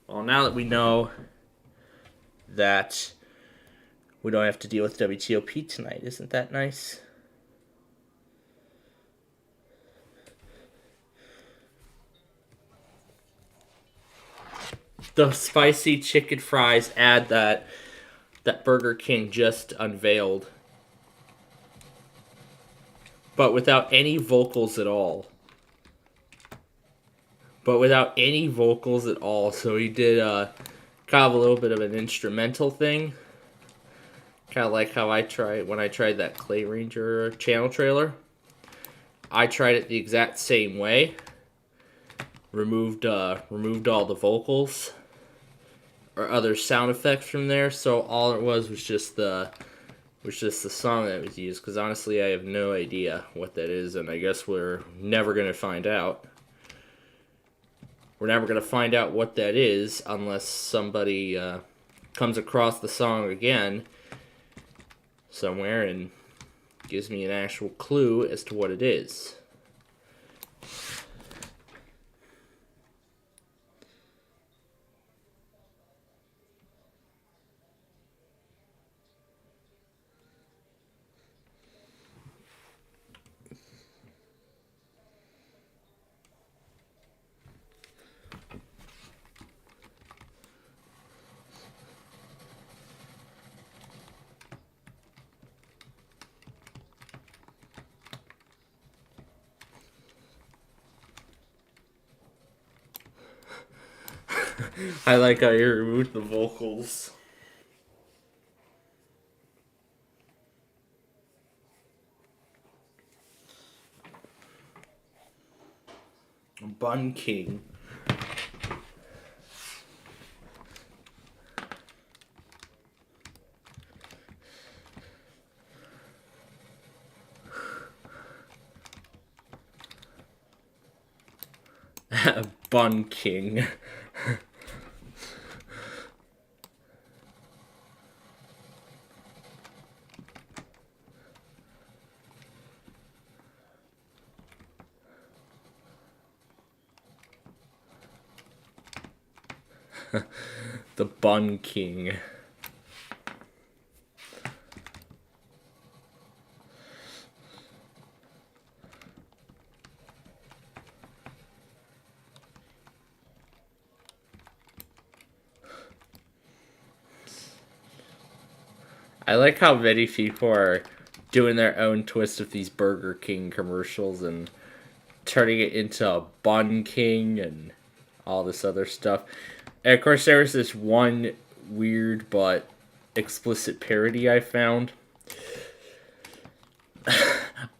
Well, now that we know that we don't have to deal with WTOP tonight, isn't that nice? The spicy chicken fries ad that Burger King just unveiled, but without any vocals at all. So he did kind of a little bit of an instrumental thing. Kind of like how I tried that Clay Ranger channel trailer. I tried it the exact same way. Removed all the vocals or other sound effects from there, so all it was just the song that was used. Because honestly, I have no idea what that is, and I guess we're never gonna find out. We're never gonna find out what that is unless somebody comes across the song again somewhere and gives me an actual clue as to what it is. I like how you removed the vocals. Bun King. Bun King. The Bun King. I like how many people are doing their own twist with these Burger King commercials and turning it into a Bun King and all this other stuff. And of course, there was this one weird but explicit parody I found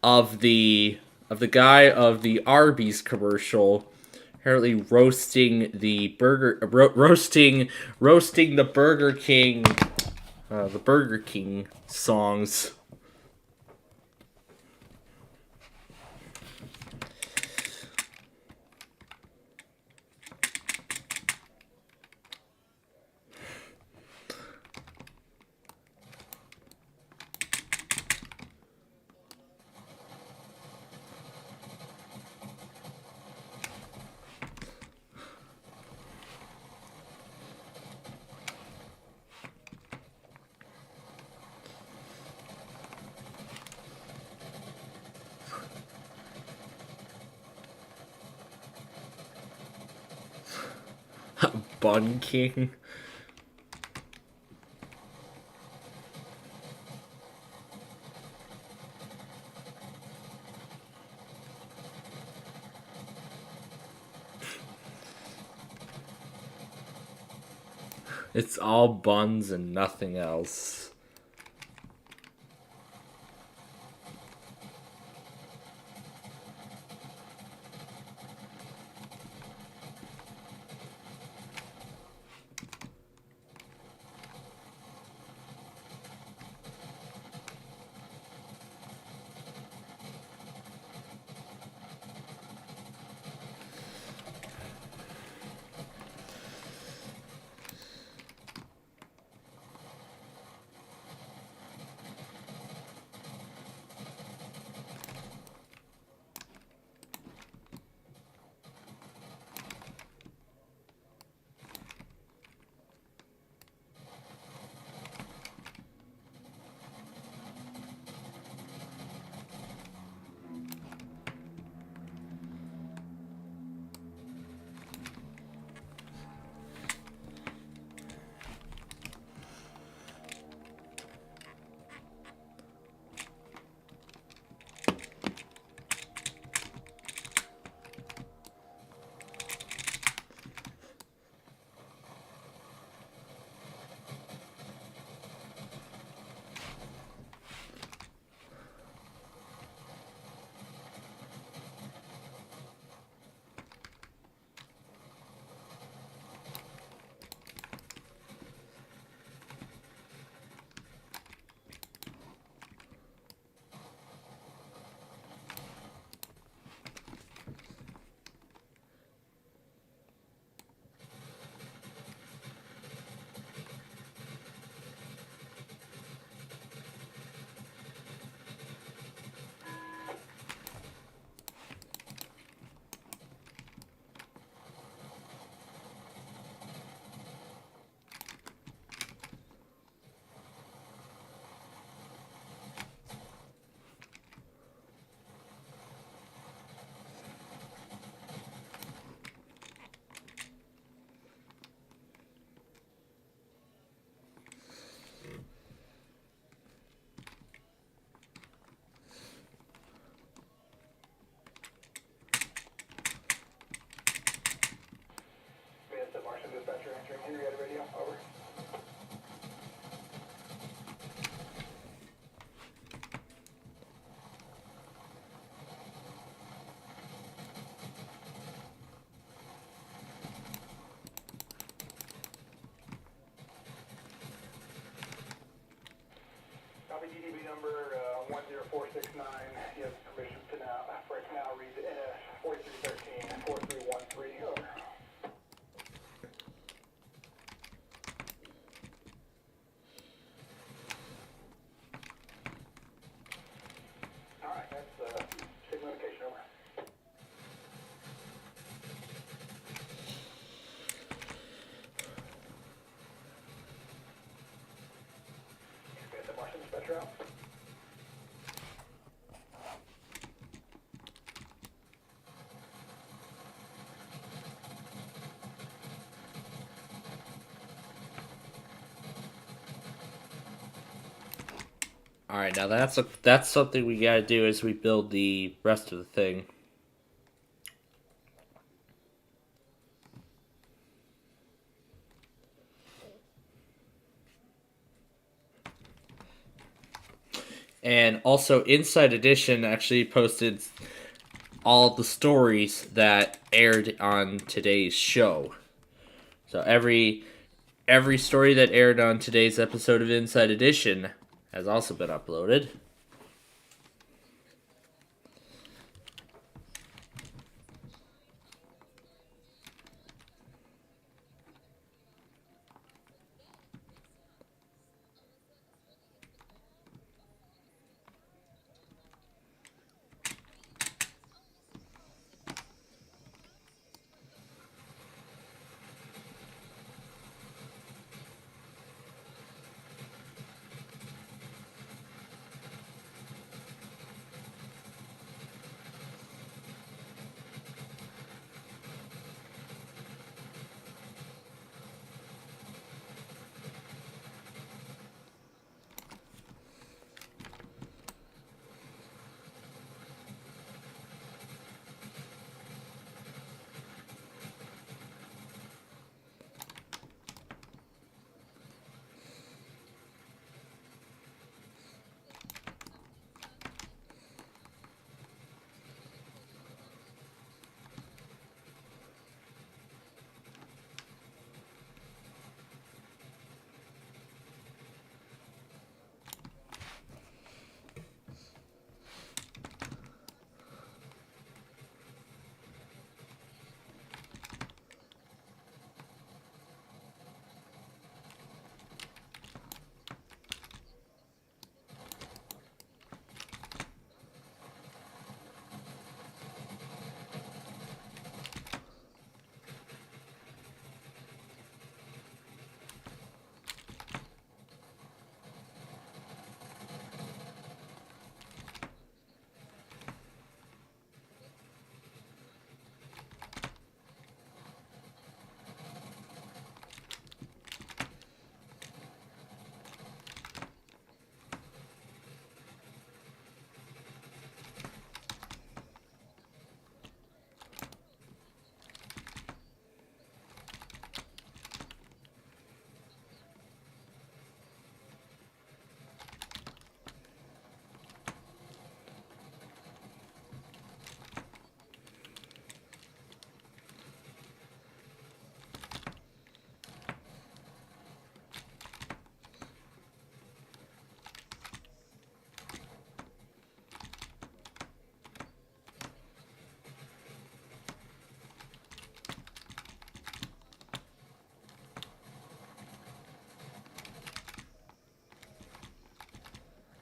of the guy of the Arby's commercial apparently roasting the Burger King songs. Bun King. It's all buns and nothing else. Dispatcher answering Henrietta Radio. Over. Copy DDB number 10469. You have permission to now read NS 4313 4313. Over. Dispatcher out. All right, now that's something we gotta do as we build the rest of the thing. And also, Inside Edition actually posted all the stories that aired on today's show. So every story that aired on today's episode of Inside Edition has also been uploaded.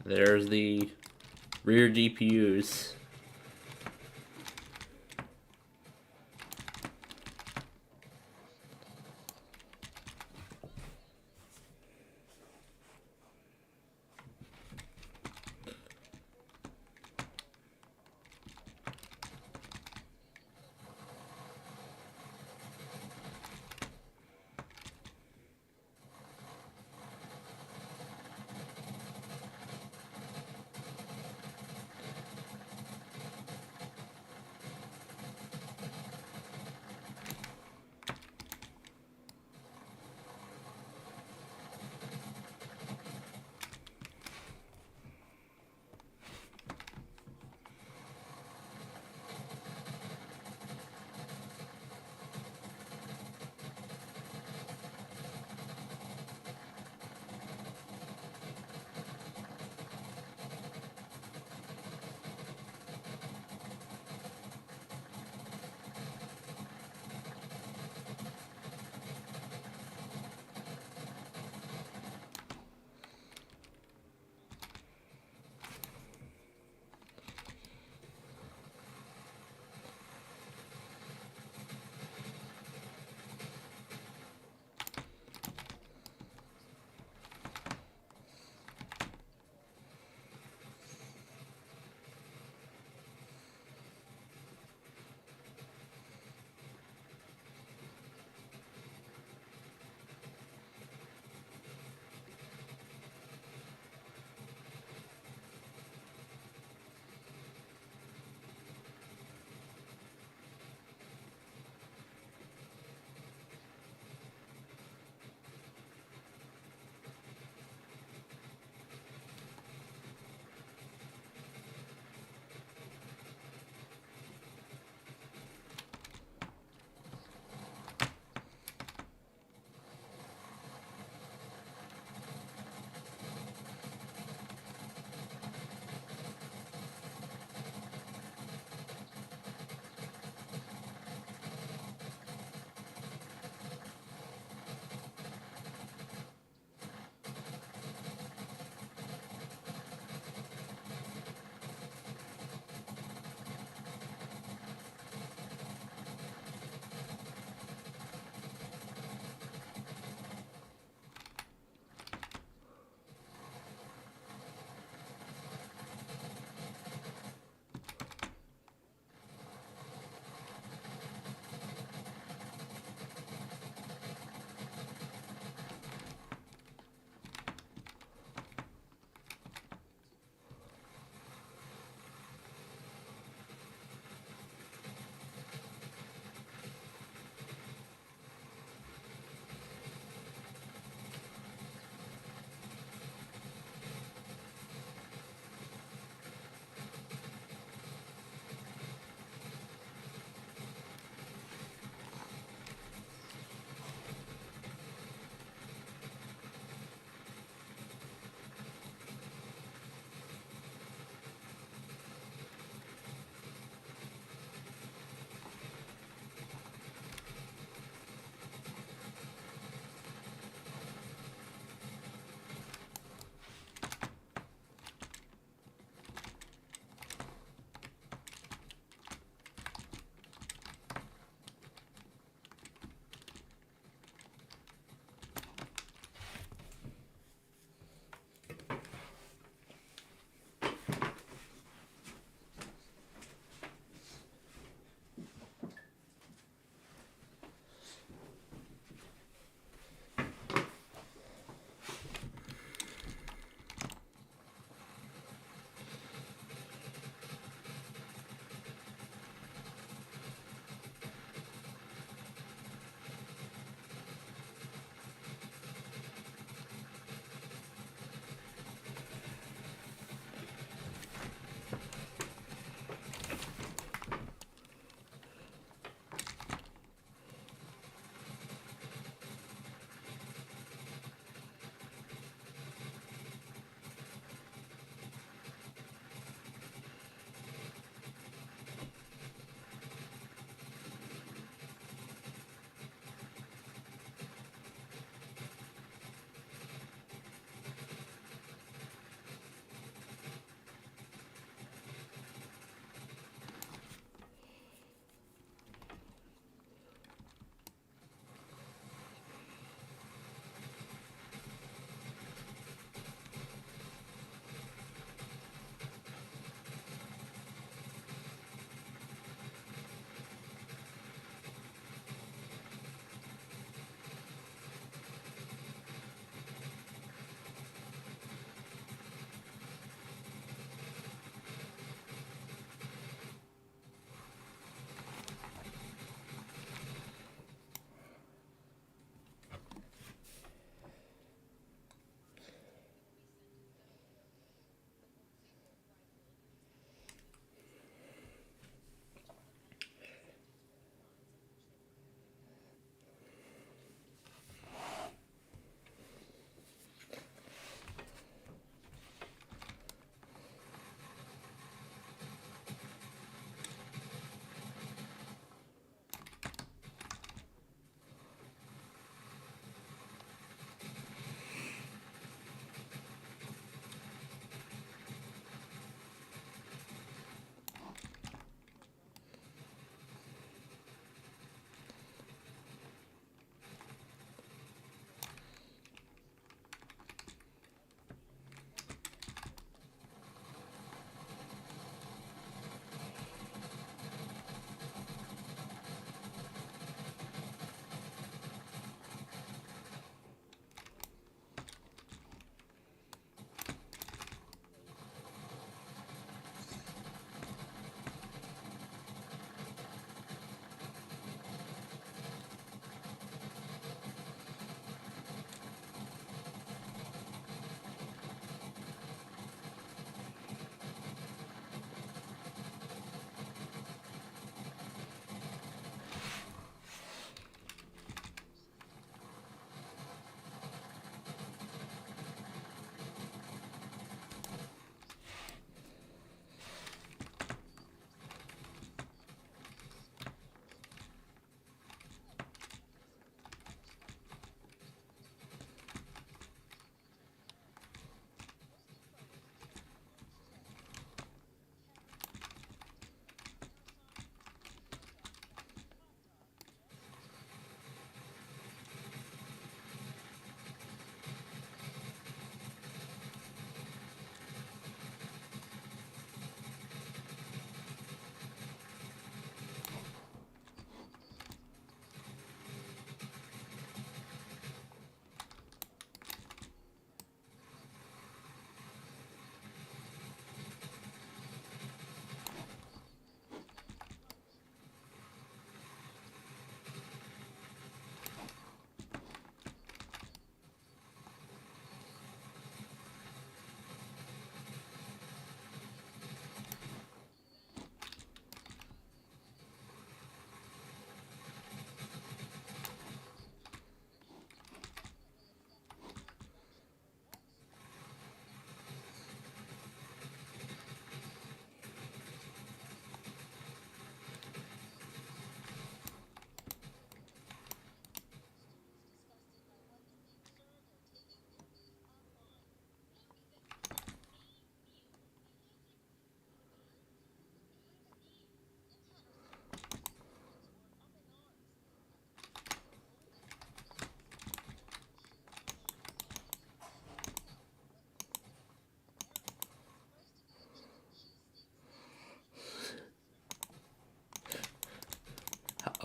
There's the rear DPUs.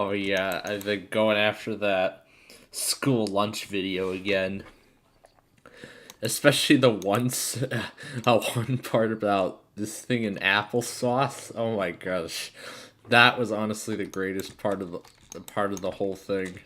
Oh yeah, I've been going after that school lunch video again. Especially the one part about this thing in applesauce. Oh my gosh, that was honestly the greatest part of the whole thing.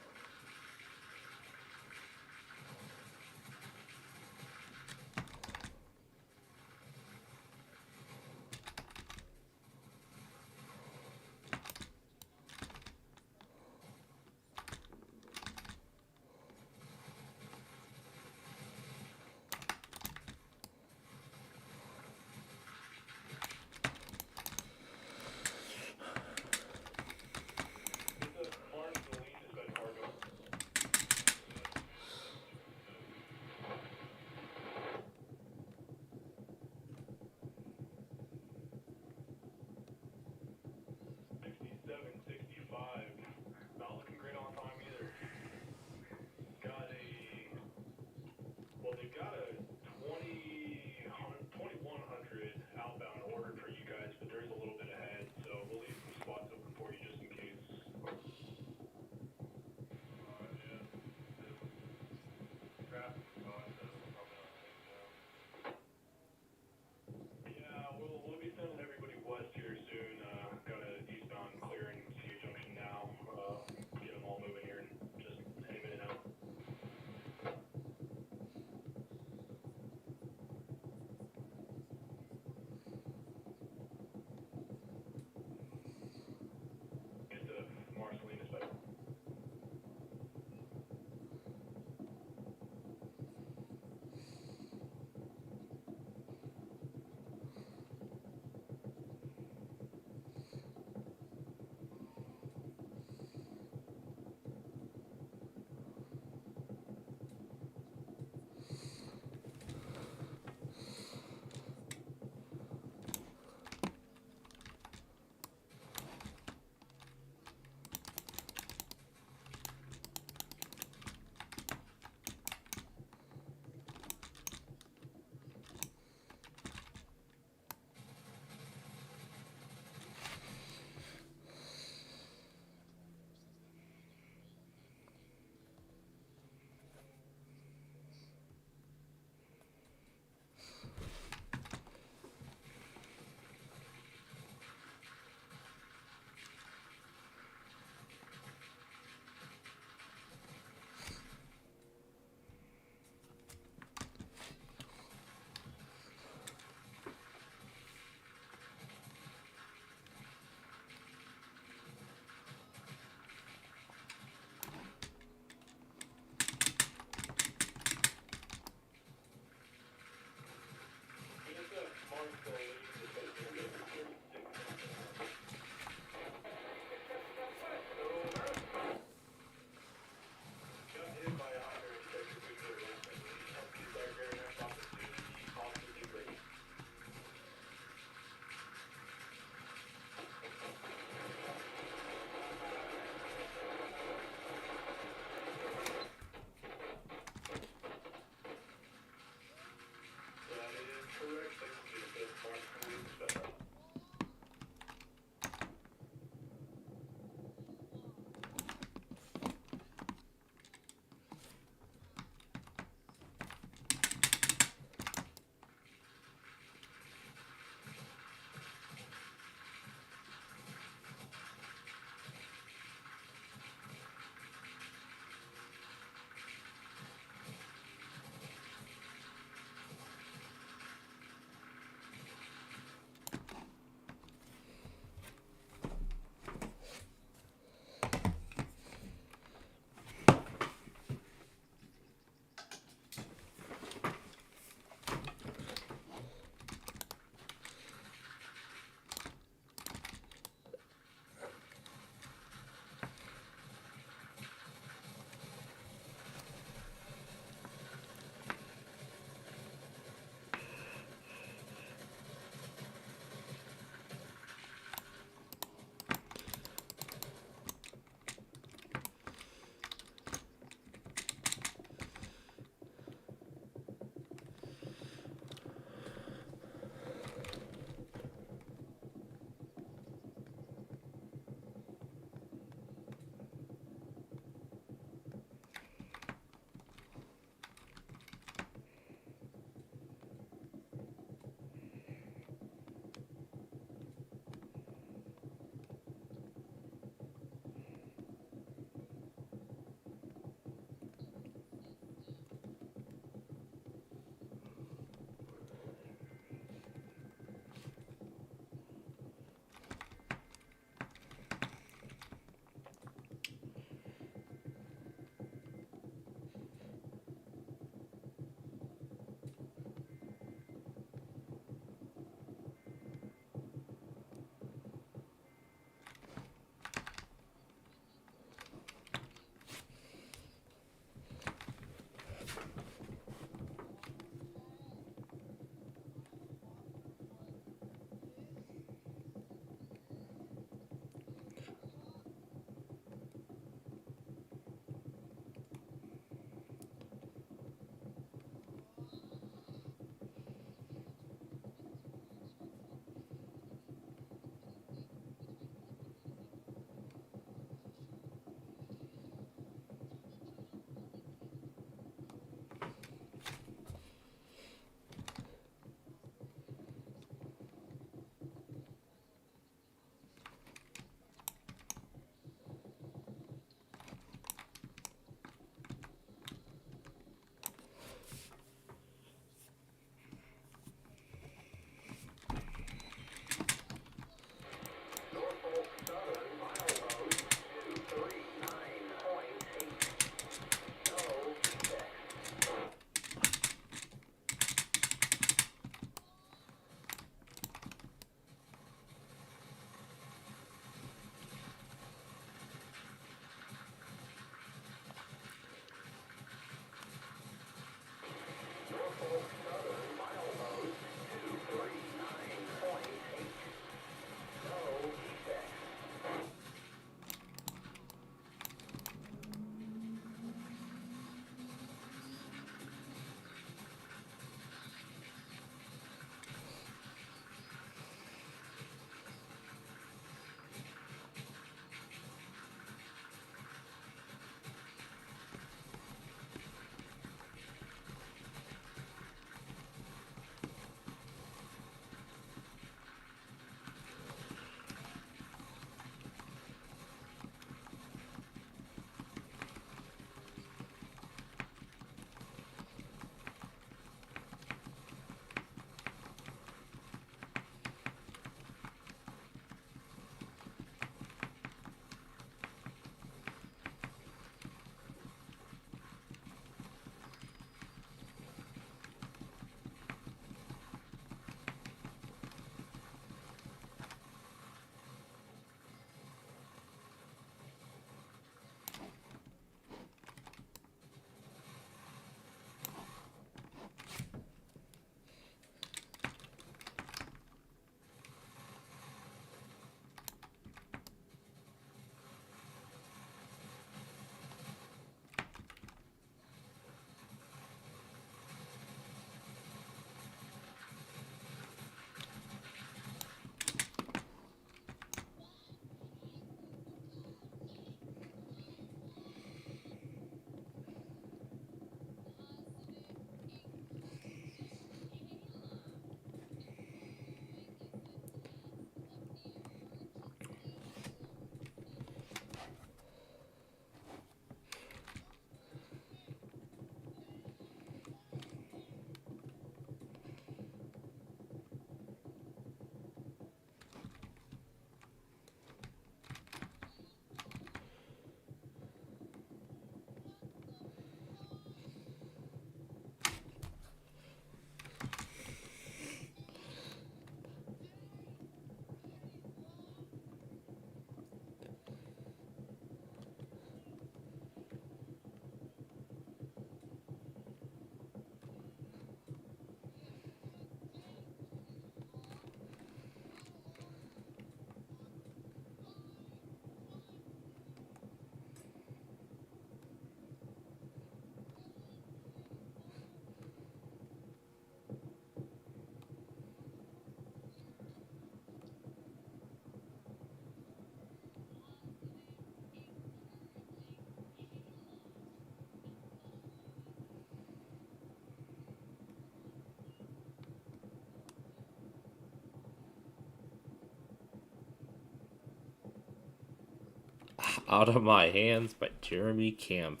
Out of My Hands by Jeremy Camp.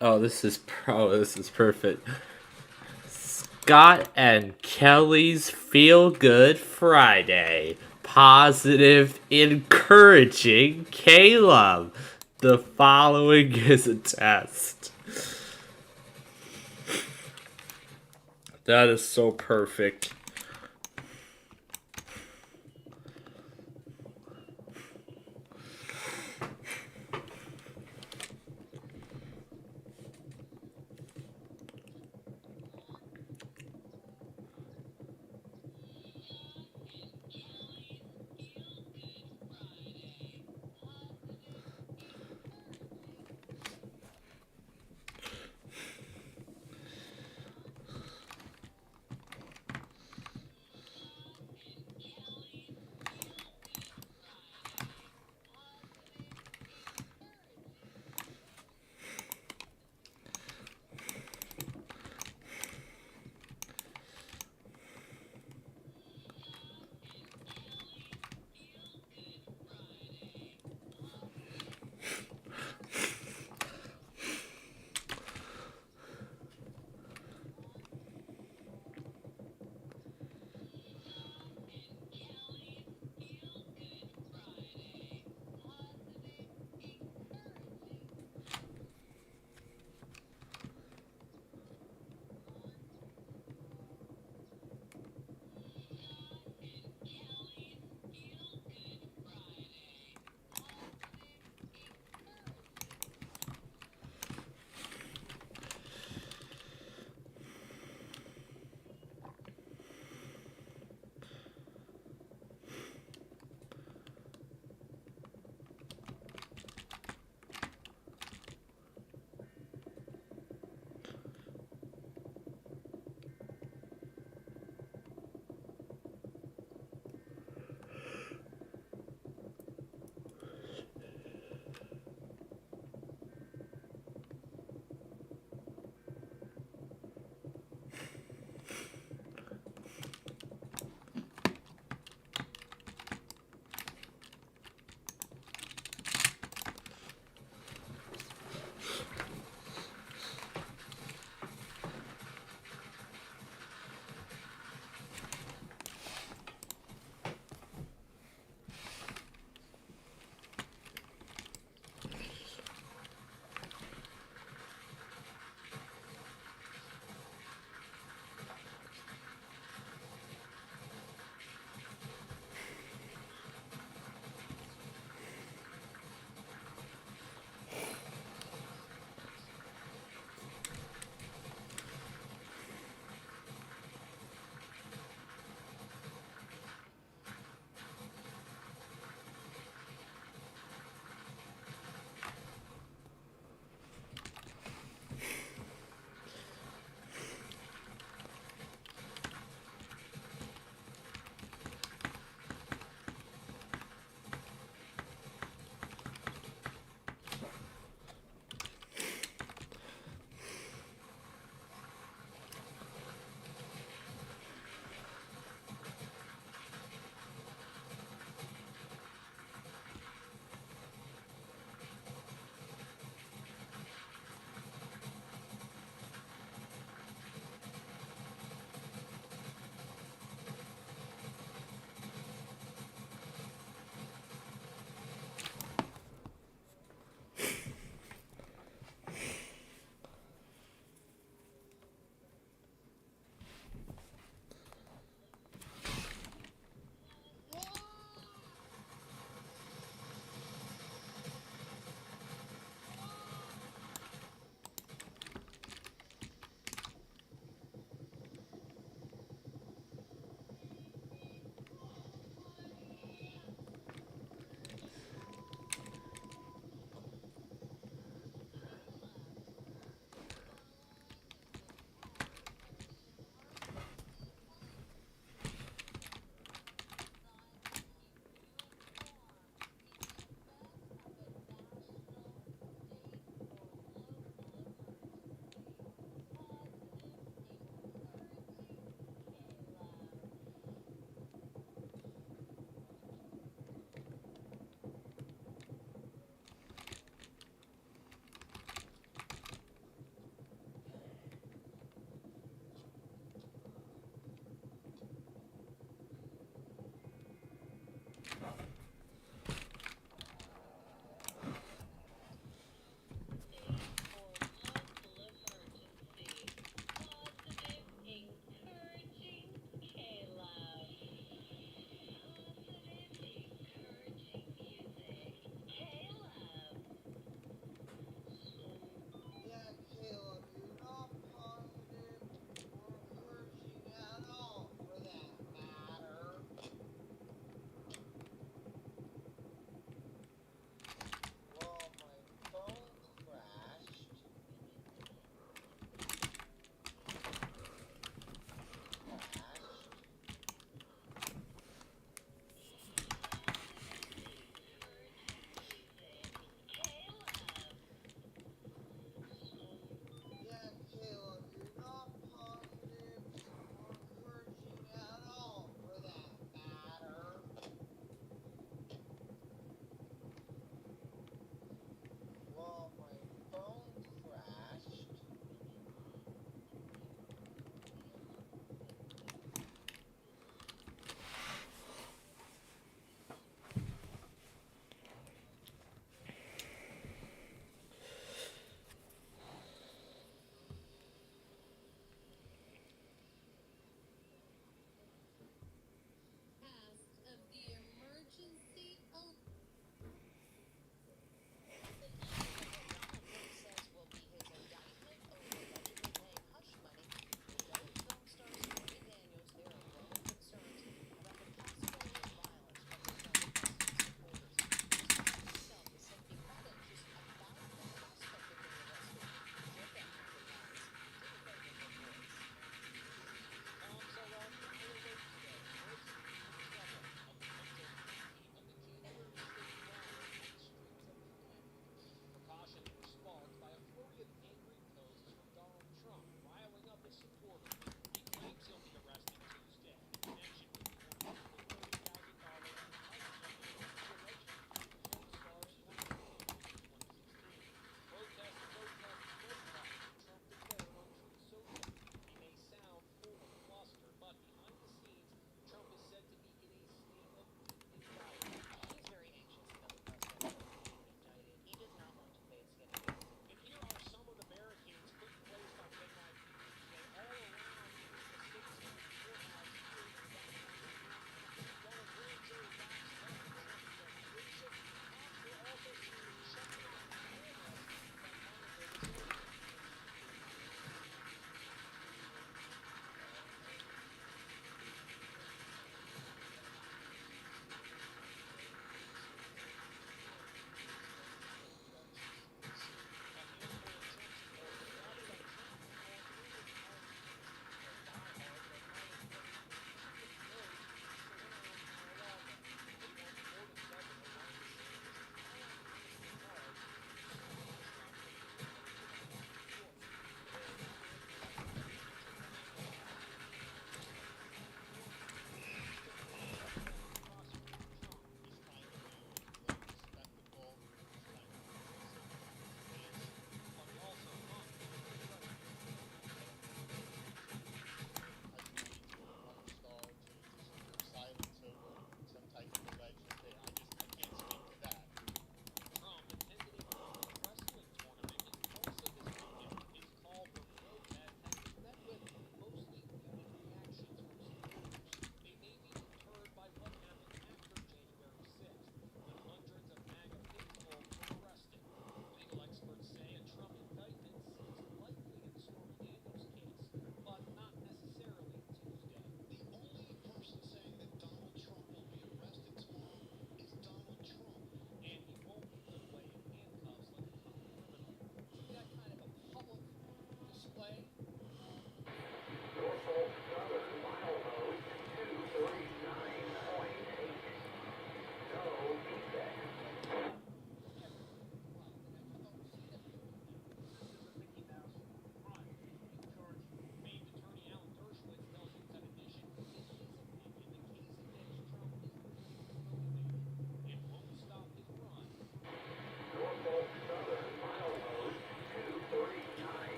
Oh, this is perfect. Scott and Kelly's Feel Good Friday. Positive, encouraging Caleb. The following is a test. That is so perfect.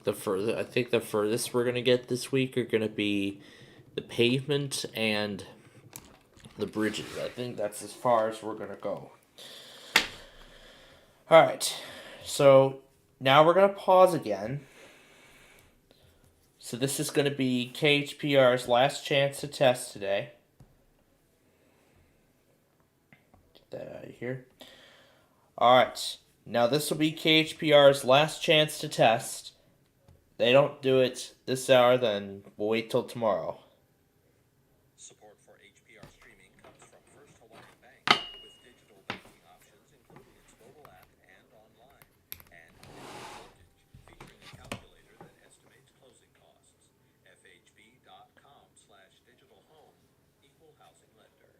I think the furthest we're gonna get this week are gonna be the pavement and the bridges. I think that's as far as we're gonna go. All right, so now we're gonna pause again. So this is gonna be KHPR's last chance to test today. Get that out of here. All right, now this will be KHPR's last chance to test. They don't do it this hour, then we'll wait till tomorrow. Support for HPR streaming comes from First Hawaiian Bank with digital banking options including its mobile app and online, and Mortgage featuring a calculator that estimates closing costs. FHB.com/digitalhome equal housing lender.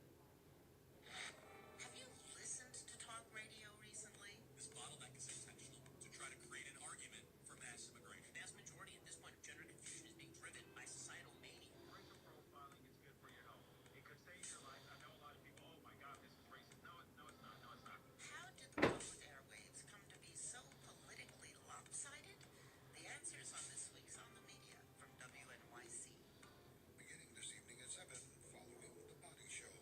Have you listened to talk radio recently? This bottleneck is intentional to try to create an argument for mass immigration. The vast majority at this point of gender confusion is being driven by societal mania. Racial profiling is good for your health. It could save your life. I know a lot of people, oh my God, this is racist. No, it's not. No, it's not. How did the public airwaves come to be so politically lopsided? The answers on this week's On the Media from WNYC. Beginning this evening at 7, following The Body Show.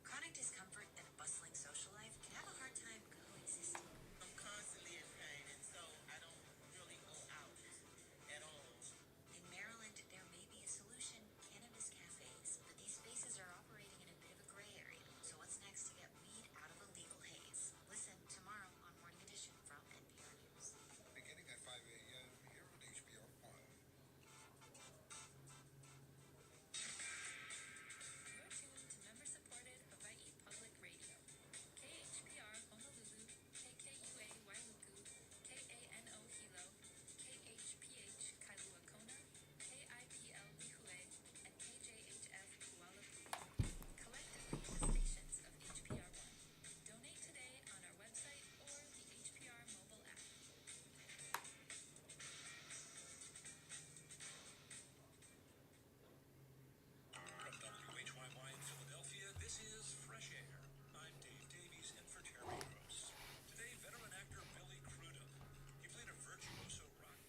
Chronic discomfort and a bustling social life can have a hard time coexisting. I'm constantly in pain, and so I don't really go out at all. In Maryland, there may be a solution, cannabis cafes, but these spaces are operating in a bit of a gray area. So what's next to get weed out of a legal haze? Listen tomorrow on Morning Edition from NPR News. Beginning at 5 a.m. here on HPR 1. You're tuned to member-supported Hawaii Public Radio. KHPR Honolulu, KKUA Wailuku, KANO Hilo, KHPH Kailua Kona, KIPL Lihue, and KJHF Kuala. Collectively, the stations of HPR1. Donate today on our website or the HPR mobile app. From WHYY in Philadelphia, this is Fresh Air. I'm Dave Davies in for Terry Gross. Today, veteran actor Billy Crudup. He played a virtuoso rock.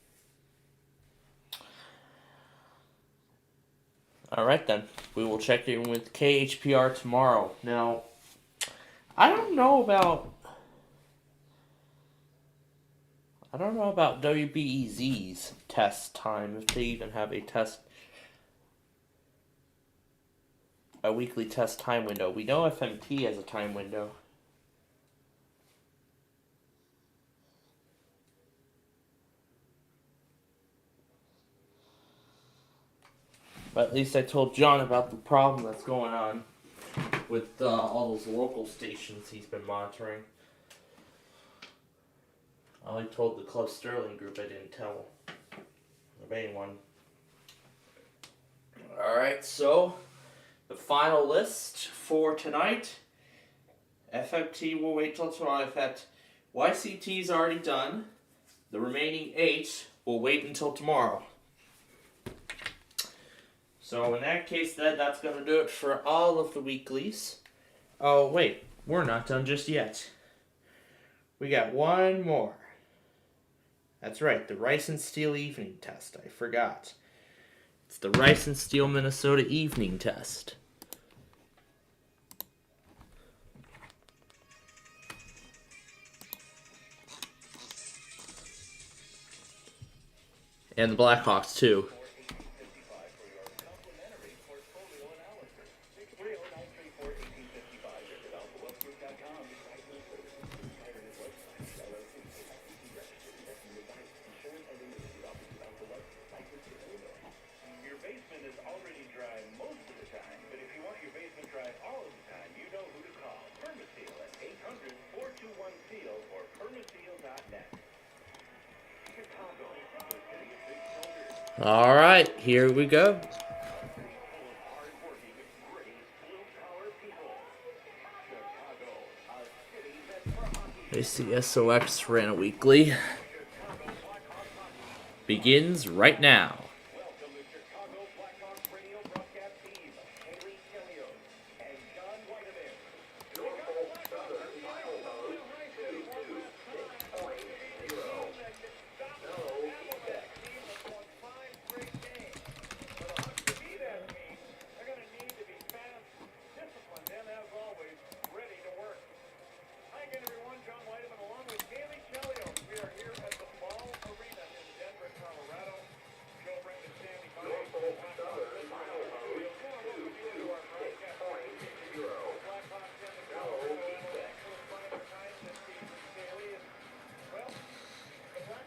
All right, then. We will check in with KHPR tomorrow. Now, I don't know about WBEZ's test time, if they even have a weekly test time window. We know FMT has a time window. But at least I told John about the problem that's going on with all those local stations he's been monitoring. I only told the Club Sterling group, I didn't tell of anyone. Alright, so the final list for tonight. FMT will wait till tomorrow. In fact, YCT's already done. The remaining 8 will wait until tomorrow. So in that case, that's going to do it for all of the weeklies. Oh, wait. We're not done just yet. We got one more. That's right, the Rice and Steel Evening Test. I forgot. It's the Rice and Steel Minnesota Evening Test. And the Blackhawks, too. All right, here we go. ACSOX ran a weekly. Begins right now.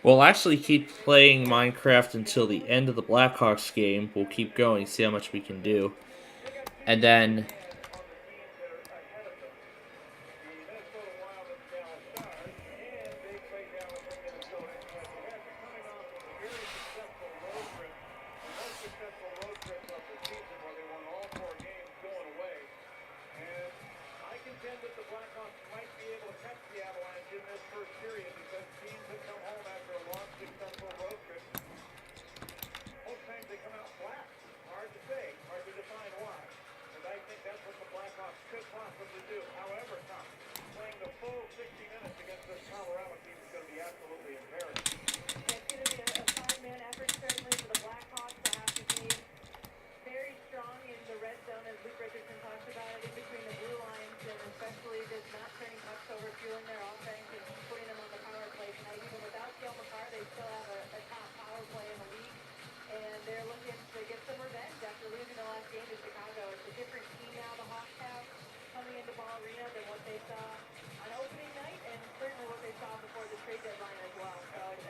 We'll actually keep playing Minecraft until the end of the Blackhawks game. We'll keep going, see how much we can do. And then...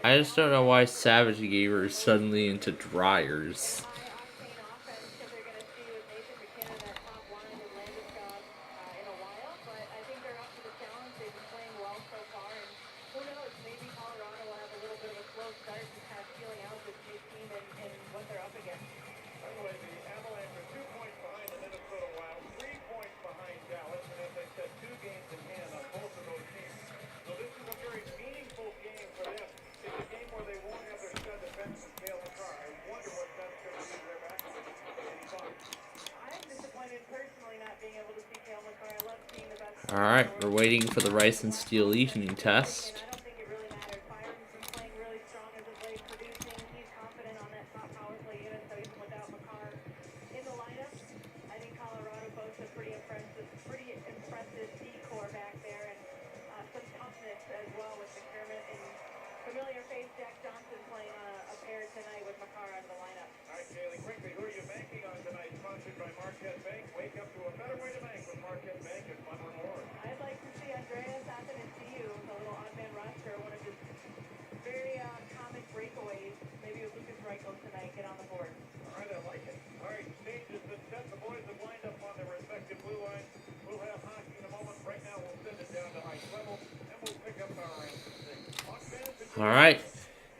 I just don't know why Savage Gamer is suddenly into dryers. Alright, we're waiting for the Rice and Steel evening test. Alright,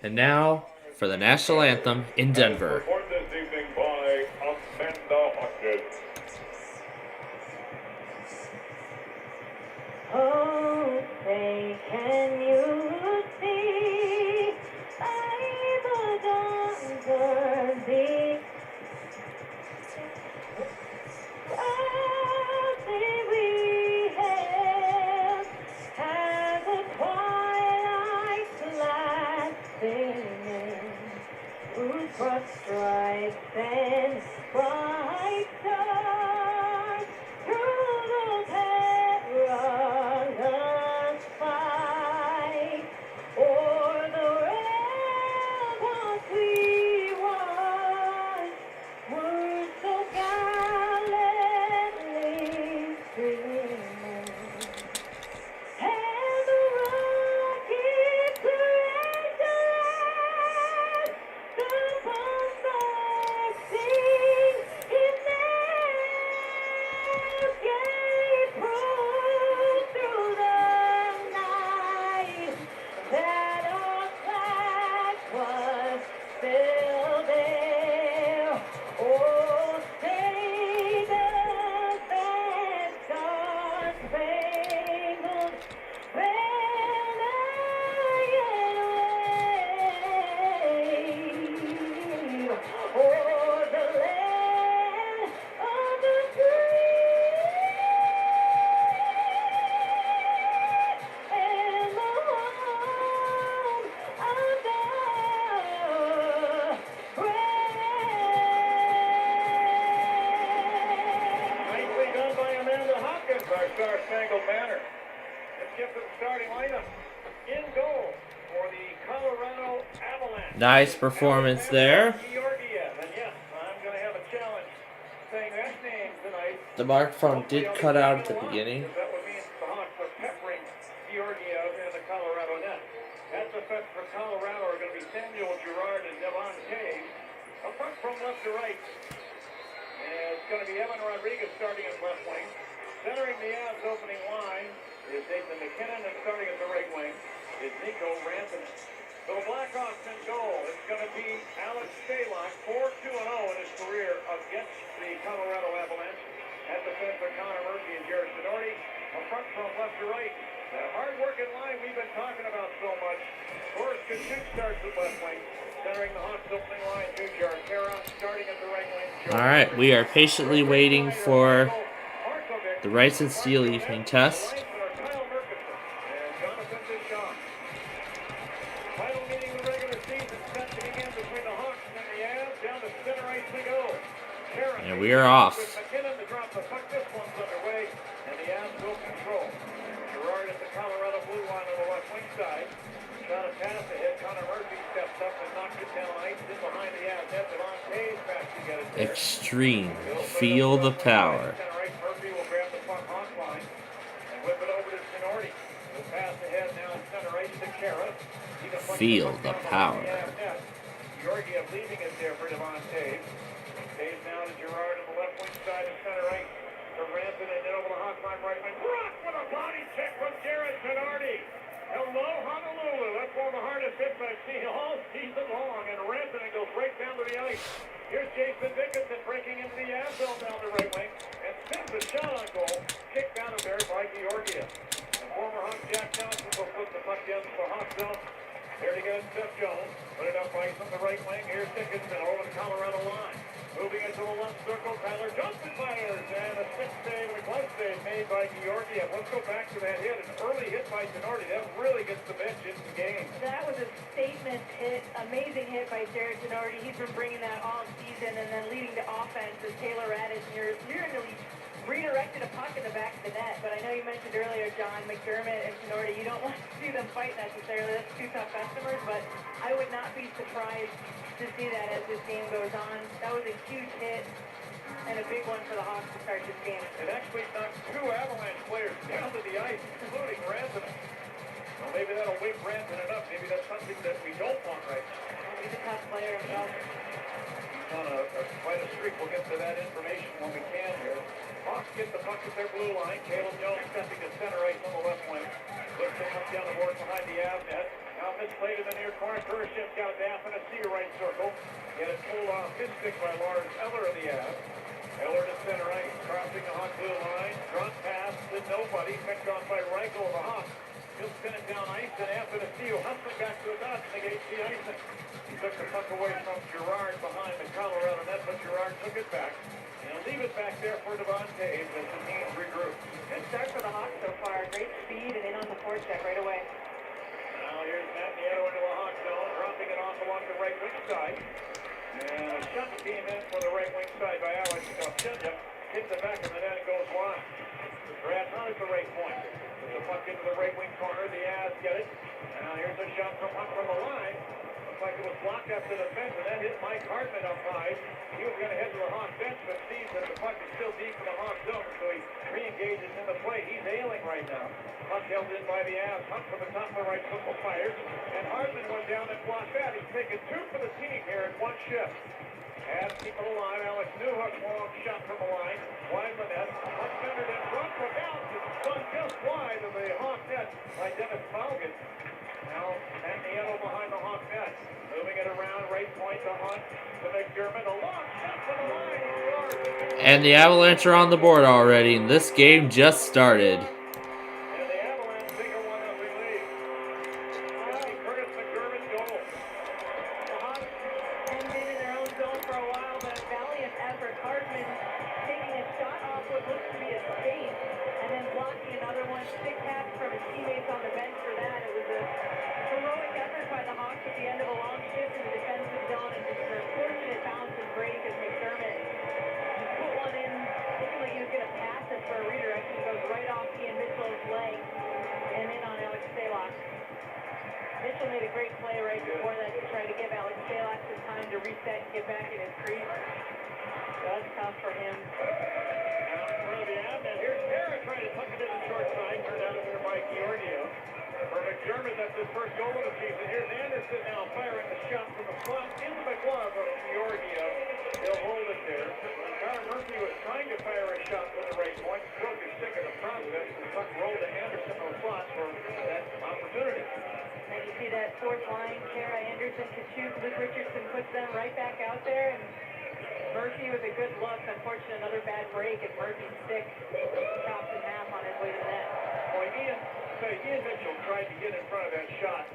and now for the national anthem in Denver. Oh, say can you see by the dawn's early earthly we hailed as the twilight's last gleaming, whose broad stripes and bright stars through the perilous fight o'er the ramparts we won, were so gallantly streaming, and the rockets raised aloft, the pulse bursting in their gay prove through the night that our flag was still there. Oh, say does that star-spangled banner yet wave o'er the land of the free and the home of the Nicely done by Amanda Hopkins, our Star-Spangled Banner. Let's get to the starting lineup. In goal for the Colorado Avalanche. Nice performance there. And yes, I'm going to have a challenge saying that name tonight. The microphone did cut out at the beginning. That would mean the Hawks are peppering Georgiev in the Colorado net. That's a fetch for Colorado Samuel, Gerard, and Devon Cave. Up front from left to right. And it's going to be Evan Rodriguez starting at left wing. Centering the Avs opening line is Nathan McKinnon, and starting at the right wing is Nico Rantanen. So the Blackhawks in goal. It's going to be Alex Stalock, 4-2-0 in his career against the Colorado Avalanche. At the center, Connor Murphy and Jared Tenardi. Up front from left to right. That hard-working line we've been talking about so much. Boris Kachuk starts at left wing. Centering the Hawks opening line, Jujhar Khaira. Starting at the right wing. All right, we are patiently waiting for the Rice and Steel evening test. Final meeting of the regular season set to begin between the Hawks and the Avs. Down to center ice we go. And we are off. McKinnon to drop the puck. This one's underway, and the Avs will control. Gerard at the Colorado blue line on the left wing side. Shot a pass ahead. Connor Murphy steps up and knocks it down ice. In behind the Avs net. Devon Cave back to get it there. Extreme. Feel the power. Center ice. Murphy will grab the puck Hawk line and whip it over to Tenardi. The pass ahead now center ice to Khaira. Feel the power. Georgiev leaving it there for Devon Cave. Cave now to Gerard on the left wing side and center right. To Rantanen and then over the hot line right wing. Rock with a body check from Jared Tenardi. Hello, Honolulu. That's one of the hardest hits I've seen all season long. And Rantanen goes right down to the ice. Here's Jason Dickinson breaking into the Avs zone down the right wing. And spins a shot on goal. Kicked out of there by Georgiev. And former Hawk Jack Johnson will put the puck down to the Hawk zone. There to get it, Seth Jones. Put it up ice on the right wing. Here's Dickinson over the Colorado line. Moving into the left circle. Tyler Johnson fires. And a stick save and a glove save made by Georgiev. Let's go back to that hit. An early hit by Tenardi. That really gets the bench into the game. That was a statement hit. Amazing hit by Jared Tenardi. He's been bringing that all season and then leading the offense with Taylor Raddysh. You're nearly redirected a puck in the back of the net, but I know you mentioned earlier, John, McDermott and Tenardi, you don't want to see them fight necessarily. That's two tough customers, but I would not be surprised to see that as this game goes on. That was a huge hit and a big one for the Hawks to start this game. It actually knocked two Avalanche players down to the ice, including Rantanen. Well, maybe that'll wake Rantanen up. Maybe that's something that we don't want right now. He's a tough player himself. He's on quite a streak. We'll get to that information when we can here. Hawks get the puck at their blue line. Caleb Jones stepping to center ice on the left wing. Looks to come down the board behind the Avs net. Now misplayed in the near corner. Kurashev's got a dash and a C right circle. Get it pulled off his stick by Lars Eller of the Avs. Eller to center ice. Crossing the Hawk blue line. Drop pass to nobody. Picked off by Reichel of the Hawks. He'll spin it down ice and after the steal. Hustling back to the dot. Negates the icing. He took the puck away from Gerard behind the Colorado net, but Gerard took it back. And leave it back there for Devon Cave as the team regroup. Good start for the Hawks so far. Great speed and in on the forecheck right away. Now here's Matt Nieto into the Hawk zone, dropping it off along the right wing side. And a shot came in for the right wing side by Alex Galchenyuk. Hit the back of the net and goes wide. Brad Hunt at the right point. Puts the puck into the right wing corner. The Avs get it. Now here's a shot from Hunt from the line. Looks like it was blocked after the fence, and that hit Mike Hartman up high. He was going to head to the Hawk bench, but sees that the puck is still deep in the Hawk zone, so he re-engages in the play. He's ailing right now. Puck held in by the Avs. Hunt from the top of the right circle fires, and Hartman went down and blocked that. He's taken two for the team here in one shift. Avs keep it alive. Alex Newhook, long shot from the line. Wide the net. Hunt centered in front for bounce. It's spun just wide of the Hawk net by Dennis Malgin. Now, Matt Nieto behind the Hawk net. Moving it around, right point to Hunt, to McDermott. A long shot from the line. And the Avalanche are on the board already, and this game just started. And the Avalanche take a 1-0 lead. Curtis McDermott goal. The Hawks hadn't been in their own zone for a while, but a valiant effort. Hartman taking a shot off what looks to be a space, and then blocking another one. 6 taps from his teammates on the bench for that. It was a heroic effort by the Hawks at the end of a long shift in the defensive zone, and just a fortunate bounce and break as McDermott just put one in, looking like he was going to pass it for a redirection. It goes right off Ian Mitchell's leg and in on Alex Stalock. Mitchell made a great play right before that to try to give Alex Stalock some time to reset and get back in his crease. That's tough for him. Now, through the end, and here's Khaira trying to tuck it in the short side. Turned out of there by Georgiev. For McDermott, that's his first goal of the season. Here's Anderson now firing the shot. Richardson could shoot. Luke Richardson puts them right back out there, and Murphy with a good look. Unfortunately, another bad break, and Murphy's stick chopped in half on his way to the net. Boy, Ian Mitchell tried to get in front of that shot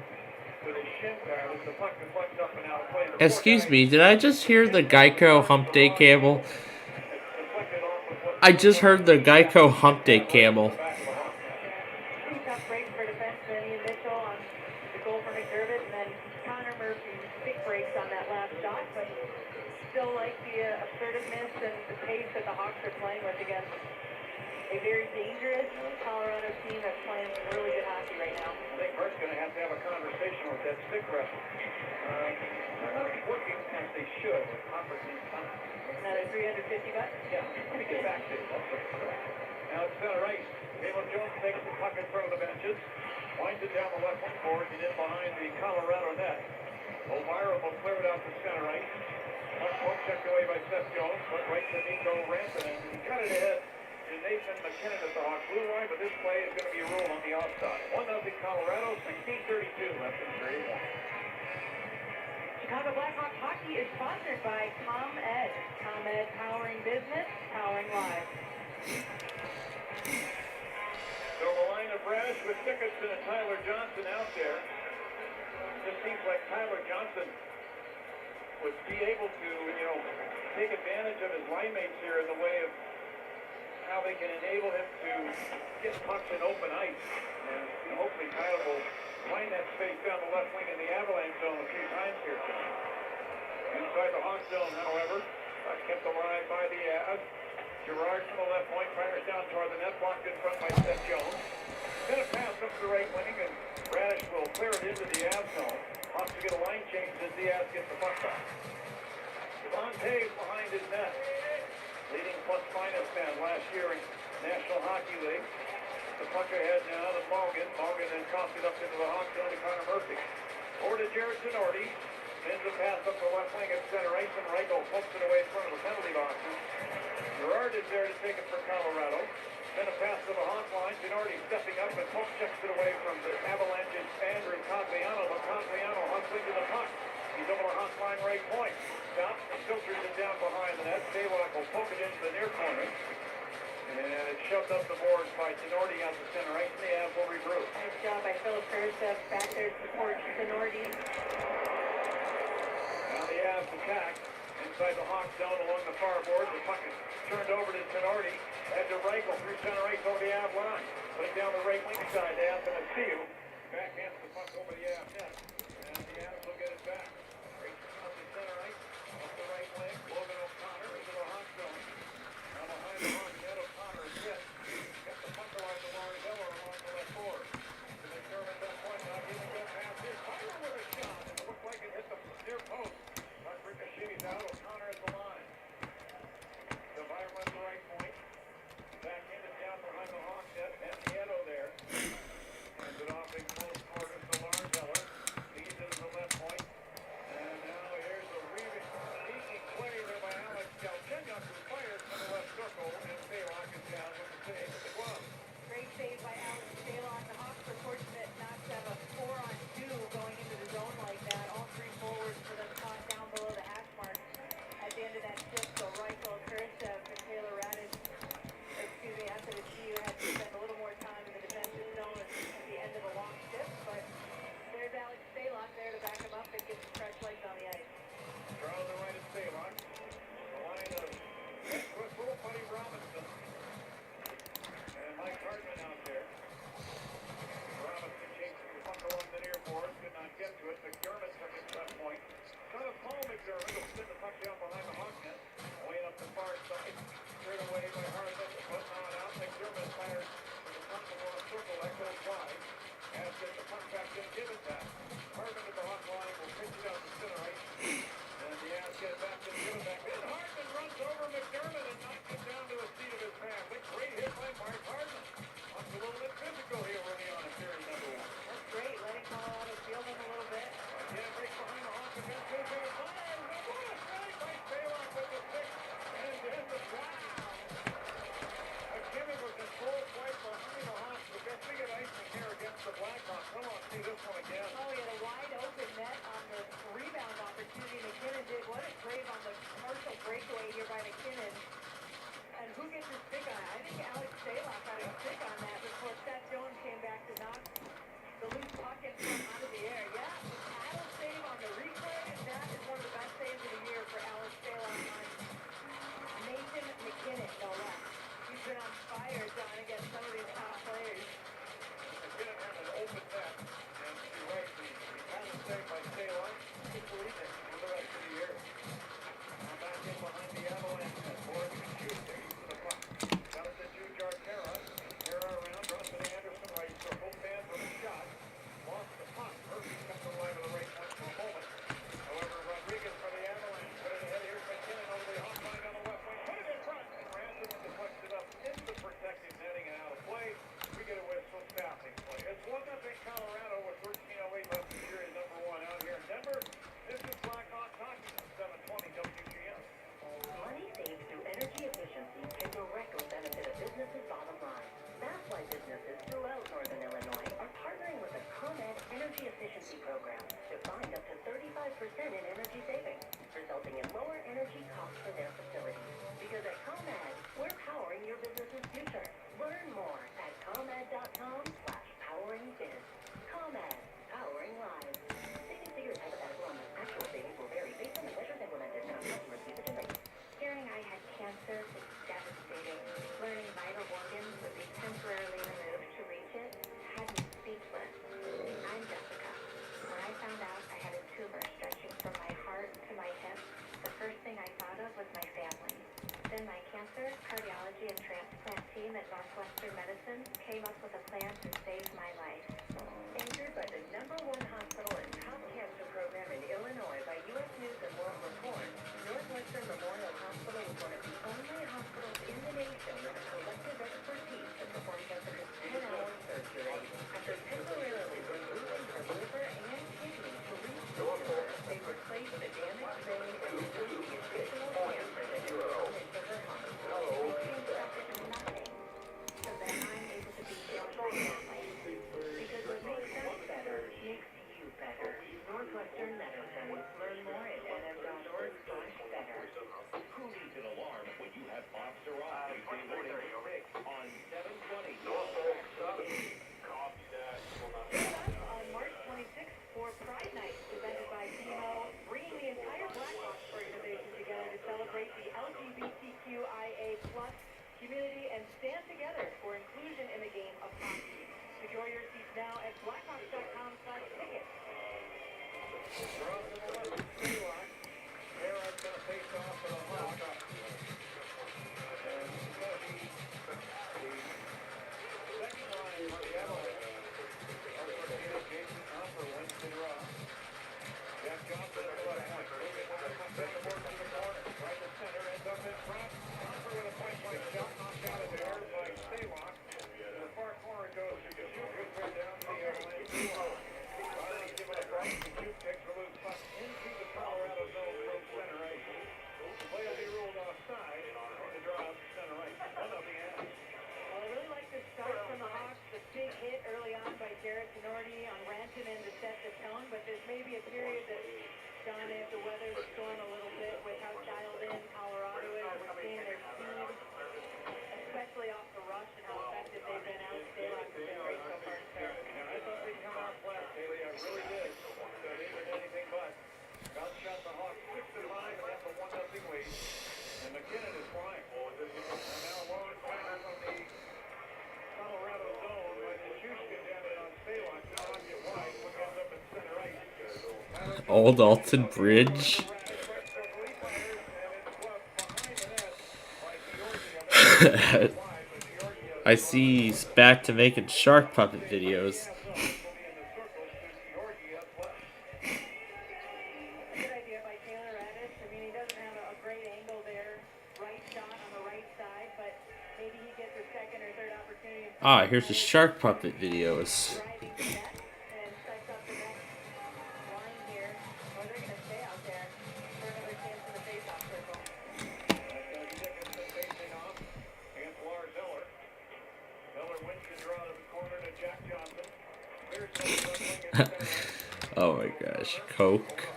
with his shin pad as the puck deflects up and out of play. Excuse me, did I just hear the Geico hump day camel? I just heard the Geico hump day camel. Two tough breaks for defenseman Ian Mitchell on the goal for McDermott, and then Connor Murphy big breaks on that last shot, but still like the assertiveness and the pace that the Hawks are playing with against a very dangerous Colorado team that's playing really good hockey right now. I think Merck's going to have a conversation with that stick wrestler. They're not working as they should with opportunity time. Another $350? Yeah, let me get back to it. Now it's center ice. Caleb Jones takes the puck in front of the benches, winds it down the left wing forward and in behind the Colorado net. O'Meara will clear it out to center ice. Puck checked away by Seth Jones, put right to Nico Rantanen. He cut it ahead to Nathan McKinnon at the Hawks blue line, but this play is going to be a rule on the offside. 1-0 Colorado, 16:32 left in period one. Chicago Blackhawks hockey is sponsored by ComEd. ComEd, powering business, powering lives. So the line of Bradish with Dickinson and Tyler Johnson out there. Just seems like Tyler Johnson would be able to, take advantage of his line mates here in the way of how they can enable him to get pucks in open ice. And hopefully Tyler will find that space down the left wing in the Avalanche zone a few times here. Inside the Hawk zone, however, kept alive by the EAS. Gerard from the left point, fires down toward the net, blocked in front by Seth Jones. Then a pass up to the right wing, and Bradish will clear it into the EAS zone. Hawks to get a line change as the EAS gets the puck back. Devon Taves behind his net. Leading plus-minus man last year in National Hockey League. The puck ahead now to Morgan. Morgan then tossed it up into the Hawks zone to Connor Murphy. Over to Jared Tenorti. Sends a pass up the left wing at center ice, and Reichel pumps it away in front of the penalty boxes. Gerard is there to take it for Colorado. Then a pass to the Hawk line. Tenorti stepping up and pump checks it away from the Avalanche's Andrew Conviano. But Conviano hustling to the puck. He's over the Hawk line right point. Stops and filters it down behind the net. Stalock will poke it into the near corner. And it's shoved up the boards by Tenorti out to center ice, and the Avs will regroup. Nice job by Philip Kursev back there to support Tenorti. Now the Avs attack inside the Hawk zone along the far boards. The puck is turned over to Tenorti. Head to Reichel through center ice over the Av line. Put it down the right wing side to Anthony Seal. Backhands the puck over the Av net. And the Avs will get it back. Races up to center ice. Up the right wing. Logan O'Connor into the Hawk zone. Now behind the Hawk net, O'Connor is hit. Got the puck along the Lauren Heller along the left board. To McDermott that point. Now giving that pass here. Fire with a shot. And it looked like it hit the near post. Puck ricochets out. O'Connor at the line. The Byron at the right point. Back in it down behind the Hawk net. And Nieto there. Hands it off in close quarters to Lauren Heller. Leads it to the left point. And now here's a really sneaky play there by Alex Galchenyuk, who fires from the left circle. And Stalock is down with the save at the glove. Great save by Alex Stalock. The Hawks were fortunate not to have a 4-on-2 going into the zone like that. All three forwards for them caught down below the hash mark at the end of that shift. So Reichel, Kursev, and Taylor Radis, after the G, had to spend a little more time in the defensive zone at the end of a long shift. But there's Alex Stalock there to back him up and get some fresh legs on the ice. Draw the right of Stalock. The line of Whitwell, Buddy Robinson, and Mike Hartman out there. Robinson chases the puck along the near board, could not get to it. McDermott took it to that point. Trying to Paul McDermott will send the puck down behind the Hawk net. Way up the far side. Cleared away by Hartman. Put on out. McDermott fires to the puck below the circle. That goes wide. As gets the puck back in, give it back. Hartman at the Hawk line will pitch it out to center ice. And the Avs get it back to the give it back. And Hartman runs over McDermott and knocks him down to the seat of his pants. A great hit by Mark Hartman. Looks a little bit physical here early on in period number one. That's great, letting Colorado feel them a little bit. Again, breaks behind the Hawks again. Goes there. What a strike by Stalock with the stick. And then the foul. McKinnon was in full flight behind the Hawks, but they're big icing here against the Blackhawks. Come on, see this one again. Oh, he had a wide open net on the breakaway here by McKinnon. And who gets his stick on it? I think Alex Stalock got his stick on that before Seth Jones came back to knock the loose puck in front out of the air. Yeah, paddle save on the replay. That is one of the best saves of the year for Alex Stalock on Nathan McKinnon, no less. He's been on fire, John, against some of these top players. McKinnon has an open net, and you're right, the paddle save by Stalock, keep believing it for the rest of the year. Now back in behind the Avalanche net. Boris can shoot. There he's to the puck. Got it to Jujar Terra. Terra around, drops it to Anderson, right circle. Fans with a shot. Lost the puck. Murphy comes alive to the right point for a moment. However, Rodriguez for the Avalanche. Put it ahead. Here's McKinnon over the hot line on the left wing. Put it in front. And Ransom deflects it up into the protected netting and out of play. We get a whistle. Stopping play. It's 1-0 Colorado with 13:08 left in series number 1 out here in Denver. This is Blackhawks Hockey, 720 WGN. Money saved through energy efficiency can directly benefit a business's bottom line. That's why businesses throughout Northern Illinois are partnering with the ComEd Energy Efficiency Program to find up to 35% in energy savings, resulting in lower energy costs for their facilities. Because at ComEd, we're powering your business's future. Learn more at comed.com/poweringbiz. ComEd, powering lives. Savings figures hypothetical on the actual savings will vary based on the measures implemented and on customers' usage and rates. Hearing I had cancer was devastating. Learning vital organs would be temporarily removed to reach it had me speechless. I'm Jessica. When I found out I had a tumor stretching from my heart to my hip, the first thing I thought of was my family. Then my cancer, cardiology, and transplant team at Northwestern Medicine came up with a plan to save my life. Anchored by the #1 hospital and top cancer program in Illinois by U.S. News and World Report, Northwestern Memorial Hospital is one of the only hospitals in the nation with a collective expertise to perform just a 10-hour surgery. After temporarily removing her liver and kidney to restore her, they replaced the damaged vein and removed the additional cancer that had grown into her heart. Nothing. So then I'm able to be here with my family. Because what makes us better makes you better. Northwestern Medicine. Learn more at nm.org/better. Who needs an alarm when you have Bob Cerri? Weekday morning at 6 on 720. On March 26th for Pride Night, presented by BMO, bringing the entire Blackhawks organization together to celebrate the LGBTQIA+ community and stand together for inclusion in the game of hockey. Secure your seats now at blackhawks.com/tickets. Harrod's going to face off for the Hawks. And it's going to be the second line for the Avalanche. Jason Copper, Winston Ross. Jack Johnson at the left point. Then the board to the corner. Right to center, ends up in front. Copper with a point-blank shot knocked out of the air by Stalock. To the far corner goes to Kachuk. Good play down to the Avalanche. Riley giving a break. Kachuk takes a loose puck into the Colorado zone from center ice. The play will be ruled offside on the draw to center ice. 1-0 Avs. Well, I really like the start from the Hawks. The big hit early on by Jared Tenorti on Rantanen to set the tone, but there's maybe a period that John, if the weather's storm a little bit with how dialed in Colorado is. We're seeing their speed, especially off the rush and how effective they've been out. Stalock has been great so far. I thought they'd come out flat, Haley. I really did. They didn't anything but. Outshot the Hawks 6-5, and that's a 1-0 lead. And McKinnon is flying. And now long center from the Colorado zone by the Juszczyk down in on Stalock. Now get wide. One ends up in center ice. Old Alton Bridge. I see he's back to making shark puppet videos. Ah, here's the shark puppet videos. Oh my gosh, Coke.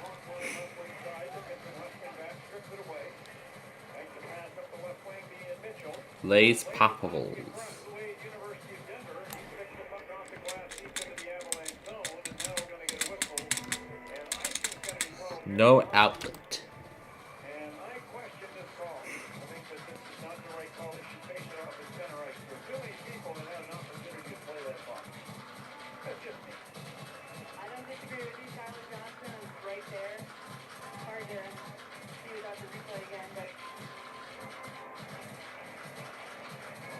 Lay's Poppables. No outlet. And I question this call. I think that this is not the right call. It should face it off at center ice. There are too many people that had an opportunity to play that ball. That's just me. I don't disagree with you. Tyler Johnson is right there. Hard to see without the replay again, but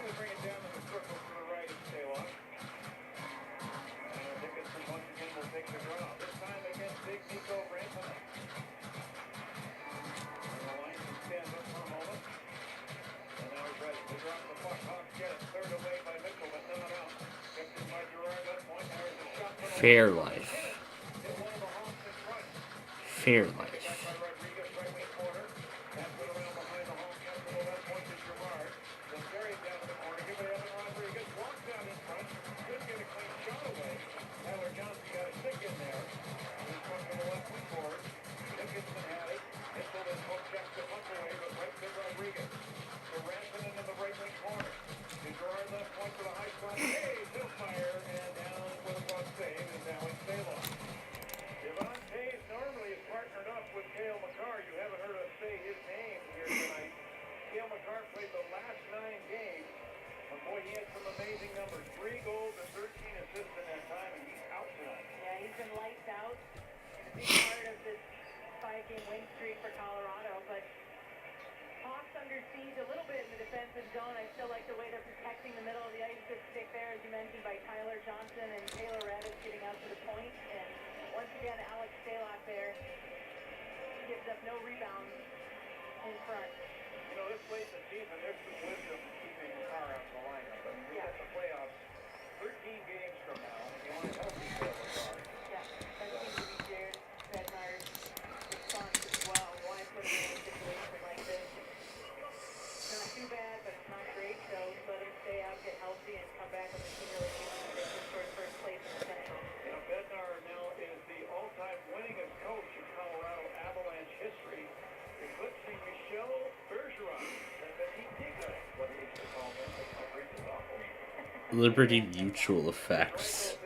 We bring it down to the circle to the right of Staylock. And Dickinson once again will take the draw. This time against Big Nico Branson. And the line can stand up for a moment. And now he's ready. They drop the puck. Hawks get it. Third away by Mitchell, but not out. Kept in by Gerard left point. Now here's a shot. Fair life. Hit one of the Hawks in front. Fair life. Back by Rodriguez, right wing corner. Pass it around behind the Hawks. Out to the left point to Gerard. Then Cerri down to the corner. Give it to Evan Rodriguez. Walks out in front. Couldn't get a clean shot away. Tyler Johnson got a stick in there. In front to the left wing forward. Dickinson had it. Mitchell then poke checks the puck away, but right to Rodriguez. So Ranson into the right wing corner. To Gerard left point to the high slot. Hey, he'll fire. And down with a block save is Alex Staylock. Devon Taves normally is partnered up with Cale McCarr. You haven't heard us say his name here tonight. Cale McCarr played the last 9 games. And boy, he had some amazing numbers. 3 goals and 13 assists in that time, and he's out tonight. yeah, he's been lights out. And a big part of this 5-game win streak for Colorado, but Hawks under siege a little bit in the defensive zone. I still like the way they're protecting the middle of the ice. Good stick there, as you mentioned, by Tyler Johnson and Taylor Radis getting out to the point. And once again, Alex Staylock there gives up no rebounds in front. You know, this late in the season, there's some wisdom keeping McCarr out of the lineup. But we got the playoffs 13 games from now, and you want to healthy Cale McCarr. Yeah, that seems to be Jared Bednar's response as well. Why put him in a situation like this? It's not too bad, but it's not great. So let him stay out, get healthy, and come back with a humiliation for first place in the Central. You know, Bednar now is the all-time winningest coach in Colorado Avalanche history, eclipsing Michel Bergeron. What he used to call him, I'll bring this awful. Liberty Mutual Effects.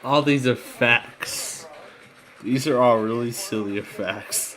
All these effects. These are all really silly effects.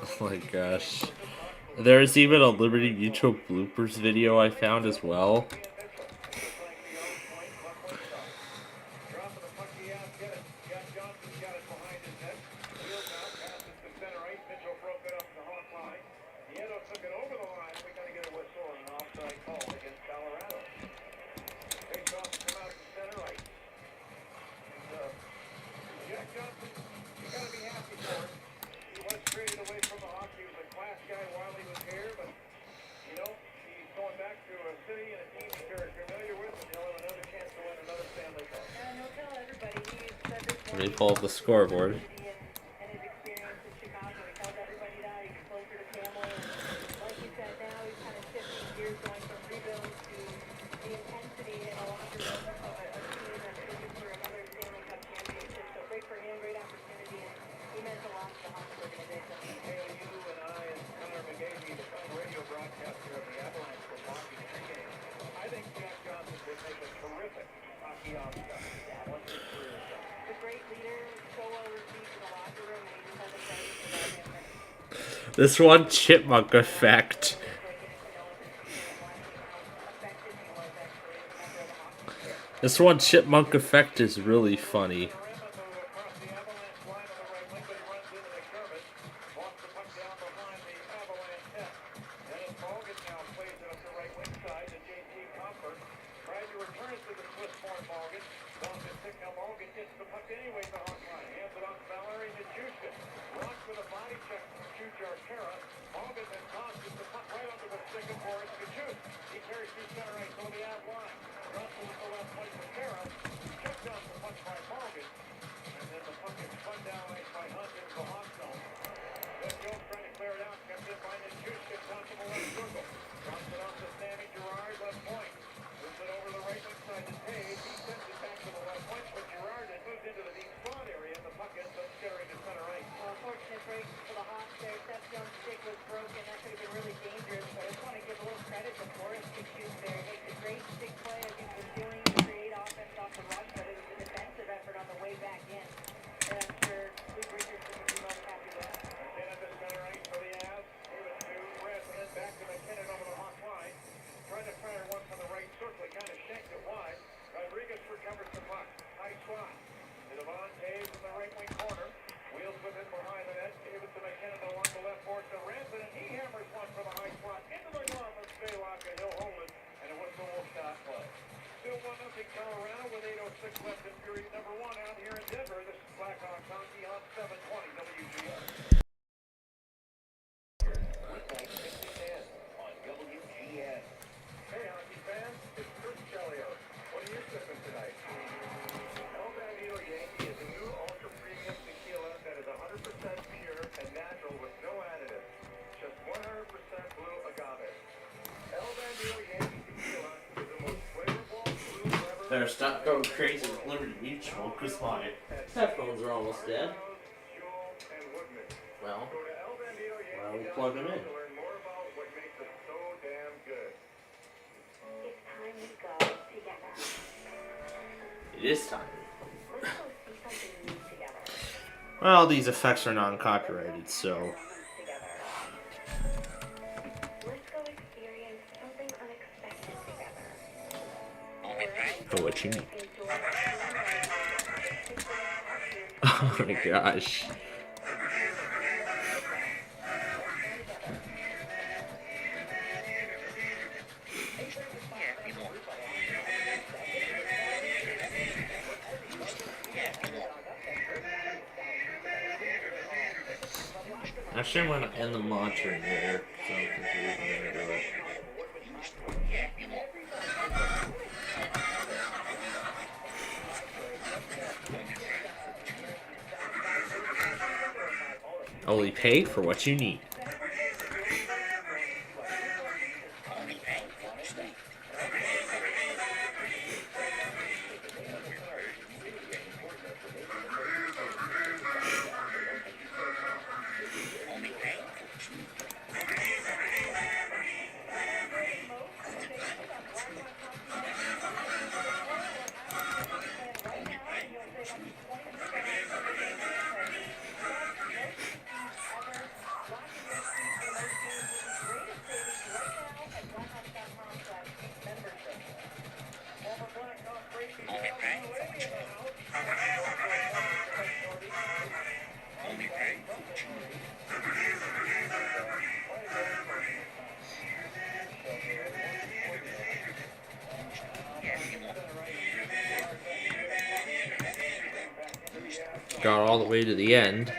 Oh my gosh. There's even a Liberty Mutual bloopers video I found as well. Let me pull up the scoreboard. This one chipmunk effect. This one chipmunk effect is really funny. Better stop going crazy with Liberty Mutual because my headphones are almost dead. Well, we'll plug them in. It is time. Well, these effects are non-copyrighted, so... For what you need. Oh my gosh. Actually, I'm going to end the monitoring there, so I'm confused when I do it. Only pay for what you need. Got all the way to the end.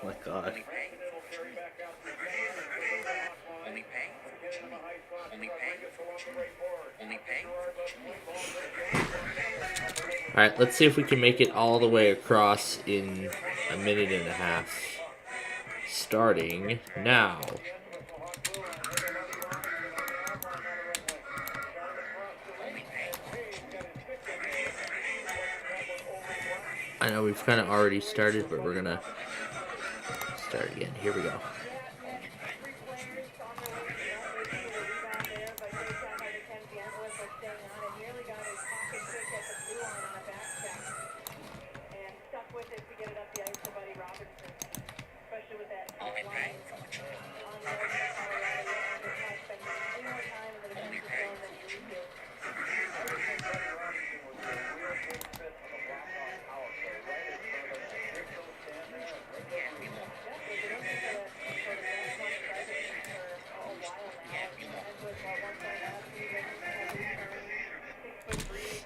Oh my God. Alright, let's see if we can make it all the way across in a minute and a half. Starting now. I know we've kind of already started, but we're gonna start again. Here we go.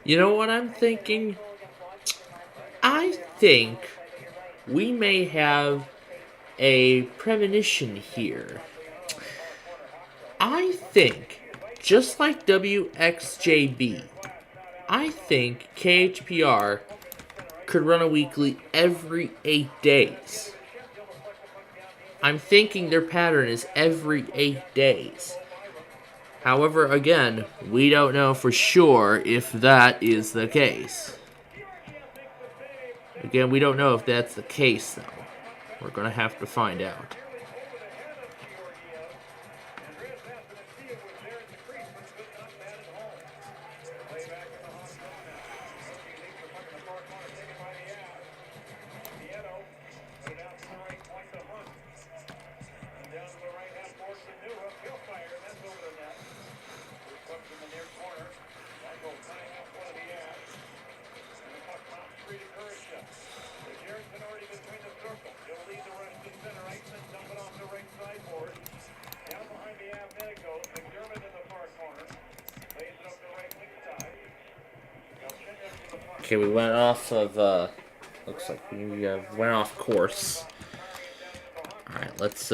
You know what I'm thinking? I think we may have a premonition here. I think, just like WXJB, I think KHPR could run a weekly every 8 days. I'm thinking their pattern is every 8 days. However, again, we don't know for sure if that is the case. Again, we don't know if that's the case, though. We're going to have to find out. Okay, we went off of, looks like we went off course. Alright, let's,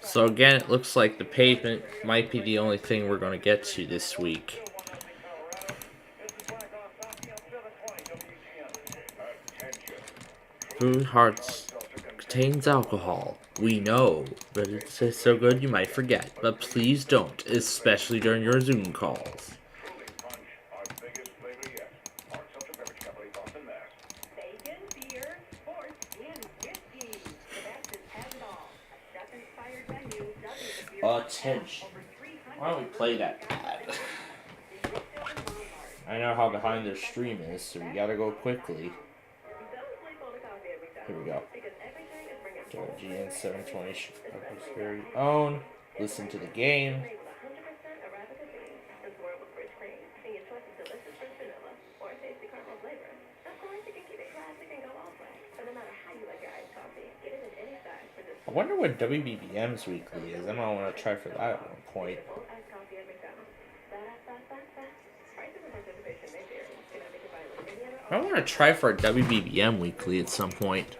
so again, it looks like the pavement might be the only thing we're going to get to this week. Food Hearts contains alcohol. We know, but it's so good you might forget. But please don't, especially during your Zoom calls. Attention. Why don't we play that ad? I know how behind their stream is, so we gotta go quickly. Here we go. GN 720 very own. Listen to the game. I wonder what WBBM's weekly is. I might want to try for that at one point. I want to try for a WBBM weekly at some point.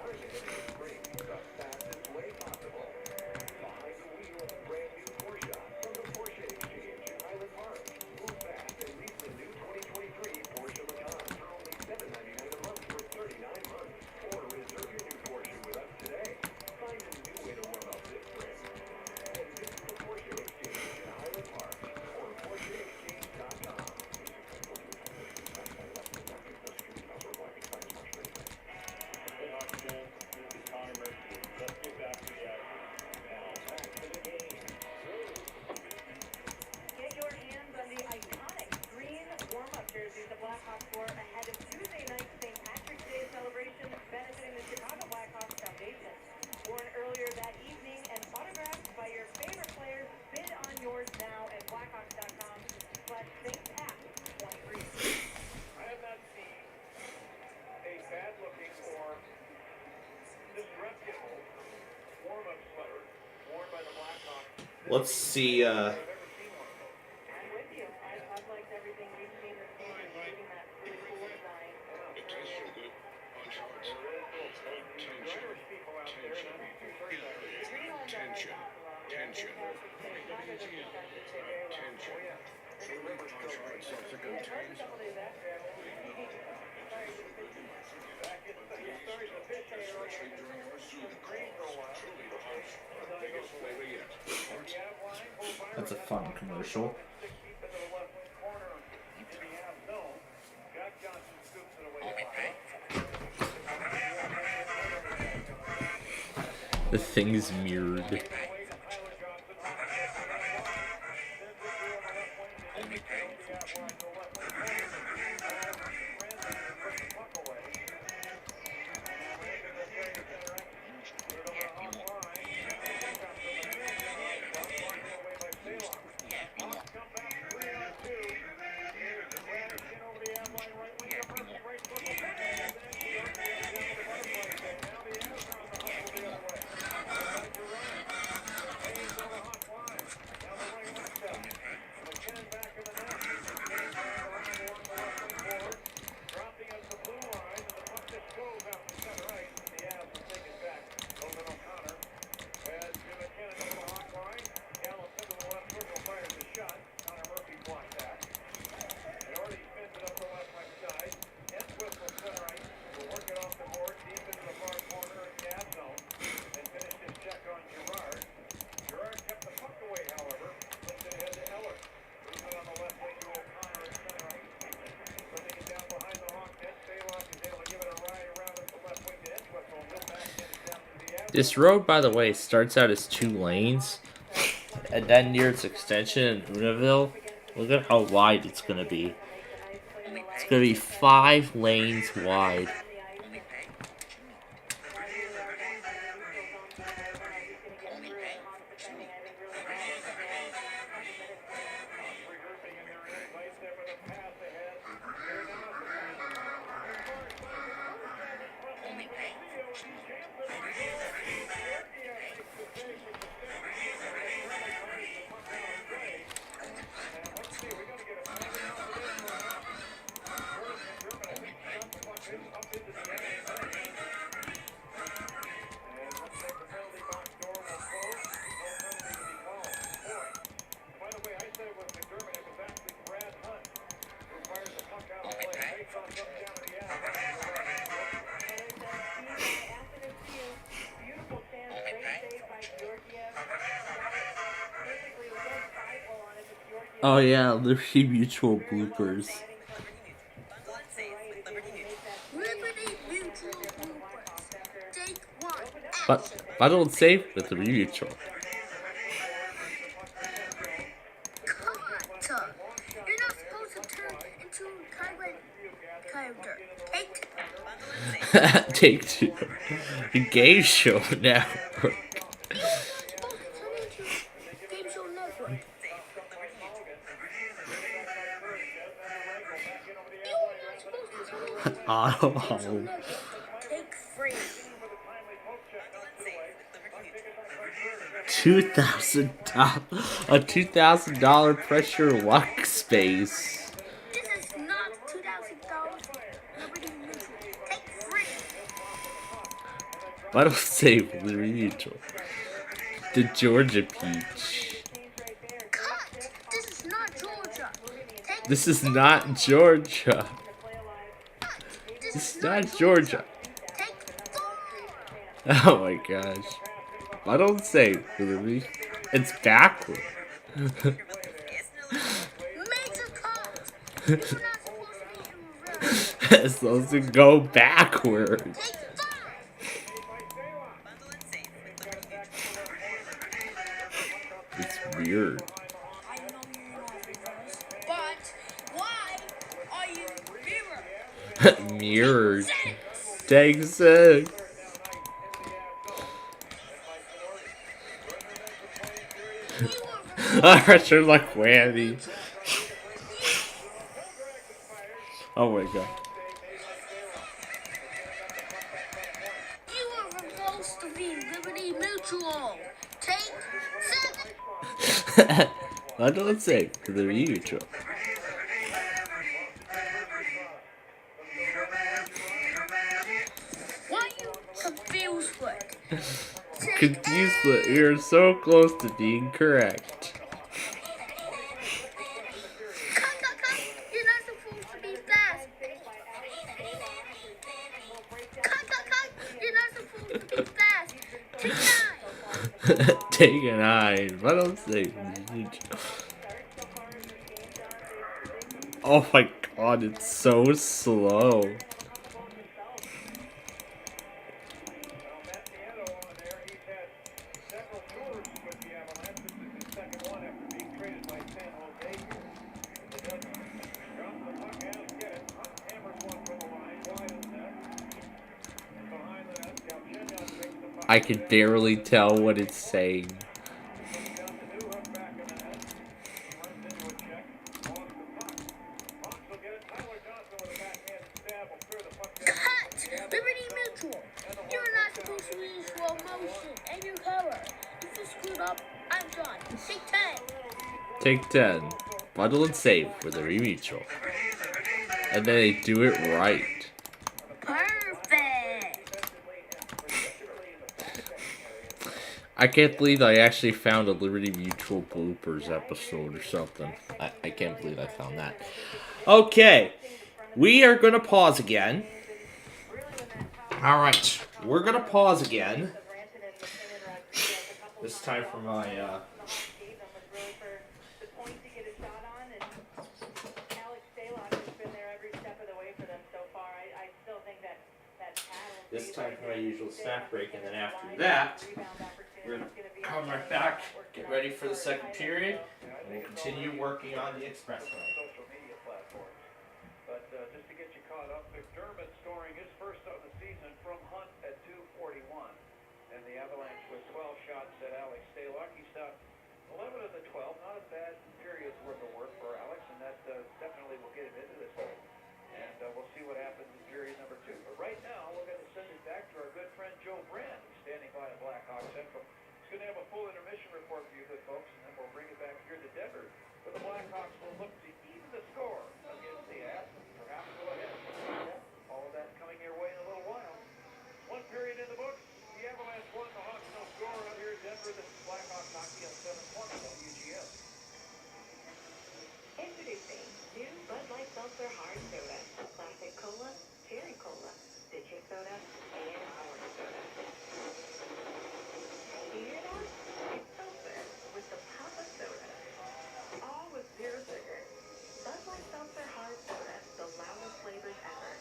Let's see, Attention. Tension. Tension. Truly contract self-contained. Especially during our Zoom calls. Truly the hottest, biggest flavor yet. That's a fun commercial. The thing's mirrored. This road, by the way, starts out as 2 lanes, and then near its extension in Booneville, look at how wide it's going to be. It's going to be 5 lanes wide. Oh yeah, Liberty Mutual bloopers. Liberty Mutual bloopers. Take 1. But I don't save with Liberty Mutual. Cut. You're not supposed to turn into a character. Take 2. The game show now. Oh. Take 3. $2,000, a $2,000 pressure workspace. This is not $2,000. Liberty Mutual. Take 3. I don't save Liberty Mutual. The Georgia Peach. Cut. This is not Georgia. Take This is not Georgia. This is not Georgia. Oh my gosh. I don't say Liberty. It's backward. Major cut. You're not supposed to be in reverse. It's supposed to go backward. It's weird. But why are you mirrored? Mirrored. Take 6. I sure like whammy. Oh my god. You are supposed to be Liberty Mutual. Take 7. I don't say Liberty Mutual. Why are you confused with? confused. You're so close to being correct. You're not supposed to be fast. You're not supposed to be fast. Take an eye. Let them say. Oh my god, it's so slow. I can barely tell what it's saying. Cut! Liberty Mutual. You're not supposed to use slow motion and your cover. If you screwed up, I'm done. Take 10. Take 10. Bundle and save with a Mutual. And then they do it right. Perfect. I can't believe I actually found a Liberty Mutual bloopers episode or something. I can't believe I found that. Okay. We are going to pause again. Alright. We're going to pause again. This time for my... This time for my usual snack break, and then after that, we're going to come right back, get ready for the second period, and we'll continue working on the expressway. Social media platforms. But just to get you caught up, McDermott scoring his first of the season from Hunt at 241. And the Avalanche with 12 shots at Alex Stalock. He stopped 11 of the 12. Not a bad period's worth of work for Alex, and that definitely will get him into this hole. And we'll see what happens in period number 2. But right now, we're going to send it back to our good friend Joe Brand, who's standing by at Blackhawk Central. He's going to have a full intermission report for you good folks, and then we'll bring it back here to Denver, where the Blackhawks will look to even the score against the As, perhaps go ahead. All of that coming your way in a little while. One period in the books. The Avalanche won, the Hawks no score out here in Denver. This is Blackhawks hockey on 720 WGS. Introducing new Bud Light Seltzer Hard Soda. Classic Cola, Cherry Cola, Citrus Soda, and Orange Soda. You hear that? It's seltzer with the pop of soda. All with zero sugar. Bud Light Seltzer Hard Soda, the loudest flavors ever.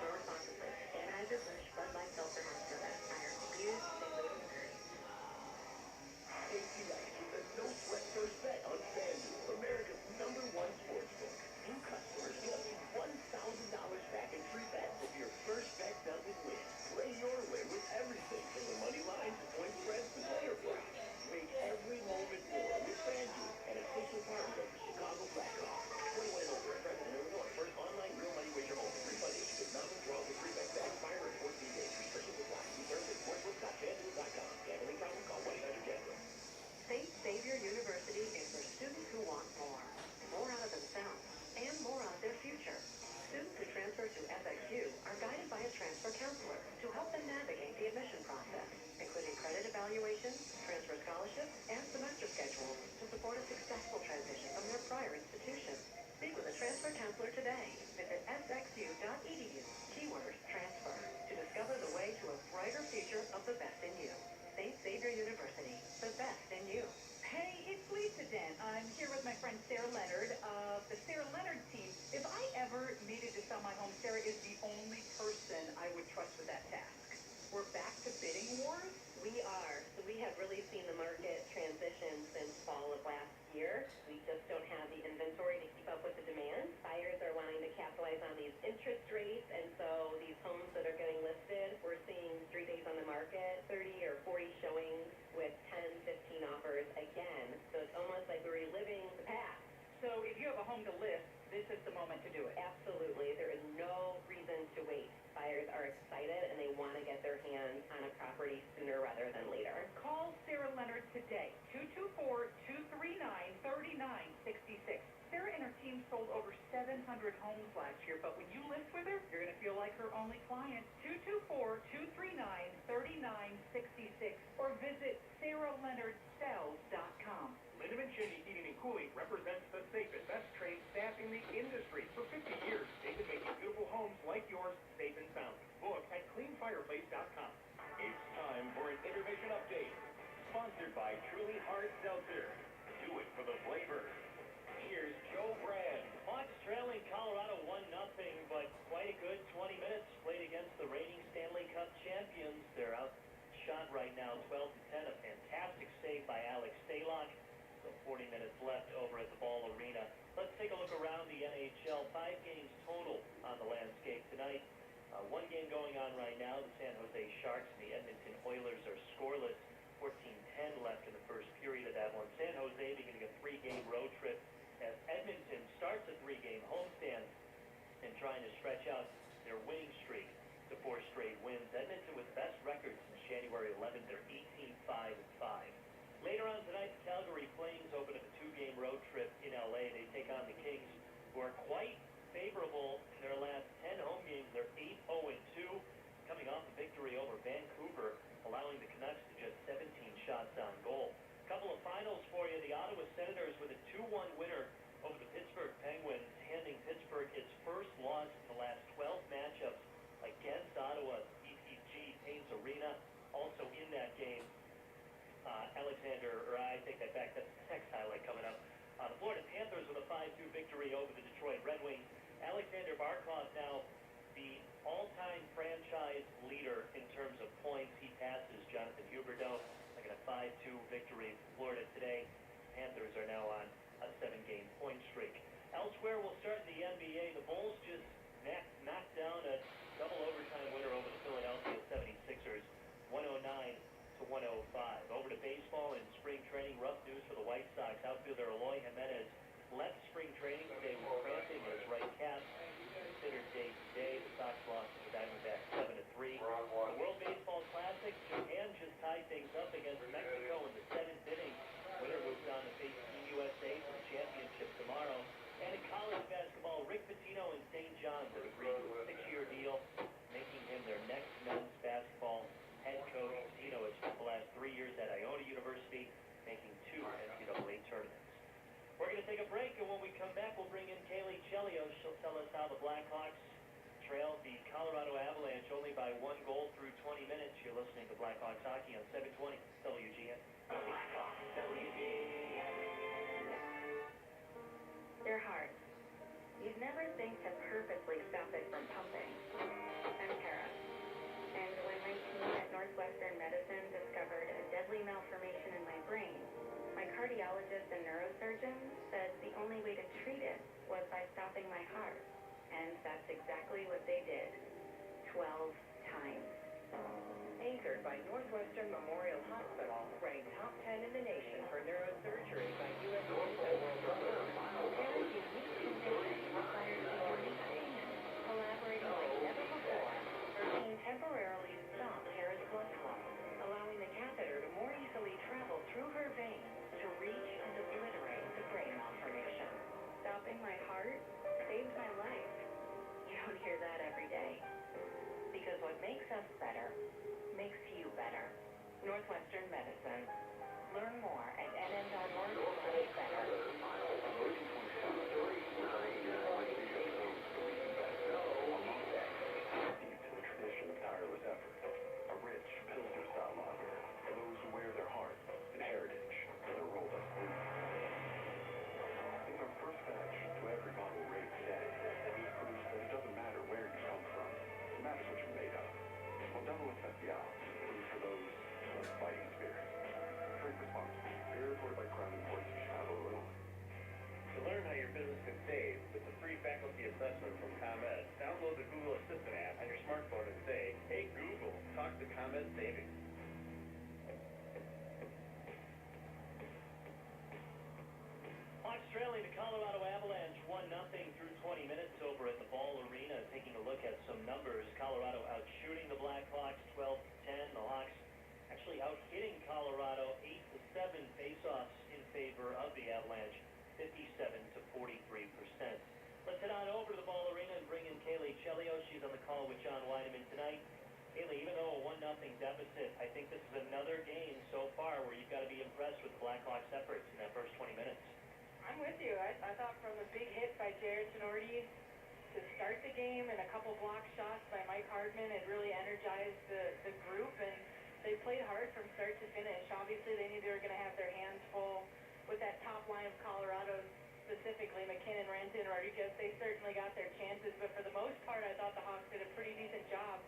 Pour responsibly. Anheuser-Busch Bud Light Seltzer Hard Soda. Iron abused, they live in hurry. No sweat first bet on FanDuel, America's #1 sportsbook. New customers get up to $1,000 back in free bets if your first bet doesn't win. Play your way with everything from the money lines to point spreads to player props. Make every moment more with FanDuel, an official partner of the Chicago Blackhawks. 21 and over, present in Illinois. First online real money wager only. Refund issued with non-withdrawal with free bet back. Expire in 14 days. Restrictions apply. See terms at sportsbook.fanduel.com. Gambling problem? Call 1-800-GAMBLER. St. Xavier University is for students who want more. More out of themselves and more out of their future. Students who transfer to FXU are guided by a transfer counselor to help them navigate the admission process, including credit evaluations, transfer scholarships, and semester schedules to support a successful transition from their prior institution. Speak with a transfer counselor today. Visit sxu.edu, keyword transfer, to discover the way to a brighter future of the best in you. St. Xavier University, the best in you. Hey, it's Lisa Den. I'm here with my friend Sarah Leonard of the Sarah Leonard team. If I ever needed to sell my home, Sarah is the only person I would trust with that task. We're back to bidding wars? We are. So we have really seen the market transition since fall of last year. We just don't have the inventory to keep up with the demand. Buyers are wanting to capitalize on these interest rates, and so these homes that are getting listed, we're seeing 3 days on the market, 30 or 40 showings with 10, 15 offers again. So it's almost like we're reliving the past. So if you have a home to list, this is the moment to do it. Absolutely. There is no reason to wait. Buyers are excited and they want to get their hands on a property sooner rather than later. Call Sarah Leonard today, 224-239-3966. Sarah and her team sold over 7 700 homes last year, but when you list with her, you're going to feel like her only client. 224-239-3966 or visit SarahLeonardSells.com. Lindemann Cheney Heating and Cooling represents the safest, best trained staff in the industry. For 50 years, they've been making beautiful homes like yours safe and sound. Book at cleanfireplace.com. It's time for an intermission update. Sponsored by Truly Hard Seltzer. Do it for the flavor. Here's Joe Brad. Hawks trailing Colorado 1-0, but quite a good 20 minutes played against the reigning Stanley Cup champions. They're outshot right now 12-10. A fantastic save by Alex Stalock. So 40 minutes left over at the Ball Arena. Let's take a look around the NHL. 5 games total on the landscape tonight. One game going on right now. The San Jose Sharks and the Edmonton Oilers are scoreless. 14-10 left in the first period of that one. San Jose beginning a 3-game road trip as Edmonton starts a 3-game homestand and trying to stretch out their winning streak to 4 straight wins. Edmonton with the best record since January 11th. They're 18-5-5. Later on tonight, the Calgary Flames open up a 2-game road trip in LA. They take on the Kings, who are quite favorable in their last 10 home games. They're 8-0-2, coming off a victory over Vancouver, allowing the Canucks to just 17 shots on goal. A couple of finals for you. The Ottawa Senators with a 2-1 winner over the Pittsburgh Penguins, handing Pittsburgh its first loss in the last 12 matchups against Ottawa. EPG Paints Arena. Also in that game, I take that back. That's the next highlight coming up. The Florida Panthers with a 5-2 victory over the Detroit Red Wings. Alexander Barkov now the all-time franchise leader in terms of points. He passes Jonathan Huberdeau. Like a 5-2 victory in Florida today. Panthers are now on a 7-game point streak. Elsewhere, we'll start in the NBA. The Bulls just knocked down a double overtime winner over the Philadelphia 76ers, 109-105. Over to baseball and spring training. Rough news for the White Sox. Outfielder Eloy Jimenez left spring training today with cramping in his right calf. Considered day-to-day. The Sox lost to the Diamondbacks 7-3. The World Baseball Classic. Japan just tied things up against Mexico in the 7th inning. Winner moves on to face Team USA for the championship tomorrow. And in college basketball, Rick Pitino and St. John's have agreed to a 6-year deal, making him their next men's basketball head coach. Pitino has spent the last 3 years at Iona University, making 2 NCAA tournaments. We're going to take a break, and when we come back, we'll bring in Kaylee Chelio. She'll tell us how the Blackhawks trailed the Colorado Avalanche only by 1 goal through 20 minutes. You're listening to Blackhawks Hockey on 720 WGN. Their hearts. You'd never think to purposely stop it from pumping. I'm Tara. And when my team at Northwestern Medicine discovered a deadly malformation in my brain, my cardiologist and neurosurgeon said the only way to treat it was by stopping my heart. And that's exactly what they did. 12 times. Anchored by Northwestern Memorial Hospital, ranked top 10 in the nation for neurosurgery by U.S. News and World Report. Tara's unique condition requires a unique patient collaborating like never before. Her team temporarily stopped Tara's blood flow, allowing the catheter to more easily travel through her veins to reach and obliterate the brain malformation. Stopping my heart saved my life. You don't hear that every day. Because what makes us better makes you better. Northwestern Medicine. Learn more at nn.org/better. To the tradition of tireless effort, a rich Pilsner-style lager for those who wear their heart and heritage in their rolled up sleeves. In our first batch to every bottle rated today, we've proved that it doesn't matter where you come from. It matters what you're made of. Modelo Especial is for those with fighting spirit. Drink responsibly. Beer reported by Crown Imports in Chicago, Illinois. To learn how your business can save with the free faculty assessment from ComEd, download the Google Assistant app on your smartphone and say, "Hey Google, talk to ComEd Savings." Hawks trailing the Colorado Avalanche 1-0 through 20 minutes over at the Ball Arena. Taking a look at some numbers, Colorado outshooting the Blackhawks 12-10. The Hawks actually out-hitting Colorado 8-7 face-offs in favor of the Avalanche, 57 to 43%. Let's head on She's on the call with John Weideman tonight. Haley, even though a 1-0 deficit, I think this is another game so far where you've got to be impressed with the Blackhawks' efforts in that first 20 minutes. I'm with you. I thought from the big hit by Jared Tenorti to start the game and a couple block shots by Mike Hardman, it really energized the group, and they played hard from start to finish. Obviously, they knew they were going to have their hands full with that top line of Colorado, specifically McKinnon, Renton, Rodriguez. They certainly got their chances, but for the most part, I thought the Hawks did a pretty decent job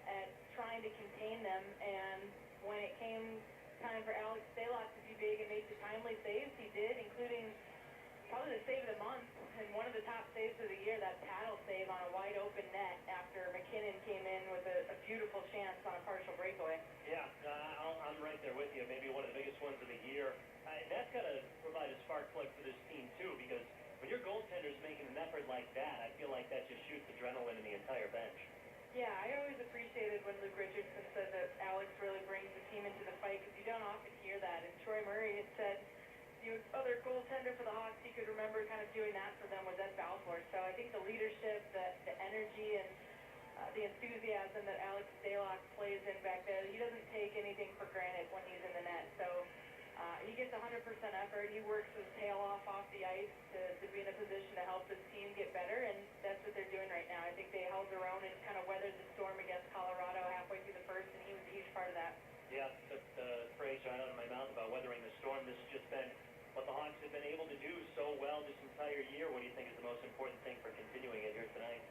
at trying to contain them, and when it came time for Alex Stalock to be big and make the timely saves, he did, including probably the save of the month and one of the top saves of the year, that paddle save on a wide open net after McKinnon came in with a beautiful chance on a partial breakaway. Yeah, I'm right there with you. Maybe one of the biggest ones of the year. That's got to provide a spark plug for this team, too, because when your goaltender's making an effort like that, I feel like that just shoots adrenaline in the entire bench. Yeah, I always appreciated when Luke Richardson said that Alex really brings the team into the fight, because you don't often hear that. And Troy Murray had said the other goaltender for the Hawks he could remember kind of doing that for them was Ed Balfour. So I think the leadership, the energy, and the enthusiasm that Alex Stalock plays in back there, he doesn't take anything for granted when he's in the net. So he gets 100% effort. He works his tail off the ice to be in a position to help his team get better, and that's what they're doing right now. I think they held their own and kind of weathered the storm against Colorado halfway through the first, and he was a huge part of that. Yeah, took the phrase right out of my mouth about weathering the storm. This has just been what the Hawks have been able to do so well this entire year. What do you think is the most important thing for continuing it here tonight?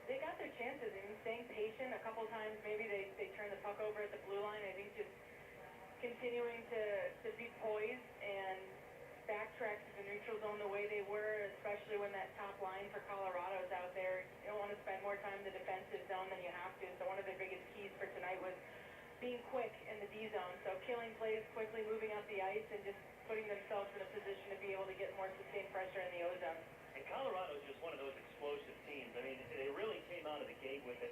They got their chances. I mean, staying patient. A couple times maybe they turned the puck over at the blue line. I think just continuing to be poised and backtrack to the neutral zone the way they were, especially when that top line for Colorado is out there. You don't want to spend more time in the defensive zone than you have to. So one of their biggest keys for tonight was being quick in the D zone. So killing plays quickly, moving up the ice, and just putting themselves in a position to be able to get more sustained pressure in the O zone. And Colorado is just one of those explosive teams. I mean, they really came out of the gate with it.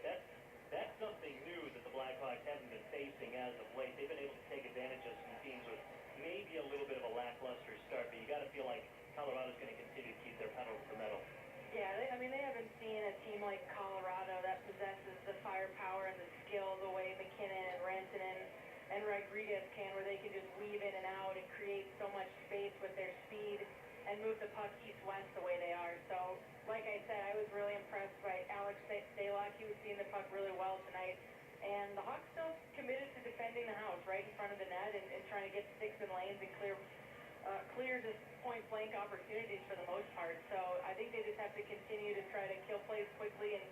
That's something new that the Blackhawks haven't been facing as of late. They've been able to take advantage of some teams with maybe a little bit of a lackluster start, but you got to feel like Colorado's going to continue to keep their pedal to the metal. Yeah, I mean, they haven't seen a team like Colorado that possesses the firepower and the skill the way McKinnon and Renton and Rodriguez can, where they can just weave in and out and create so much space with their speed and move the puck east-west the way they are. So, like I said, I was really impressed by Alex Stalock. He was seeing the puck really well tonight. And the Hawks still committed to defending the house right in front of the net and trying to get sticks and lanes and clear just point-blank opportunities for the most part. So I think they just have to continue to try to kill plays quickly and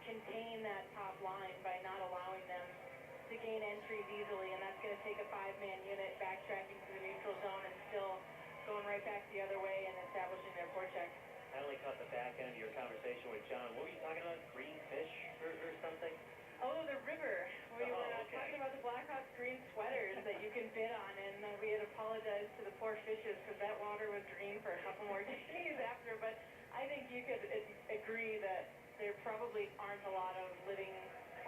contain that top line by not allowing them to gain entries easily, and that's going to take a 5-man unit backtracking to the neutral zone and still going right back the other way and establishing their forecheck. I only caught the back end of your conversation with John. What were you talking about? Green fish or something? Oh, the river. We were talking about the Blackhawks green sweaters that you can bid on, and we had apologized to the poor fishes because that water was green for a couple more days after, but I think you could agree that there probably aren't a lot of living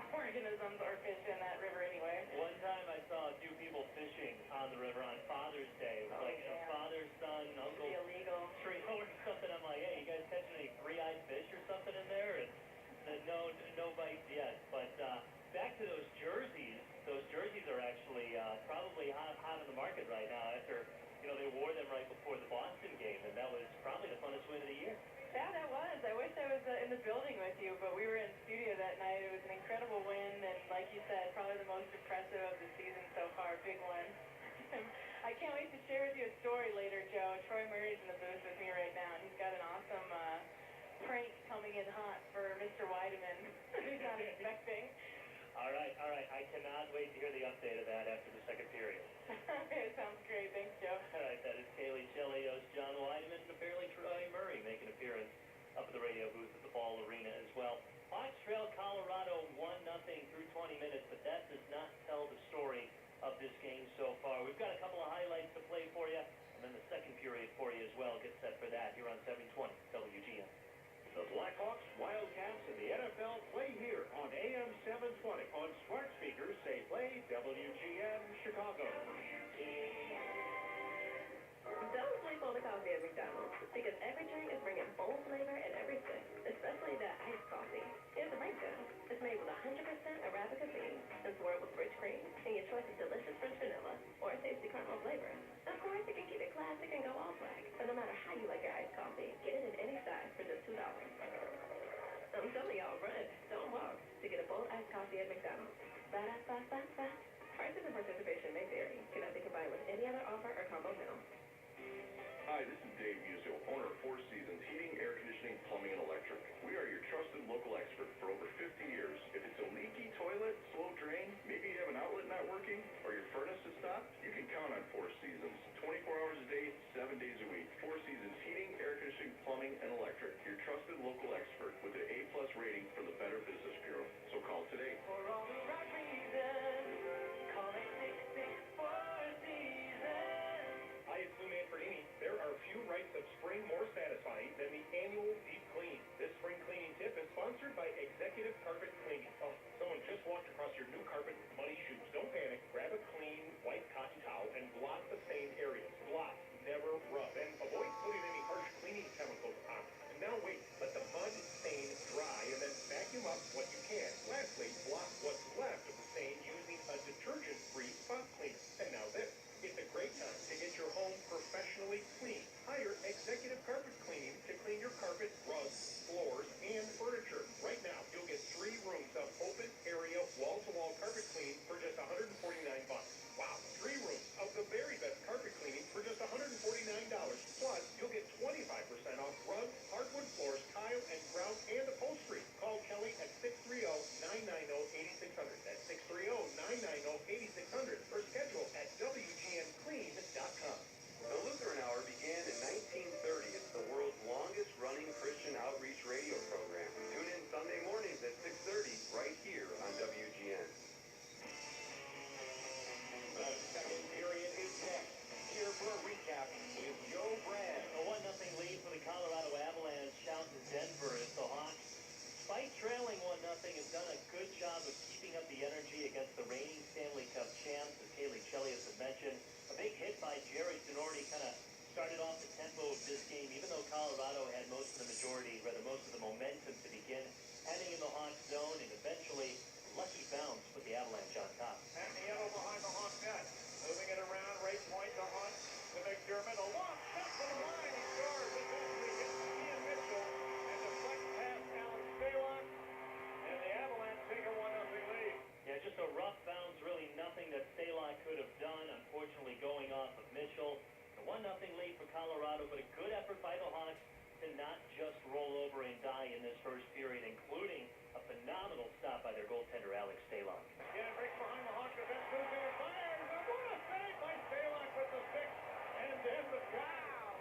organisms or fish in that river anyway. One time I saw a few people fishing on the river on Father's Day. It was like a father, son, uncle illegal trio or something. I'm like, hey, you guys catching any three-eyed fish or something in there? And no bites yet. But back to those jerseys. Those jerseys are actually probably hot in the market right now after, they wore them right before the Boston game, and that was probably the funnest win of the year. Yeah, that was. I wish I was in the building with you, but we were in studio that night. It was an incredible win, and like you said, probably the most impressive of the season so far. Big one. I can't wait to share with you a story later, Joe. Troy Murray's in the booth with me right now, and he's got an awesome prank coming in hot for Mr. Weideman. He's not expecting. All right. I cannot wait to hear the update of that after the second period. Okay, sounds great. Thanks, Joe. All right, that is Kaylee Chelios, John Weideman, and apparently Troy Murray making an appearance up at the radio booth at the Ball Arena as well. Hawks trail Colorado 1-0 through 20 minutes, but that does not tell the story of this game so far. We've got a couple of highlights to play for you, and then the second period for you as well. Get set for that here on 720 WGN. The Blackhawks, Wildcats, and the NFL play here on AM 720. On smart speakers, say play WGN Chicago. Don't sleep on the coffee at McDonald's, because every drink is bringing bold flavor in every sip, especially especially the iced coffee. It's a break good. It's made with 100% Arabica beans and swirled with rich cream, and your choice is delicious French vanilla or a tasty caramel flavor. Of course, you can keep it classic and go all black, but no matter how you like your iced coffee, get it in any size for just $2. I'm telling y'all, run, don't walk, to get a bold iced coffee at McDonald's. Ba-da-ba-ba-ba. Prices and participation may vary. Cannot be combined with any other offer or combo meal. Hi, this is Dave Musil, owner of Four Seasons Heating, Air Conditioning, Plumbing, and Electric. We are your trusted local expert for over 50 years. If it's a leaky toilet, slow drain, maybe you have an outlet not working, or your furnace has stopped, you can count on Four Seasons. 24 hours a day, 7 days a week. Four Seasons Heating, Air Conditioning, Plumbing, and Electric. Your trusted local expert with an A+ rating from the Better Business Bureau. So call today. For all the right reasons, call 866-4 Seasons. Hi, it's Lou Manfredini. There are few rights of spring more satisfying than the annual deep clean. This spring cleaning tip is sponsored by Executive Carpet Cleaning. Oh, someone just walked across your new carpet with muddy shoes. Don't panic. Grab a clean white cotton towel and blot the stained areas. Blot, never rub. And avoid putting any harsh cleaning chemicals on. And now wait. Let the mud stain dry and then vacuum up what you can. Lastly, blot what's left of the stain using a detergent-free spot cleaner. And now this. It's a great time to get your home professionally clean. Hire Executive Carpet Cleaning to clean your carpet, rugs, floors, and furniture. Right now, you'll get 3 rooms of open area wall-to-wall carpet cleaning for just $149. Wow, 3 rooms of the very best carpet cleaning for just $149. Plus, you'll get 25% off rugs, hardwood floors, tile, and grout and upholstery. Call Kelly at 630-990-8600. That's 630-990-8600. Or schedule at WGNClean.com. The Lutheran Hour began in 1930. It's the world's longest running Christian outreach radio program. Tune in Sunday mornings at 6:30 right here on WGN. The second period is next. Here for a recap with Joe Brad. A 1-0 lead for the Colorado Avalanche out in Denver as the Hawks, despite trailing 1-0, have done a good job of keeping up the energy against the reigning Stanley Cup champs, as Kaylee Chelios had mentioned. A big hit by Jerry Tenorti kind of started off the tempo of this game, even though Colorado had most of the momentum to begin heading in the Hawks zone, and eventually lucky bounce put the Avalanche on top. And the yellow behind the Hawk net. Moving it around, right point to Hunt, to McDermott. A long shot from the line. He scores. Eventually hits Ian Mitchell and deflects past Alex Stalock. And the Avalanche take a 1-0 lead. Yeah, just a rough bounce, really nothing that Stalock could have done, unfortunately going off of Mitchell. The 1-0 lead for Colorado, but a good effort by the Hawks to not just roll over and die in this first period, including a phenomenal stop by their goaltender, Alex Stalock. Again, breaks behind the Hawks. That's moving and fires. And what a save by Stalock with the stick. And then the foul.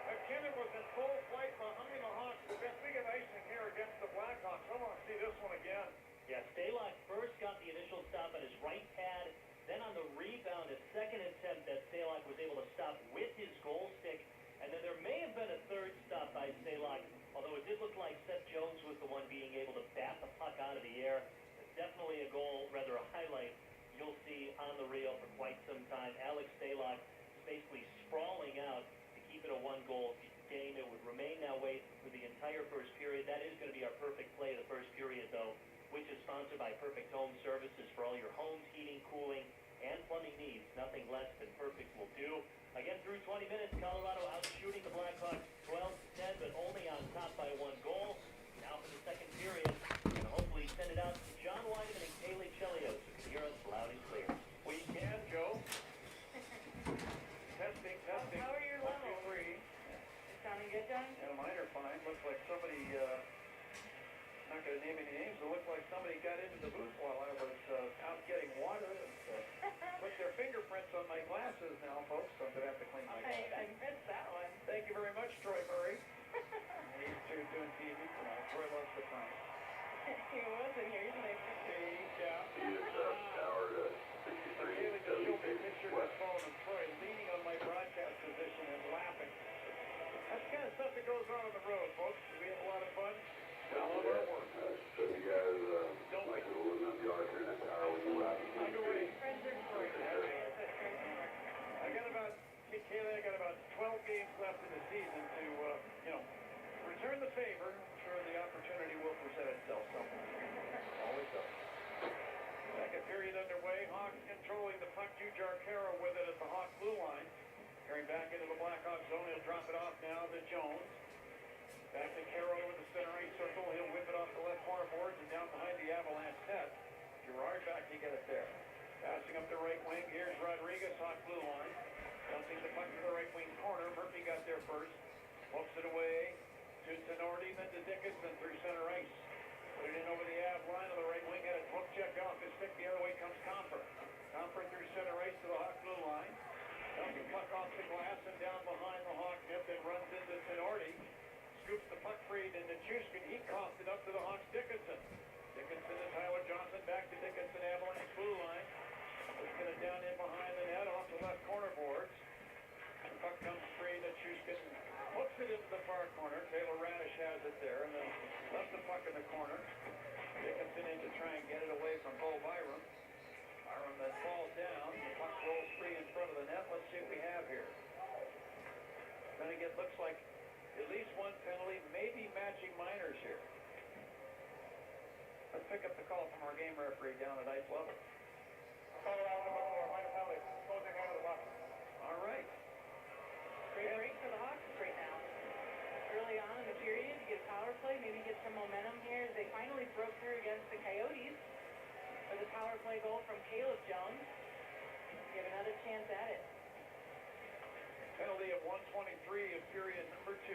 McKinnon was in full flight behind the Hawks. The best big of icing here against the Blackhawks. I want to see this one again. Yeah, Stalock first got the initial stop on his right pad. Then on the rebound, a second attempt that Stalock was able to stop with his goal stick. And then there may have been a third stop by Stalock, although it did look like Seth Jones was the one being able to bat the puck out of the air. It's definitely a goal, rather a highlight, you'll see on the reel for quite some time. Alex Stalock basically sprawling out to keep it a 1-goal game. It would remain that way for the entire first period. That is going to be our perfect play of the first period, though, which is sponsored by Perfect Home Services for all your home's heating, cooling, and plumbing needs. Nothing less than perfect will do. Again, through 20 minutes, Colorado out shooting the Blackhawks 12-10, but only on top by 1 goal. Now for the second period, and hopefully send it out to John Weideman and Kaylee Chelios, who can hear us loud and clear. We can, Joe. Testing. How are your levels? 1, 2, 3. It's sounding good, John? Yeah, mine are fine. Looks like somebody, not going to name any names, but looks like somebody got into the booth while I was out getting water and put their fingerprints on my glasses now, folks, so I'm going to have to clean my glasses. I missed that one. Thank you very much, Troy Murray. He's doing TV tonight. Troy loves the time. He wasn't here. He's like, yeah. Kaylee just showed me a picture of his phone of Troy leaning on my broadcast position and laughing. That's the kind of stuff that goes on the road, folks. We have a lot of fun. So you guys like to live in Jones. Back to Carroll with the center right circle. He'll whip it off the left corner boards and down behind the Avalanche net. Gerard back to get it there. Passing up the right wing. Here's Rodriguez, hot blue line. Dumping the puck to the right wing corner. Murphy got there first. Pokes it away to Tenorti, then to Dickinson through center ice. Put it in over the Av line of the right wing. Had a hook check off his stick. The other way comes Comfer. Comfer through center ice to the hot blue line. Dumps the puck off the glass and down behind the Hawk net and runs into Tenorti. Scoops the puck free into Chuskin. He coughed it up to the Hawks Dickinson. Dickinson to Tyler Johnson. Back to Dickinson. Avalanche blue line. Let's get it down in behind the net off the left corner boards. The puck comes free to Chuskin. Hooks it into the far corner. Taylor Radish has it there and then left the puck in the corner. Dickinson in to try and get it away from Bo Byram. Byram then falls down. The puck rolls free in front of the net. Let's see what we have here. Then again, looks like at least one penalty, maybe matching minors here. Let's pick up the call from our game referee down at ice level. All right. Great break for the Hawks right now. Early on in the period, to get power play, maybe get some momentum here as they finally broke through against the Coyotes with a power play goal from Caleb Jones. Give another chance at it. Penalty of 123 in period number 2.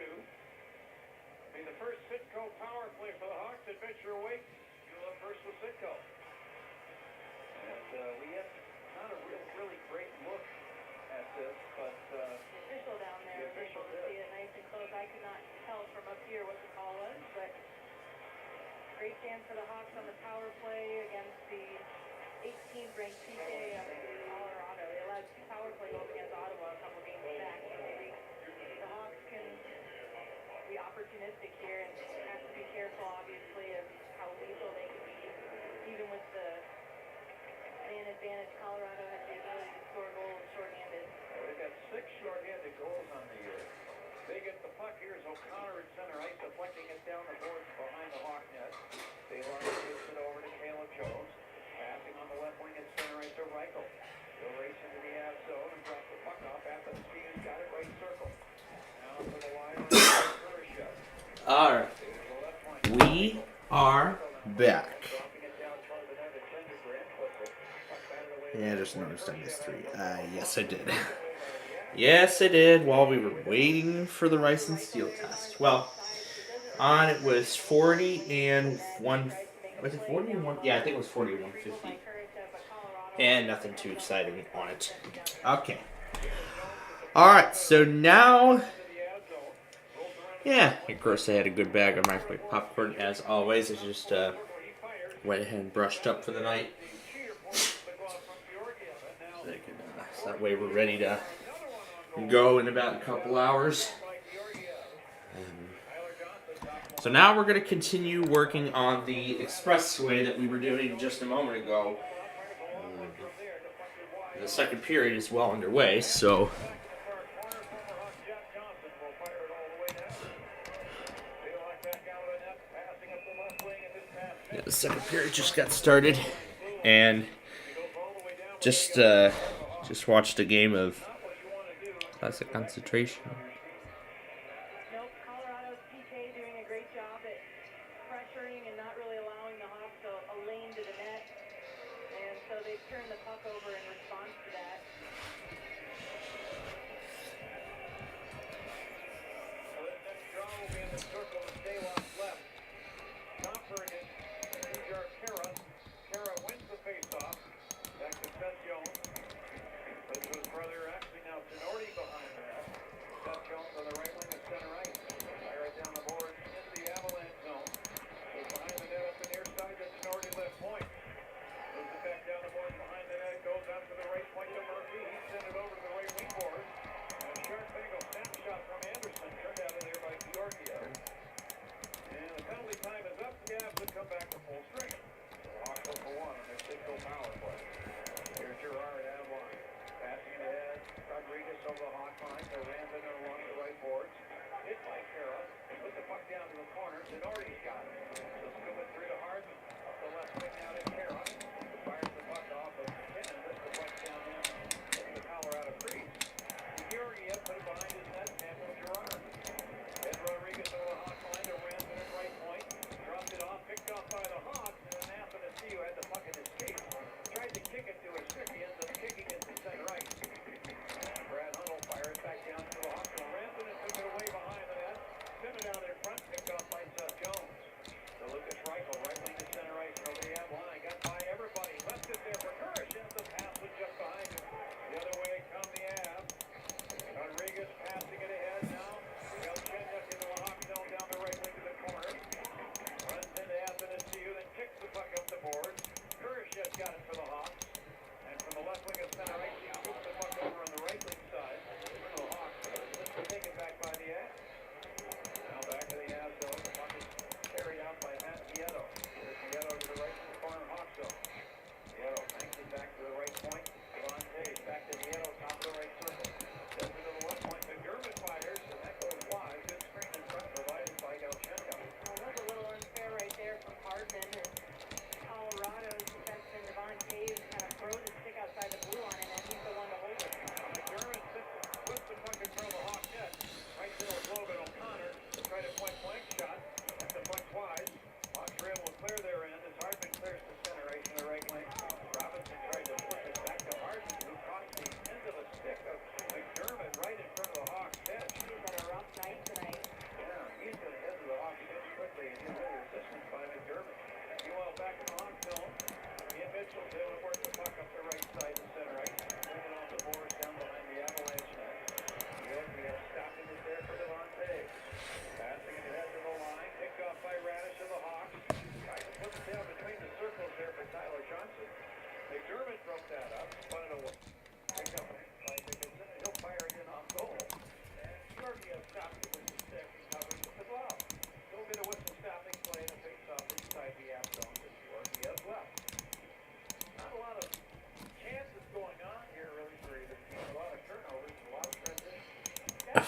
Be the first Sitco power play for the Hawks at Venture Wake. You'll up first with Sitco. And we have not a really great look at this, but the official down there was able to see it nice and close. I could not tell from up here what the call was, but great chance for the Hawks on the power play against the 18th ranked PK up in Colorado. They allowed 2 power play goals against Ottawa a couple games back. So maybe the Hawks can be opportunistic here and have to be careful, obviously, of how lethal they can be. Even with the man advantage, Colorado has the ability to score goals shorthanded. They've got 6 shorthanded goals on the year. They get the puck. Here's O'Connor at center ice, deflecting it down the boards behind the Hawk net. They gives it over to Caleb Jones. Passing on the left wing at center ice to Reichel. He'll race into the Av zone and drop the puck off. After the speed, got it right circle. Now to the line. All right. We are back. Yeah, I just noticed I missed 3. Yes, I did. Yes, I did, while we were waiting for the rice and steel test. Well, on it was 40 and 1... Was it 40 and 1? Yeah, I think it was 40 and 150. And nothing too exciting on it. Okay. Alright, so now... Yeah, of course I had a good bag of microwave popcorn, as always. I just went ahead and brushed up for the night. So that way we're ready to go in about a couple hours. So now we're going to continue working on the expressway that we were doing just a moment ago. The second period is well underway, so... Yeah, the second period just got started, and just watched a game of classic concentration. Nope, Colorado's PK doing a great job at pressuring and not really allowing the Hawks a lane to the net, and so they've turned the puck over in response to that. Cerri wins the faceoff. Back to Seth Jones. Plays to his brother, actually now Tenorti behind the net. Seth Jones on the right wing of center ice. Fire it down the board into the Avalanche zone. Goes behind the net up the near side to Tenorti left point. Moves it back down the board behind the net. Goes out to the right point to Murphy. He sent it over to the right wing board. And a sharp angle snap shot from Anderson turned out of there by PittsburghEAS.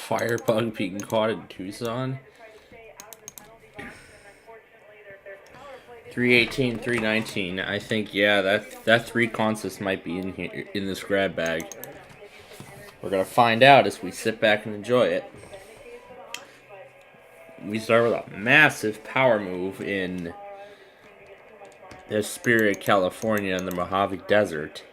firebug being caught in Tucson. 318, 319. I think, yeah, that 3 consist might be in here in this grab bag. We're gonna find out as we sit back and enjoy it. We start with a massive power move in Hesperia, California, in the Mojave Desert.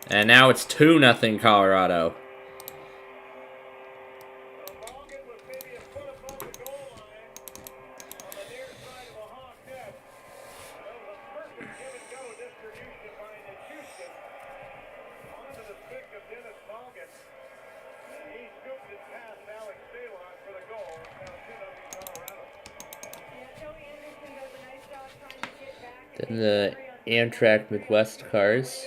And now it's 2-0 Colorado. Then the Amtrak Midwest cars.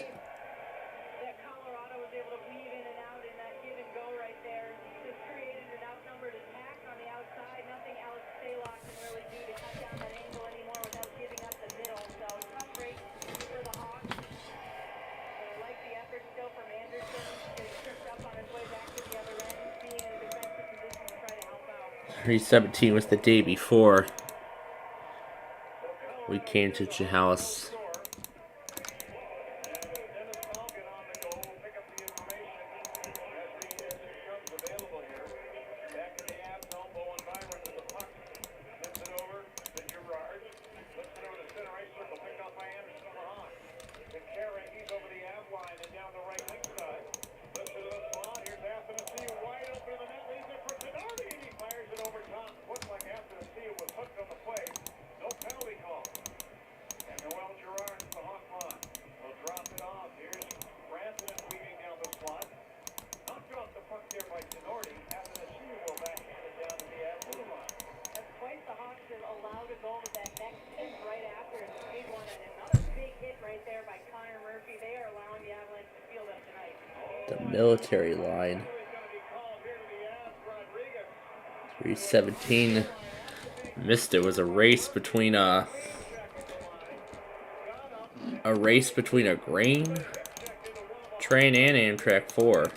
.317 was the day before we came to Chehalis. The military line. 317 missed it. Was a race between a grain train and Amtrak 4.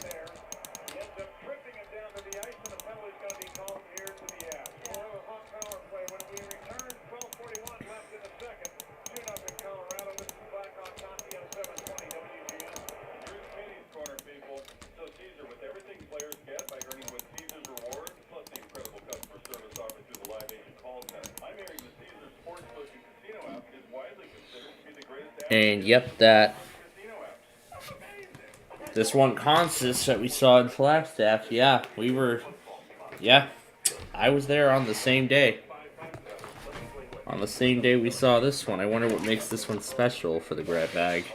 And yep, this one consist that we saw in Flagstaff, I was there on the same day. On the same day we saw this one. I wonder what makes this one special for the grab bag.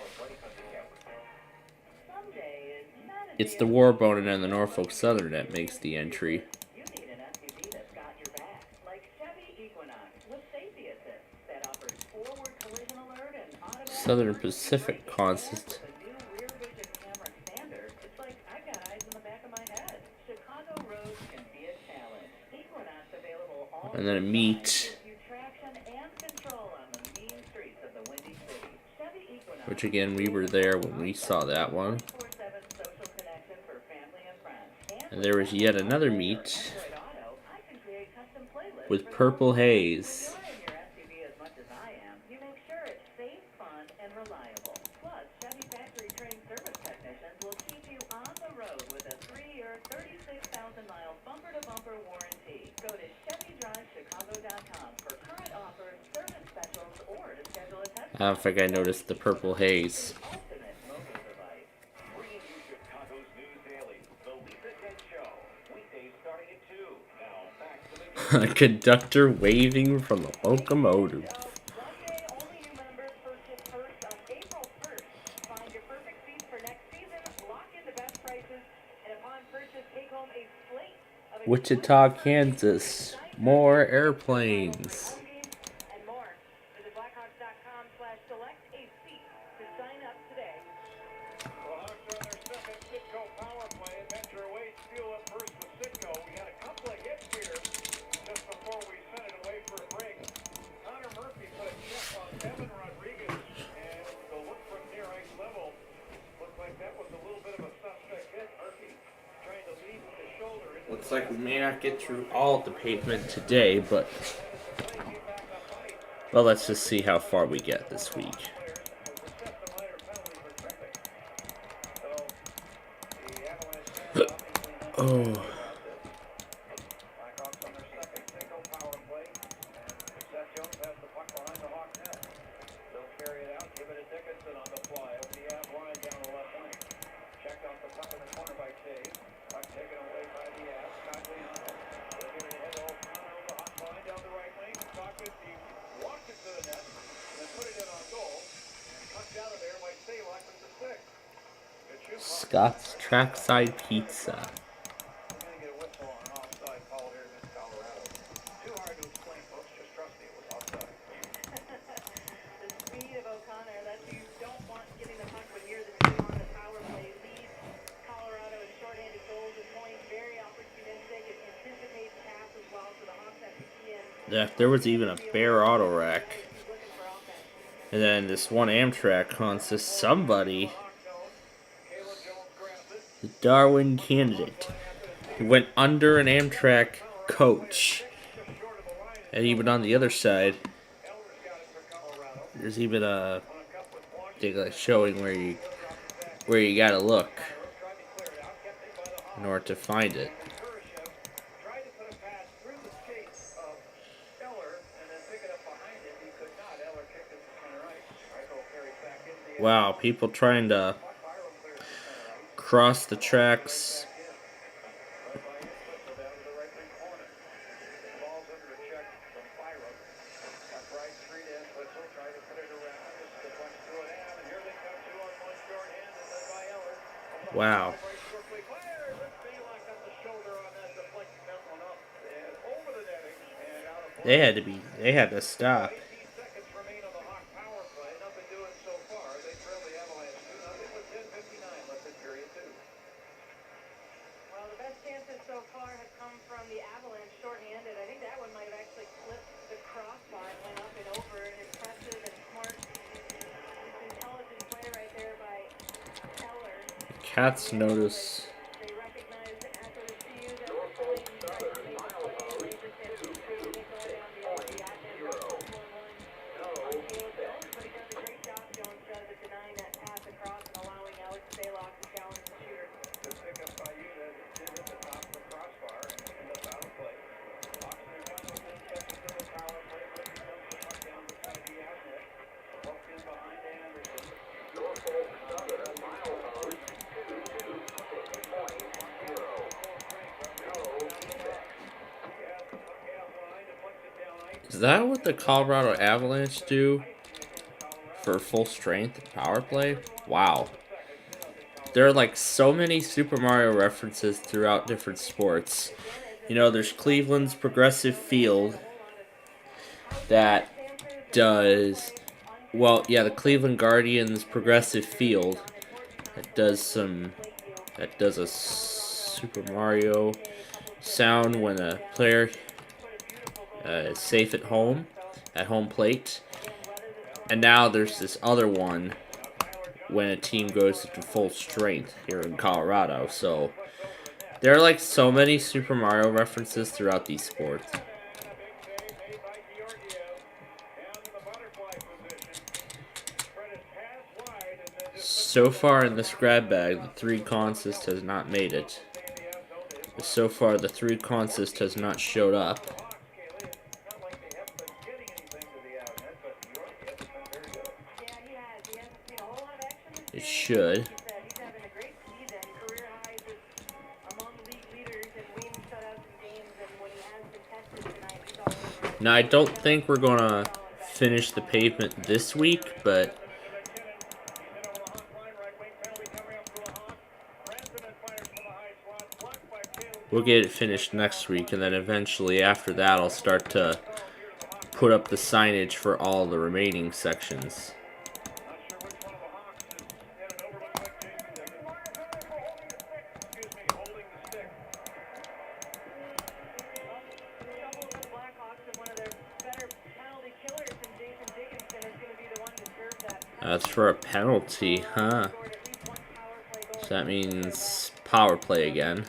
It's the Warbone and the Norfolk Southern that makes the entry. Southern Pacific consist. And then a meet, which again we were there when we saw that one. And there was yet another meet with Purple Haze. I don't think I noticed the Purple Haze. A conductor waving from the locomotive. Wichita, Kansas. More airplanes. Looks like we may not get through all of the pavement today, but let's just see how far we get this week. Oh. Scott's Trackside Pizza. Yeah, there was even a Bear auto rack. And then this one Amtrak consist, somebody, the Darwin candidate, who went under an Amtrak coach. And even on the other side, there's even a thing like showing where you gotta look in order to find it. Wow, people trying to cross the tracks. Wow. They had to stop. Cats notice. Is that what the Colorado Avalanche do for full strength power play? Wow. There are like so many Super Mario references throughout different sports. You know, there's Cleveland's Progressive Field that does, well, yeah, the Cleveland Guardians Progressive Field that does a Super Mario sound when a player is safe at home plate. And now there's this other one when a team goes into full strength here in Colorado. So there are like so many Super Mario references throughout these sports. So far in this grab bag, the 3 consist has not made it. So far, the 3 consist has not showed up. It should. Now, I don't think we're gonna finish the pavement this week, but we'll get it finished next week, and then eventually after that I'll start to put up the signage for all the remaining sections. That's for a penalty, huh? So that means power play again.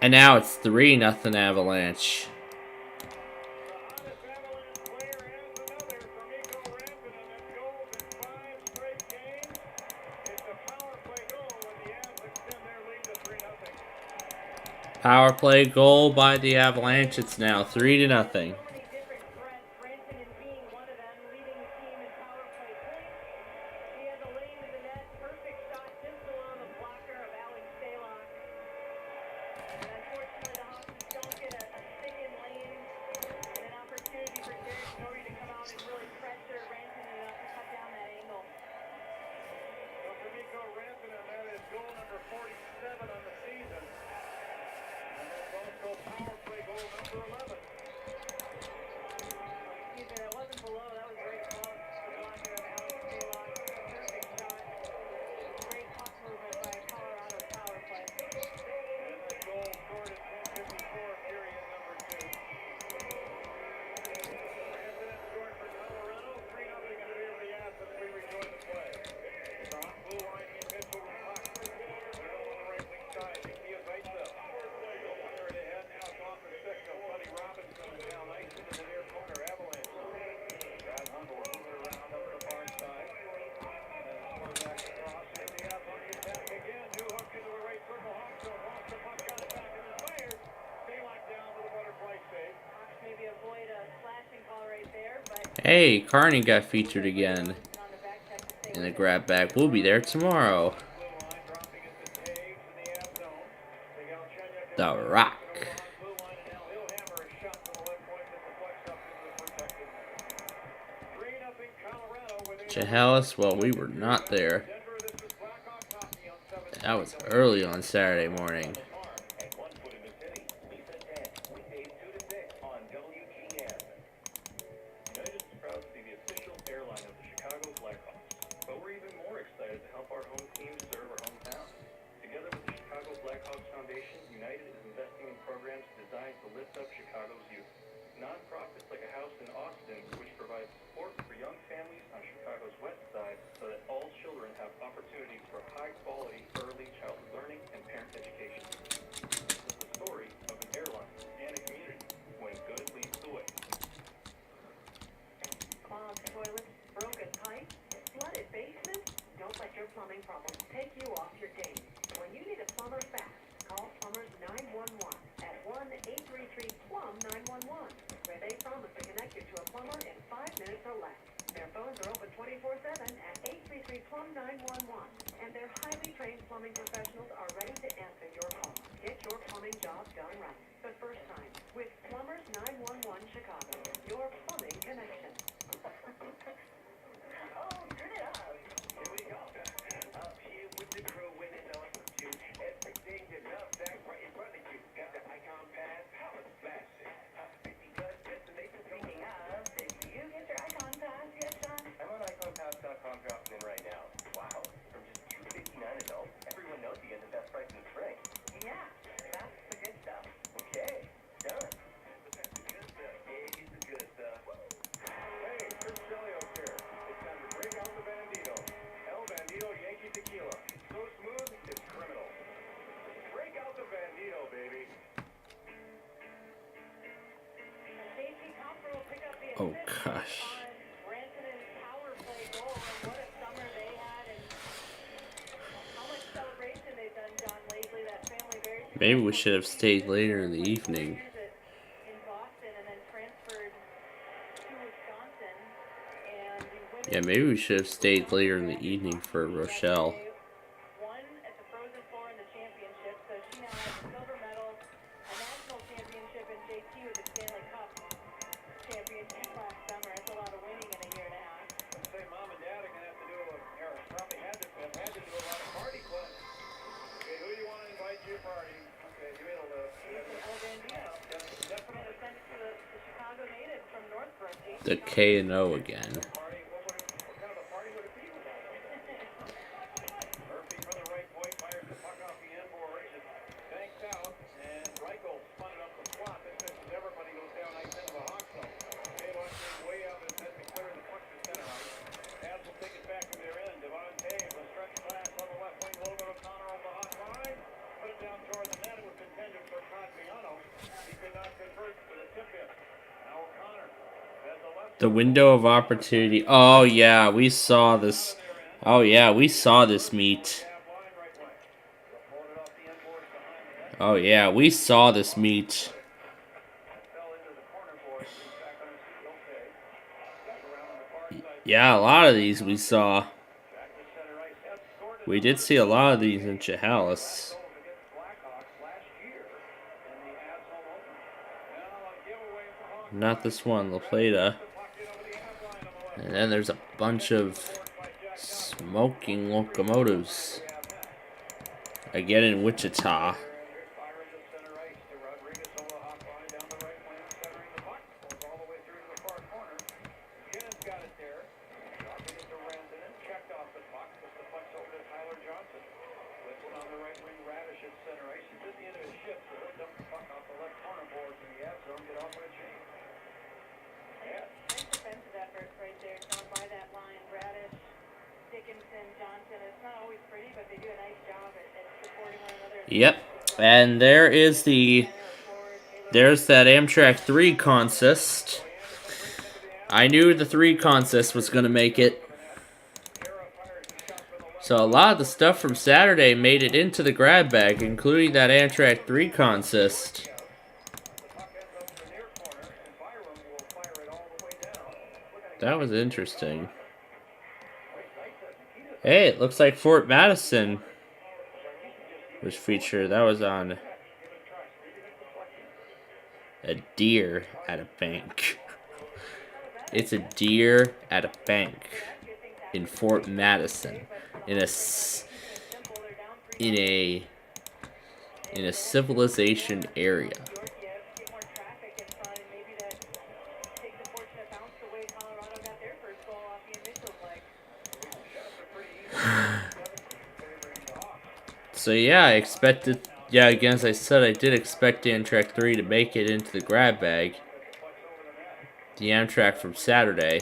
And now it's 3-0 Avalanche. Power play goal by the Avalanche. It's now 3-0. Hey, Carney got featured again in the grab bag. We'll be there tomorrow. The Rock. Chehalis, well, we were not there. That was early on Saturday morning. Nonprofits like a house in Austin, which provides support for young families on Chicago's west side so that all children have opportunities for high-quality early childhood learning and parent education. This is the story of an airline and a community when good leads the way. Clogged toilets, broken pipes, flooded basements? Don't let your plumbing problems take you off your game. When you need a plumber fast, call Plumbers 911 at 1-833-PLUM-911, where they promise to connect you to a plumber in 5 minutes or less. Their phones are open 24/7 at 833-PLUM-911, and their highly trained plumbing professionals are ready to answer your call. Get your plumbing job done right the first time with Plumbers 911 Chicago, your plumbing connection. Oh, turn it up. Here we go. Up here with the crew when it's awesome too. Everything you love, that's right in front of you. Got the icon pad, power flashing. Because destination Speaking of, did you get your icon pass yet, John? I'm on iconpass.com dropping in right now. Wow, from just $2.59 adult, everyone knows you get the best price in the spring. Yeah, that's the good stuff. Okay, done. But that's the good stuff. Yeah, it's the good stuff. Hey, Chris Chelios here. It's time to break out the Bandito. El Bandito Yankee Tequila. So smooth, it's criminal. Break out the Bandito, baby. Oh, gosh. Maybe we should have stayed later in the evening. Yeah, maybe we should have stayed later in the evening for Rochelle. The K&O again. The window of opportunity. Oh yeah, we saw this. Oh yeah, we saw this meet. Oh yeah, we saw this meet. Yeah, a lot of these we saw. We did see a lot of these in Chehalis. Not this one, La Plata. And then there's a bunch of smoking locomotives. Again in Wichita. Yep, and there's that Amtrak 3 consist. I knew the 3 consist was going to make it. So a lot of the stuff from Saturday made it into the grab bag, including that Amtrak 3 consist. That was interesting. Hey, it looks like Fort Madison was featured. That was on a deer at a bank. It's a deer at a bank in Fort Madison, in a civilization area. So yeah, I expected. Yeah, again, as I said, I did expect Amtrak 3 to make it into the grab bag. The Amtrak from Saturday.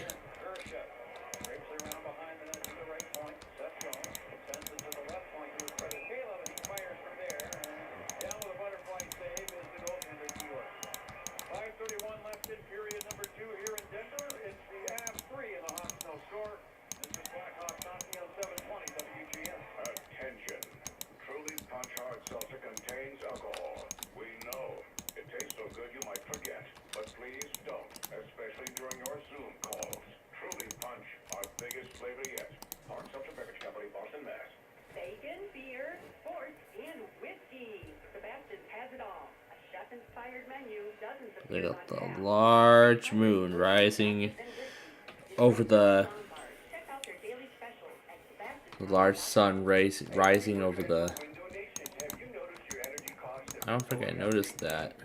They got the large moon rising over the large sun rising over the. I don't think I noticed that.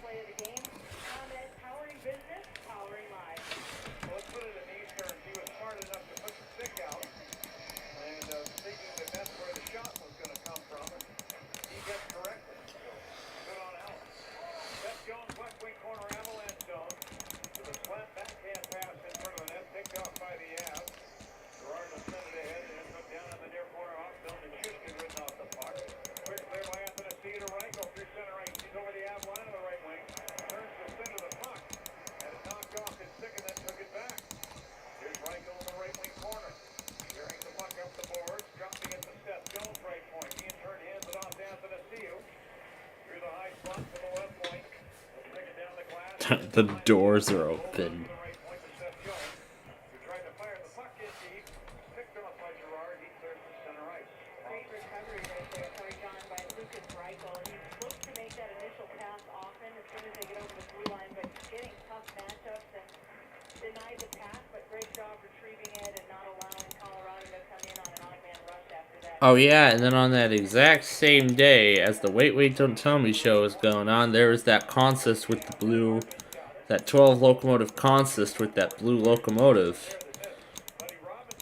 Play of the game. The doors are open. Great recovery right there, sorry John, by Lucas Reichel. He looks to make that initial pass often as soon as they get over the blue line, but getting tough matchups and denied the pass, but great job retrieving it and not allowing Colorado to come in on an odd man rush after that. Oh yeah, and then on that exact same day as the Wait Wait Don't Tell Me show was going on, there was that consist with the blue, that 12 locomotive consist with that blue locomotive.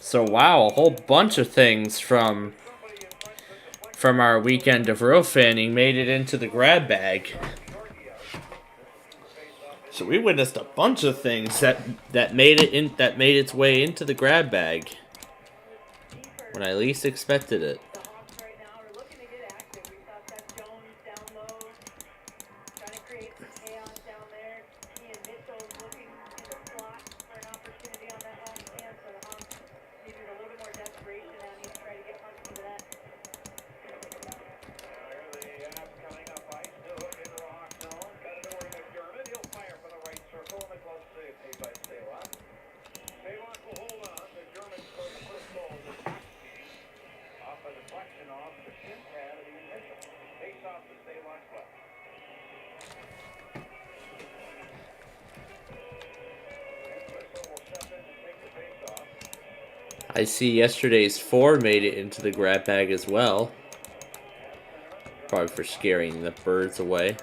So wow, a whole bunch of things from our weekend of real fanning made it into the grab bag. So we witnessed a bunch of things that made its way into the grab bag when I least expected it. The Hawks right now are looking to get active. We saw Seth Jones down low, trying to create some chaos down there. Ian Mitchell looking in the slot for an opportunity on that last stand, so the Hawks needed a little bit more desperation now, need to try to get punched into that. I see yesterday's 4 made it into the grab bag as well. Probably for scaring the birds away.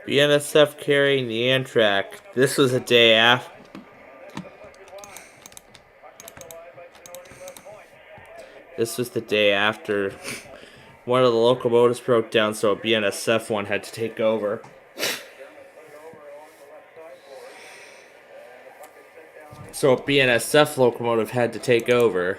BNSF carrying the Amtrak. This was a day after. This was the day after one of the locomotives broke down, so a BNSF one had to take over. So a BNSF locomotive had to take over.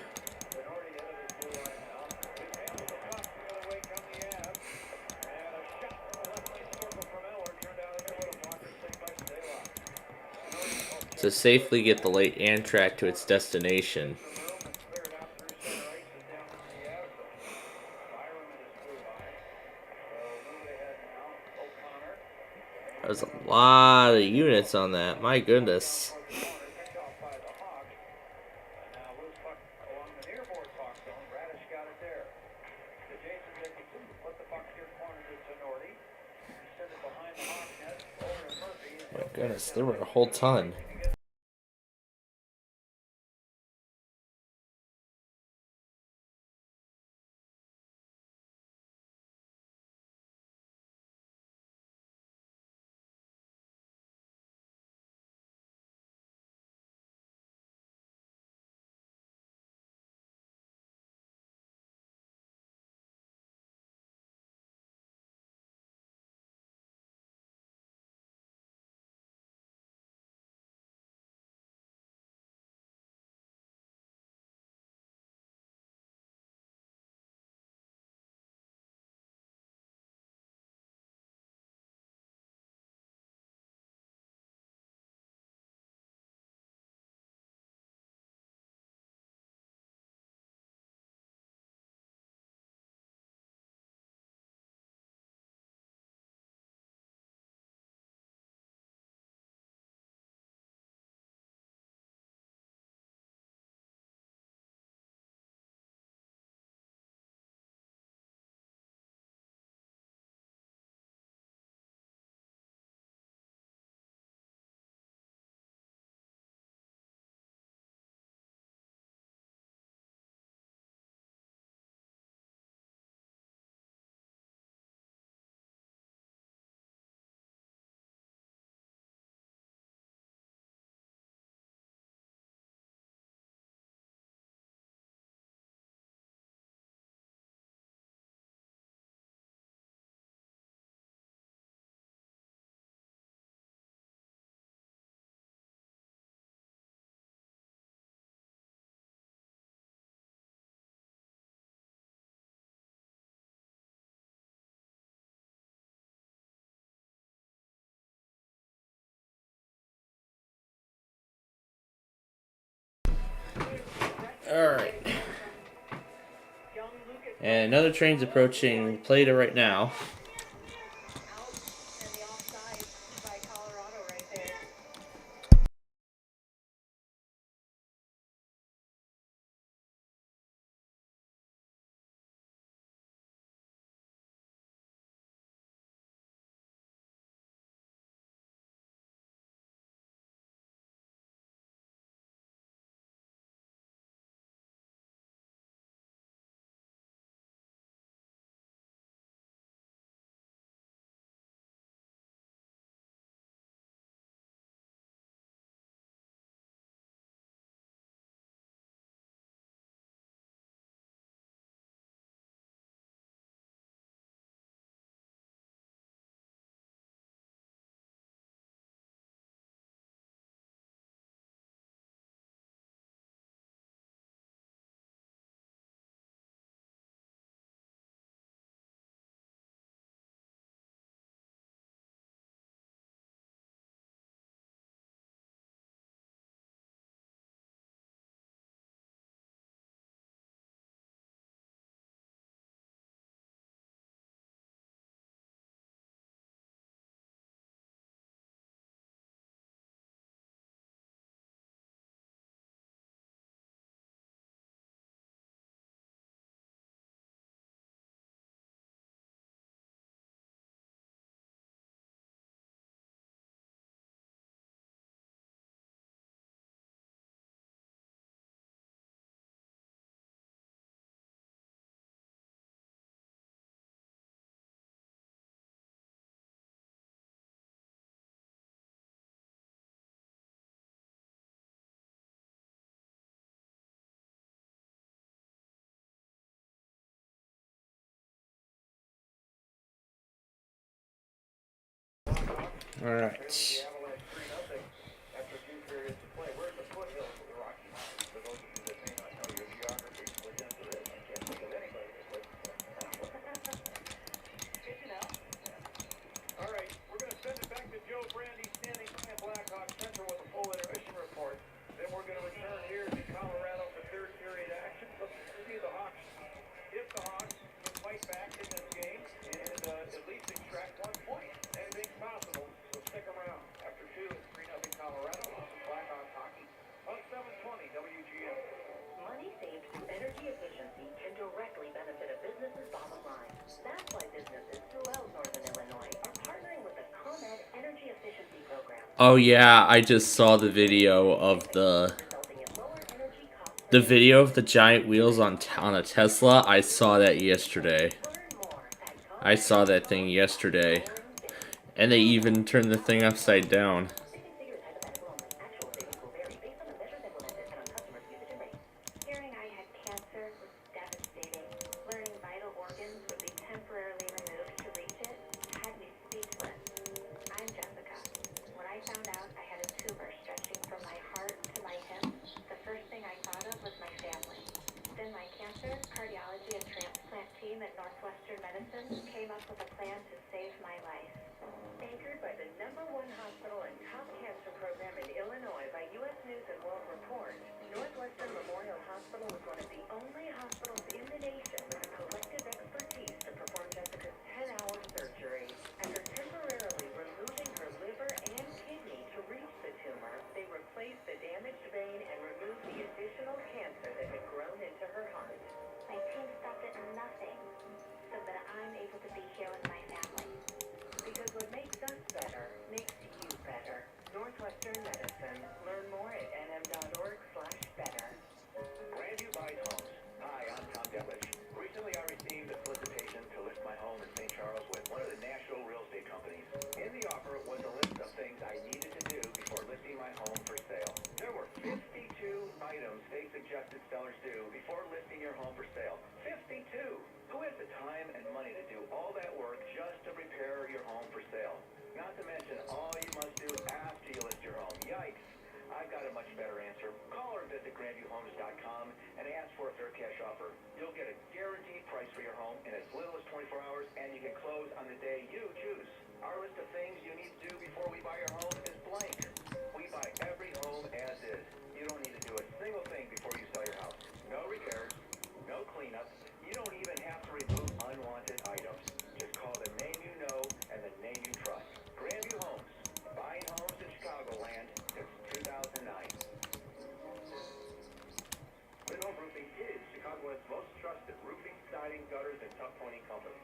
To safely get the late Amtrak to its destination. There's a lot of units on that, my goodness. My goodness, there were a whole ton. Alright. And another train's approaching. Play it right now. Alright. After 2 periods of play, we're in the foothills of the Rockies. For those of you that may not know your geography, which is there is, I can't think of anybody that lives there. Good to know. All right, we're going to send it back to Joe Brandy, standing by at Blackhawk Central with a full intermission report. Then we're going to return here to Colorado for third period action. Let's see the Hawks. If the Hawks can fight back in this game and at least extract 1 point, anything's possible. So stick around. After 2, it's 3-0 Colorado. Blackhawks hockey. On 720 WGM. Money saved through energy efficiency can directly benefit a business's bottom line. That's why businesses throughout Northern Illinois are partnering with the ComEd Energy Efficiency Program. Oh yeah, I just saw the video of the video of the giant wheels on a Tesla. I saw that yesterday. I saw that thing yesterday. And they even turned the thing upside down. Hearing I had cancer was devastating. Learning vital organs would be temporarily removed to reach it had me speechless. I'm Jessica. When I found out I had a tumor stretching from my heart to my hip, the first thing I thought of was my family. Then my cancer, cardiology, and transplant team at Northwestern Medicine came up with a plan to save my life. Anchored by the #1 hospital and top cancer program in Illinois by U.S. News and World Report, Northwestern Memorial Hospital was one of the only hospitals in the nation with the collective expertise to perform Jessica's 10-hour surgery. After temporarily removing her liver and kidney to reach the tumor, they replaced the damaged vein and removed the additional cancer that had grown into her heart. My team stopped at nothing so that I'm able to be here with my family. Because what makes us better makes you better. Northwestern Medicine. Learn more at nm.org/better. Grandview buys homes. Hi, I'm Tom Delich. Recently, I received a solicitation to list my home in St. Charles with one of the national real estate companies. In the offer was a list of things I needed to do before listing my home for sale. There were 52 items they suggested sellers do before listing your home for sale. 52! Who has the time and money to do all that work just to prepare your home for sale? Not to mention all you must do after you list your home. Yikes! I've got a much better answer. Call or visit GrandviewHomes.com and ask for a fair cash offer. You'll get a guaranteed price for your home in as little as 24 hours, and you can close on the day you choose. Our list of things you need to do before we buy your home is blank. We buy every home as is. You don't need to do a single thing before you sell your house.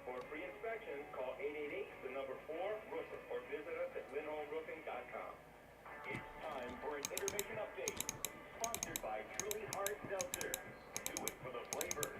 For a free inspection, call 888-4-ROOFER or visit us at linholmroofing.com. It's time for an intermission update. Sponsored by Truly Hard Seltzer. Do it for the flavor.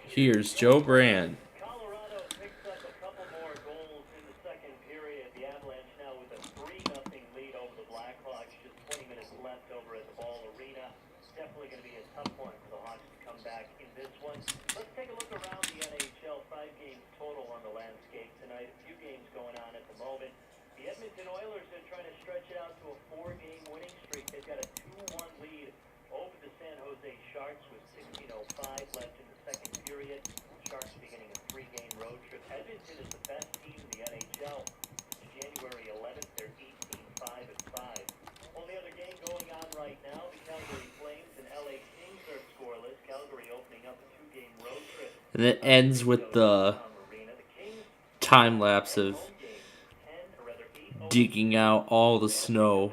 Here's Joe Brand. Colorado picks up a couple more goals in the second period. The Avalanche now with a 3-0 lead over the Blackhawks. Just 20 minutes left over at the Ball Arena. Definitely going to be a tough one for the Hawks to come back in this one. Let's take a look around the NHL. 5 games total on the landscape tonight. A few games going on at the moment. The Edmonton Oilers are trying to stretch it out to a 4-game winning streak. They've got a 2-1 lead over the San Jose Sharks with 16:05 left in the second period. Sharks beginning a 3-game road trip. Edmonton is the best team in the NHL. It's January 11th. They're 18-5-5. Only other game going on right now, the Calgary Flames and LA Kings are scoreless. Calgary opening up a 2-game road trip. And it ends with the time lapse of digging out all the snow.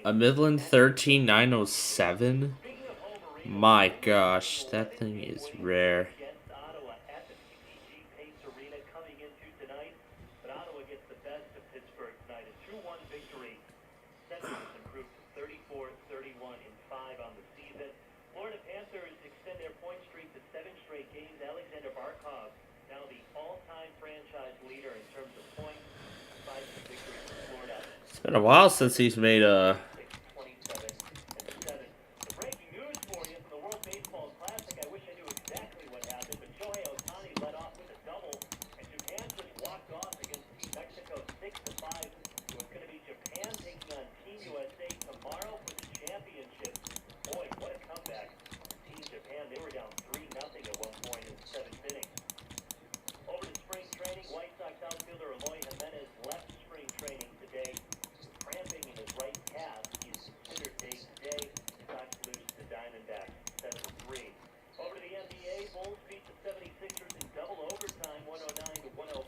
A Midland 13,907? My gosh, that thing is rare. But Ottawa gets the best of Pittsburgh tonight. A 2-1 victory. Senators improved to 34-31-5 on the season. Florida Panthers extend their point streak to 7 straight games. Alexander Barkov, now the all-time franchise leader in terms of points. 5 victories for Florida. It's been a while since he's made a... The breaking news for you from the World Baseball Classic. I wish I knew exactly what happened, but Shohei Ohtani led off with a double, and Japan just walked off against Team Mexico 6-5. So it's going to be Japan taking on Team USA tomorrow for the championship. Boy, what a comeback. Team Japan, they were down 3-0 at one point in the 7th inning. Over to spring training, White Sox outfielder Eloy Jimenez left spring training today. Cramping in his right calf. He's considered day-to-day. Sox lose to Diamondbacks 7-3. Over to the NBA, Bulls beat the 76ers in double overtime, 109-105.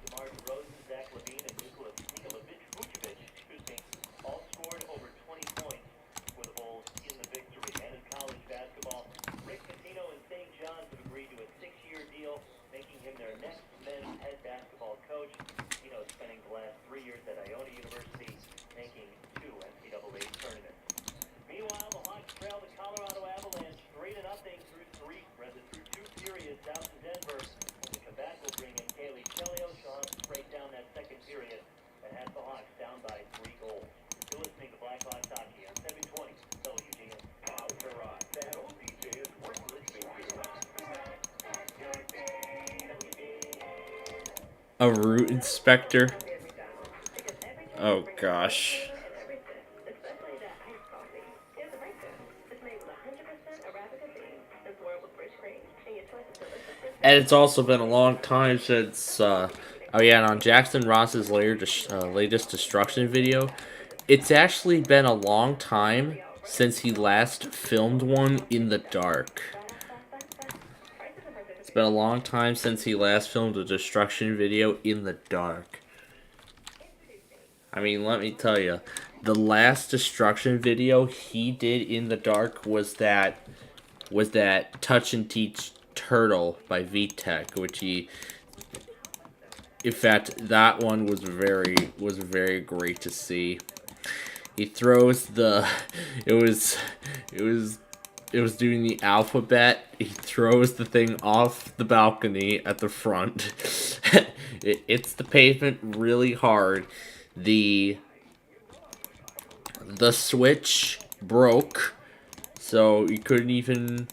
DeMar DeRozan, Zach LaVine, and Nikola Vucevic, all scored over 20 points for the Bulls in the victory. And in college basketball, Rick Pitino and St. John's have agreed to a 6-year deal, making him their next men's head basketball coach. Pitino spending the last 3 years at Iona University, making 2 NCAA tournaments. Meanwhile, the Hawks trail the Colorado Avalanche 3-0 through 2 periods out to Denver. When we come back, we'll bring in Kaylee Chelios. She'll help us break down that second period that has the Hawks down by 3 goals. You're listening to Blackhawks Hockey on 720 WGN. That old DJ is worth listening to. A root inspector? Oh gosh. And it's also been a long time since, oh yeah, and on Jackson Ross's latest destruction video, it's actually been a long time since he last filmed one in the dark. It's been a long time since he last filmed a destruction video in the dark. I mean, let me tell you, the last destruction video he did in the dark was that Touch and Teach Turtle by VTech, which he, in fact, that one was very great to see. He throws the, it was doing the alphabet. He throws the thing off the balcony at the front. It hits the pavement really hard. The switch broke, so you couldn't even,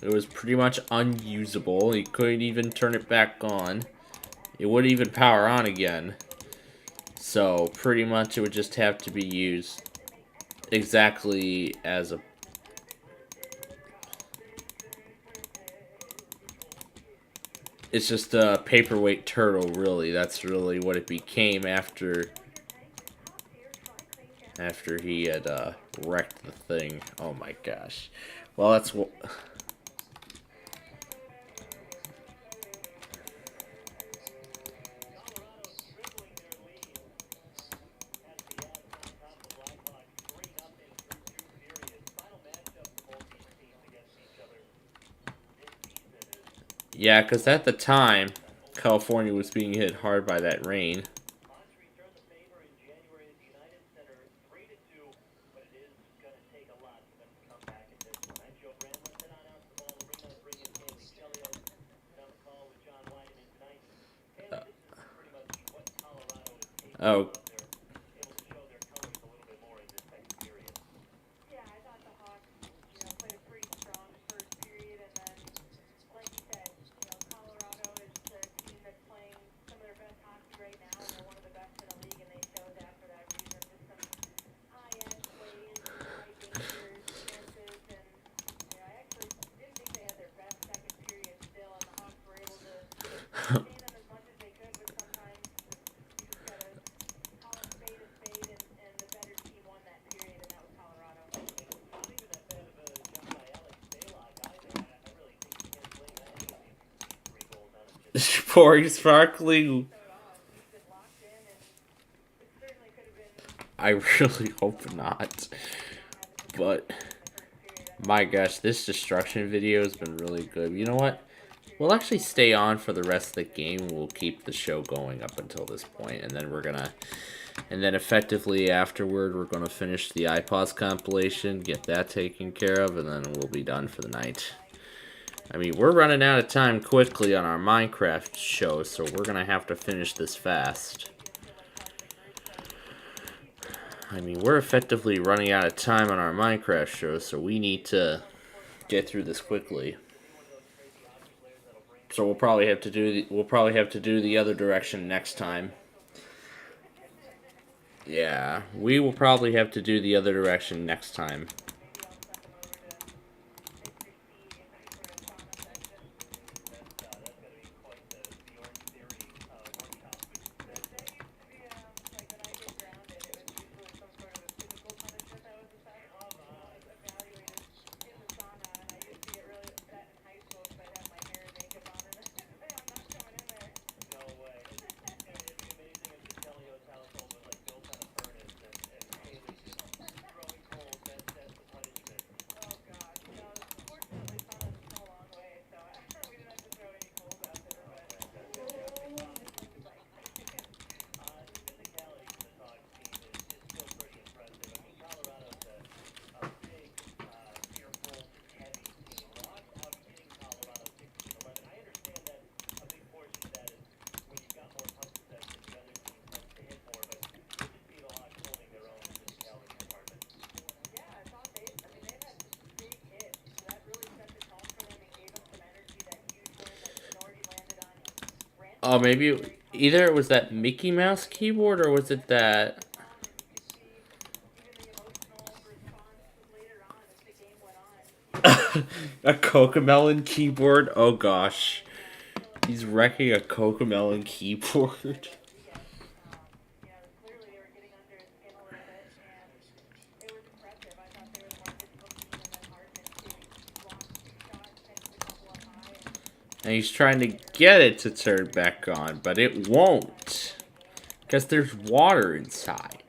it was pretty much unusable. You couldn't even turn it back on. It wouldn't even power on again. So pretty much it would just have to be used exactly as a, it's just a paperweight turtle, really. That's really what it became after he had wrecked the thing. Oh my gosh. Well, that's what. Yeah, because at the time, California was being hit hard by that rain. Oh. Pouring sparkling. I really hope not. But my gosh, this destruction video has been really good. You know what? We'll actually stay on for the rest of the game. We'll keep the show going up until this point, and then we're gonna, and then effectively afterward, we're gonna finish the iPods compilation, get that taken care of, and then we'll be done for the night. I mean, we're running out of time quickly on our Minecraft show, so we're gonna have to finish this fast. I mean, we're effectively running out of time on our Minecraft show, so we need to get through this quickly. So we'll probably have to do the other direction next time. Yeah, we will probably have to do the other direction next time. Oh, maybe either it was that Mickey Mouse keyboard or was it that... a Cocomelon keyboard? Oh gosh. He's wrecking a Cocomelon keyboard. And he's trying to get it to turn back on, but it won't. Because there's water inside.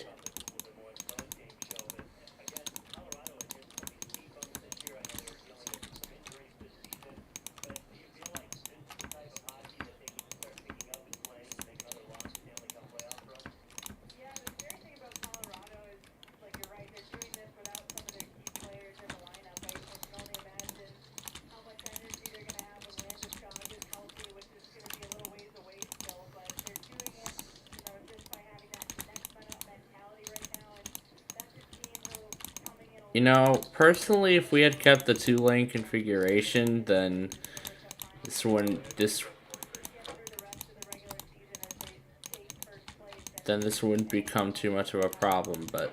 You know, personally, if we had kept the 2-lane configuration, then this wouldn't become too much of a problem, but...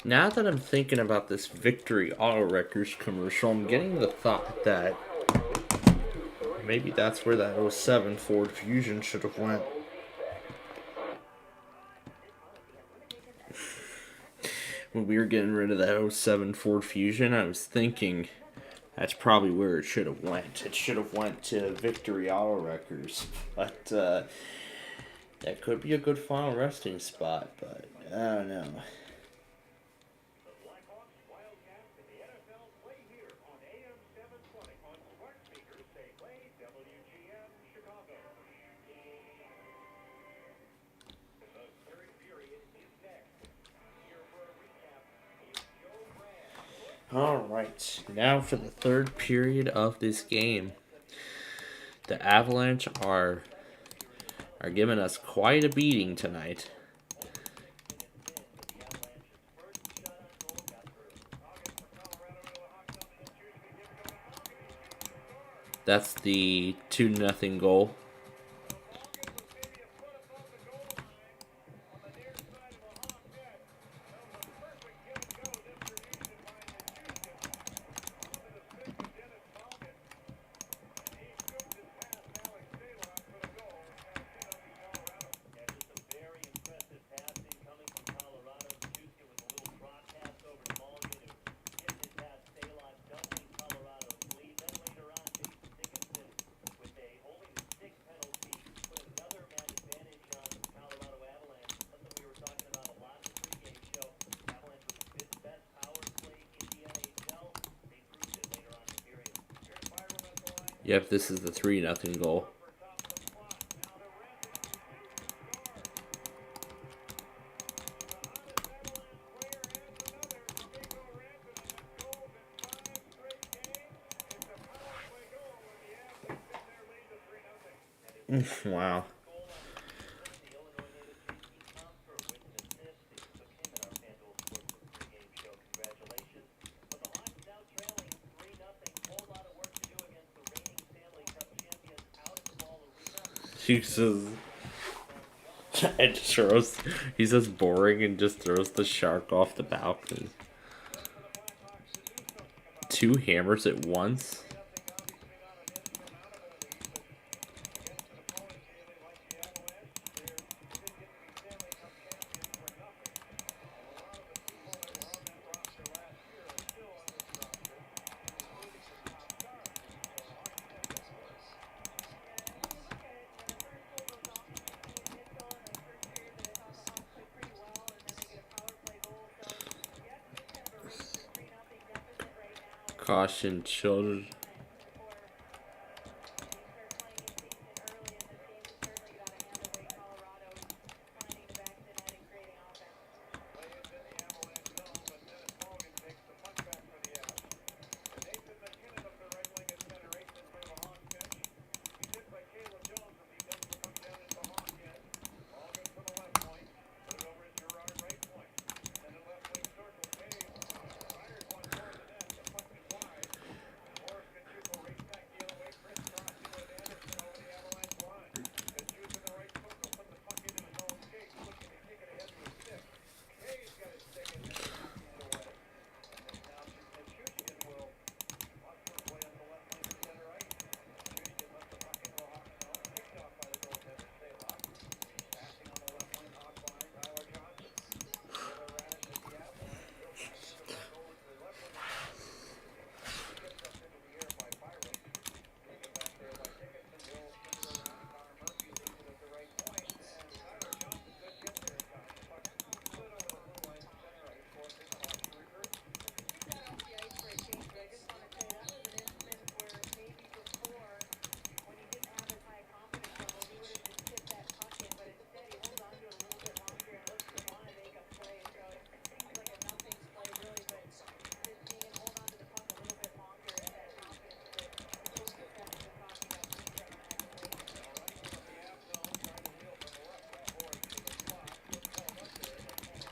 Now that I'm thinking about this Victory Auto Wreckers commercial, I'm getting the thought that maybe that's where that '07 Ford Fusion should have went. When we were getting rid of that '07 Ford Fusion, I was thinking that's probably where it should have went. It should have went to Victory Auto Wreckers. But that could be a good final resting spot, but I don't know. Alright, now for the third period of this game. The Avalanche are giving us quite a beating tonight. That's the 2-0 goal. Yep, this is the 3-0 goal. Wow. He says, he says boring and just throws the shark off the balcony. 2 hammers at once? Caution children.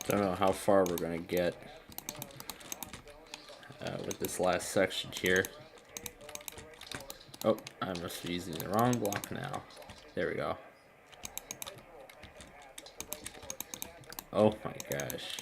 Don't know how far we're gonna get with this last section here. Oh, I must be using the wrong block now. There we go. Oh my gosh.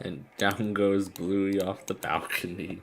And down goes Bluey off the balcony.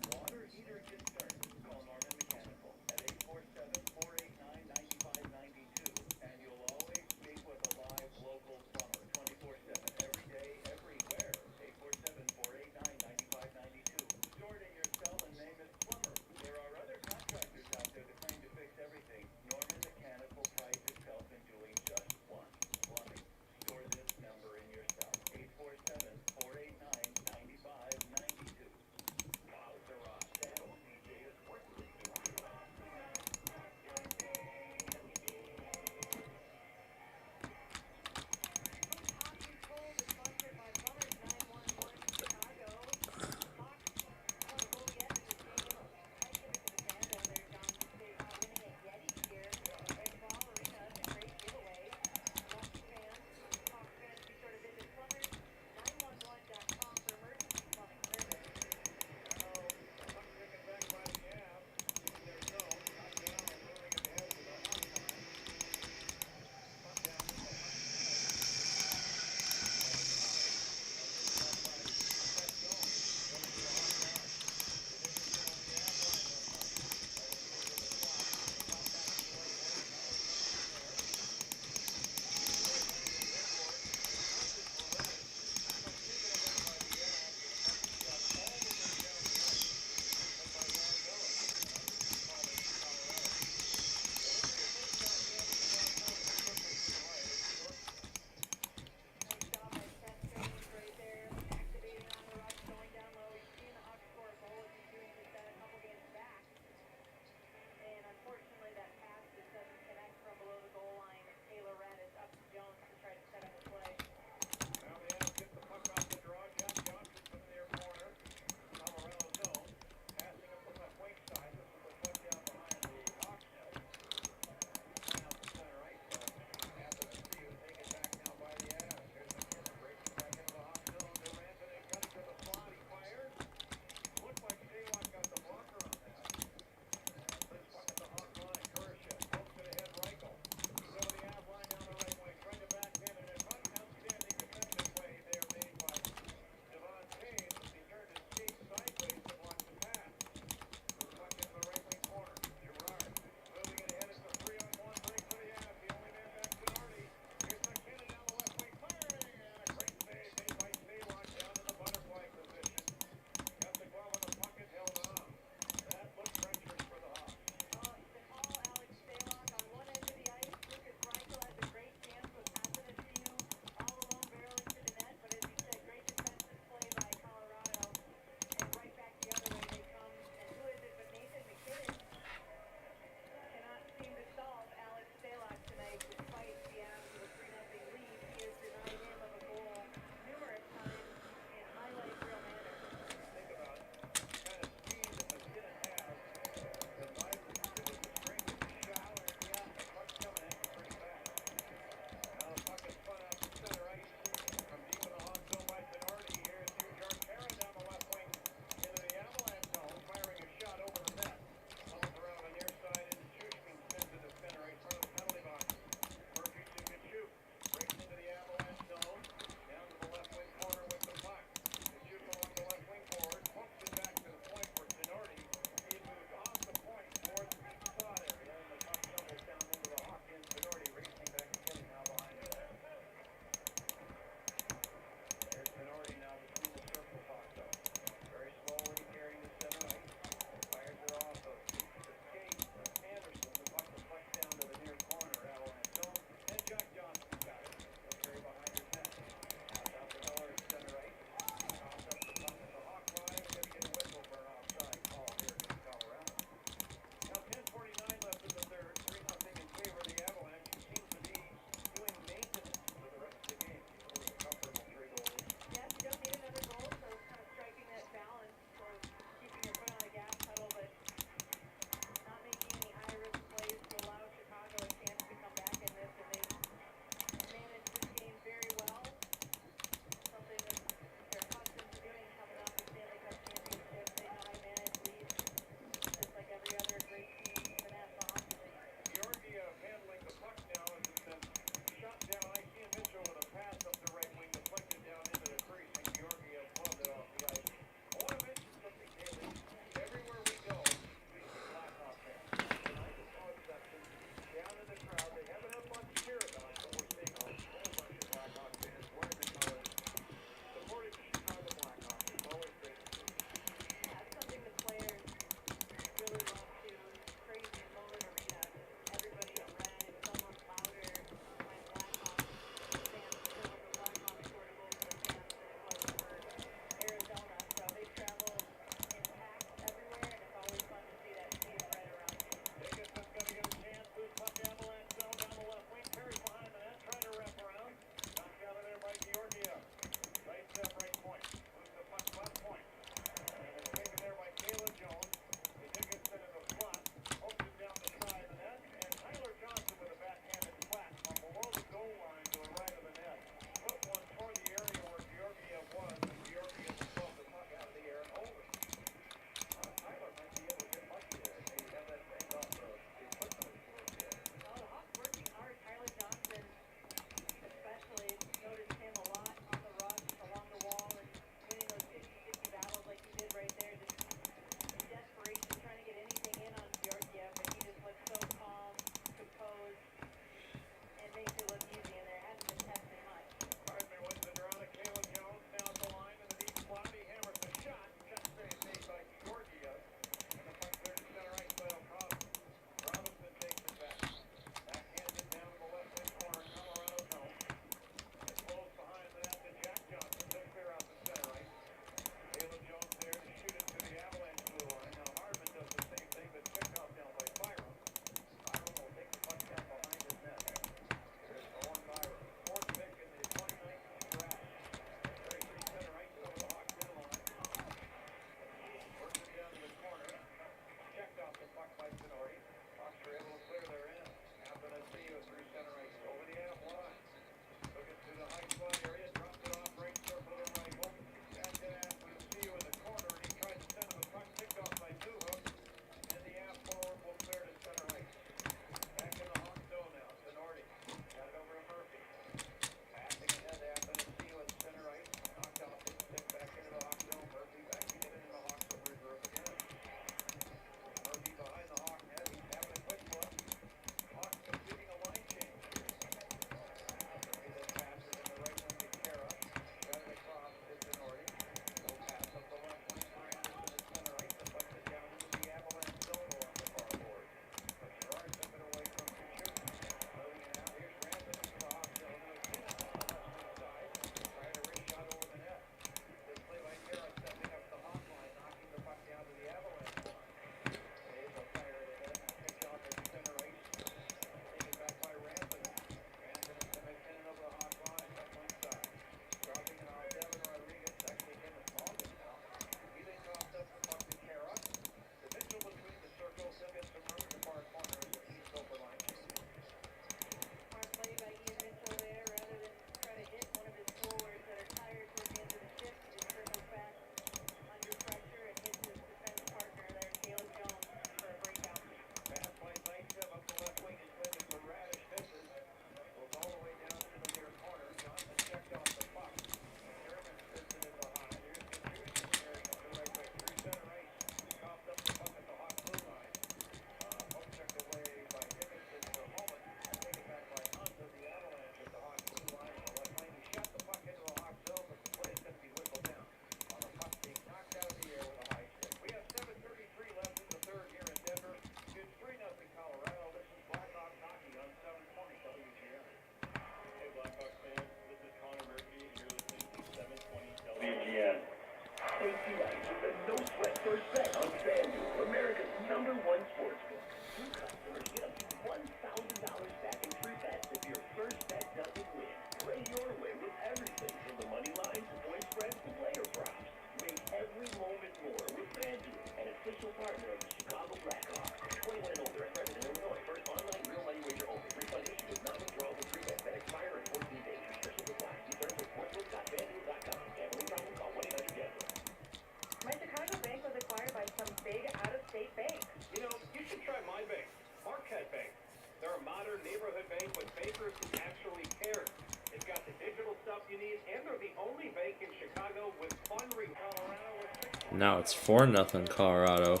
Now it's 4-0 Colorado.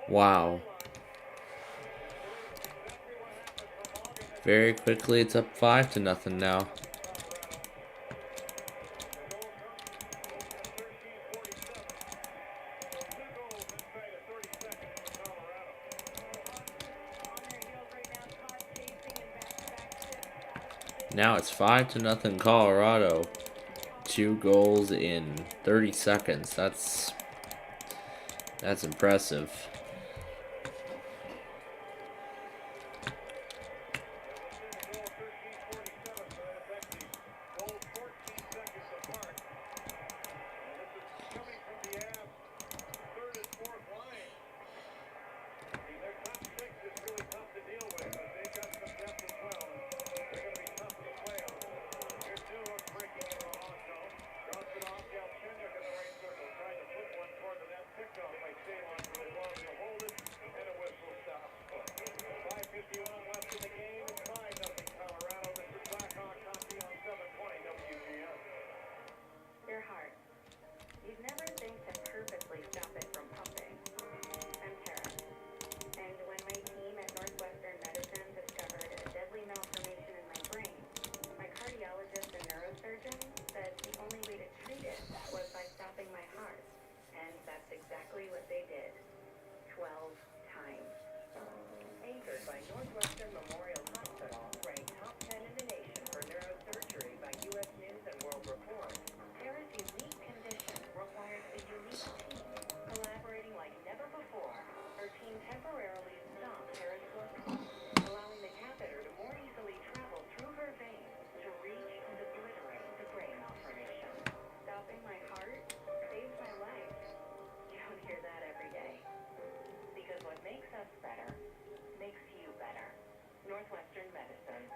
Wow. Very quickly, it's up 5-0 now. Now it's 5-0 Colorado. 2 goals in 30 seconds. That's impressive. Northwestern Medicine.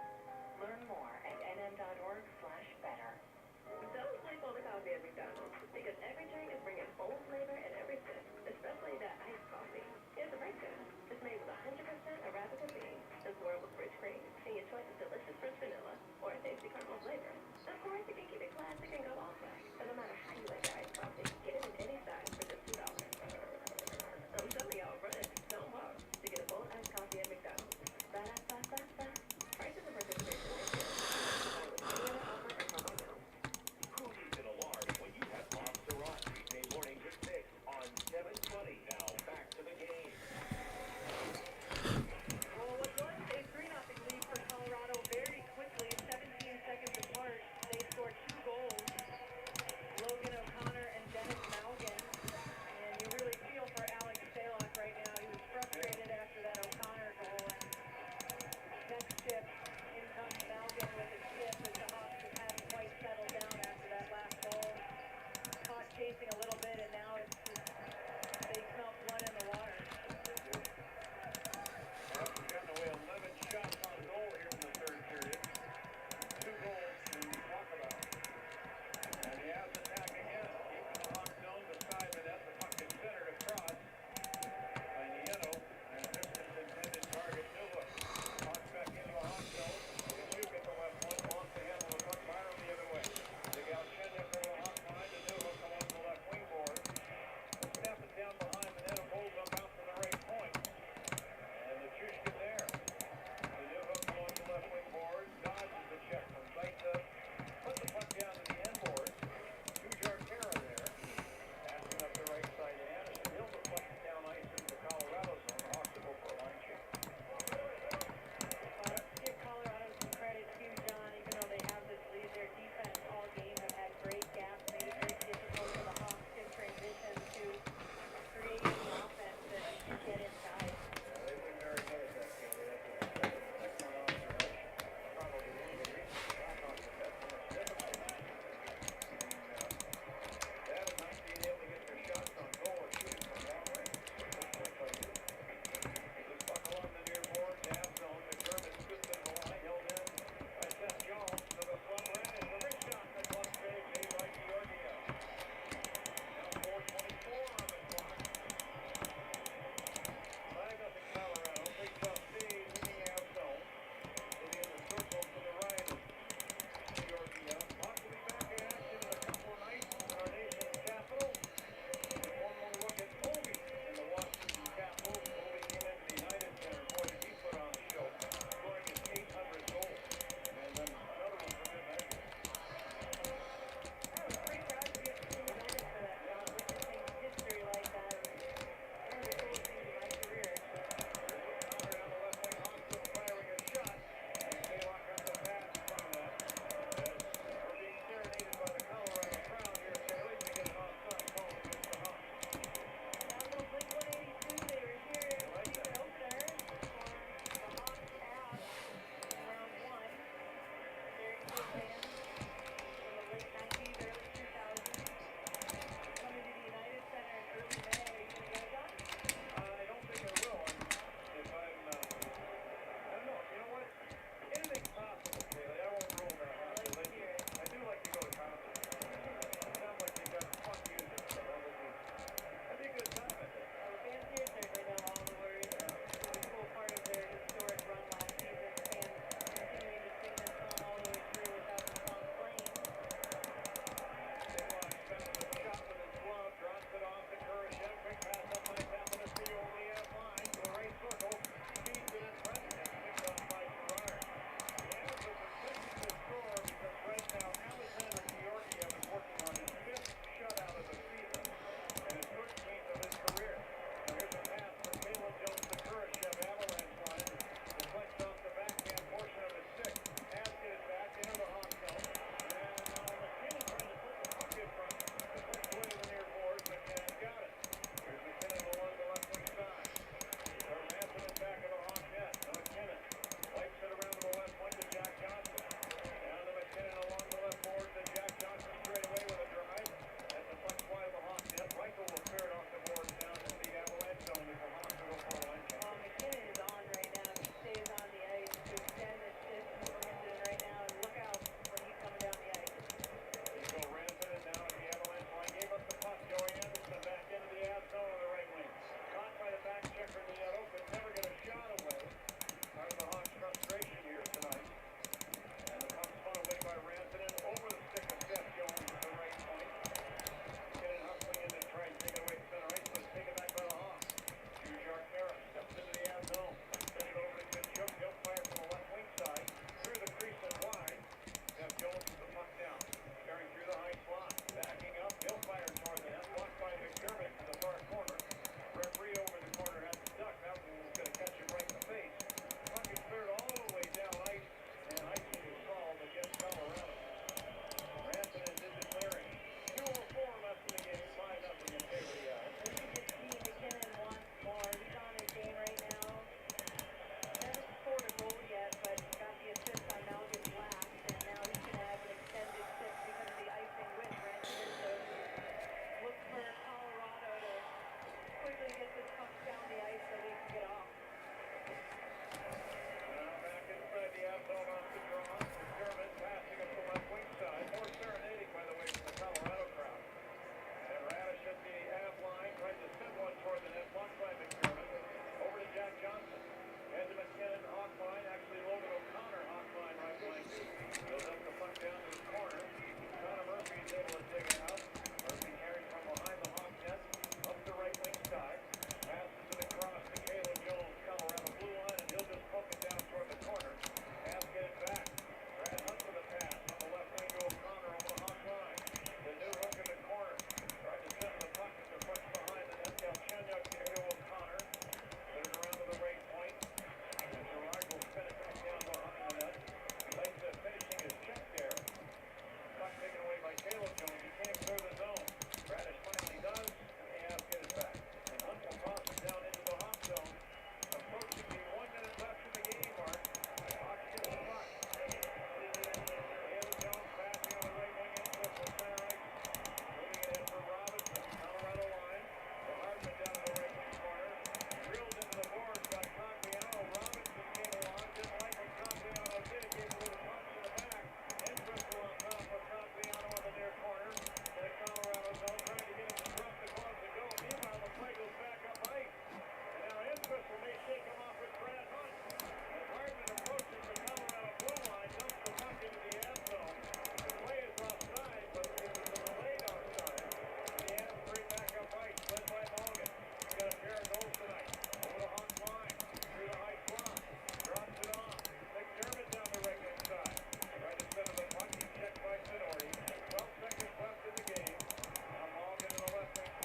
Learn more at nm.org/better. Don't sleep on the coffee at McDonald's, because every drink is bringing bold flavor in every sip, especially that iced coffee. Here's the breakdown. It's made with 100% Arabica beans, and swirled with rich cream, and your choice is delicious French vanilla or a tasty caramel flavor. Of course, you can keep it classic and go all black, but no matter how you like your iced coffee, get it in any size for just $2. I'm telling y'all, run, don't walk, to get a bold iced coffee at McDonald's. Prices and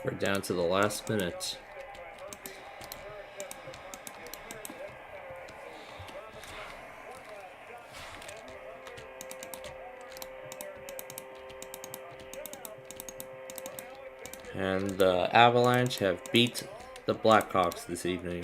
We're down to the last minute. And the Avalanche have beat the Blackhawks this evening.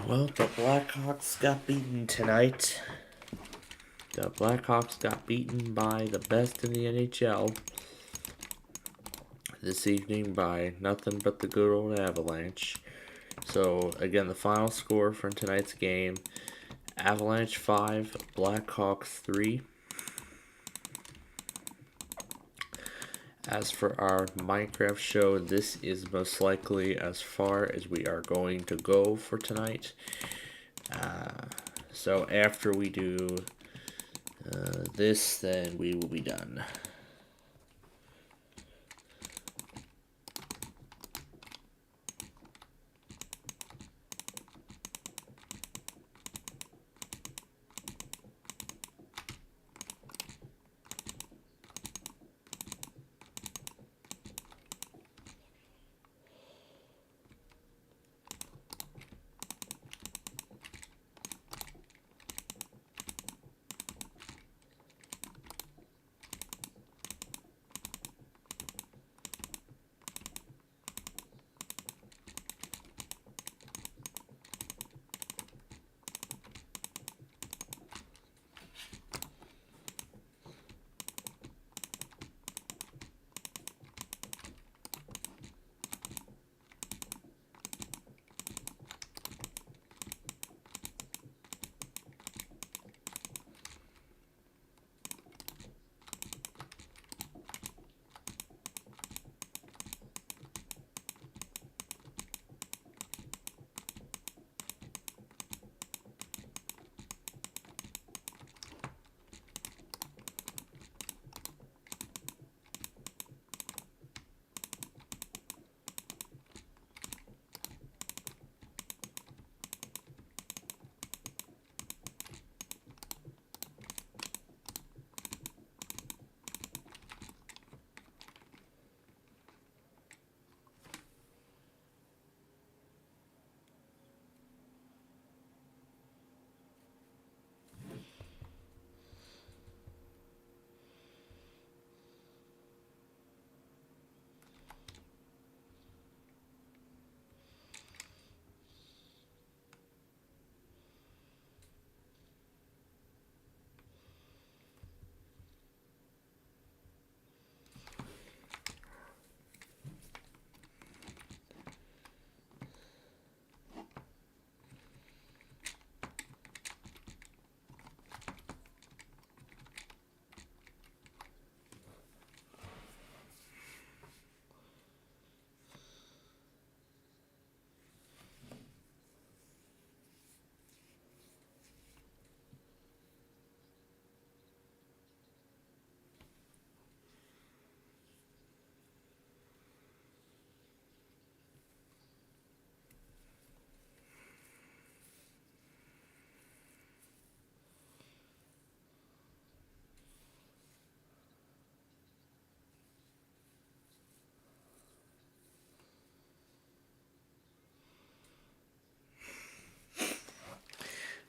Well, the Blackhawks got beaten tonight. The Blackhawks got beaten by the best in the NHL this evening by nothing but the good old Avalanche. So, again, the final score for tonight's game, Avalanche 5, Blackhawks 3. As for our Minecraft show, this is most likely as far as we are going to go for tonight. So after we do this, then we will be done.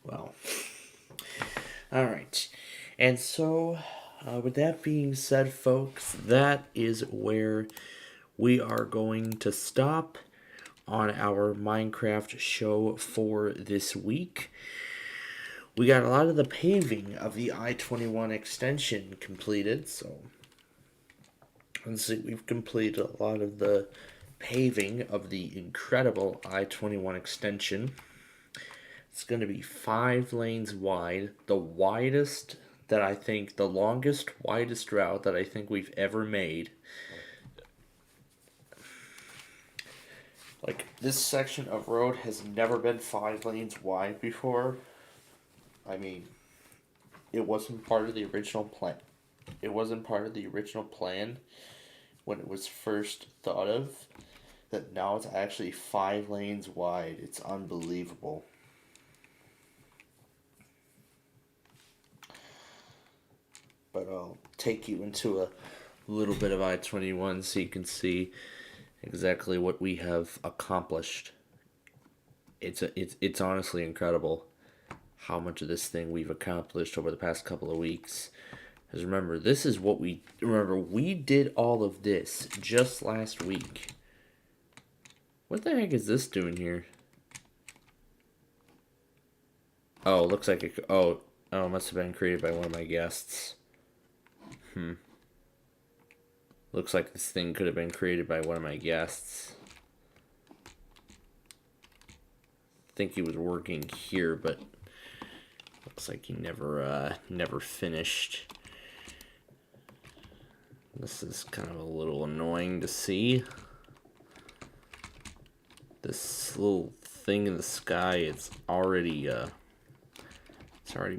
Well, all right. And so, with that being said, folks, that is where we are going to stop on our Minecraft show for this week. We got a lot of the paving of the I-21 extension completed, so let's see, we've completed a lot of the paving of the incredible I-21 extension. It's going to be 5 lanes wide, the widest that I think, the longest, widest route that I think we've ever made. Like, this section of road has never been 5 lanes wide before. I mean, it wasn't part of the original plan. It wasn't part of the original plan when it was first thought of. That now it's actually 5 lanes wide. It's unbelievable. But I'll take you into a little bit of I-21 so you can see exactly what we have accomplished. It's honestly incredible how much of this thing we've accomplished over the past couple of weeks. Because remember, this is what we did all of this just last week. What the heck is this doing here? Oh, it looks like it, oh, it must have been created by one of my guests. Looks like this thing could have been created by one of my guests. I think he was working here, but looks like he never finished. This is kind of a little annoying to see. This little thing in the sky, it's already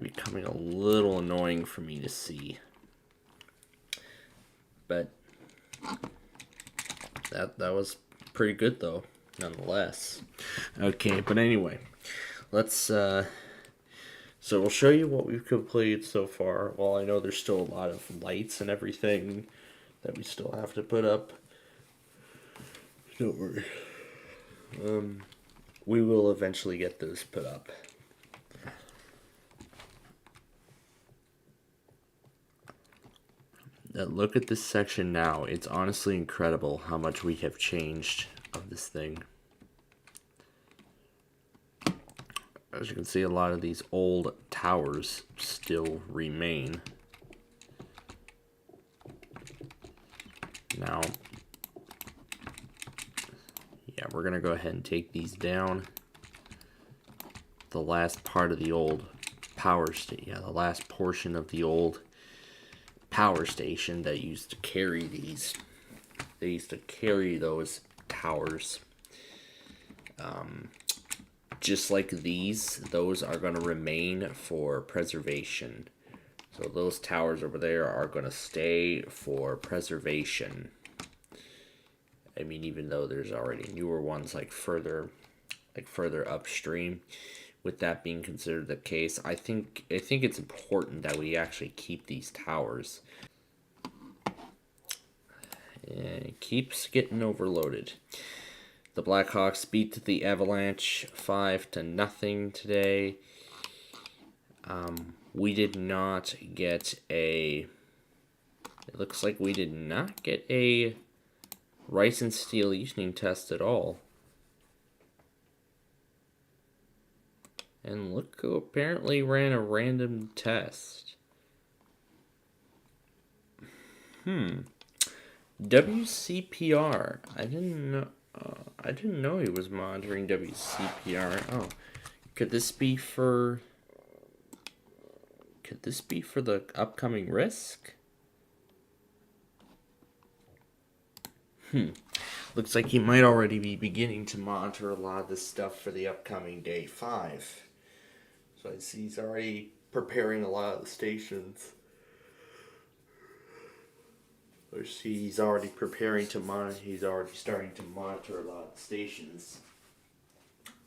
becoming a little annoying for me to see. But that was pretty good though, nonetheless. Okay, but anyway, let's so we'll show you what we've completed so far. Well, I know there's still a lot of lights and everything that we still have to put up. Don't worry. We will eventually get those put up. Look at this section now. It's honestly incredible how much we have changed of this thing. As you can see, a lot of these old towers still remain. Now, yeah, we're going to go ahead and take these down. The last part of the old power station, yeah, the last portion of the old power station that used to carry these. They used to carry those towers. Just like these, those are going to remain for preservation. So those towers over there are going to stay for preservation. I mean, even though there's already newer ones like further upstream. With that being considered the case, I think it's important that we actually keep these towers. And it keeps getting overloaded. The Blackhawks beat the Avalanche 5-0 today. We did not get a... It looks like we did not get a Rice and Steel evening test at all. And look who apparently ran a random test. WCPR. I didn't know he was monitoring WCPR. Oh, could this be for the upcoming risk? Looks like he might already be beginning to monitor a lot of this stuff for the upcoming day 5. So I see he's already preparing a lot of the stations. I see he's already preparing to monitor. He's already starting to monitor a lot of the stations,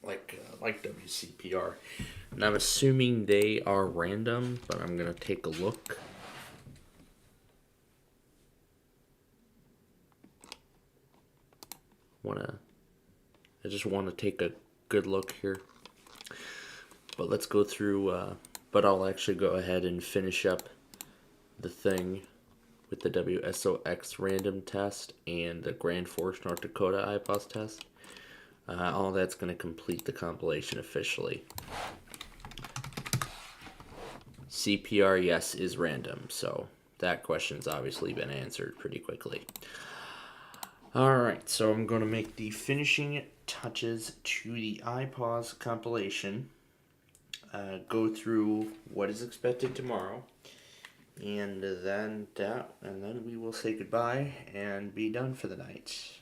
like WCPR. And I'm assuming they are random, but I'm gonna take a look. I just want to take a good look here. But let's go through, but I'll actually go ahead and finish up the thing with the WSOX random test and the Grand Forks, North Dakota IPAWS test. All that's going to complete the compilation officially. CPR, yes, is random, so that question's obviously been answered pretty quickly. Alright, so I'm going to make the finishing touches to the IPAWS compilation, go through what is expected tomorrow, and then we will say goodbye and be done for the night.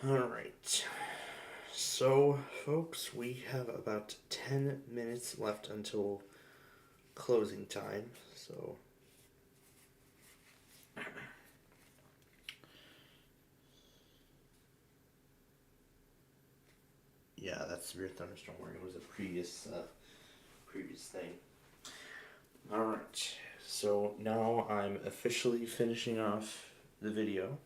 Alright. So, folks, we have about 10 minutes left until closing time. So, yeah, that's severe thunderstorm warning. It was a previous thing. Alright, so now I'm officially finishing off the video.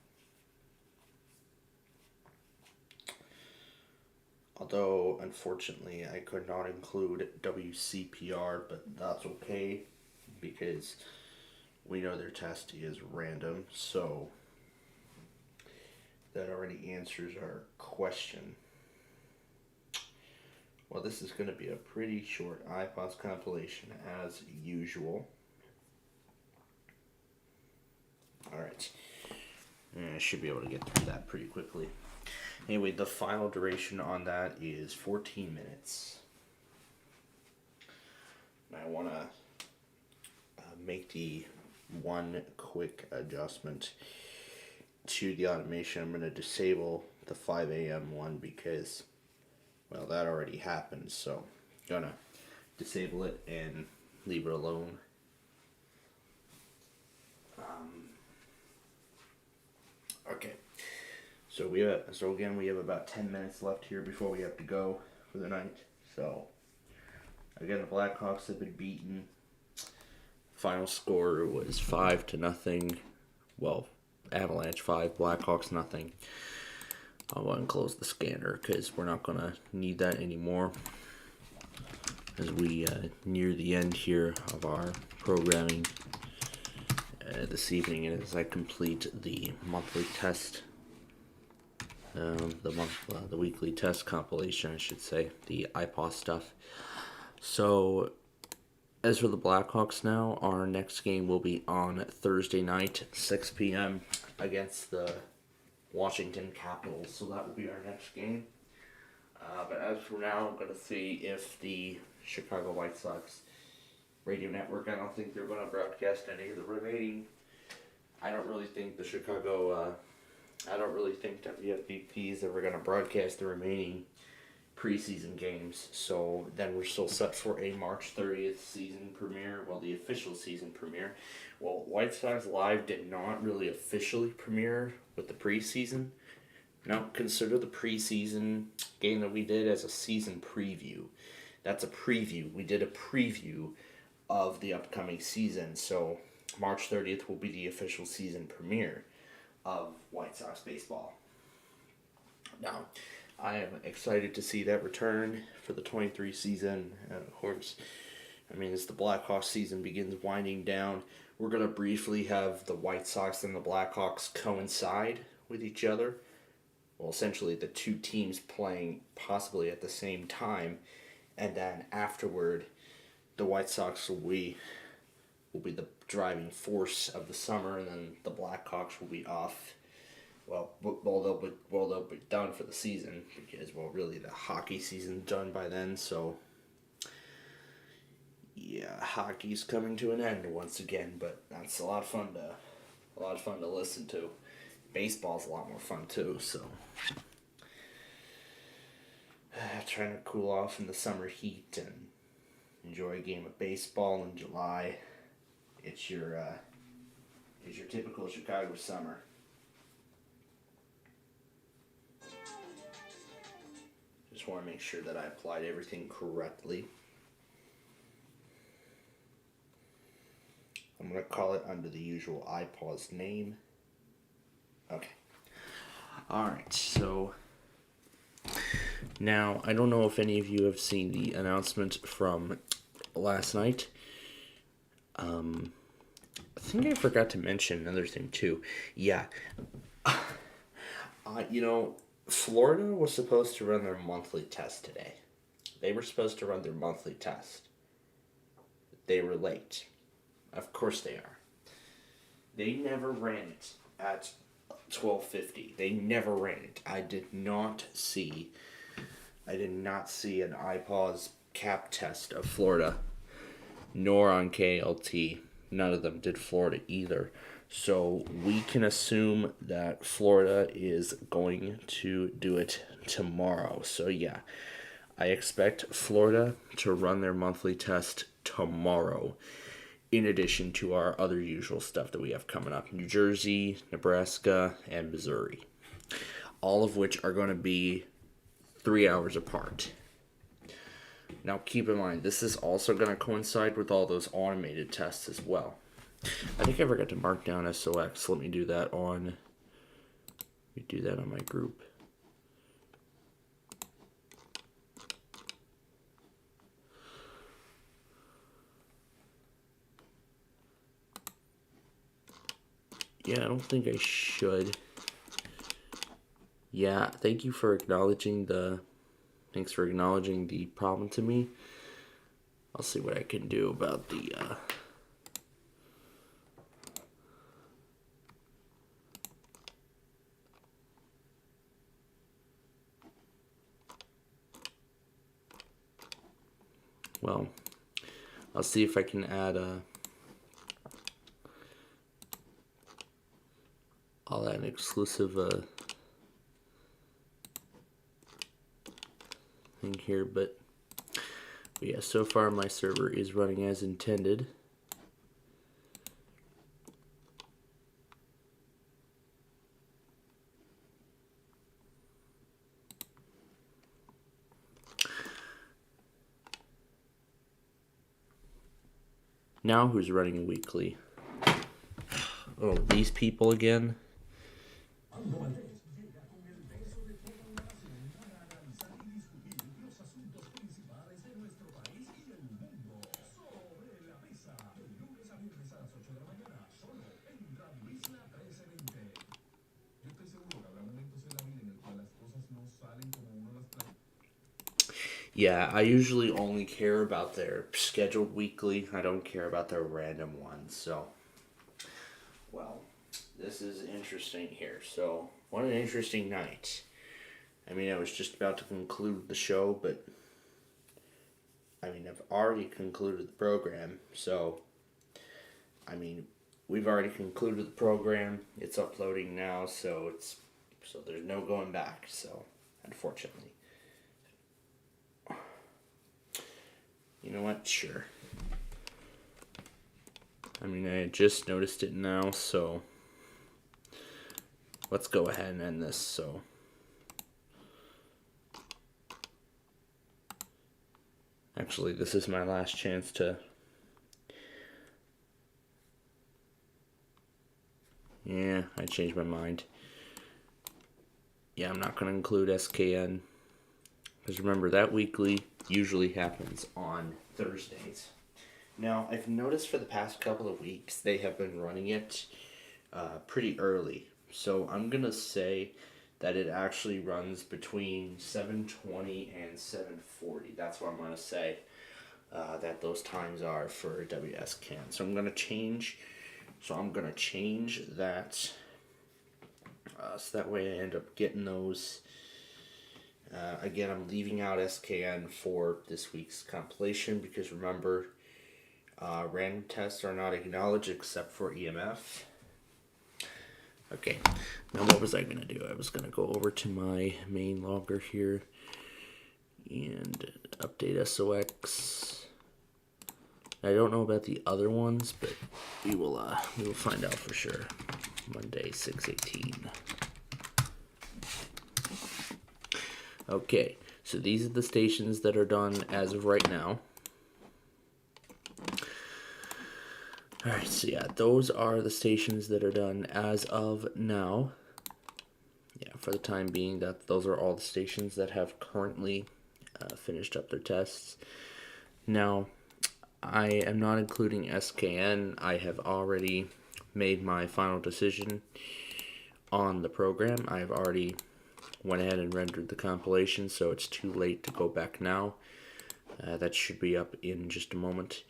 Although, unfortunately, I could not include WCPR, but that's okay, because we know their test is random, so that already answers our question. Well, this is going to be a pretty short iPods compilation, as usual. Alright, I should be able to get through that pretty quickly. Anyway, the final duration on that is 14 minutes. I want to make the one quick adjustment to the automation. I'm going to disable the 5 a.m. one because, well, that already happened. So I'm going to disable it and leave it alone. Okay. So we have about 10 minutes left here before we have to go for the night. So again, the Blackhawks have been beaten. Final score was 5-0. Well, Avalanche 5, Blackhawks nothing. I'll go ahead and close the scanner because we're not gonna need that anymore as we near the end here of our programming this evening, and as I complete the monthly test. The weekly test compilation, I should say, the iPod stuff. So, as for the Blackhawks now, our next game will be on Thursday night, 6 p.m. against the Washington Capitals. So that will be our next game. But as for now, I'm going to see if the Chicago White Sox radio network, I don't think they're going to broadcast any of the remaining. I don't really think WFBP is ever going to broadcast the remaining preseason games. So then we're still set for a March 30th season premiere. Well, the official season premiere. Well, White Sox Live did not really officially premiere with the preseason. Now, consider the preseason game that we did as a season preview. That's a preview. We did a preview of the upcoming season. So March 30th will be the official season premiere of White Sox baseball. Now, I am excited to see that return for the 23 season. And of course, I mean, as the Blackhawks season begins winding down, we're going to briefly have the White Sox and the Blackhawks coincide with each other. Well, essentially the two teams playing possibly at the same time. And then afterward, the White Sox will be the driving force of the summer, and then the Blackhawks will be off. Well, they'll be done for the season because, well, really the hockey season's done by then. So, yeah, hockey's coming to an end once again. But that's a lot of fun to listen to. Baseball's a lot more fun too. So, trying to cool off in the summer heat and enjoy a game of baseball in July. It's your typical Chicago summer. Just want to make sure that I applied everything correctly. I'm going to call it under the usual iPod's name. Okay. Alright, so now I don't know if any of you have seen the announcement from last night. I think I forgot to mention another thing too. Yeah. Florida was supposed to run their monthly test today. They were supposed to run their monthly test. They were late. Of course they are. They never ran it at 12:50. They never ran it. I did not see an iPod's cap test of Florida, nor on KLT. None of them did Florida either. So we can assume that Florida is going to do it tomorrow. So yeah, I expect Florida to run their monthly test tomorrow, in addition to our other usual stuff that we have coming up. New Jersey, Nebraska, and Missouri. All of which are going to be 3 hours apart. Now keep in mind, this is also going to coincide with all those automated tests as well. I think I forgot to mark down SOX. Let me do that on my group. Yeah, I don't think I should. Yeah, thanks for acknowledging the problem to me. I'll see what I can do about the well, I'll see if I can add I'll add an exclusive thing here, but yeah, so far my server is running as intended. Now who's running weekly? Oh, these people again? Yeah, I usually only care about their scheduled weekly. I don't care about their random ones, so. Well, this is interesting here. So, what an interesting night. I mean, I was just about to conclude the show, but I mean, I've already concluded the program, so I mean, we've already concluded the program. It's uploading now, so there's no going back, so unfortunately. You know what? Sure. I mean, I just noticed it now, so let's go ahead and end this. So actually, this is my last chance to yeah, I changed my mind. Yeah, I'm not going to include SKN because remember, that weekly usually happens on Thursdays. Now, I've noticed for the past couple of weeks, they have been running it pretty early. So I'm going to say that it actually runs between 7:20 and 7:40. That's what I'm going to say that those times are for WSCAN. So I'm going to change that so that way I end up getting those. Again, I'm leaving out SKN for this week's compilation because remember, random tests are not acknowledged except for EMF. Okay, now what was I going to do? I was going to go over to my main logger here and update SOX. I don't know about the other ones, but we will find out for sure. Monday, 6/18. Okay, so these are the stations that are done as of right now. Alright, so yeah, those are the stations that are done as of now. Yeah, for the time being, those are all the stations that have currently finished up their tests. Now, I am not including SKN. I have already made my final decision on the program. I've already went ahead and rendered the compilation, so it's too late to go back now. That should be up in just a moment.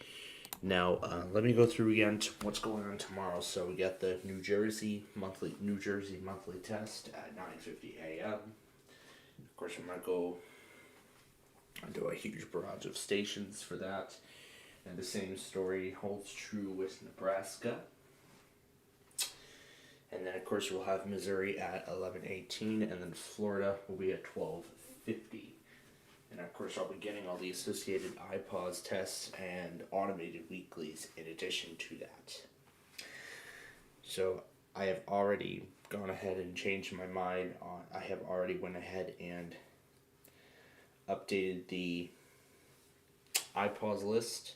Now, let me go through again what's going on tomorrow. So we got the New Jersey monthly test at 9:50 a.m. Of course, I'm gonna go do a huge barrage of stations for that, and the same story holds true with Nebraska. And then, of course, we'll have Missouri at 11:18, and then Florida will be at 12:50. And, of course, I'll be getting all the associated IPAWS tests and automated weeklies in addition to that. So, I have already gone ahead and changed my mind on, I have already went ahead and updated the IPAWS list.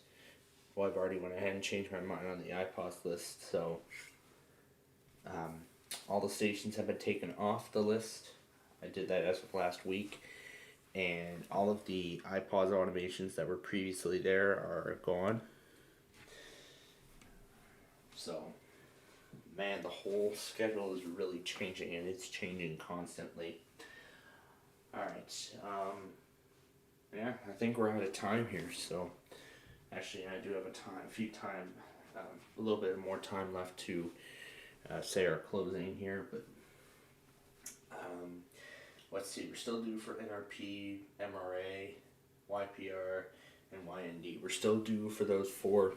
Well, I've already went ahead and changed my mind on the IPAWS list, so all the stations have been taken off the list. I did that as of last week, and all of the IPAWS automations that were previously there are gone. So, man, the whole schedule is really changing, and it's changing constantly. Alright, yeah, I think we're out of time here, so actually I do have a little bit more time left to say our closing here, but let's see, we're still due for NRP, MRA, YPR, and YND. We're still due for those 4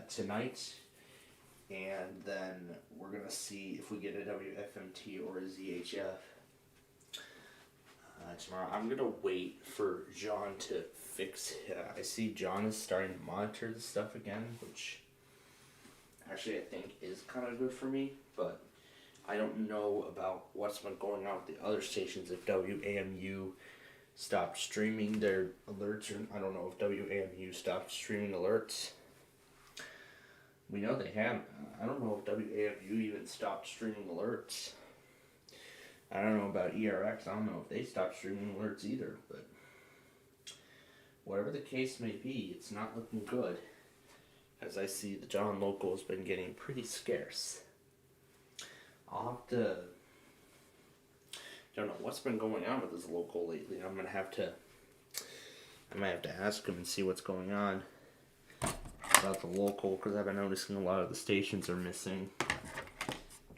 tonight, and then we're going to see if we get a WFMT or a ZHF tomorrow. I'm going to wait for John to fix, I see John is starting to monitor the stuff again, which actually I think is kind of good for me, but I don't know about what's been going on with the other stations. If WAMU stopped streaming their alerts, or I don't know if WAMU stopped streaming alerts. We know they have. I don't know if WAMU even stopped streaming alerts. I don't know about ERX. I don't know if they stopped streaming alerts either, but whatever the case may be, it's not looking good. As I see, the John local has been getting pretty scarce. I'll have to, don't know what's been going on with this local lately. I might have to ask him and see what's going on about the local, because I've been noticing a lot of the stations are missing.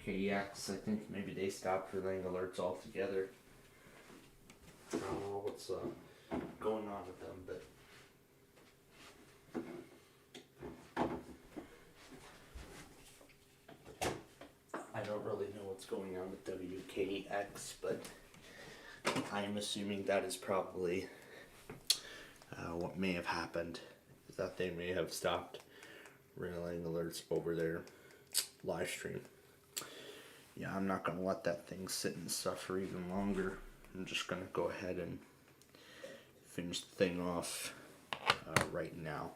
KEX, I think maybe they stopped relaying alerts altogether. I don't know what's going on with them, but I don't really know what's going on with WKEX, but I am assuming that is probably what may have happened, is that they may have stopped relaying alerts over their live stream. Yeah, I'm not going to let that thing sit and suffer even longer. I'm just going to go ahead and finish the thing off right now.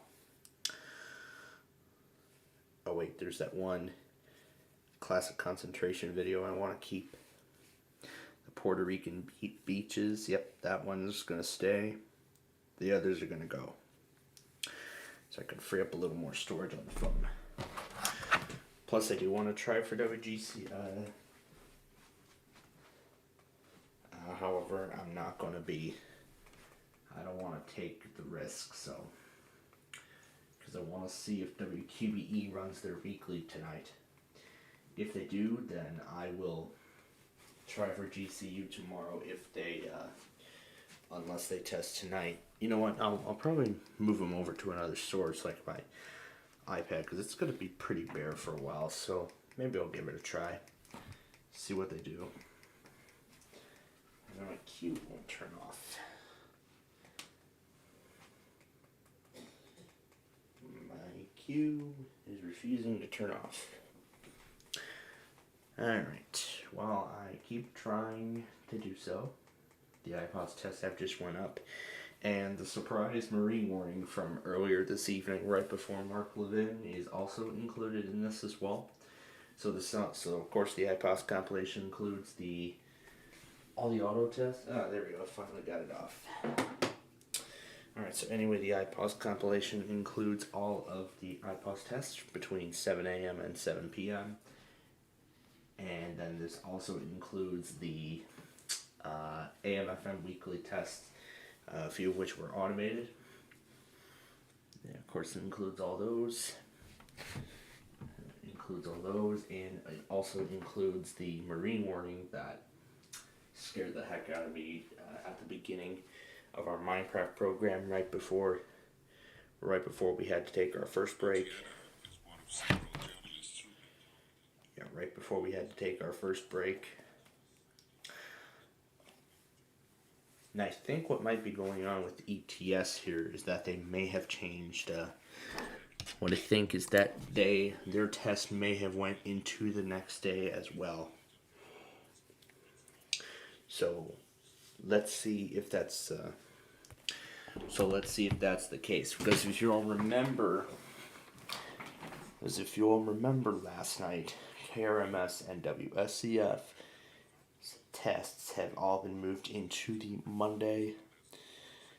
Oh wait, there's that one classic concentration video I want to keep. The Puerto Rican beaches, yep, that one's going to stay. The others are going to go. So I can free up a little more storage on the phone. Plus, I do want to try for WGC. However, I'm not going to be. I don't want to take the risk, so. Because I want to see if WQBE runs their weekly tonight. If they do, then I will try for GCU tomorrow if they, unless they test tonight. You know what, I'll probably move them over to another source, like my iPad, because it's going to be pretty bare for a while, so maybe I'll give it a try, see what they do. And then my cue won't turn off. My cue is refusing to turn off. Alright, well, I keep trying to do so. The IPAWS test app just went up, and the surprise marine warning from earlier this evening, right before Mark Levin, is also included in this as well. So of course the IPAWS compilation includes all the auto tests. Ah, there we go, I finally got it off. Alright, so anyway, the IPAWS compilation includes all of the IPAWS tests between 7 a.m. and 7 p.m. And then this also includes the AM/FM weekly tests, a few of which were automated. Yeah, of course, it includes all those. And it also includes the marine warning that scared the heck out of me at the beginning of our Minecraft program, right before we had to take our first break. Yeah, right before we had to take our first break. And I think what might be going on with ETS here is that they may have changed. What I think is that their test may have went into the next day as well. So let's see if that's the case. Because if you all remember last night, KRMS and WSCF tests have all been moved into the Monday,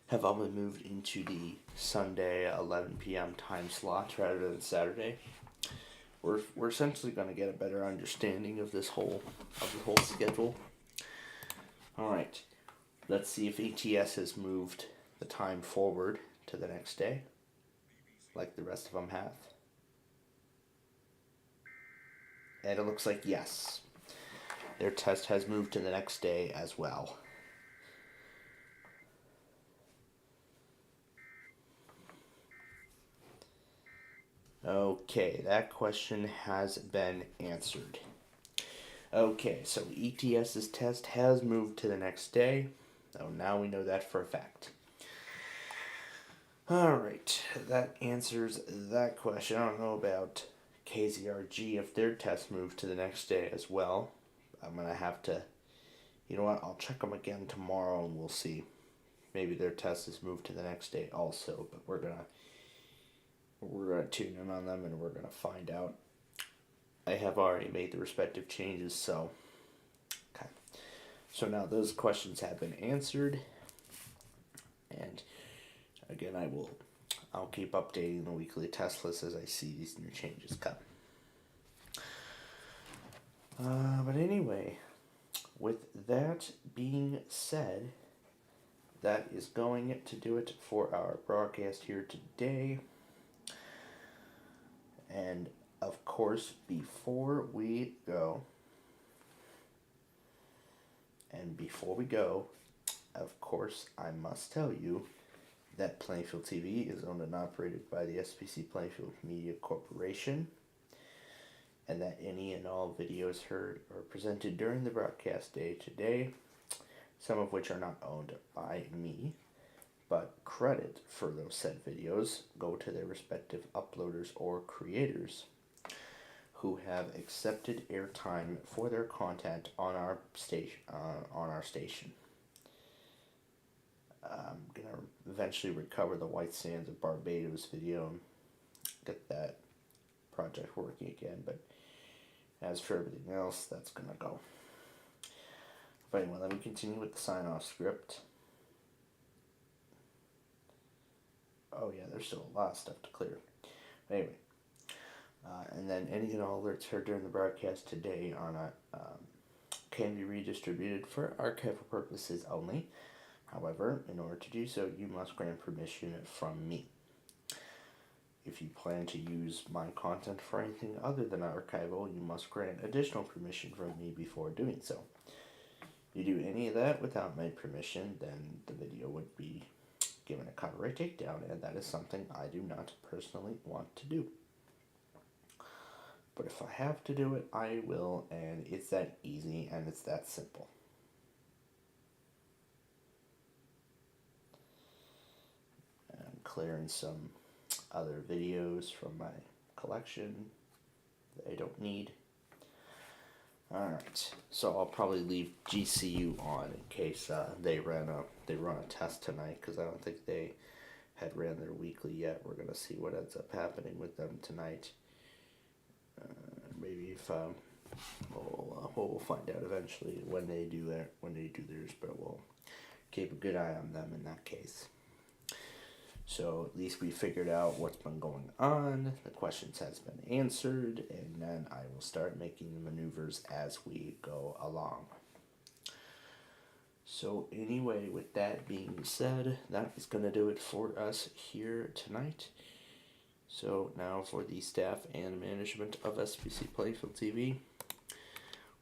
have all been moved into the Sunday 11 p.m. time slot rather than Saturday. We're essentially going to get a better understanding of the whole schedule. All right, let's see if ETS has moved the time forward to the next day, like the rest of them have. And it looks like yes, their test has moved to the next day as well. Okay, that question has been answered. Okay, so ETS's test has moved to the next day. So now we know that for a fact. Alright, that answers that question. I don't know about KZRG if their test moved to the next day as well. I'm going to have to, you know what, I'll check them again tomorrow and we'll see. Maybe their test is moved to the next day also, but we're gonna tune in on them and we're gonna find out. I have already made the respective changes, so okay. So now those questions have been answered, and again I'll keep updating the weekly test list as I see these new changes come. But anyway, with that being said, that is going to do it for our broadcast here today. And of course, before we go, of course, I must tell you that Plainfield TV is owned and operated by the SPCPlainfield Media Corporation, and that any and all videos heard or presented during the broadcast day today, some of which are not owned by me, but credit for those said videos go to their respective uploaders or creators who have accepted airtime for their content on our station. I'm gonna eventually recover the White Sands of Barbados video and get that project working again, but as for everything else, that's gonna go. But anyway, let me continue with the sign-off script. Oh yeah, there's still a lot of stuff to clear. Anyway, and then any and all alerts heard during the broadcast today can be redistributed for archival purposes only. However, in order to do so, you must grant permission from me. If you plan to use my content for anything other than archival, you must grant additional permission from me before doing so. If you do any of that without my permission, then the video would be given a copyright takedown, and that is something I do not personally want to do. But if I have to do it, I will, and it's that easy and it's that simple. I'm clearing some other videos from my collection that I don't need. Alright, so I'll probably leave GCU on in case they run a test tonight, because I don't think they had ran their weekly yet. We're going to see what ends up happening with them tonight. Maybe if we'll find out eventually when they do theirs, but we'll keep a good eye on them in that case. So at least we figured out what's been going on, the questions has been answered, and then I will start making the maneuvers as we go along. So anyway, with that being said, that is going to do it for us here tonight. So now for the staff and management of SPCPlainfield TV,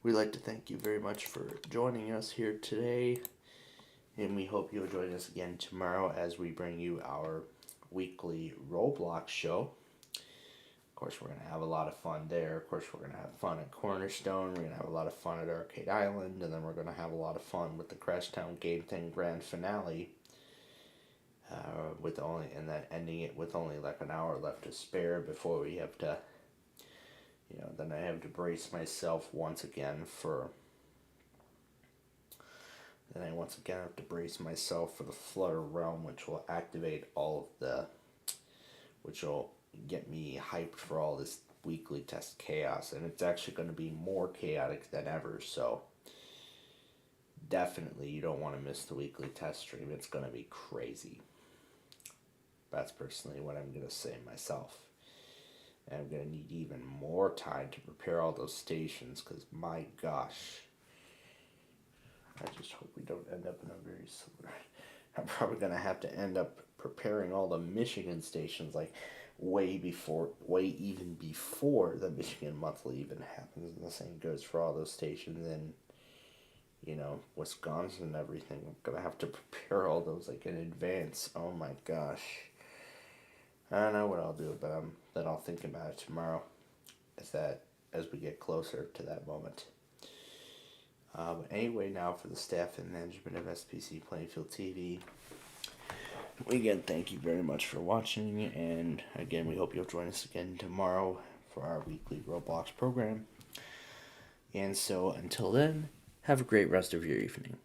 we'd like to thank you very much for joining us here today. And we hope you'll join us again tomorrow as we bring you our weekly Roblox show. course, we're going to have a lot of fun there. Of course, we're going to have fun at Cornerstone. We're going to have a lot of fun at Arcade Island. And then we're going to have a lot of fun with the Crashtown Game Thing Grand Finale. And then ending it with only like an hour left to spare before we have to, then I have to brace myself once again for the Flutter Realm, which will activate which will get me hyped for all this weekly test chaos, and it's actually going to be more chaotic than ever, so definitely you don't want to miss the weekly test stream. It's going to be crazy. That's personally what I'm going to say myself. And I'm going to need even more time to prepare all those stations, because my gosh, I just hope we don't end up in a very similar... I'm probably going to have to end up preparing all the Michigan stations like way even before the Michigan Monthly even happens. And the same goes for all those stations in, Wisconsin and everything. I'm going to have to prepare all those like in advance. Oh my gosh. I don't know what I'll do, but then I'll think about it tomorrow as we get closer to that moment. Anyway, now for the staff and management of SPC Plainfield TV, again, thank you very much for watching, and again, we hope you'll join us again tomorrow for our weekly Roblox program. And so, until then, have a great rest of your evening.